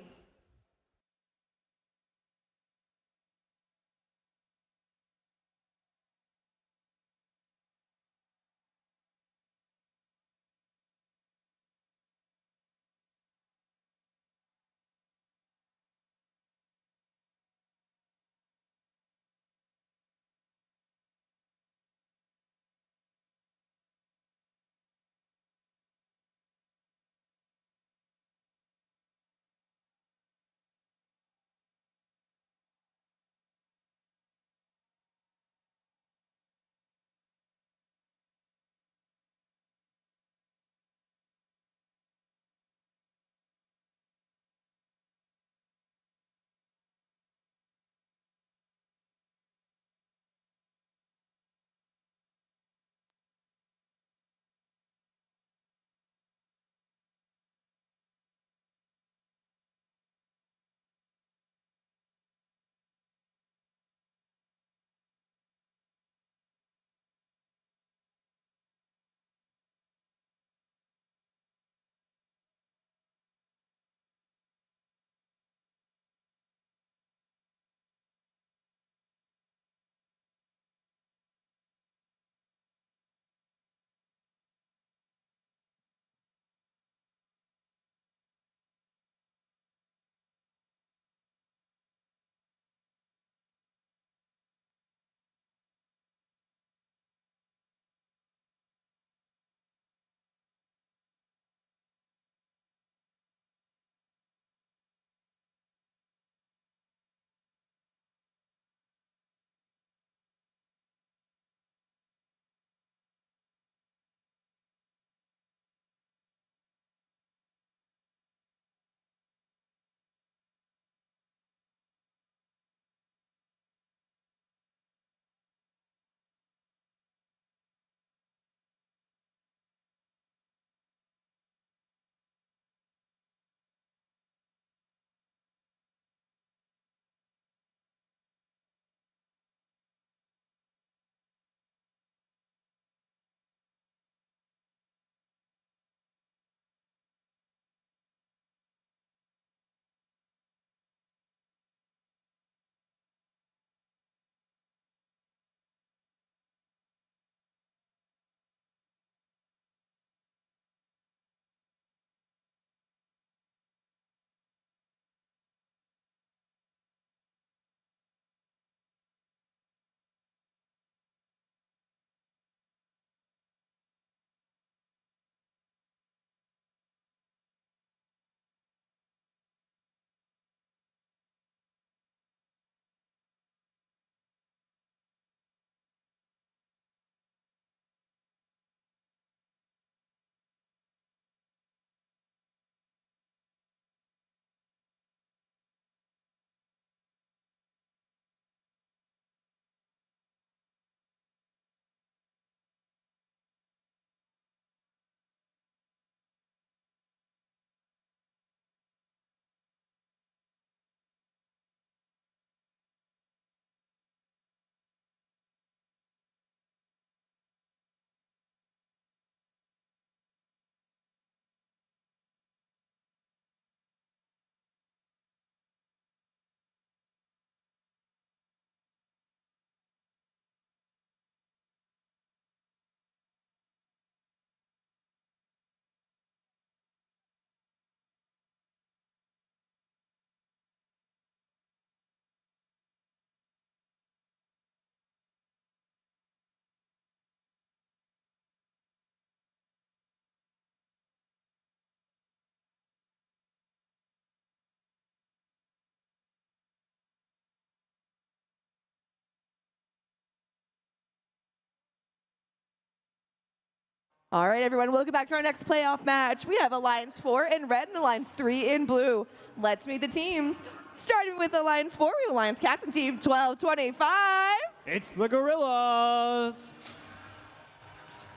[SPEAKER 2] All right, everyone, welcome back to our next playoff match. We have Alliance 4 in red and Alliance 3 in blue. Let's meet the teams. Starting with Alliance 4, we have Alliance Captain Team 1225.
[SPEAKER 1] It's the Gorillas.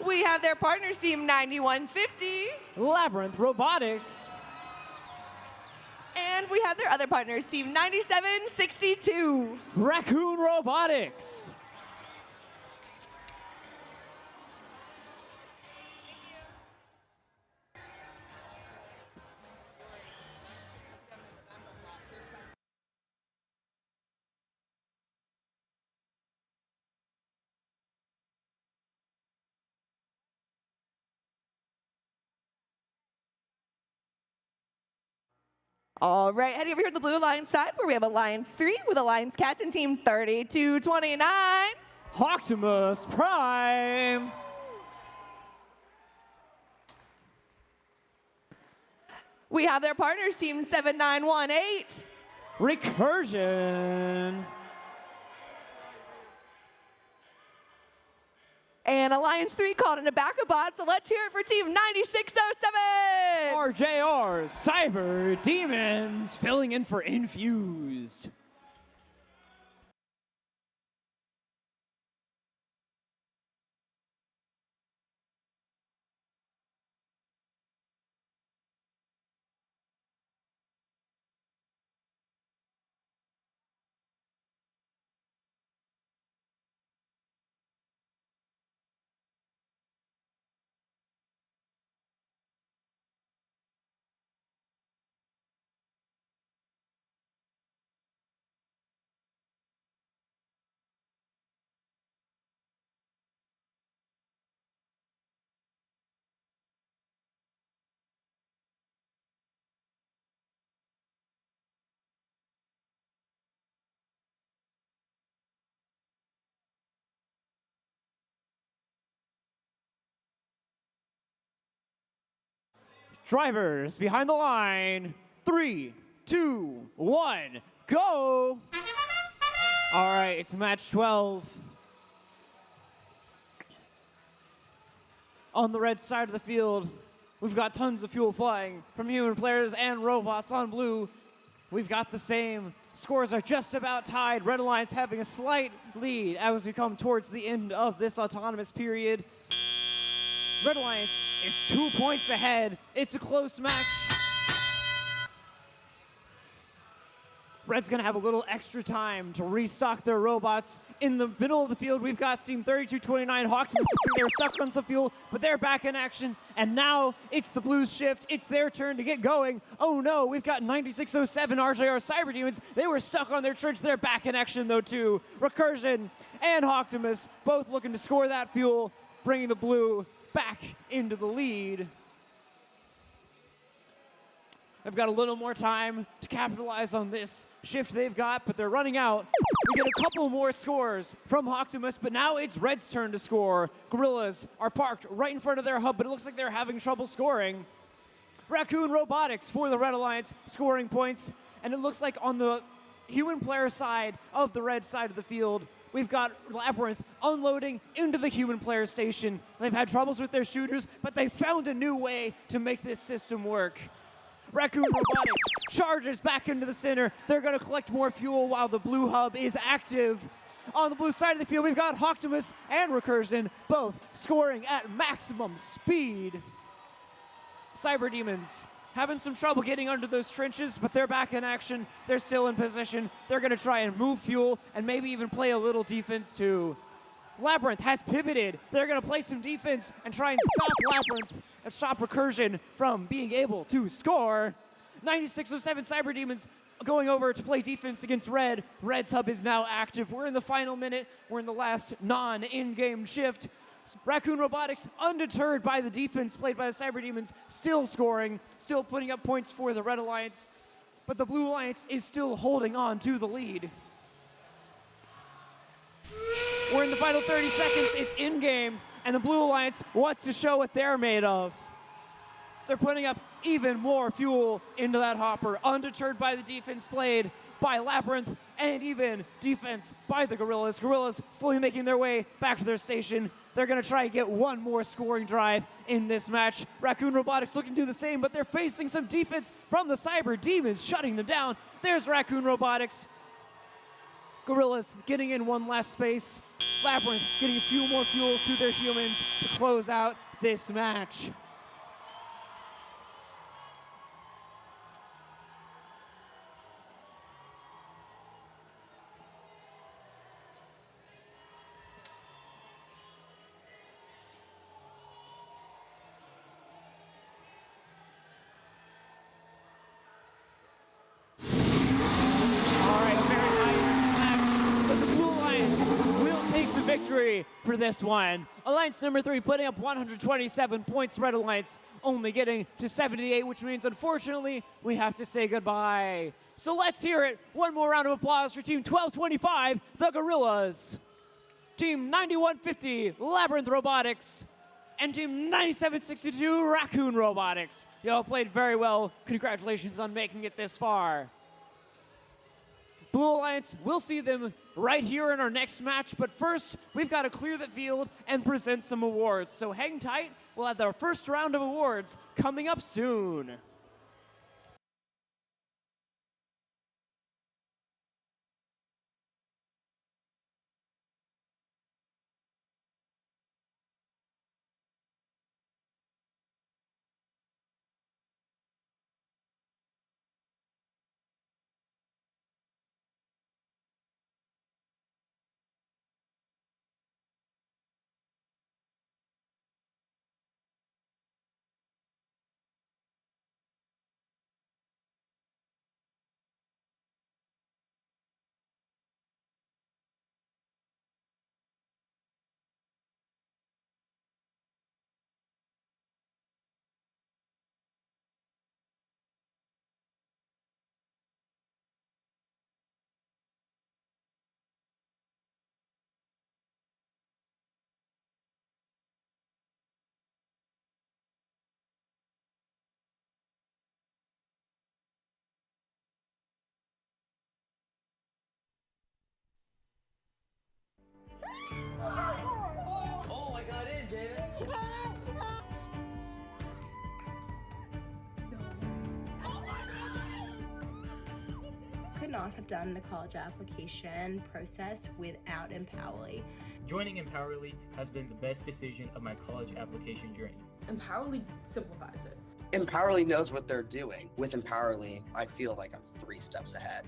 [SPEAKER 2] We have their partners Team 9150.
[SPEAKER 1] Labyrinth Robotics.
[SPEAKER 2] And we have their other partners, Team 9762.
[SPEAKER 1] Raccoon Robotics.
[SPEAKER 2] All right, heading over here to the Blue Alliance side, where we have Alliance 3 with Alliance Captain Team 3229.
[SPEAKER 1] Optimus Prime.
[SPEAKER 2] We have their partners, Team 7918.
[SPEAKER 1] Recursion.
[SPEAKER 2] And Alliance 3 called in a backup bot, so let's hear it for Team 9607.
[SPEAKER 1] RJR Cyber Demons filling in for Infused. Drivers behind the line. 3, 2, 1, go! All right, it's match 12. On the red side of the field, we've got tons of fuel flying from human players and robots. On blue, we've got the same. Scores are just about tied. Red Alliance having a slight lead as we come towards the end of this autonomous period. Red Alliance is 2 points ahead. It's a close match. Red's gonna have a little extra time to restock their robots. In the middle of the field, we've got Team 3229 Hawks. They were stuck on some fuel, but they're back in action. And now it's the Blues shift. It's their turn to get going. Oh no, we've got 9607 RJR Cyber Demons. They were stuck on their trench. They're back in action though too. Recursion and Optimus both looking to score that fuel, bringing the blue back into the lead. They've got a little more time to capitalize on this shift they've got, but they're running out. We get a couple more scores from Optimus, but now it's Red's turn to score. Gorillas are parked right in front of their hub, but it looks like they're having trouble scoring. Raccoon Robotics for the Red Alliance scoring points, and it looks like on the human player side of the red side of the field, we've got Labyrinth unloading into the human player station. They've had troubles with their shooters, but they found a new way to make this system work. Raccoon Robotics charges back into the center. They're going to collect more fuel while the blue hub is active. On the blue side of the field, we've got Optimus and Recursion both scoring at maximum speed. Cyber Demons having some trouble getting under those trenches, but they're back in action. They're still in position. They're going to try and move fuel and maybe even play a little defense too. Labyrinth has pivoted. They're going to play some defense and try and stop Labyrinth and stop Recursion from being able to score. 9607 Cyber Demons going over to play defense against Red. Red's hub is now active. We're in the final minute. We're in the last non-in-game shift. Raccoon Robotics, undeterred by the defense played by the Cyber Demons, still scoring, still putting up points for the Red Alliance. But the Blue Alliance is still holding on to the lead. We're in the final 30 seconds. It's in-game, and the Blue Alliance wants to show what they're made of. They're putting up even more fuel into that hopper, undeterred by the defense played by Labyrinth, and even defense by the Gorillas. Gorillas slowly making their way back to their station. They're going to try and get one more scoring drive in this match. Raccoon Robotics looking to do the same, but they're facing some defense from the Cyber Demons, shutting them down. There's Raccoon Robotics. Gorillas getting in one last space. Labyrinth getting a few more fuel to their humans to close out this match. victory for this one. Alliance number 3 putting up 127 points. Red Alliance only getting to 78, which means, unfortunately, we have to say goodbye. So let's hear it. One more round of applause for Team 1225, the Gorillas. Team 9150, Labyrinth Robotics. And Team 9762, Raccoon Robotics. Y'all played very well. Congratulations on making it this far. Blue Alliance, we'll see them right here in our next match, but first, we've got to clear the field and present some awards. So hang tight, we'll have our first round of awards coming up soon.
[SPEAKER 7] Oh, I got in, Jada.
[SPEAKER 5] Could not have done the college application process without Empowerly.
[SPEAKER 9] Joining Empowerly has been the best decision of my college application journey.
[SPEAKER 10] Empowerly simplifies it.
[SPEAKER 20] Empowerly knows what they're doing. With Empowerly, I feel like I'm 3 steps ahead.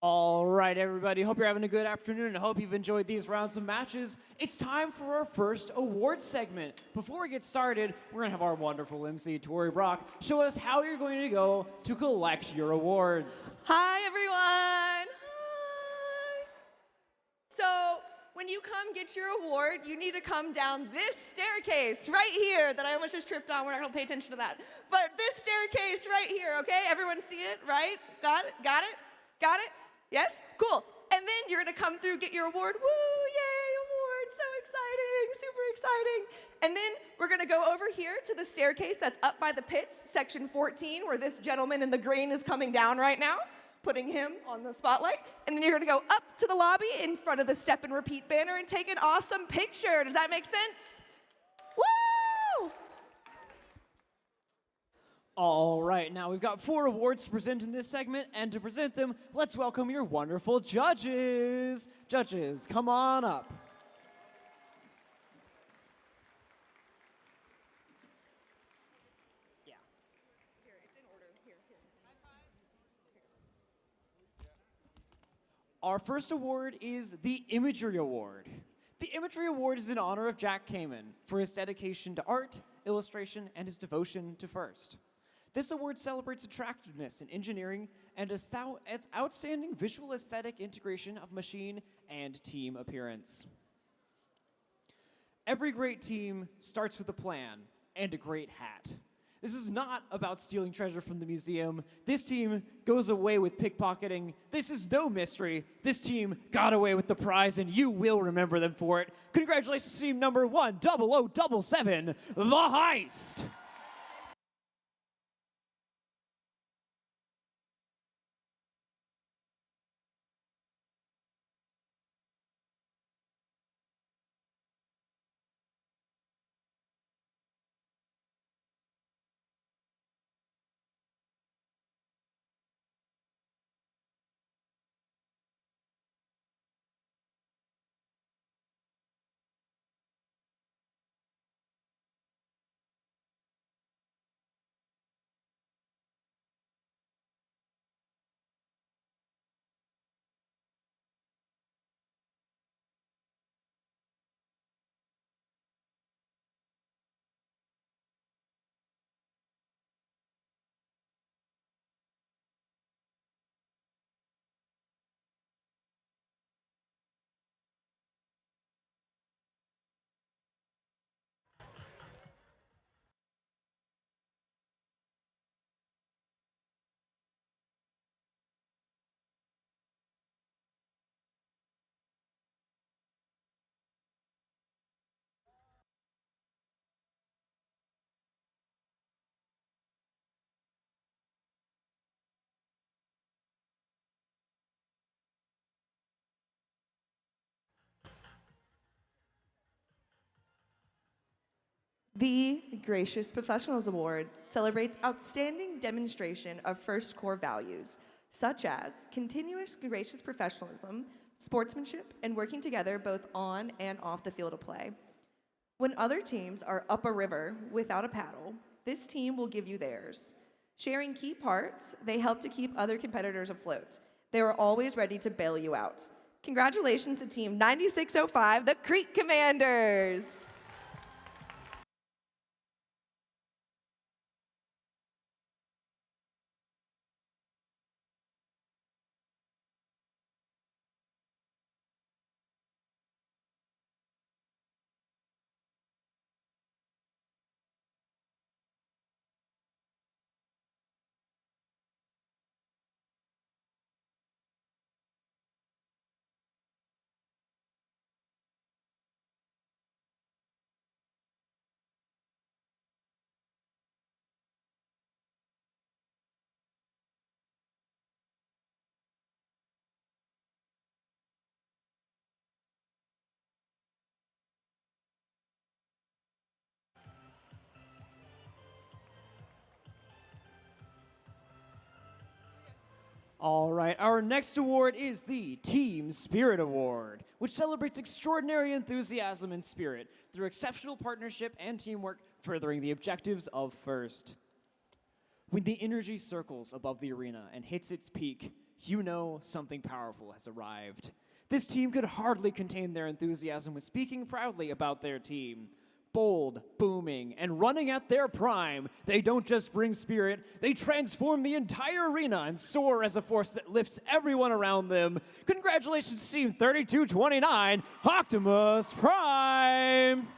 [SPEAKER 1] All right, everybody. Hope you're having a good afternoon. I hope you've enjoyed these rounds of matches. It's time for our first award segment. Before we get started, we're going to have our wonderful MC, Tori Brock, show us how you're going to go to collect your awards.
[SPEAKER 2] Hi, everyone. Hi. So, when you come get your award, you need to come down this staircase right here that I almost just tripped on. We're not going to pay attention to that. But this staircase right here, okay? Everyone see it, right? Got it? Got it? Got it? Yes? Cool. And then you're going to come through, get your award. Woo, yay, award. So exciting, super exciting. And then we're going to go over here to the staircase that's up by the pits, section 14, where this gentleman in the green is coming down right now, putting him on the spotlight. And then you're going to go up to the lobby in front of the step and repeat banner and take an awesome picture. Does that make sense? Woo!
[SPEAKER 1] All right, now we've got 4 awards to present in this segment, and to present them, let's welcome your wonderful judges. Judges, come on up.
[SPEAKER 2] Yeah. Here, it's in order. Here.
[SPEAKER 1] Our first award is the Imagery Award. The Imagery Award is in honor of Jack Kamen for his dedication to art, illustration, and his devotion to FIRST. This award celebrates attractiveness in engineering and its outstanding visual aesthetic integration of machine and team appearance. Every great team starts with a plan and a great hat. This is not about stealing treasure from the museum. This team goes away with pickpocketing. This is no mystery. This team got away with the prize, and you will remember them for it. Congratulations to team number 10077, The Heist.
[SPEAKER 2] The Gracious Professionals Award celebrates outstanding demonstration of FIRST core values, such as continuous gracious professionalism, sportsmanship, and working together both on and off the field of play. When other teams are up a river without a paddle, this team will give you theirs. Sharing key parts, they help to keep other competitors afloat. They are always ready to bail you out. Congratulations to Team 9605, the Creek Commanders!
[SPEAKER 1] All right, our next award is the Team Spirit Award, which celebrates extraordinary enthusiasm and spirit through exceptional partnership and teamwork, furthering the objectives of FIRST. When the energy circles above the arena and hits its peak, you know something powerful has arrived. This team could hardly contain their enthusiasm when speaking proudly about their team. Bold, booming, and running at their prime, they don't just bring spirit, they transform the entire arena and soar as a force that lifts everyone around them. Congratulations, Team 3229, Optimus Prime!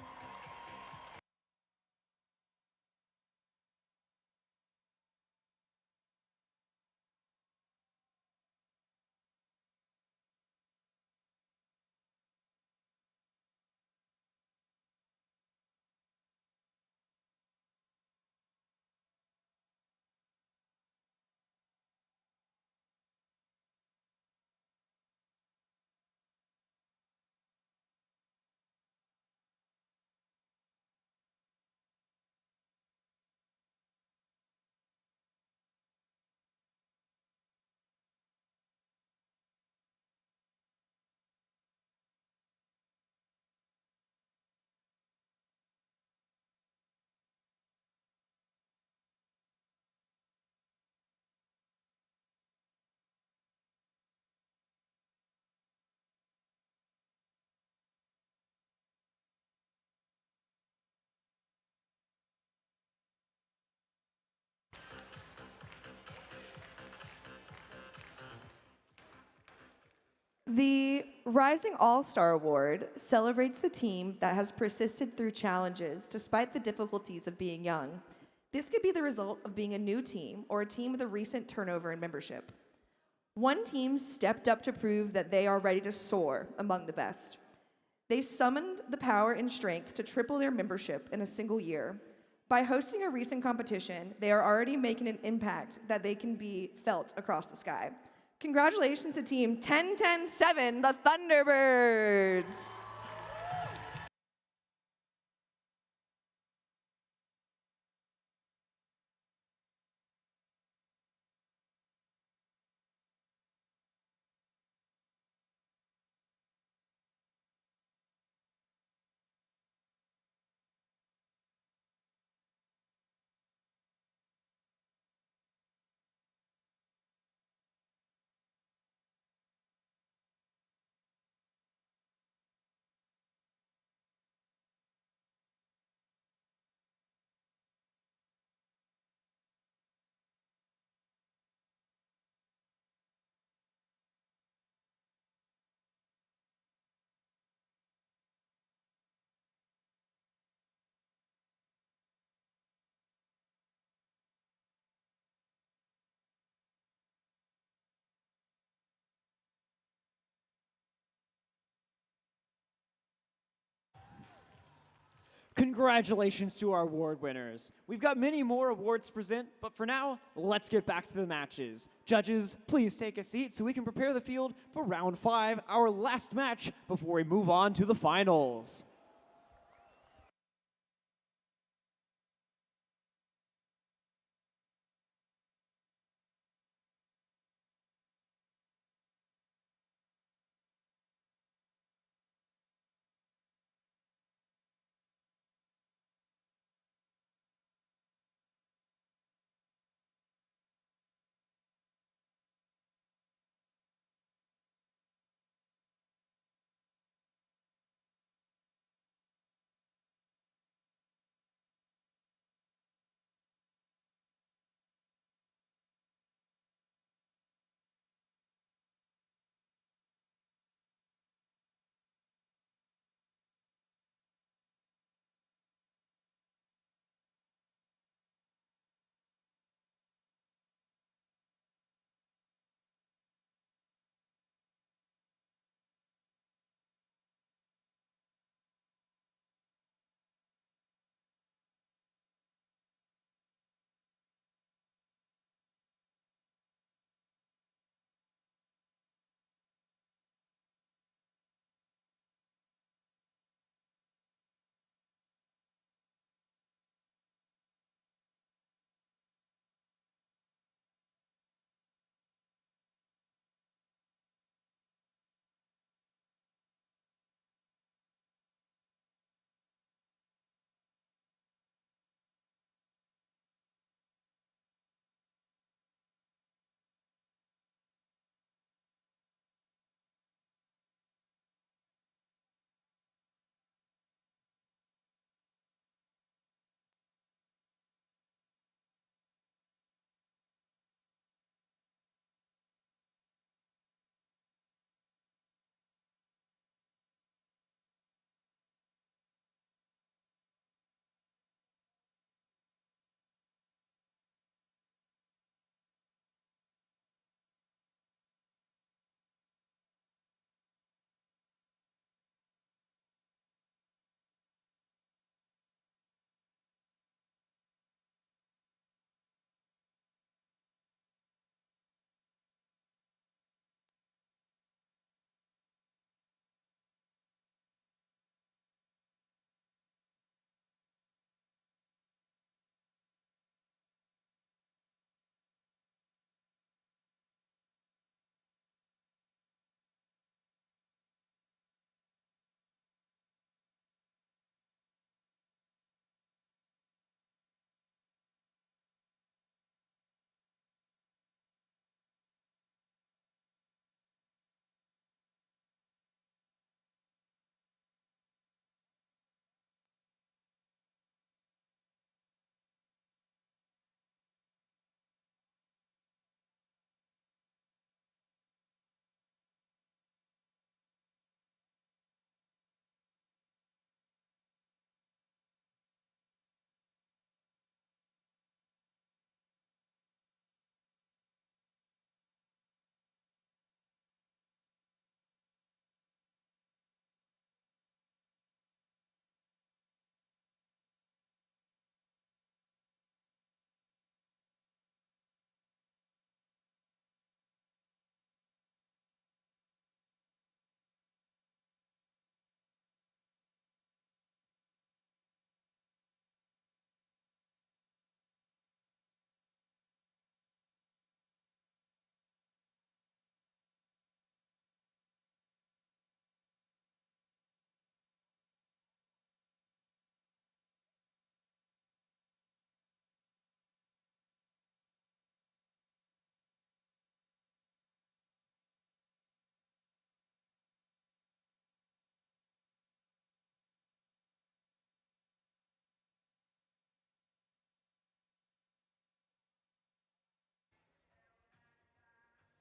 [SPEAKER 2] The Rising All-Star Award celebrates the team that has persisted through challenges despite the difficulties of being young. This could be the result of being a new team or a team with a recent turnover in membership. One team stepped up to prove that they are ready to soar among the best. They summoned the power and strength to triple their membership in a single year. By hosting a recent competition, they are already making an impact that they can be felt across the sky. Congratulations to Team 10-10-7, the Thunderbirds! Congratulations to our award winners. We've got many more awards to present, but for now, let's get back to the matches. Judges, please take a seat so we can prepare the field for round 5, our last match, before we move on to the finals.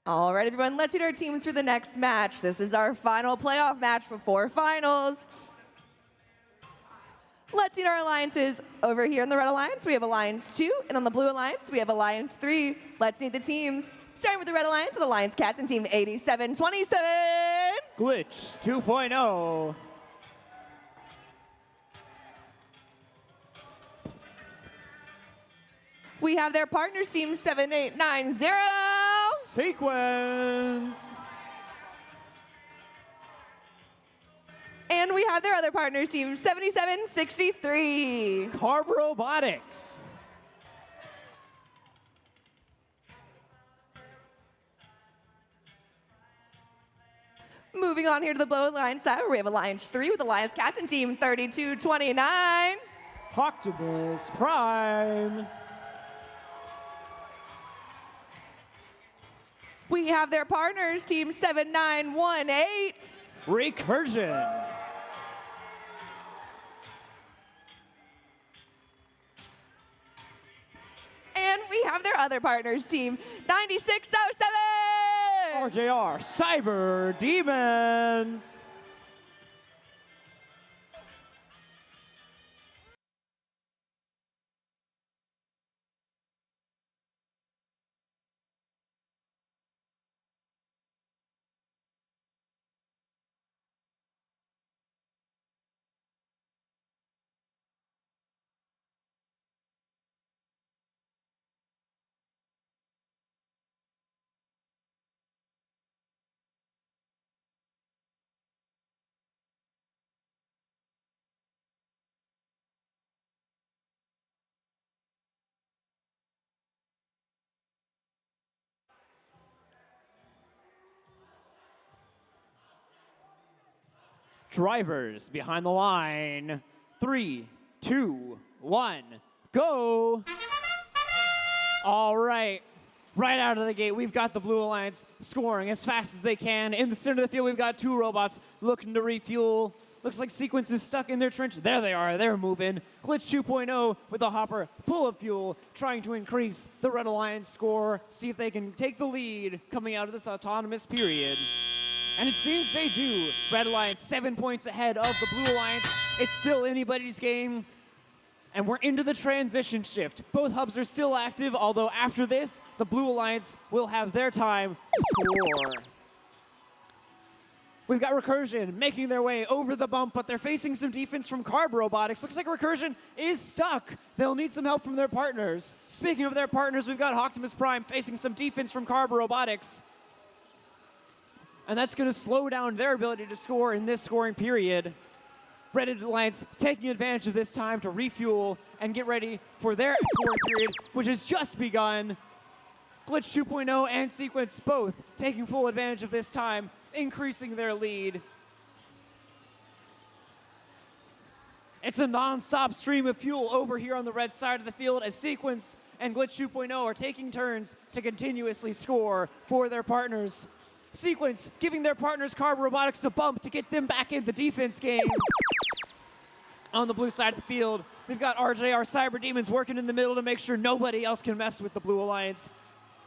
[SPEAKER 2] All right, everyone, let's meet our teams for the next match. This is our final playoff match before finals. Let's meet our alliances. Over here in the Red Alliance, we have Alliance 2, and on the Blue Alliance, we have Alliance 3. Let's meet the teams. Starting with the Red Alliance, the Alliance Captain Team 8727.
[SPEAKER 1] Glitch 2.0.
[SPEAKER 2] We have their partners Team 7890.
[SPEAKER 1] Sequence.
[SPEAKER 2] And we have their other partners Team 7763.
[SPEAKER 1] Robotics.
[SPEAKER 2] Moving on here to the Blue Alliance side, we have Alliance 3 with Alliance Captain Team 3229.
[SPEAKER 1] Optimus Prime.
[SPEAKER 2] We have their partners, Team 7918.
[SPEAKER 1] Recursion.
[SPEAKER 2] And we have their other partners, Team 9607.
[SPEAKER 1] RJR Cyber Demons. Drivers behind the line. 3, 2, 1, go. All right. Right out of the gate, we've got the Blue Alliance scoring as fast as they can. In the center of the field, we've got 2 robots looking to refuel. Looks like Sequence is stuck in their trench. There they are. They're moving. Glitch 2.0 with a hopper full of fuel, trying to increase the Red Alliance score, see if they can take the lead coming out of this autonomous period. And it seems they do. Red Alliance 7 points ahead of the Blue Alliance. It's still anybody's game. And we're into the transition shift. Both hubs are still active, although after this, the Blue Alliance will have their time to score. We've got Recursion making their way over the bump, but they're facing some defense from Robotics. Looks like Recursion is stuck. They'll need some help from their partners. Speaking of their partners, we've got Optimus Prime facing some defense from Robotics. And that's going to slow down their ability to score in this scoring period. Red Alliance taking advantage of this time to refuel and get ready for their scoring period, which has just begun. Glitch 2.0 and Sequence both taking full advantage of this time, increasing their lead. It's a non-stop stream of fuel over here on the red side of the field as Sequence and Glitch 2.0 are taking turns to continuously score for their partners. Sequence giving their partners Robotics a bump to get them back in the defense game. On the blue side of the field, we've got RJR Cyber Demons working in the middle to make sure nobody else can mess with the Blue Alliance.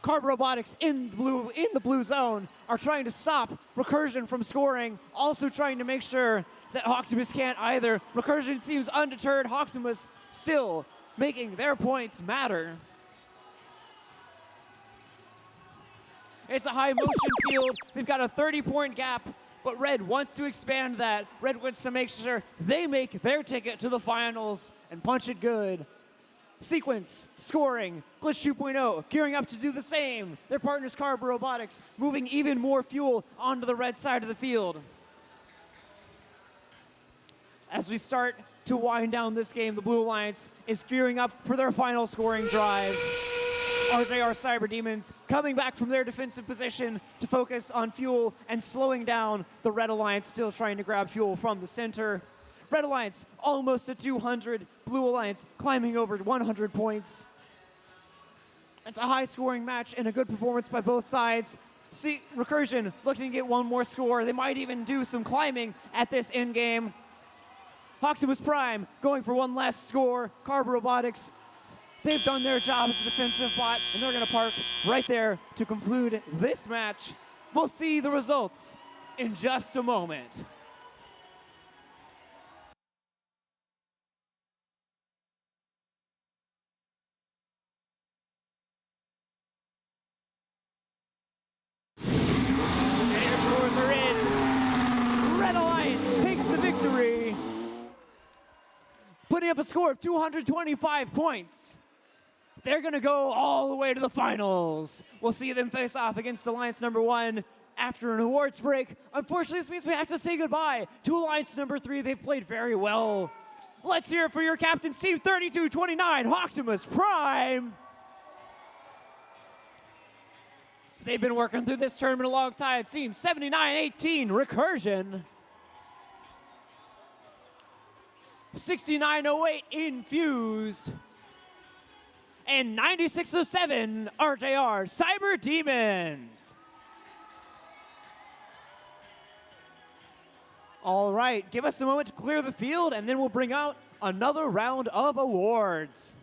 [SPEAKER 1] Robotics in the blue zone are trying to stop Recursion from scoring, also trying to make sure that Optimus can't either. Recursion seems undeterred. Optimus still making their points matter. It's a high motion field. We've got a 30-point gap, but Red wants to expand that. Red wants to make sure they make their ticket to the finals and punch it good. Sequence, scoring, Glitch 2.0, gearing up to do the same. Their partners, Robotics, moving even more fuel onto the red side of the field. As we start to wind down this game, the Blue Alliance is gearing up for their final scoring drive. RJR Cyber Demons coming back from their defensive position to focus on fuel and slowing down the Red Alliance, still trying to grab fuel from the center. Red Alliance almost at 200. Blue Alliance climbing over 100 points. It's a high-scoring match and a good performance by both sides. See, Recursion looking to get one more score. They might even do some climbing at this end game. Optimus Prime going for one last score. Robotics They've done their job as a defensive bot, and they're going to park right there to conclude this match. We'll see the results in just a moment. They're in. Red Alliance takes the victory, putting up a score of 225 points. They're going to go all the way to the finals. We'll see them face off against Alliance number 1 after an awards break. Unfortunately, this means we have to say goodbye to Alliance number 3. They've played very well. Let's hear it for your captains, Team 3229, Optimus Prime. They've been working through this tournament a long time. Team 7918, Recursion. 6908, Infused. And 9607, RJR, Cyber Demons. All right, give us a moment to clear the field, and then we'll bring out another round of awards.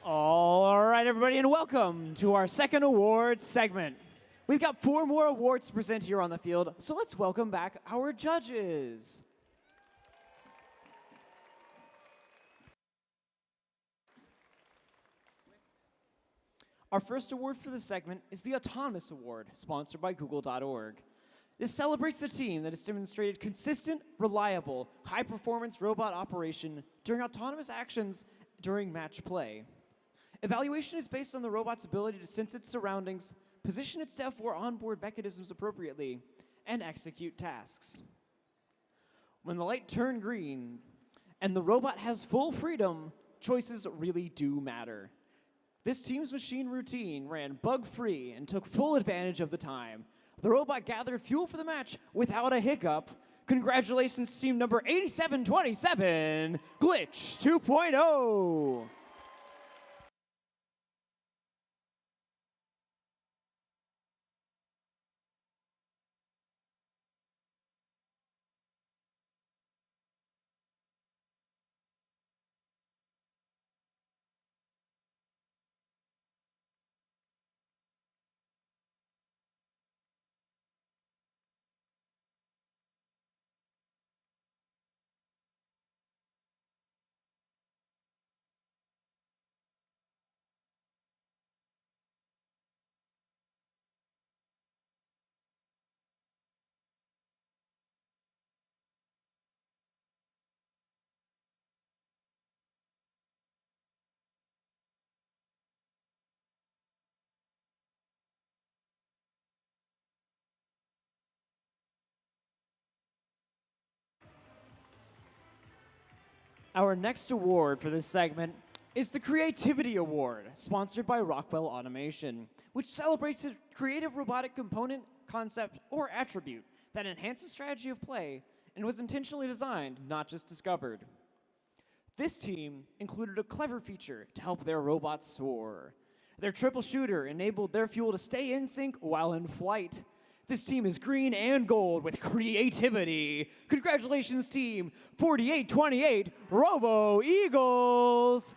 [SPEAKER 1] All right, everybody, and welcome to our second award segment. We've got 4 more awards to present here on the field, so let's welcome back our judges. Our first award for this segment is the Autonomous Award, sponsored by Google.org. This celebrates the team that has demonstrated consistent, reliable, high-performance robot operation during autonomous actions during match play. Evaluation is based on the robot's ability to sense its surroundings, position its F4 onboard mechanisms appropriately, and execute tasks. When the light turned green and the robot has full freedom, choices really do matter. This team's machine routine ran bug-free and took full advantage of the time. The robot gathered fuel for the match without a hiccup. Congratulations, team number 8727, Glitch 2.0. Our next award for this segment is the Creativity Award, sponsored by Rockwell Automation, which celebrates a creative robotic component, concept, or attribute that enhances strategy of play and was intentionally designed, not just discovered. This team included a clever feature to help their robots soar. Their triple shooter enabled their fuel to stay in sync while in flight. This team is green and gold with creativity. Congratulations, team 4828 Robo Eagles.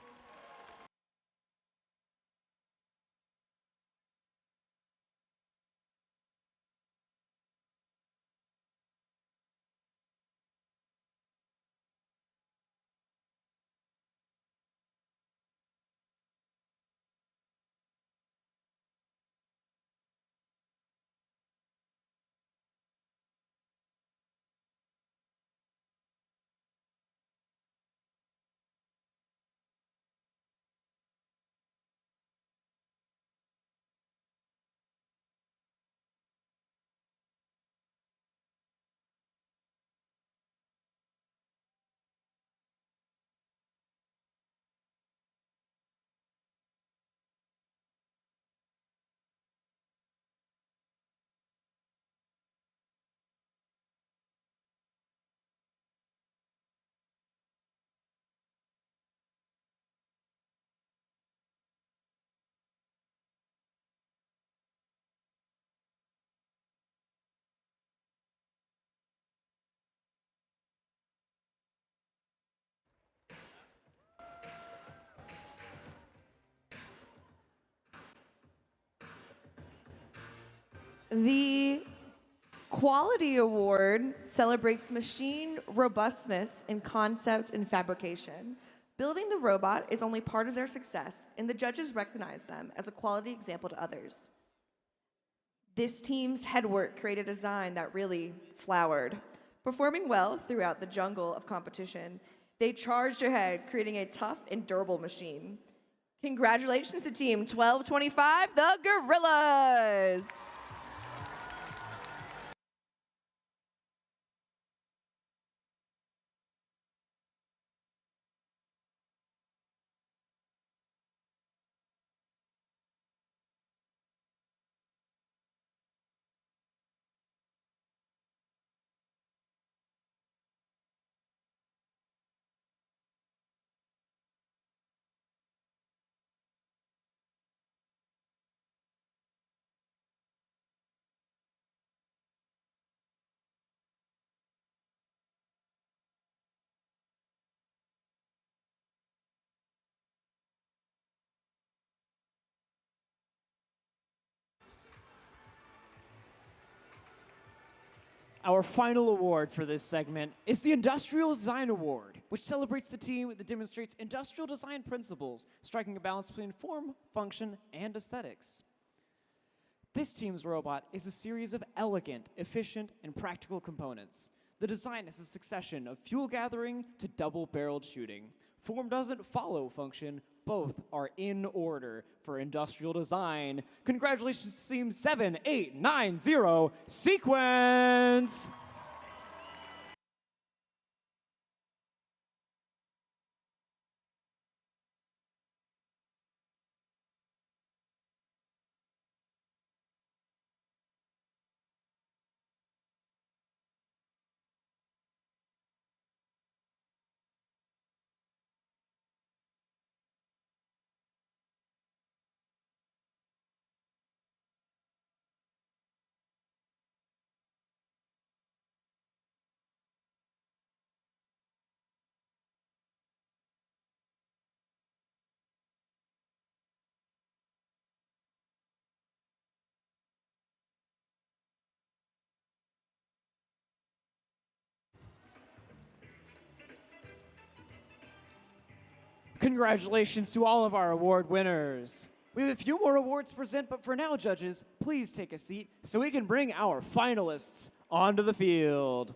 [SPEAKER 2] The Quality Award celebrates machine robustness in concept and fabrication. Building the robot is only part of their success, and the judges recognize them as a quality example to others. This team's headwork created a design that really flowered. Performing well throughout the jungle of competition, they charged ahead, creating a tough and durable machine. Congratulations to Team 1225, the Gorillas!
[SPEAKER 1] Our final award for this segment is the Industrial Design Award, which celebrates the team that demonstrates industrial design principles, striking a balance between form, function, and aesthetics. This team's robot is a series of elegant, efficient, and practical components. The design is a succession of fuel gathering to double-barreled shooting. Form doesn't follow function, both are in order for industrial design. Congratulations, Team 7890 Sequence! Congratulations to all of our award winners. We have a few more awards to present, but for now, judges, please take a seat so we can bring our finalists onto the field.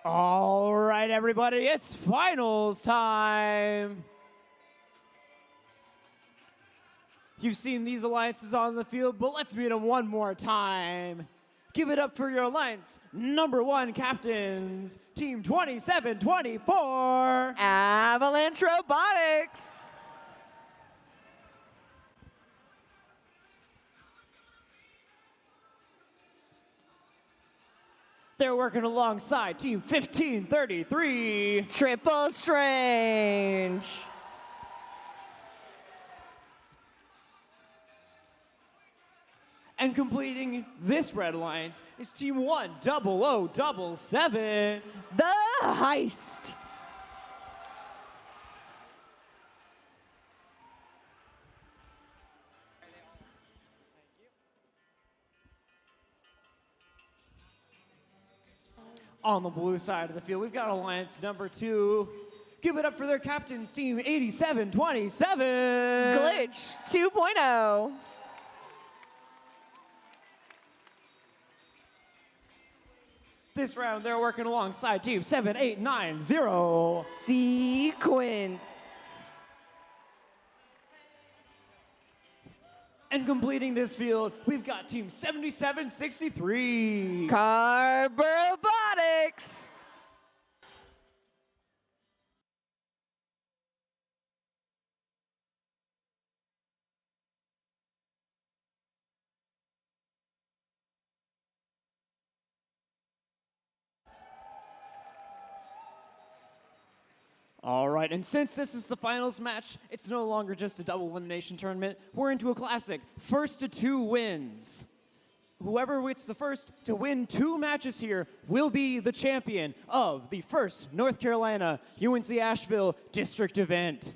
[SPEAKER 1] All right, everybody, it's finals time. You've seen these alliances on the field, but let's meet them one more time. Give it up for your alliance number 1 captains, Team 2724.
[SPEAKER 2] Avalanche Robotics.
[SPEAKER 1] They're working alongside Team 1533.
[SPEAKER 2] Triple Strange.
[SPEAKER 1] And completing this red alliance is Team 10077.
[SPEAKER 2] The Heist.
[SPEAKER 1] On the blue side of the field, we've got alliance number 2. Give it up for their captains, Team 8727.
[SPEAKER 2] Glitch 2.0.
[SPEAKER 1] This round, they're working alongside Team 7890.
[SPEAKER 2] Sequence.
[SPEAKER 1] And completing this field, we've got Team 7763.
[SPEAKER 2] Carb Robotics.
[SPEAKER 1] All right, and since this is the finals match, it's no longer just a double elimination tournament. We're into a classic, first to 2 wins. Whoever gets the first to win 2 matches here will be the champion of the first North Carolina UNC Asheville district event.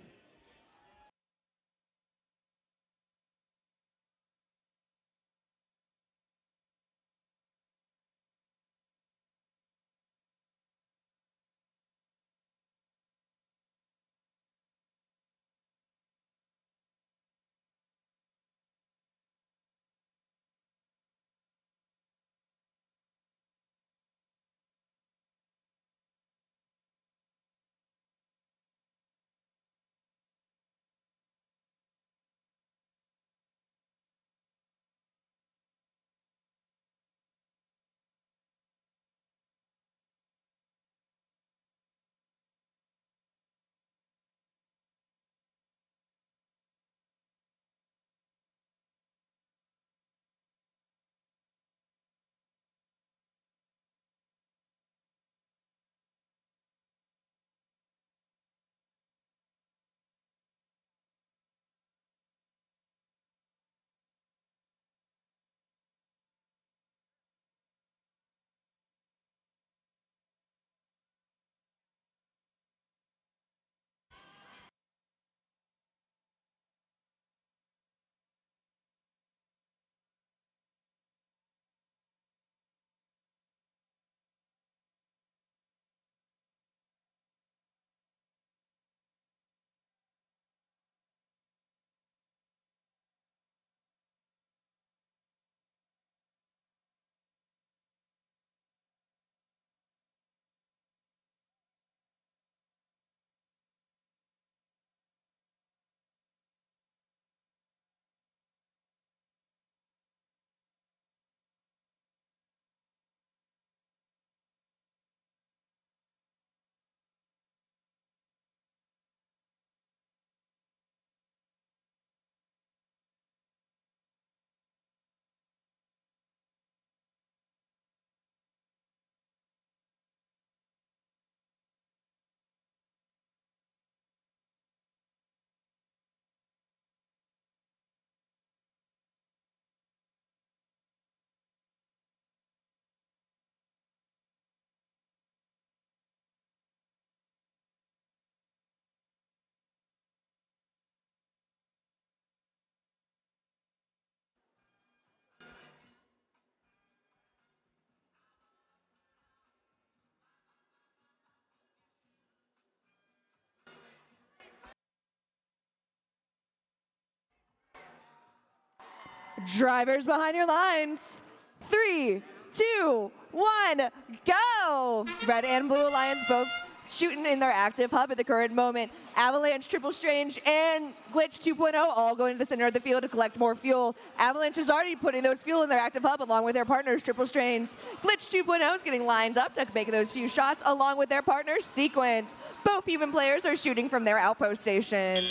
[SPEAKER 2] Drivers behind your lines. 3, 2, 1, go! Red and Blue Alliance both shooting in their active hub at the current moment. Avalanche, Triple Strange, and Glitch 2.0 all going to the center of the field to collect more fuel. Avalanche is already putting those fuel in their active hub along with their partners, Triple Strange. Glitch 2.0 is getting lined up to make those few shots along with their partners, Sequence. Both human players are shooting from their outpost stations.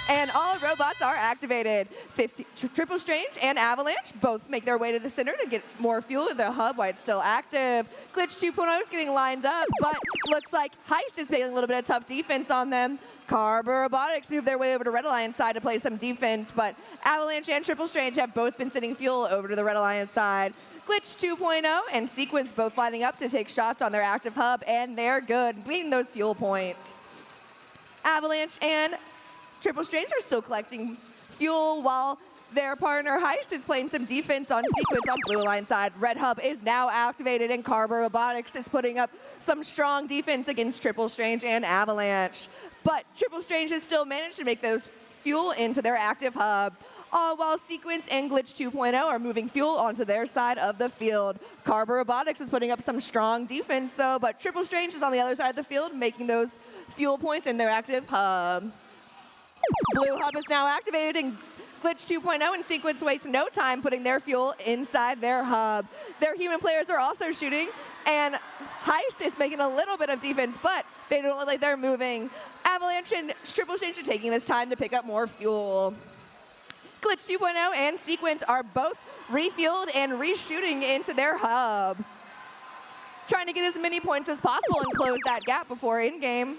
[SPEAKER 2] And all robots are activated. Triple Strange and Avalanche both make their way to the center to get more fuel in their hub while it's still active. Glitch 2.0 is getting lined up, but looks like Heist is making a little bit of tough defense on them. Robotics move their way over to Red Alliance side to play some defense, but Avalanche and Triple Strange have both been sending fuel over to the Red Alliance side. Glitch 2.0 and Sequence both lining up to take shots on their active hub, and they're good, beating those fuel points. Avalanche and Triple Strange are still collecting fuel while their partner Heist is playing some defense on Sequence on Blue Alliance side. Red Hub is now activated and Robotics is putting up some strong defense against Triple Strange and Avalanche. But Triple Strange has still managed to make those fuel into their active hub, all while Sequence and Glitch 2.0 are moving fuel onto their side of the field. Robotics is putting up some strong defense though, but Triple Strange is on the other side of the field making those fuel points in their active hub. Blue Hub is now activated and Glitch 2.0 and Sequence waste no time putting their fuel inside their hub. Their human players are also shooting, and Heist is making a little bit of defense, but they don't look like they're moving. Avalanche and Triple Strange are taking this time to pick up more fuel. Glitch 2.0 and Sequence are both refueled and reshooting into their hub, trying to get as many points as possible and close that gap before in-game.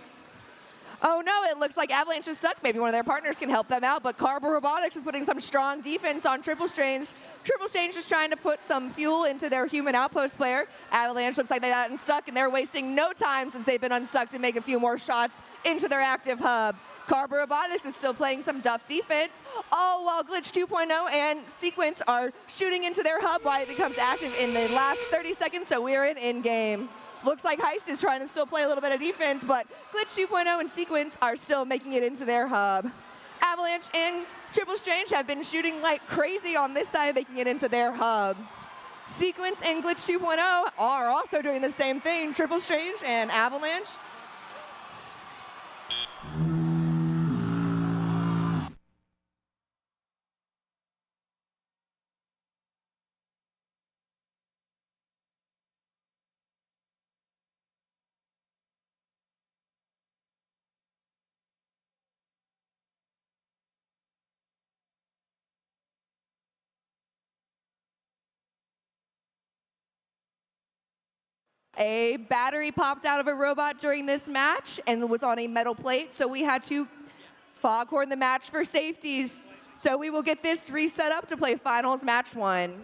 [SPEAKER 2] Oh no, it looks like Avalanche is stuck. Maybe one of their partners can help them out, but Robotics is putting some strong defense on Triple Strange. Triple Strange is trying to put some fuel into their human outpost player. Avalanche looks like they got unstuck, and they're wasting no time since they've been unstuck to make a few more shots into their active hub. Robotics is still playing some tough defense, all while Glitch 2.0 and Sequence are shooting into their hub while it becomes active in the last 30 seconds, so we're in-game. Looks like Heist is trying to still play a little bit of defense, but Glitch 2.0 and Sequence are still making it into their hub. Avalanche and Triple Strange have been shooting like crazy on this side, making it into their hub. Sequence and Glitch 2.0 are also doing the same thing. Triple Strange and Avalanche. A battery popped out of a robot during this match and was on a metal plate, so we had to foghorn the match for safeties. So we will get this reset up to play finals match 1.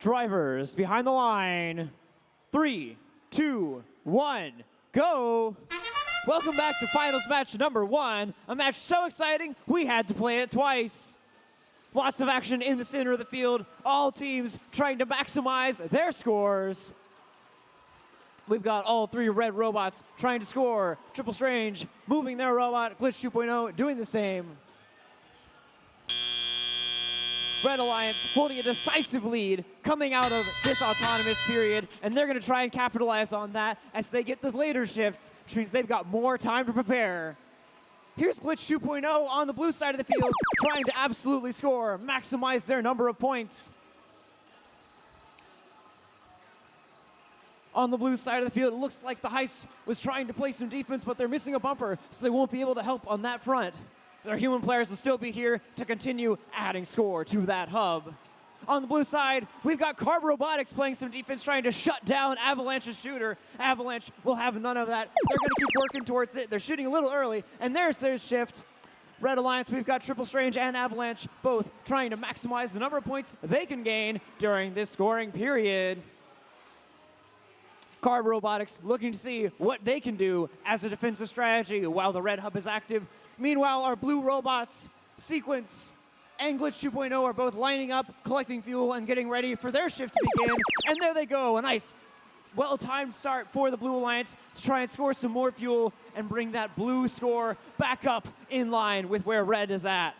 [SPEAKER 1] Drivers behind the line. 3, 2, 1, go. Welcome back to finals match number 1. A match so exciting, we had to play it twice. Lots of action in the center of the field. All teams trying to maximize their scores. We've got all 3 red robots trying to score. Triple Strange moving their robot. Glitch 2.0 doing the same. Red Alliance holding a decisive lead coming out of this autonomous period, and they're going to try and capitalize on that as they get the later shifts, which means they've got more time to prepare. Here's Glitch 2.0 on the blue side of the field, trying to absolutely score, maximize their number of points. On the blue side of the field, it looks like the Heist was trying to play some defense, but they're missing a bumper, so they won't be able to help on that front. Their human players will still be here to continue adding score to that hub. On the blue side, we've got Robotics playing some defense, trying to shut down Avalanche's shooter. Avalanche will have none of that. They're going to keep working towards it. They're shooting a little early, and there's their shift. Red Alliance, we've got Triple Strange and Avalanche both trying to maximize the number of points they can gain during this scoring period. Robotics looking to see what they can do as a defensive strategy while the red hub is active. Meanwhile, our blue robots, Sequence and Glitch 2.0, are both lining up, collecting fuel, and getting ready for their shift to begin. And there they go, a nice, well-timed start for the Blue Alliance to try and score some more fuel and bring that blue score back up in line with where red is at.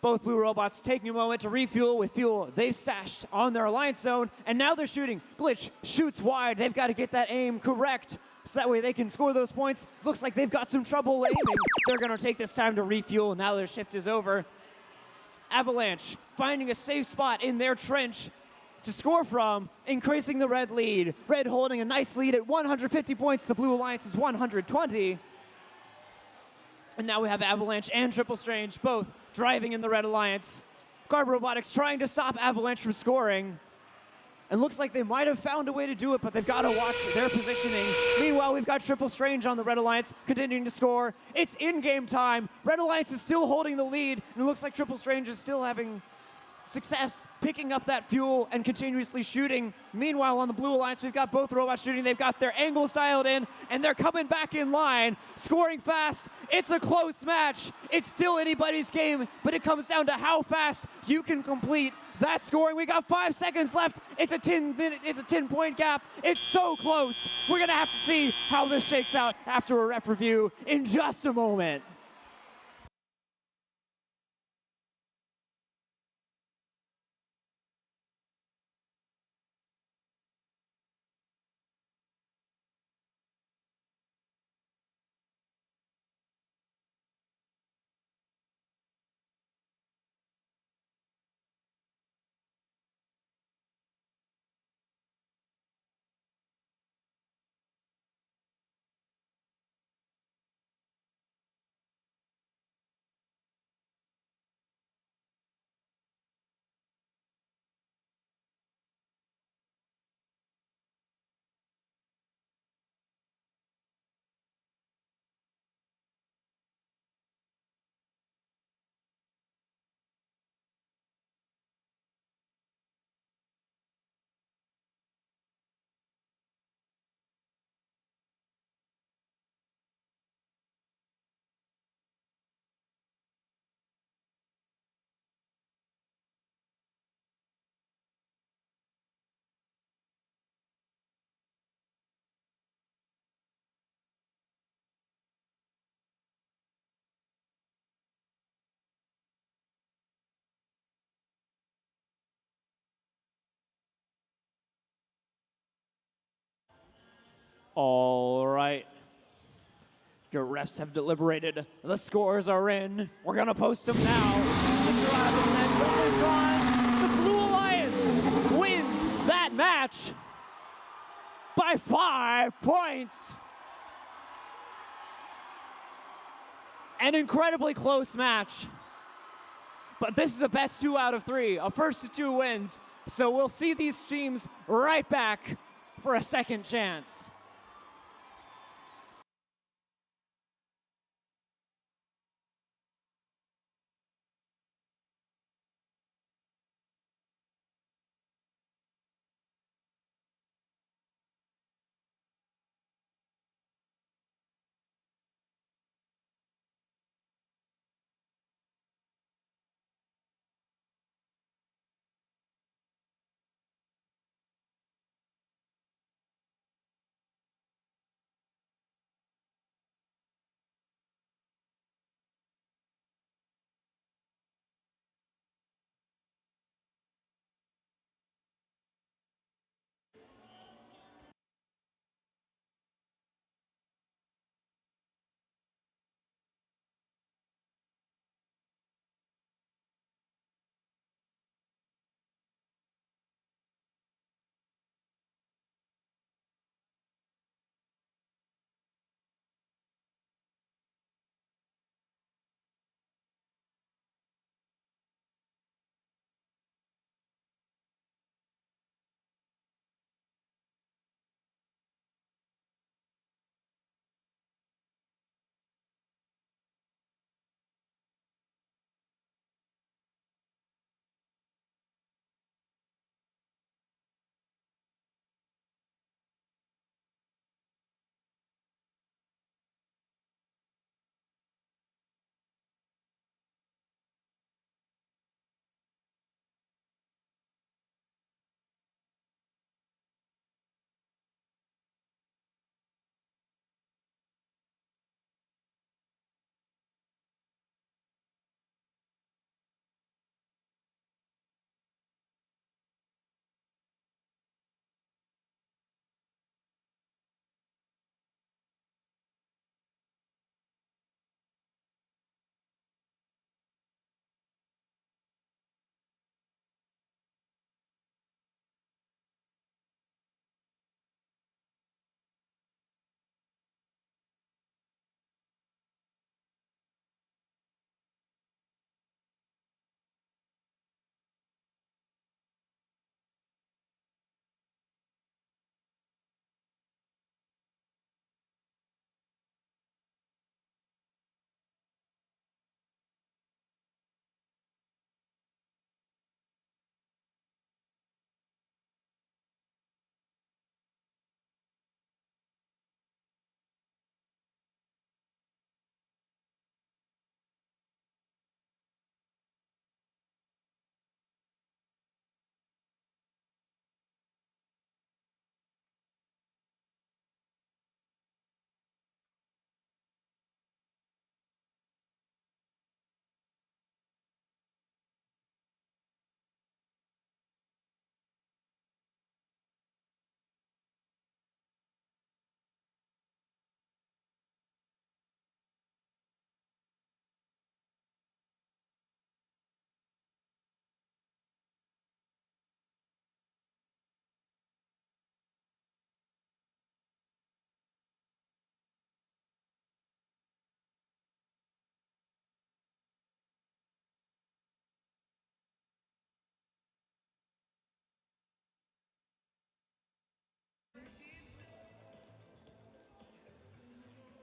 [SPEAKER 1] Both blue robots taking a moment to refuel with fuel they've stashed on their alliance zone, and now they're shooting. Glitch shoots wide. They've got to get that aim correct so that way they can score those points. Looks like they've got some trouble aiming. They're going to take this time to refuel now their shift is over. Avalanche finding a safe spot in their trench to score from, increasing the red lead. Red holding a nice lead at 150 points. The Blue Alliance is 120. And now we have Avalanche and Triple Strange both driving in the Red Alliance. Robotics trying to stop Avalanche from scoring. And looks like they might have found a way to do it, but they've got to watch their positioning. Meanwhile, we've got Triple Strange on the Red Alliance continuing to score. It's in-game time. Red Alliance is still holding the lead, and it looks like Triple Strange is still having success picking up that fuel and continuously shooting. Meanwhile, on the Blue Alliance, we've got both robots shooting. They've got their angles dialed in, and they're coming back in line, scoring fast. It's a close match. It's still anybody's game, but it comes down to how fast you can complete that scoring. We got 5 seconds left. It's a 10-point gap. It's so close. We're gonna have to see how this shakes out after a ref review in just a moment. All right. Your refs have deliberated. The scores are in. We're going to post them now. The Blue Alliance wins that match by 5 points. An incredibly close match. But this is a best 2 out of 3, a first to 2 wins. So we'll see these teams right back for a second chance.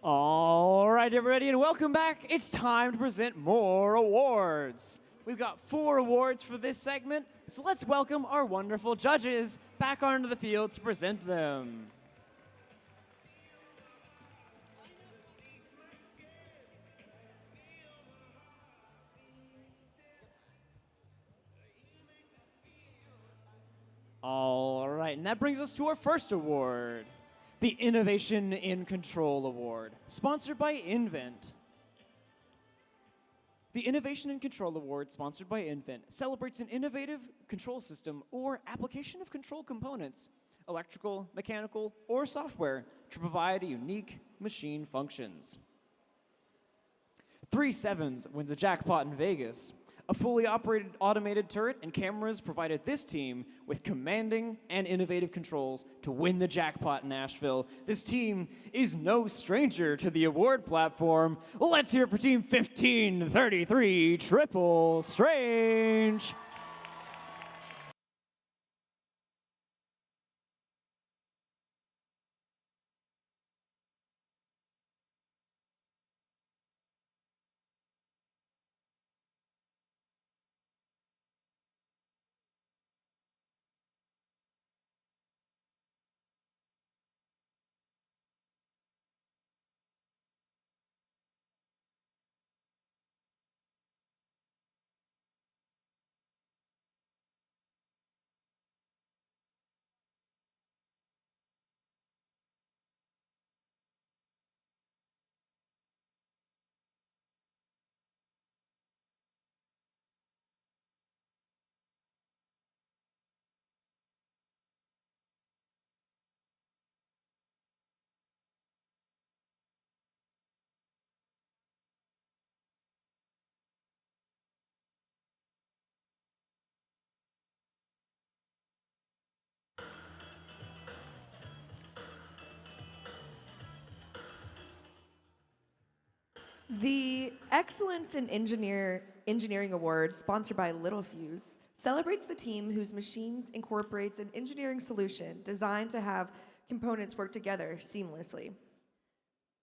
[SPEAKER 1] All right, everybody, and welcome back. It's time to present more awards. We've got 4 awards for this segment, so let's welcome our wonderful judges back onto the field to present them. All right, and that brings us to our first award, the Innovation in Control Award, sponsored by Invent. The Innovation in Control Award, sponsored by Invent, celebrates an innovative control system or application of control components, electrical, mechanical, or software, to provide unique machine functions. 3 Sevens wins a jackpot in Vegas. A fully operated automated turret and cameras provided this team with commanding and innovative controls to win the jackpot in Asheville. This team is no stranger to the award platform. Let's hear it for Team 1533 Triple Strange.
[SPEAKER 2] The Excellence in Engineering Award, sponsored by Littlefuse, celebrates the team whose machines incorporates an engineering solution designed to have components work together seamlessly.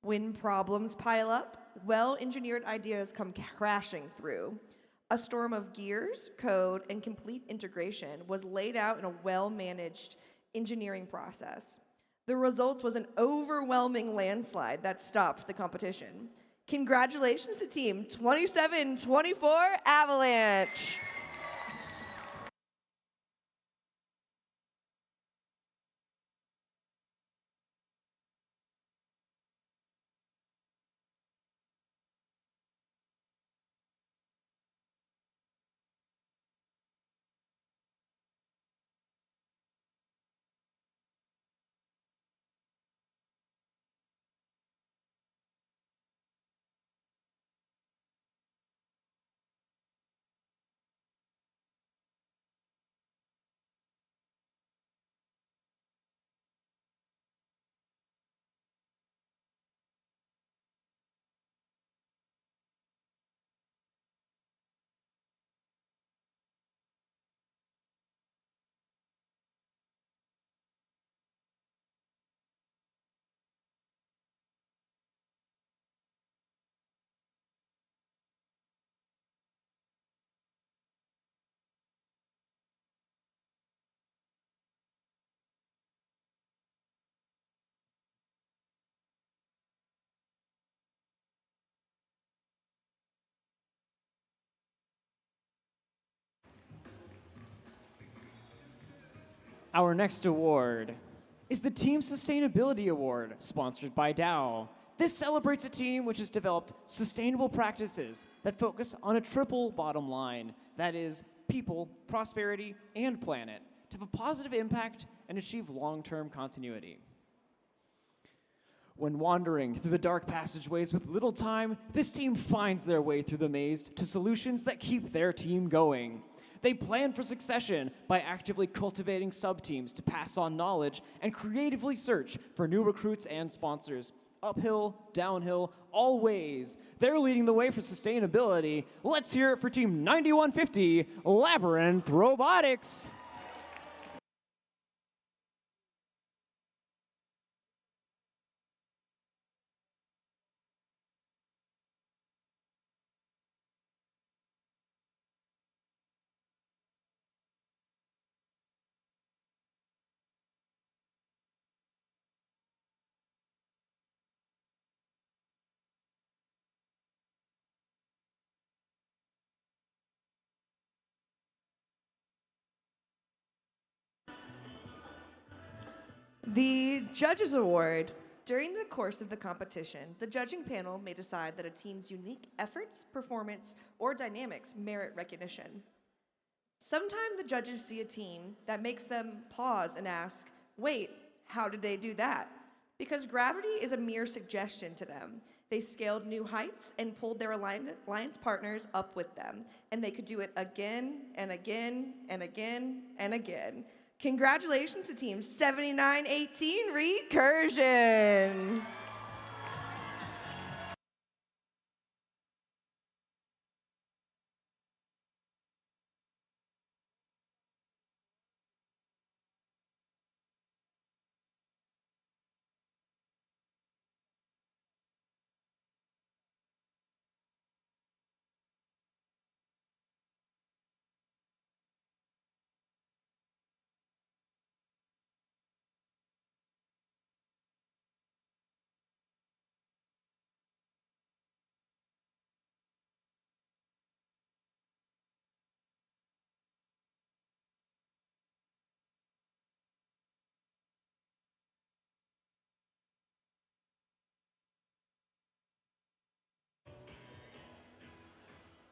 [SPEAKER 2] When problems pile up, well-engineered ideas come crashing through. A storm of gears, code, and complete integration was laid out in a well-managed engineering process. The result was an overwhelming landslide that stopped the competition. Congratulations to Team 2724 Avalanche.
[SPEAKER 1] Our next award is the Team Sustainability Award, sponsored by Dow. This celebrates a team which has developed sustainable practices that focus on a triple bottom line, that is, people, prosperity, and planet, to have a positive impact and achieve long-term continuity. When wandering through the dark passageways with little time, this team finds their way through the maze to solutions that keep their team going. They plan for succession by actively cultivating sub-teams to pass on knowledge and creatively search for new recruits and sponsors. Uphill, downhill, all ways. They're leading the way for sustainability. Let's hear it for Team 9150, Labyrinth Robotics.
[SPEAKER 2] The Judges Award. During the course of the competition, the judging panel may decide that a team's unique efforts, performance, or dynamics merit recognition. Sometimes the judges see a team that makes them pause and ask, wait, how did they do that? Because gravity is a mere suggestion to them. They scaled new heights and pulled their alliance partners up with them, and they could do it again and again and again and again. Congratulations to Team 7918 Recursion.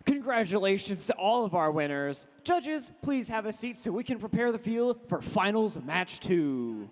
[SPEAKER 1] Congratulations to all of our winners. Judges, please have a seat so we can prepare the field for finals match 2.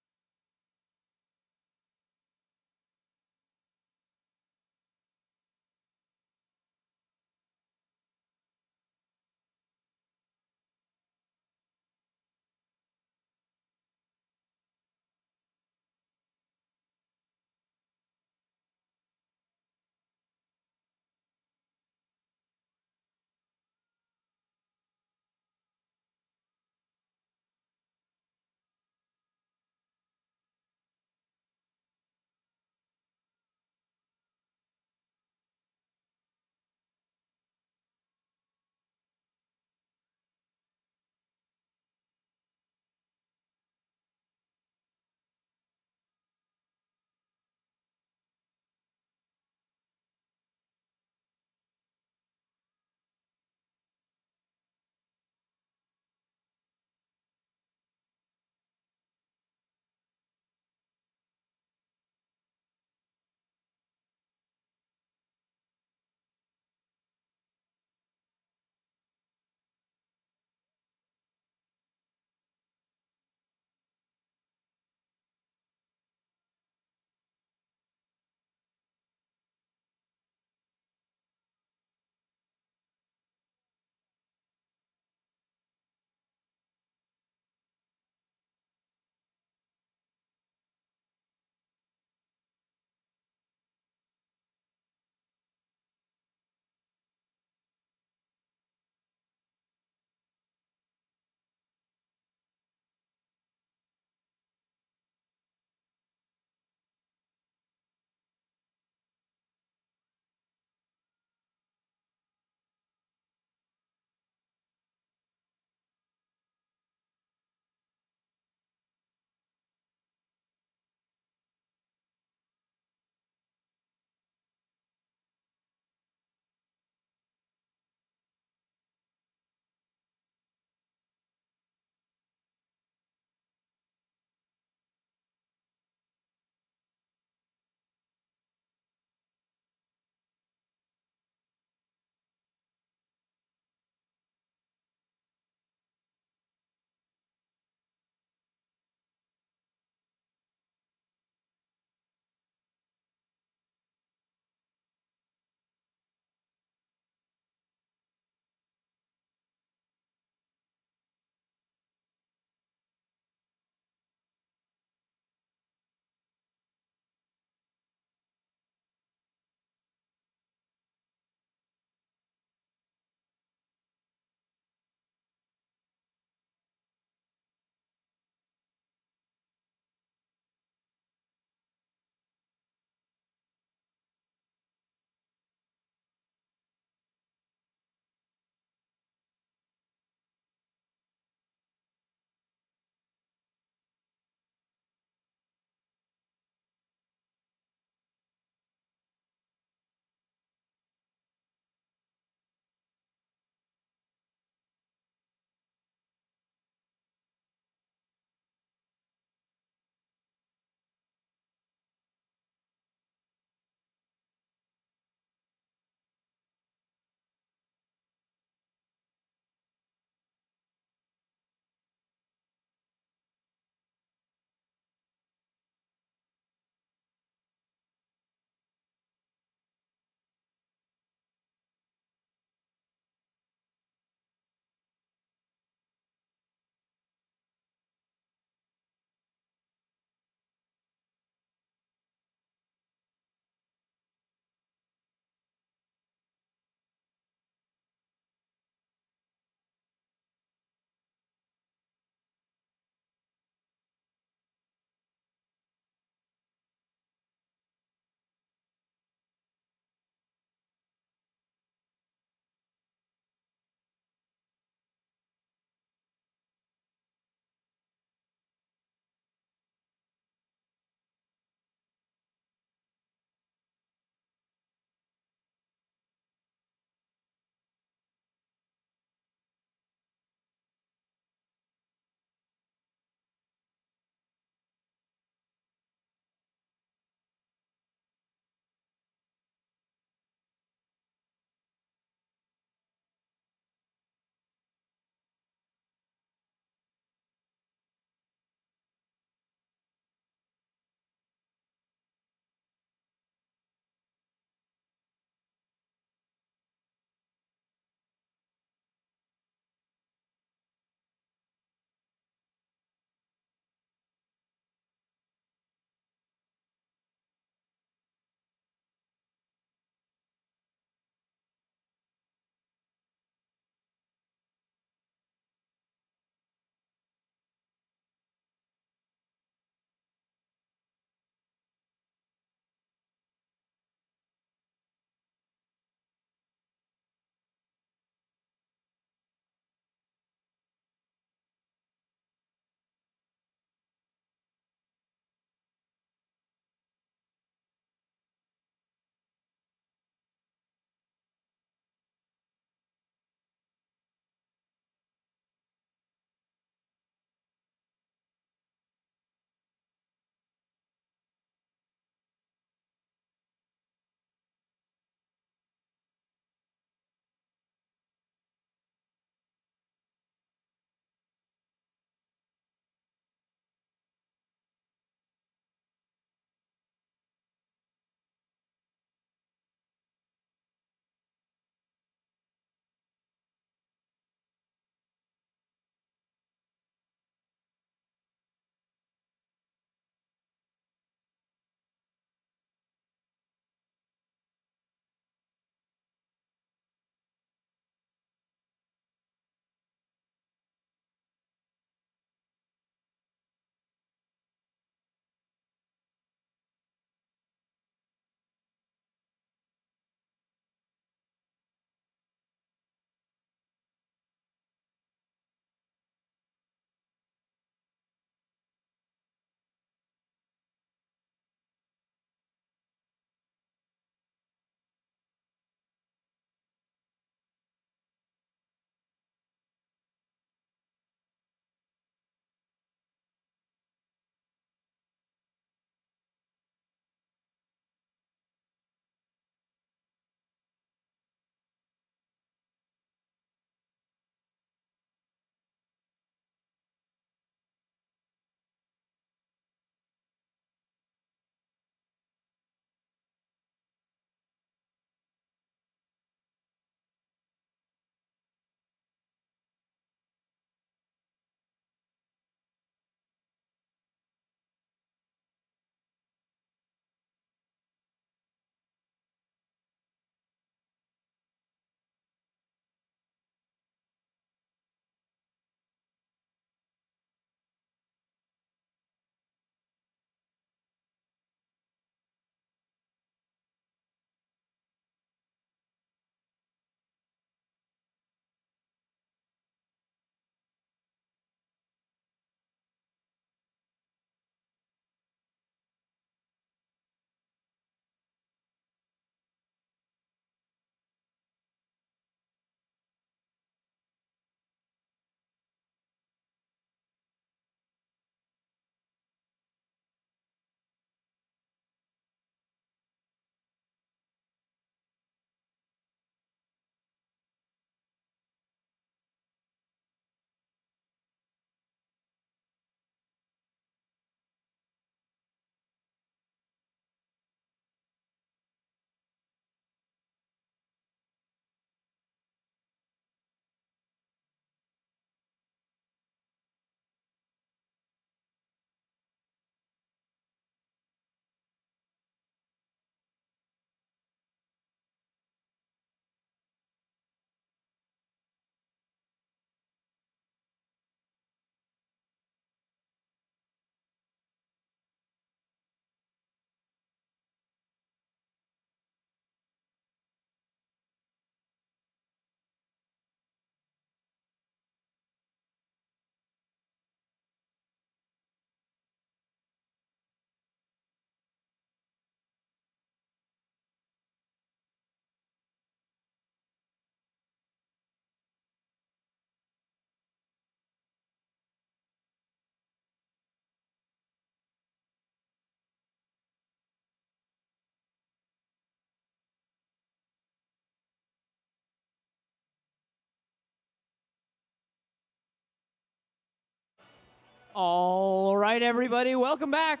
[SPEAKER 1] All right, everybody, welcome back.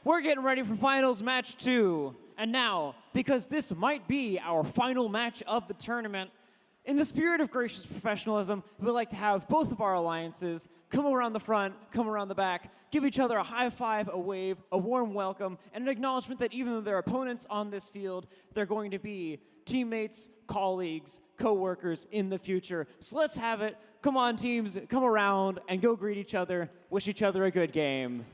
[SPEAKER 1] We're getting ready for finals match 2. And now, because this might be our final match of the tournament, in the spirit of gracious professionalism, we'd like to have both of our alliances come around the front, come around the back, give each other a high five, a wave, a warm welcome, and an acknowledgement that even though they're opponents on this field, they're going to be teammates, colleagues, co-workers in the future. So let's have it. Come on, teams, come around and go greet each other. Wish each other a good game.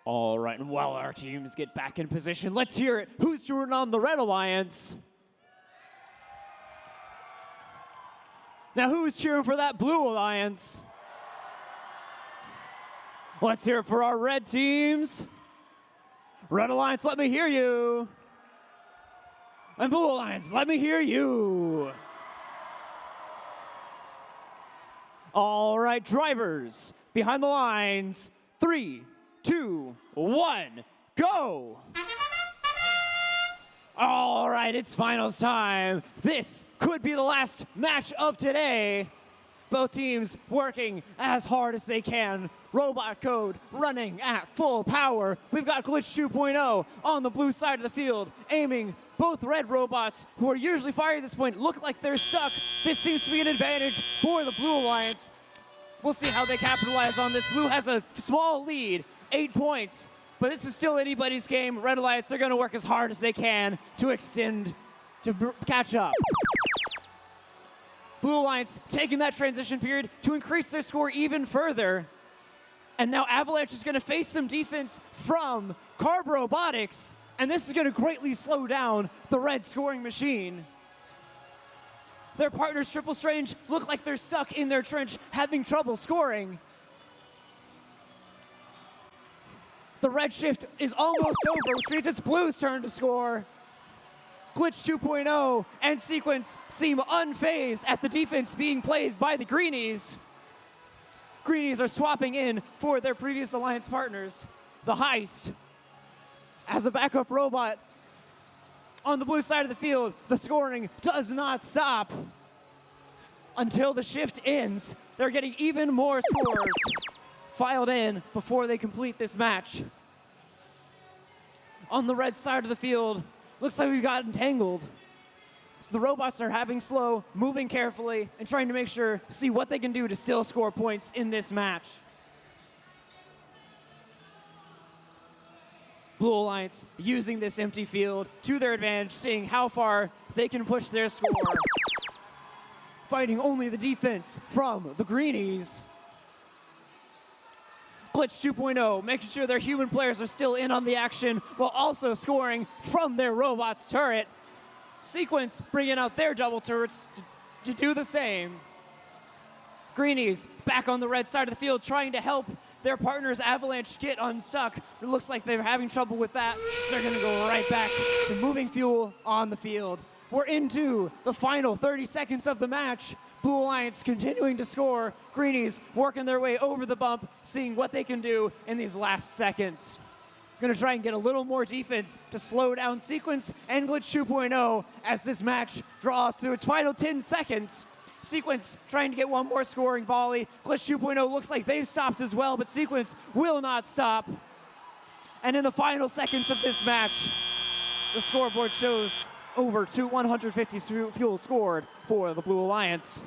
[SPEAKER 1] All right, and while our teams get back in position, let's hear it. Who's cheering on the Red Alliance? Now, who's cheering for that Blue Alliance? Let's hear it for our red teams. Red Alliance, let me hear you. And Blue Alliance, let me hear you. All right, drivers, behind the lines, 3, 2, 1, go! All right, it's finals time. This could be the last match of today. Both teams working as hard as they can. Robot code running at full power. We've got Glitch 2.0 on the blue side of the field, aiming. Both red robots, who are usually firing at this point, look like they're stuck. This seems to be an advantage for the Blue Alliance. We'll see how they capitalize on this. Blue has a small lead, 8 points, but this is still anybody's game. Red Alliance, they're gonna work as hard as they can to extend, to catch up. Blue Alliance taking that transition period to increase their score even further. And now Avalanche is gonna face some defense from Robotics, and this is gonna greatly slow down the red scoring machine. Their partners, Triple Strange, look like they're stuck in their trench, having trouble scoring. The red shift is almost over, which means it's Blue's turn to score. Glitch 2.0 and Sequence seem unfazed at the defense being played by the Greenies. Greenies are swapping in for their previous alliance partners. The Heist, as a backup robot on the blue side of the field, the scoring does not stop until the shift ends. They're getting even more scores filed in before they complete this match. On the red side of the field, looks like we've got entangled. So the robots are having slow, moving carefully, and trying to make sure, see what they can do to still score points in this match. Blue Alliance using this empty field to their advantage, seeing how far they can push their score. Fighting only the defense from the Greenies. Glitch 2.0, making sure their human players are still in on the action while also scoring from their robot's turret. Sequence bringing out their double turrets to do the same. Greenies back on the red side of the field trying to help their partners Avalanche get unstuck. It looks like they're having trouble with that, so they're gonna go right back to moving fuel on the field. We're into the final 30 seconds of the match. Blue Alliance continuing to score. Greenies working their way over the bump, seeing what they can do in these last seconds. Gonna try and get a little more defense to slow down Sequence and Glitch 2.0 as this match draws through its final 10 seconds. Sequence trying to get one more scoring volley. Glitch 2.0 looks like they've stopped as well, but Sequence will not stop. And in the final seconds of this match, the scoreboard shows over 150 fuel scored for the Blue Alliance.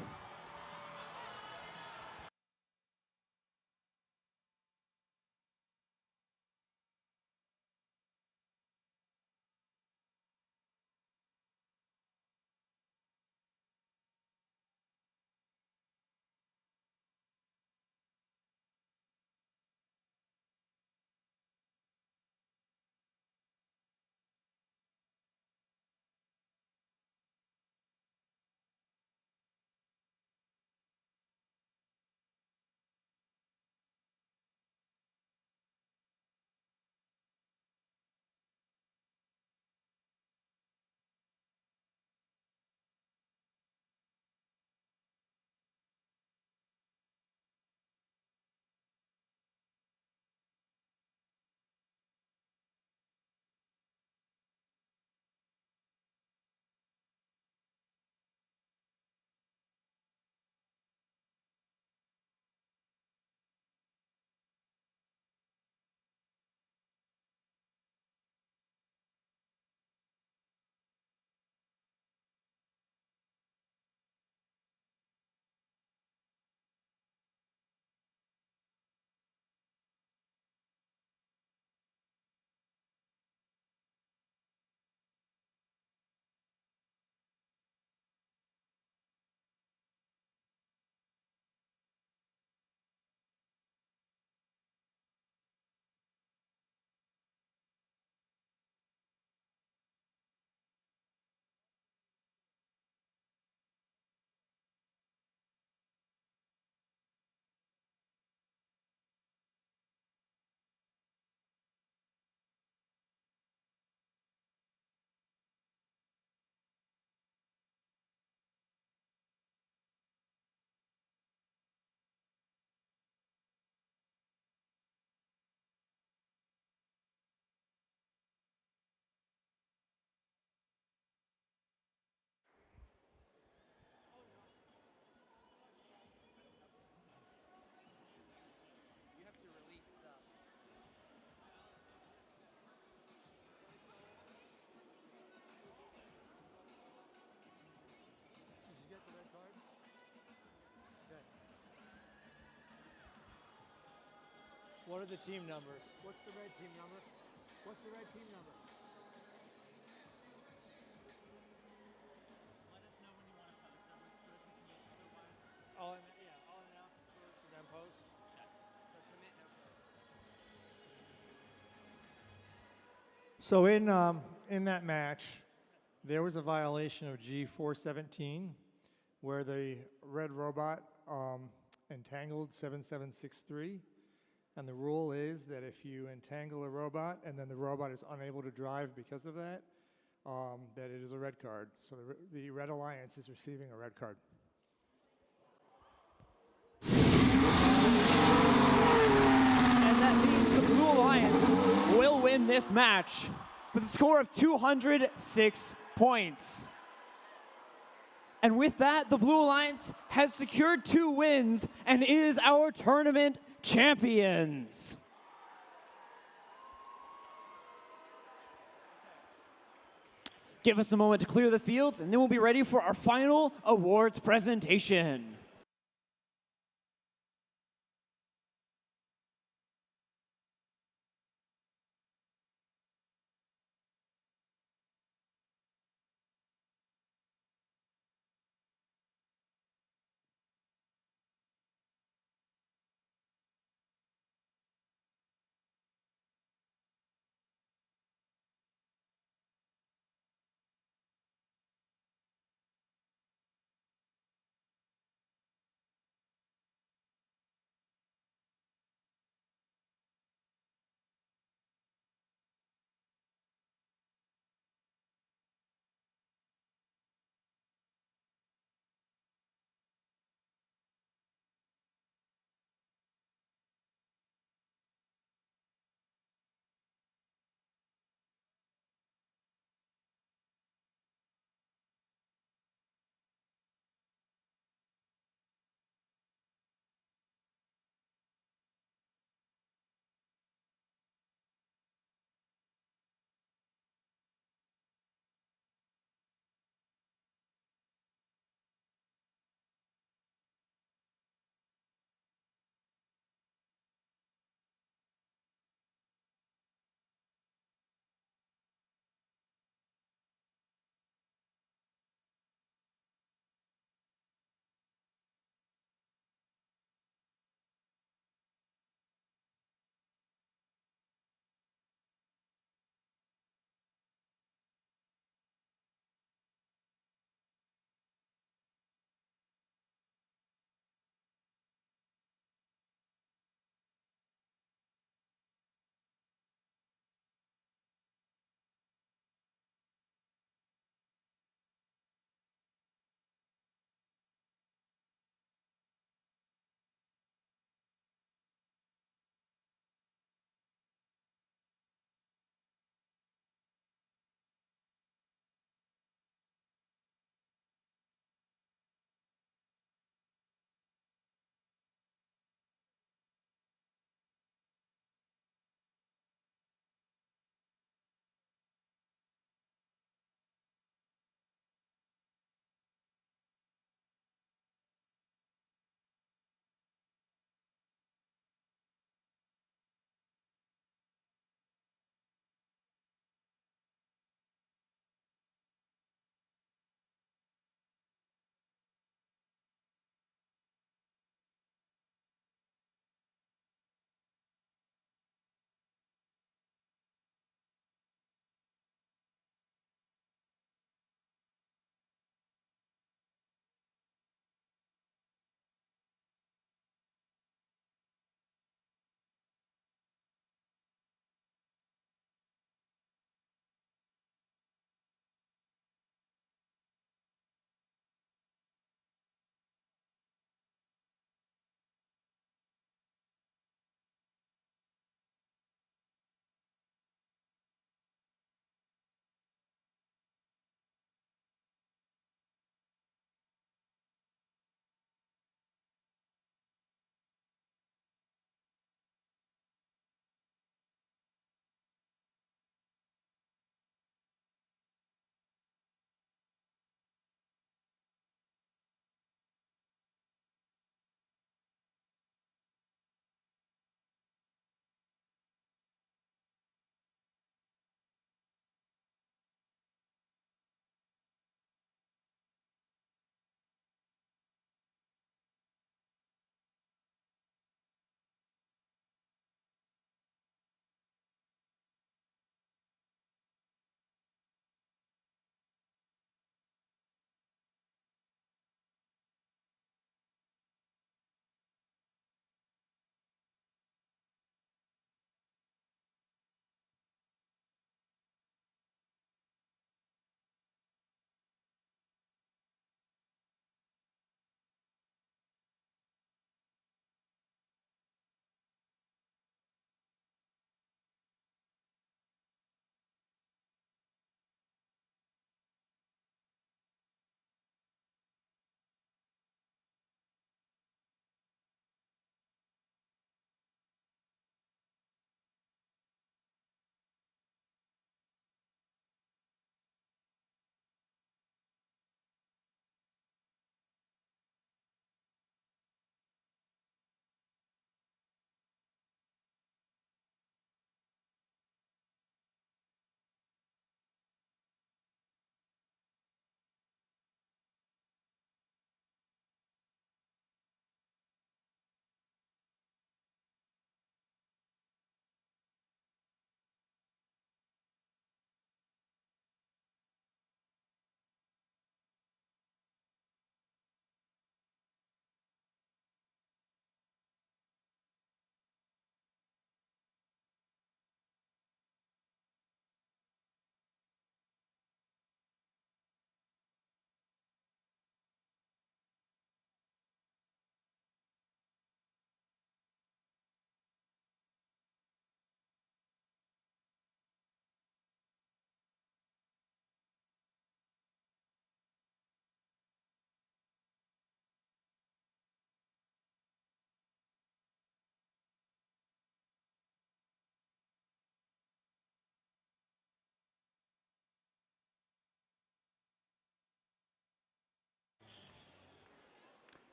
[SPEAKER 4] What are the team numbers? What's the red team number? What's the red team number?
[SPEAKER 1] Let us know when you want to post. That works good to commit otherwise.
[SPEAKER 4] I'll announce it first and then post.
[SPEAKER 1] Okay.
[SPEAKER 4] So commit no post. So in that match, there was a violation of G417 where the red robot entangled 7763. And the rule is that if you entangle a robot and then the robot is unable to drive because of that, that it is a red card. So the Red Alliance is receiving a red card.
[SPEAKER 1] And that means the Blue Alliance will win this match with a score of 206 points. And with that, the Blue Alliance has secured 2 wins and is our tournament champions. Give us a moment to clear the fields, and then we'll be ready for our final awards presentation.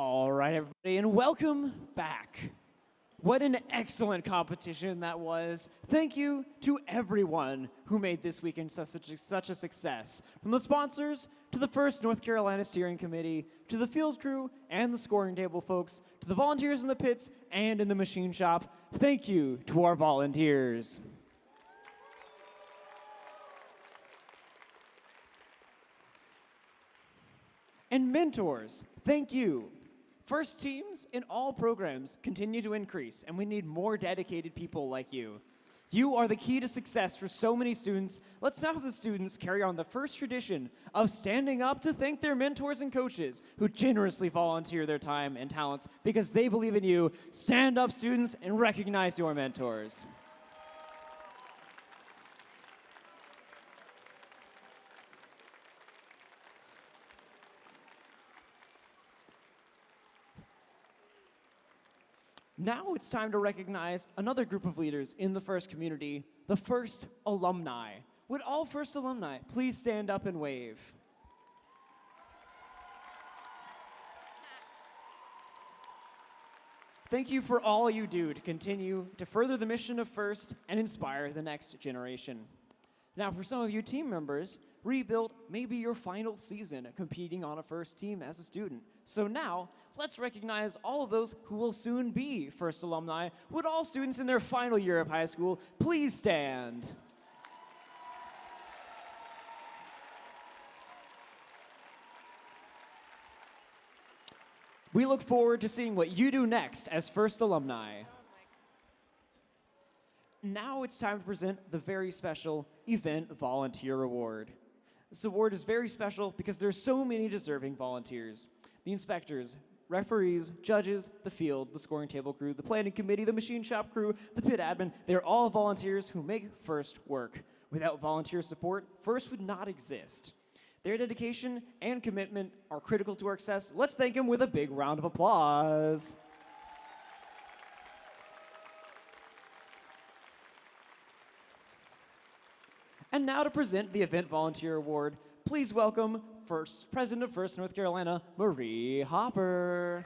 [SPEAKER 1] All right, everybody, and welcome back. What an excellent competition that was. Thank you to everyone who made this weekend such a success. From the sponsors, to the First North Carolina Steering Committee, to the field crew and the scoring table folks, to the volunteers in the pits and in the machine shop. Thank you to our volunteers. And mentors, thank you. First teams in all programs continue to increase, and we need more dedicated people like you. You are the key to success for so many students. Let's now have the students carry on the first tradition of standing up to thank their mentors and coaches who generously volunteer their time and talents because they believe in you. Stand up, students, and recognize your mentors. Now it's time to recognize another group of leaders in the First community, the First alumni. Would all First alumni please stand up and wave? Thank you for all you do to continue to further the mission of First and inspire the next generation. Now, for some of you team members, Rebuild may be your final season competing on a First team as a student. So now, let's recognize all of those who will soon be First alumni. Would all students in their final year of high school please stand? We look forward to seeing what you do next as First alumni. Now it's time to present the very special Event Volunteer Award. This award is very special because there's so many deserving volunteers. The inspectors, referees, judges, the field, the scoring table crew, the planning committee, the machine shop crew, the pit admin, they're all volunteers who make First work. Without volunteer support, First would not exist. Their dedication and commitment are critical to our success. Let's thank them with a big round of applause. And now to present the Event Volunteer Award, please welcome President of First North Carolina, Marie Hopper.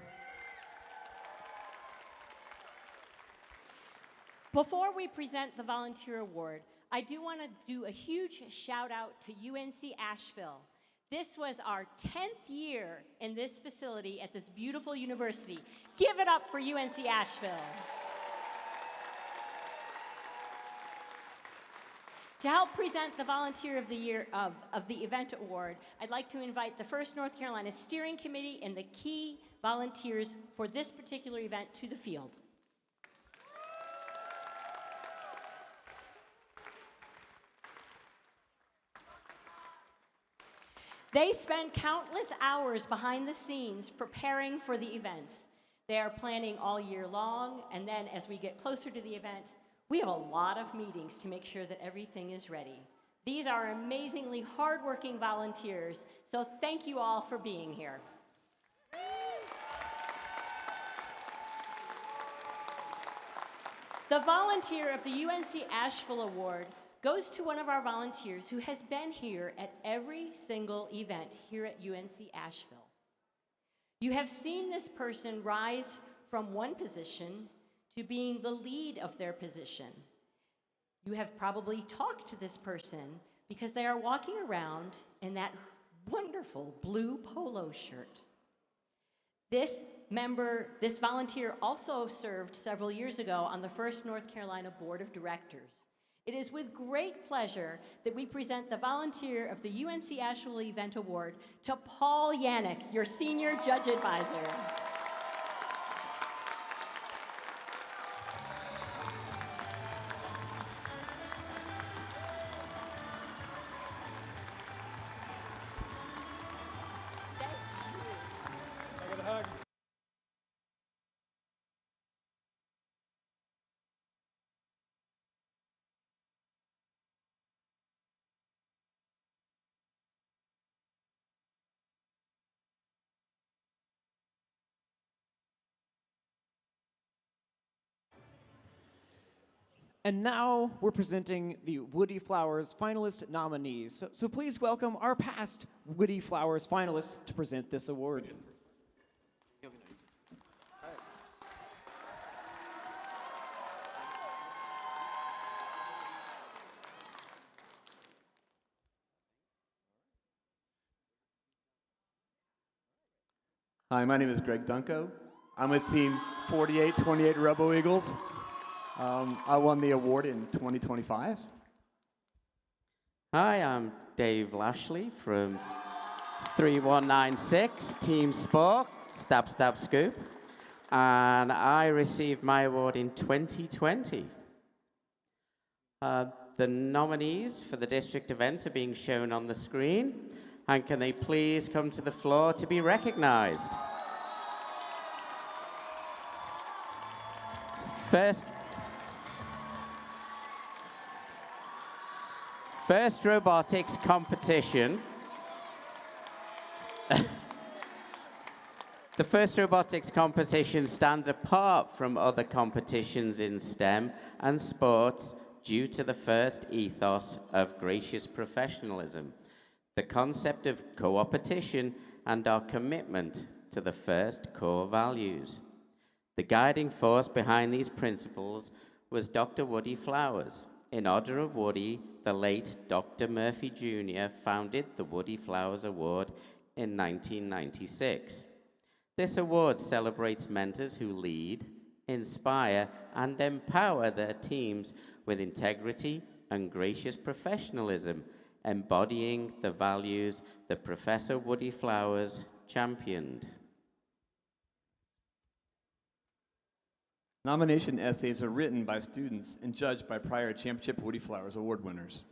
[SPEAKER 11] Before we present the Volunteer Award, I do want to do a huge shout out to UNC Asheville. This was our 10th year in this facility at this beautiful university. Give it up for UNC Asheville. To help present the Volunteer of the Year of the Event Award, I'd like to invite the First North Carolina Steering Committee and the key volunteers for this particular event to the field. They spend countless hours behind the scenes preparing for the events. They are planning all year long, and then as we get closer to the event, we have a lot of meetings to make sure that everything is ready. These are amazingly hardworking volunteers, so thank you all for being here. The Volunteer of the UNC Asheville Award goes to one of our volunteers who has been here at every single event here at UNC Asheville. You have seen this person rise from one position to being the lead of their position. You have probably talked to this person because they are walking around in that wonderful blue polo shirt. This volunteer also served several years ago on the First North Carolina Board of Directors. It is with great pleasure that we present the Volunteer of the UNC Asheville Event Award to Paul Yannick, your Senior Judge Advisor.
[SPEAKER 1] And now we're presenting the Woody Flowers finalist nominees. So please welcome our past Woody Flowers finalists to present this award.
[SPEAKER 12] Hi, my name is Greg Dunko. I'm with Team 4828 Robo Eagles. I won the award in 2025.
[SPEAKER 21] Hi, I'm Dave Lashley from 3196 Team Sport, Stab Stab Scoop, and I received my award in 2020. The nominees for the district event are being shown on the screen, and can they please come to the floor to be recognized? First robotics competition. The first robotics competition stands apart from other competitions in STEM and sports due to the first ethos of gracious professionalism, the concept of co-opetition, and our commitment to the first core values. The guiding force behind these principles was Dr. Woody Flowers. In honor of Woody, the late Dr. Murphy Jr. founded the Woody Flowers Award in 1996. This award celebrates mentors who lead, inspire, and empower their teams with integrity and gracious professionalism, embodying the values that Professor Woody Flowers championed.
[SPEAKER 12] Nomination essays are written by students and judged by prior Championship Woody Flowers Award winners.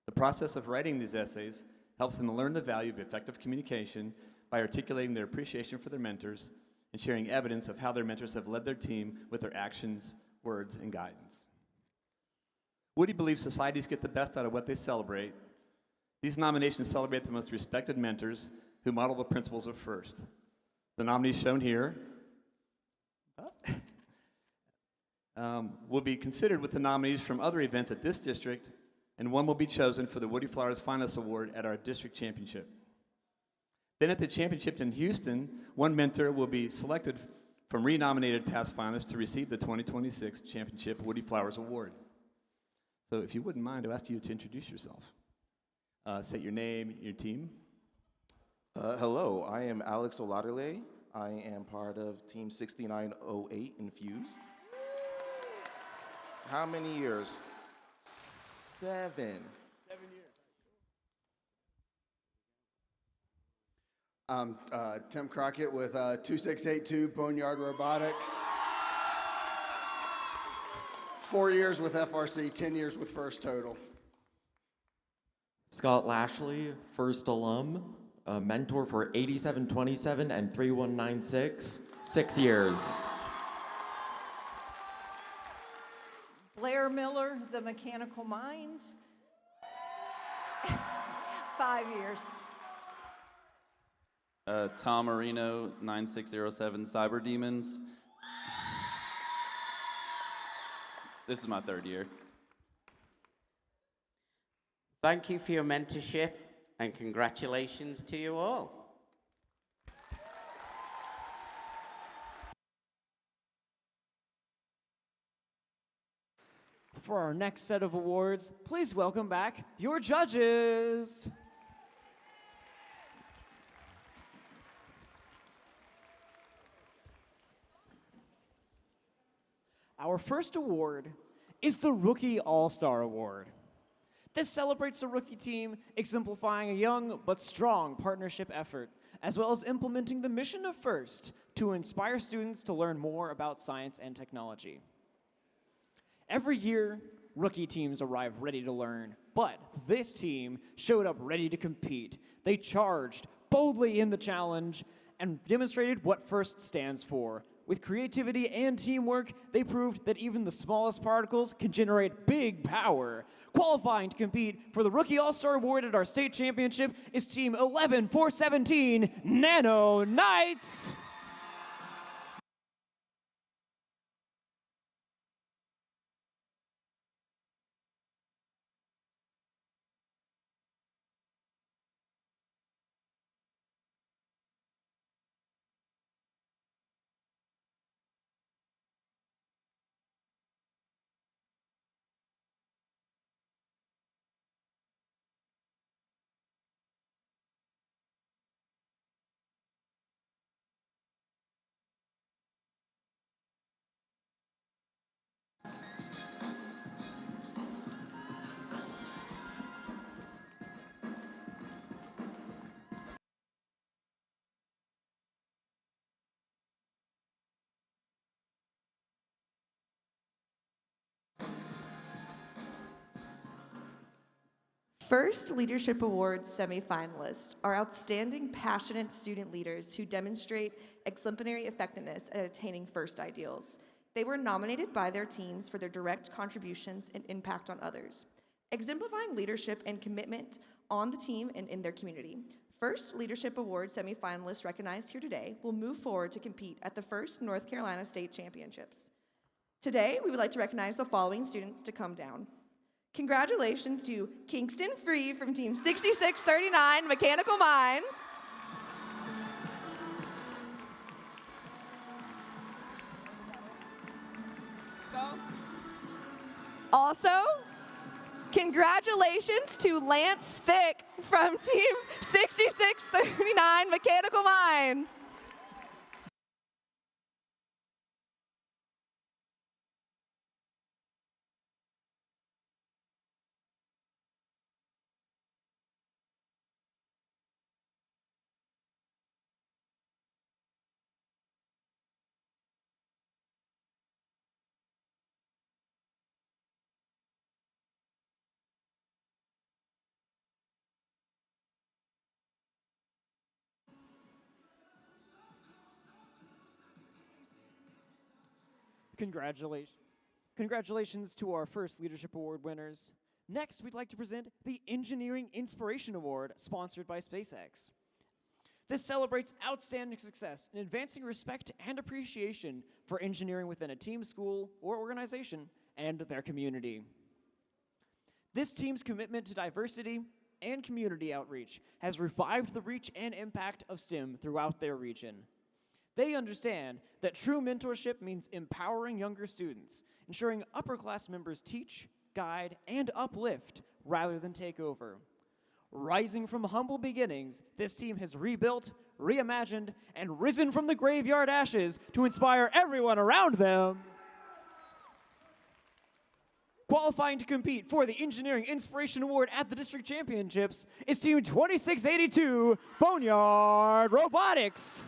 [SPEAKER 12] The process of writing these essays helps them learn the value of effective communication by articulating their appreciation for their mentors and sharing evidence of how their mentors have led their team with their actions, words, and guidance. Woody believes societies get the best out of what they celebrate. These nominations celebrate the most respected mentors who model the principles of FIRST. The nominees shown here will be considered with the nominees from other events at this district, and one will be chosen for the Woody Flowers Finalist Award at our district championship. Then at the championship in Houston, one mentor will be selected from renominated past finalists to receive the 2026 Championship Woody Flowers Award. So if you wouldn't mind, I'll ask you to introduce yourself. State your name, your team.
[SPEAKER 22] Hello, I am Alex Oladile. I am part of Team 6908 Infused. How many years? 7. 7 years.
[SPEAKER 23] I'm Tim Crockett with 2682 Boneyard Robotics. 4 years with FRC, 10 years with First total.
[SPEAKER 24] Scott Lashley, first alum, a mentor for 8727 and 3196, 6 years.
[SPEAKER 26] Blair Miller, the Mechanical Minds, 5 years.
[SPEAKER 27] Tom Marino, 9607 Cyber Demons. This is my 3rd year.
[SPEAKER 21] Thank you for your mentorship and congratulations to you all.
[SPEAKER 1] For our next set of awards, please welcome back your judges. Our first award is the Rookie All-Star Award. This celebrates the rookie team exemplifying a young but strong partnership effort, as well as implementing the mission of FIRST to inspire students to learn more about science and technology. Every year, rookie teams arrive ready to learn, but this team showed up ready to compete. They charged boldly in the challenge and demonstrated what FIRST stands for. With creativity and teamwork, they proved that even the smallest particles can generate big power. Qualifying to compete for the Rookie All-Star Award at our state championship is Team 11417 Nano Knights.
[SPEAKER 2] First Leadership Awards semifinalists are outstanding, passionate student leaders who demonstrate exemplary effectiveness at attaining FIRST ideals. They were nominated by their teams for their direct contributions and impact on others, exemplifying leadership and commitment on the team and in their community. First Leadership Awards semifinalists recognized here today will move forward to compete at the first North Carolina State Championships. Today, we would like to recognize the following students to come down. Congratulations to Kingston Free from Team 6639 Mechanical Minds. Also, congratulations to Lance Thick from Team 6639 Mechanical Minds.
[SPEAKER 1] Congratulations. Congratulations to our first Leadership Award winners. Next, we'd like to present the Engineering Inspiration Award, sponsored by SpaceX. This celebrates outstanding success in advancing respect and appreciation for engineering within a team, school, or organization, and their community. This team's commitment to diversity and community outreach has revived the reach and impact of STEM throughout their region. They understand that true mentorship means empowering younger students, ensuring upper-class members teach, guide, and uplift rather than take over. Rising from humble beginnings, this team has rebuilt, reimagined, and risen from the graveyard ashes to inspire everyone around them. Qualifying to compete for the Engineering Inspiration Award at the District Championships is Team 2682 Boneyard Robotics.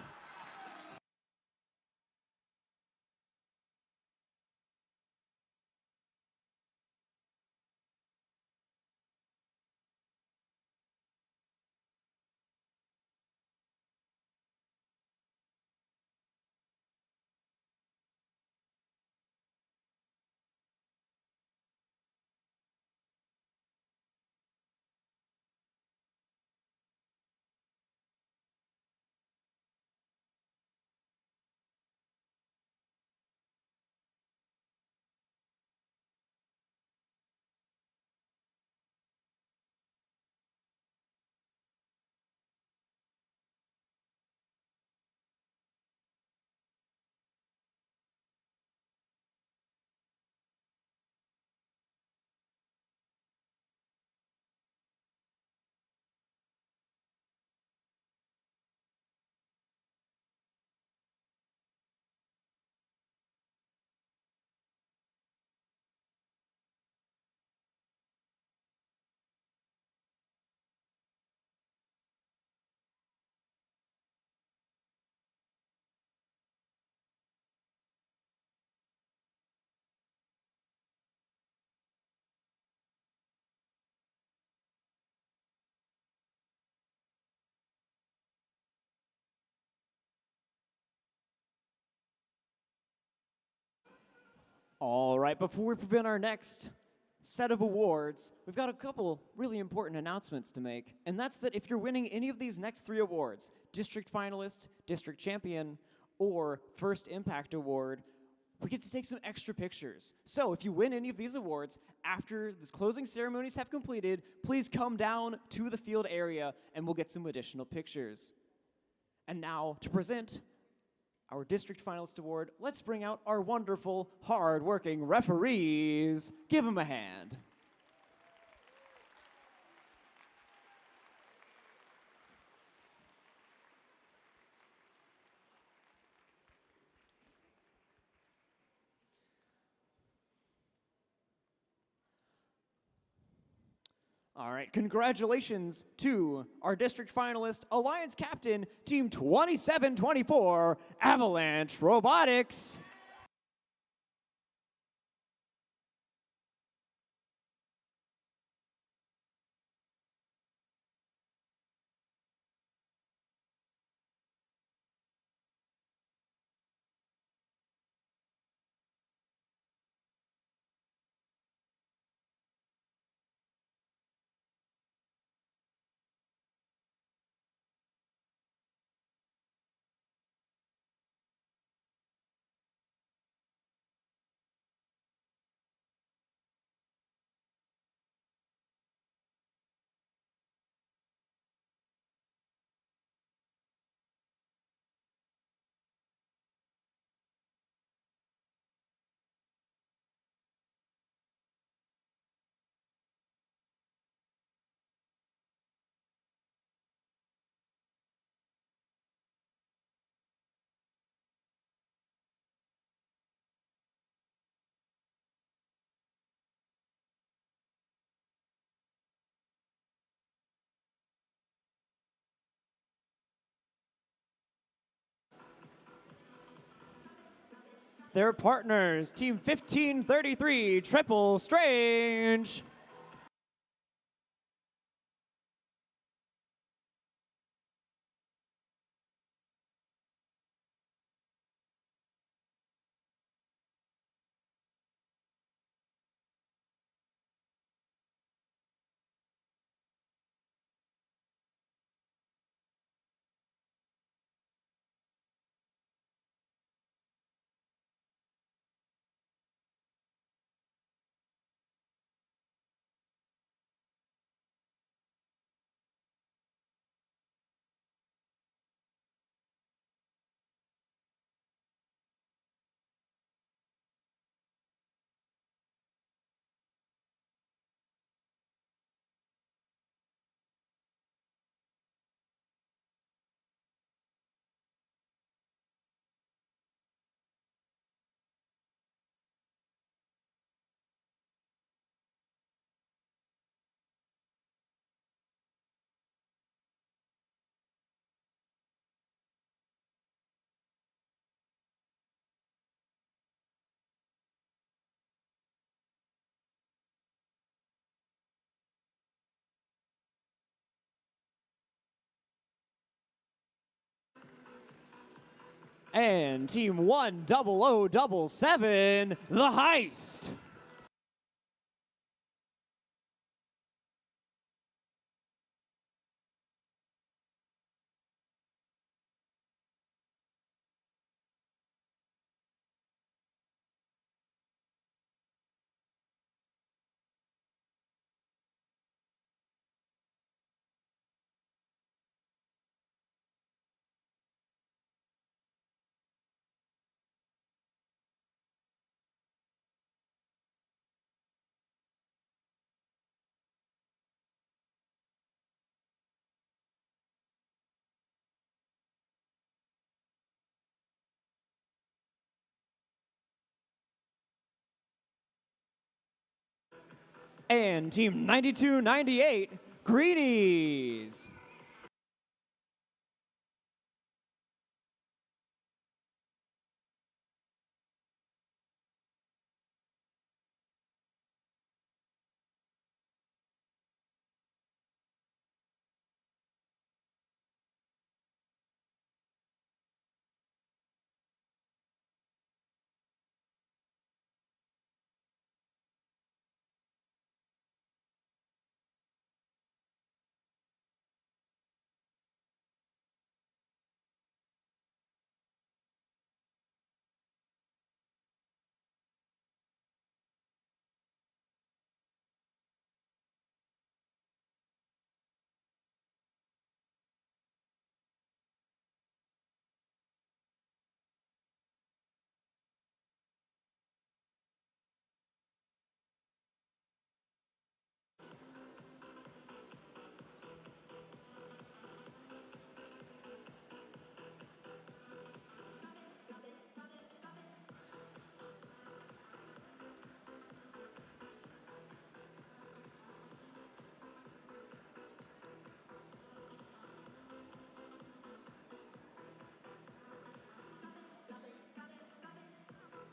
[SPEAKER 1] All right, before we prevent our next set of awards, we've got a couple really important announcements to make. And that's that if you're winning any of these next three awards, District Finalist, District Champion, or First Impact Award, we get to take some extra pictures. So if you win any of these awards, after the closing ceremonies have completed, please come down to the field area and we'll get some additional pictures. And now to present our District Finalist Award, let's bring out our wonderful, hard-working referees. Give them a hand. All right, congratulations to our district finalist, Alliance Captain, Team 2724, Avalanche Robotics. their partners, Team 1533 Triple Strange. And Team 10077, The Heist. And Team 9298, Greenies.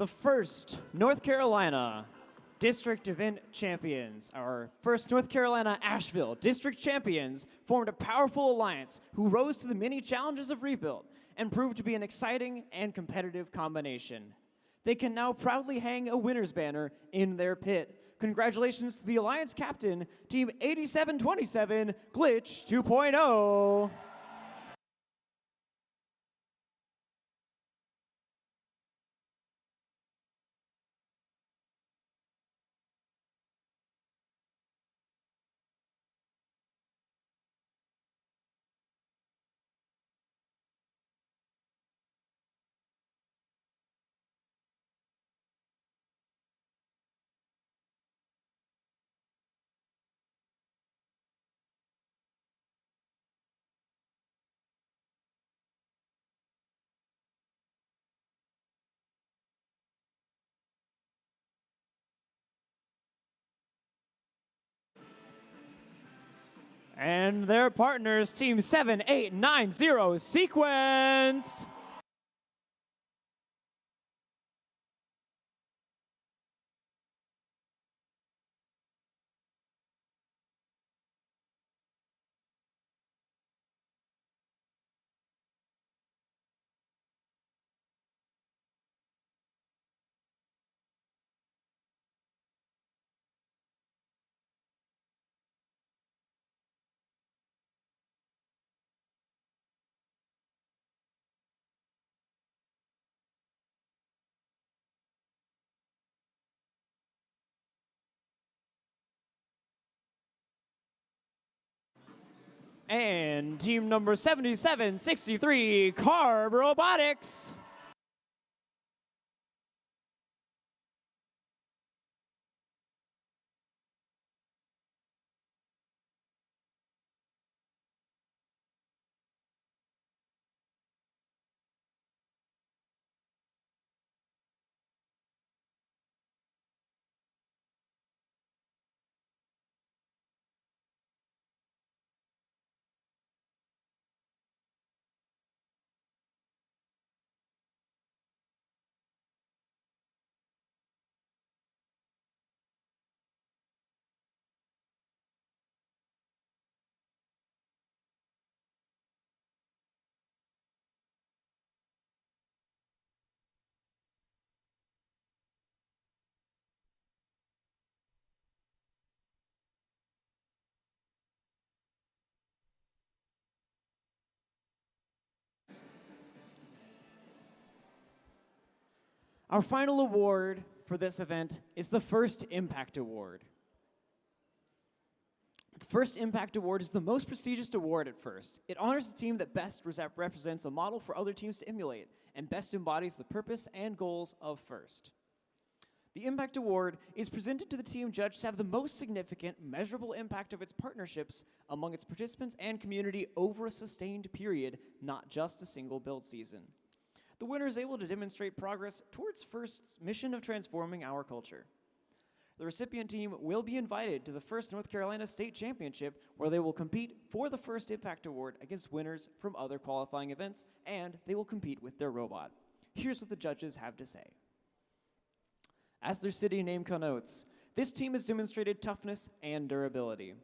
[SPEAKER 1] The first North Carolina District Event Champions, our first North Carolina Asheville District Champions, formed a powerful alliance who rose to the many challenges of rebuild and proved to be an exciting and competitive combination. They can now proudly hang a winner's banner in their pit. Congratulations to the Alliance captain, Team 8727 Glitch 2.0. And their partners, Team 7890 Sequence. And team number 7763, Carb Robotics. Our final award for this event is the First Impact Award. The First Impact Award is the most prestigious award at First. It honors the team that best represents a model for other teams to emulate and best embodies the purpose and goals of First. The Impact Award is presented to the team judged to have the most significant, measurable impact of its partnerships among its participants and community over a sustained period, not just a single build season. The winner is able to demonstrate progress towards First's mission of transforming our culture. The recipient team will be invited to the First North Carolina State Championship, where they will compete for the First Impact Award against winners from other qualifying events, and they will compete with their robot. Here's what the judges have to say. As their city name connotes, this team has demonstrated toughness and durability.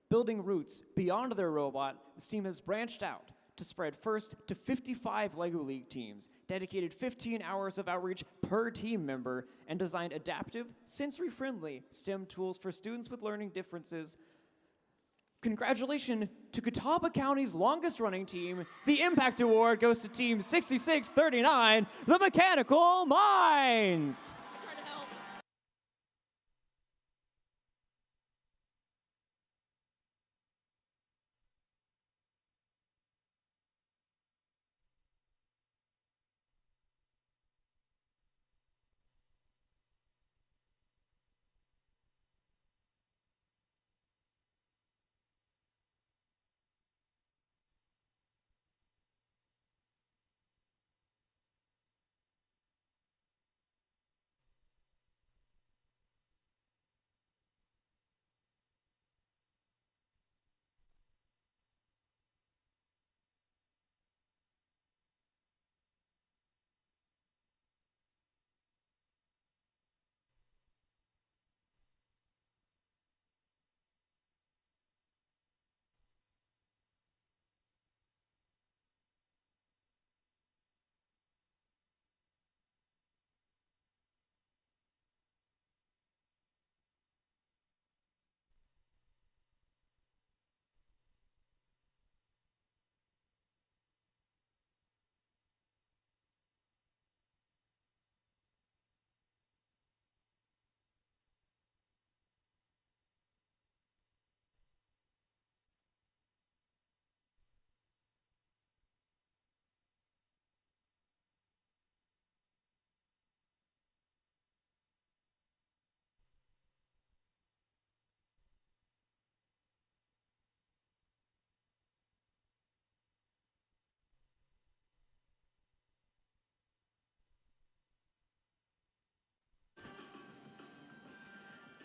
[SPEAKER 1] Building roots beyond their robot, this team has branched out to spread First to 55 LEGO League teams, dedicated 15 hours of outreach per team member, and designed adaptive, sensory-friendly STEM tools for students with learning differences. Congratulations to Catawba County's longest-running team. The Impact Award goes to Team 6639, the Mechanical Minds.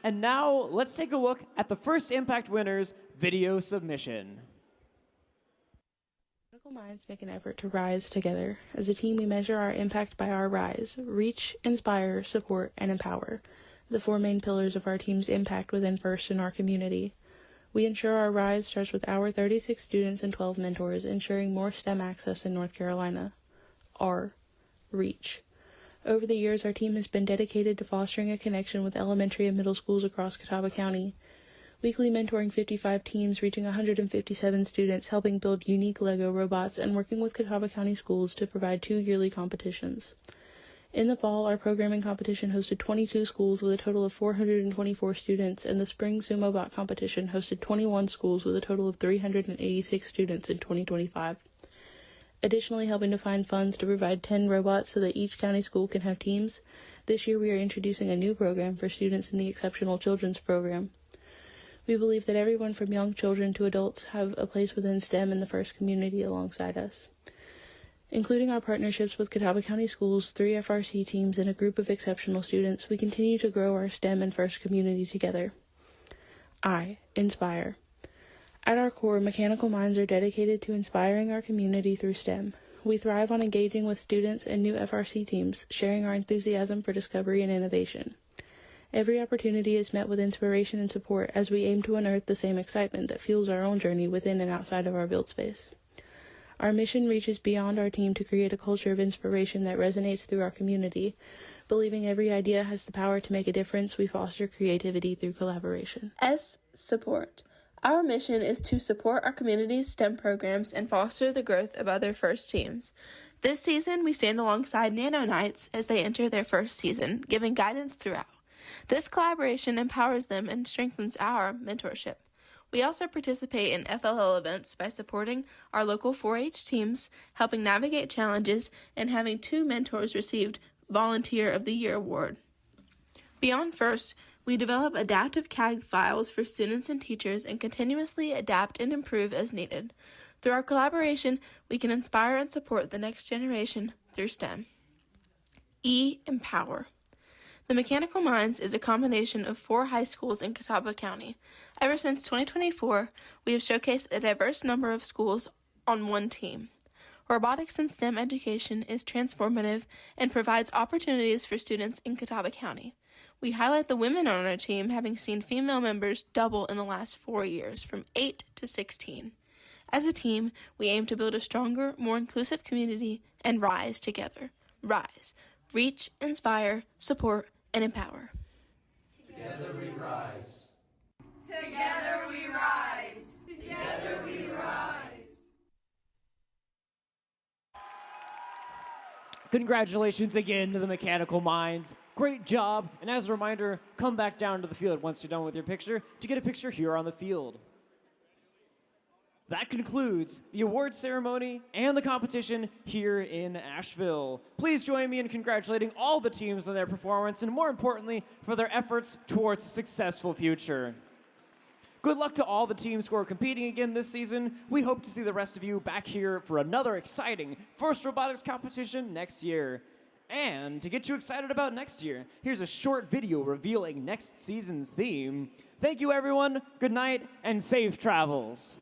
[SPEAKER 1] And now, let's take a look at the First Impact winner's video submission.
[SPEAKER 6] Mechanical minds make an effort to rise together. As a team, we measure our impact by our rise: reach, inspire, support, and empower, the four main pillars of our team's impact within First in our community. We ensure our rise starts with our 36 students and 12 mentors, ensuring more STEM access in North Carolina. R, reach. Over the years, our team has been dedicated to fostering a connection with elementary and middle schools across Catawba County, weekly mentoring 55 teams, reaching 157 students, helping build unique LEGO robots, and working with Catawba County schools to provide 2 yearly competitions. In the fall, our programming competition hosted 22 schools with a total of 424 students, and the spring Sumobot competition hosted 21 schools with a total of 386 students in 2025. Additionally, helping to find funds to provide 10 robots so that each county school can have teams, this year we are introducing a new program for students in the Exceptional Children's Program. We believe that everyone from young children to adults have a place within STEM in the FIRST community alongside us. Including our partnerships with Catawba County Schools, 3 FRC teams, and a group of exceptional students, we continue to grow our STEM and FIRST community together. I inspire. At our core, Mechanical Minds are dedicated to inspiring our community through STEM. We thrive on engaging with students and new FRC teams, sharing our enthusiasm for discovery and innovation. Every opportunity is met with inspiration and support as we aim to unearth the same excitement that fuels our own journey within and outside of our build space. Our mission reaches beyond our team to create a culture of inspiration that resonates through our community. Believing every idea has the power to make a difference, we foster creativity through collaboration.
[SPEAKER 8] S. Support. Our mission is to support our community's STEM programs and foster the growth of other FIRST teams. This season, we stand alongside Nano Knights as they enter their first season, giving guidance throughout. This collaboration empowers them and strengthens our mentorship. We also participate in FLL events by supporting our local 4-H teams, helping navigate challenges, and having 2 mentors received Volunteer of the Year award. Beyond FIRST, we develop adaptive CAD files for students and teachers and continuously adapt and improve as needed. Through our collaboration, we can inspire and support the next generation through STEM. E. Empower. The Mechanical Minds is a combination of 4 high schools in Catawba County. Ever since 2024, we have showcased a diverse number of schools on one team. Robotics and STEM education is transformative and provides opportunities for students in Catawba County. We highlight the women on our team, having seen female members double in the last 4 years, from 8 to 16. As a team, we aim to build a stronger, more inclusive community and rise together. Rise. Reach, inspire, support, and empower.
[SPEAKER 7] Together we rise.
[SPEAKER 13] Together we rise. Together we rise.
[SPEAKER 1] Congratulations again to the Mechanical Minds. Great job. And as a reminder, come back down to the field once you're done with your picture to get a picture here on the field. That concludes the award ceremony and the competition here in Asheville. Please join me in congratulating all the teams on their performance and, more importantly, for their efforts towards a successful future. Good luck to all the teams who are competing again this season. We hope to see the rest of you back here for another exciting FIRST Robotics competition next year. And to get you excited about next year, here's a short video revealing next season's theme. Thank you, everyone. Good night and safe travels.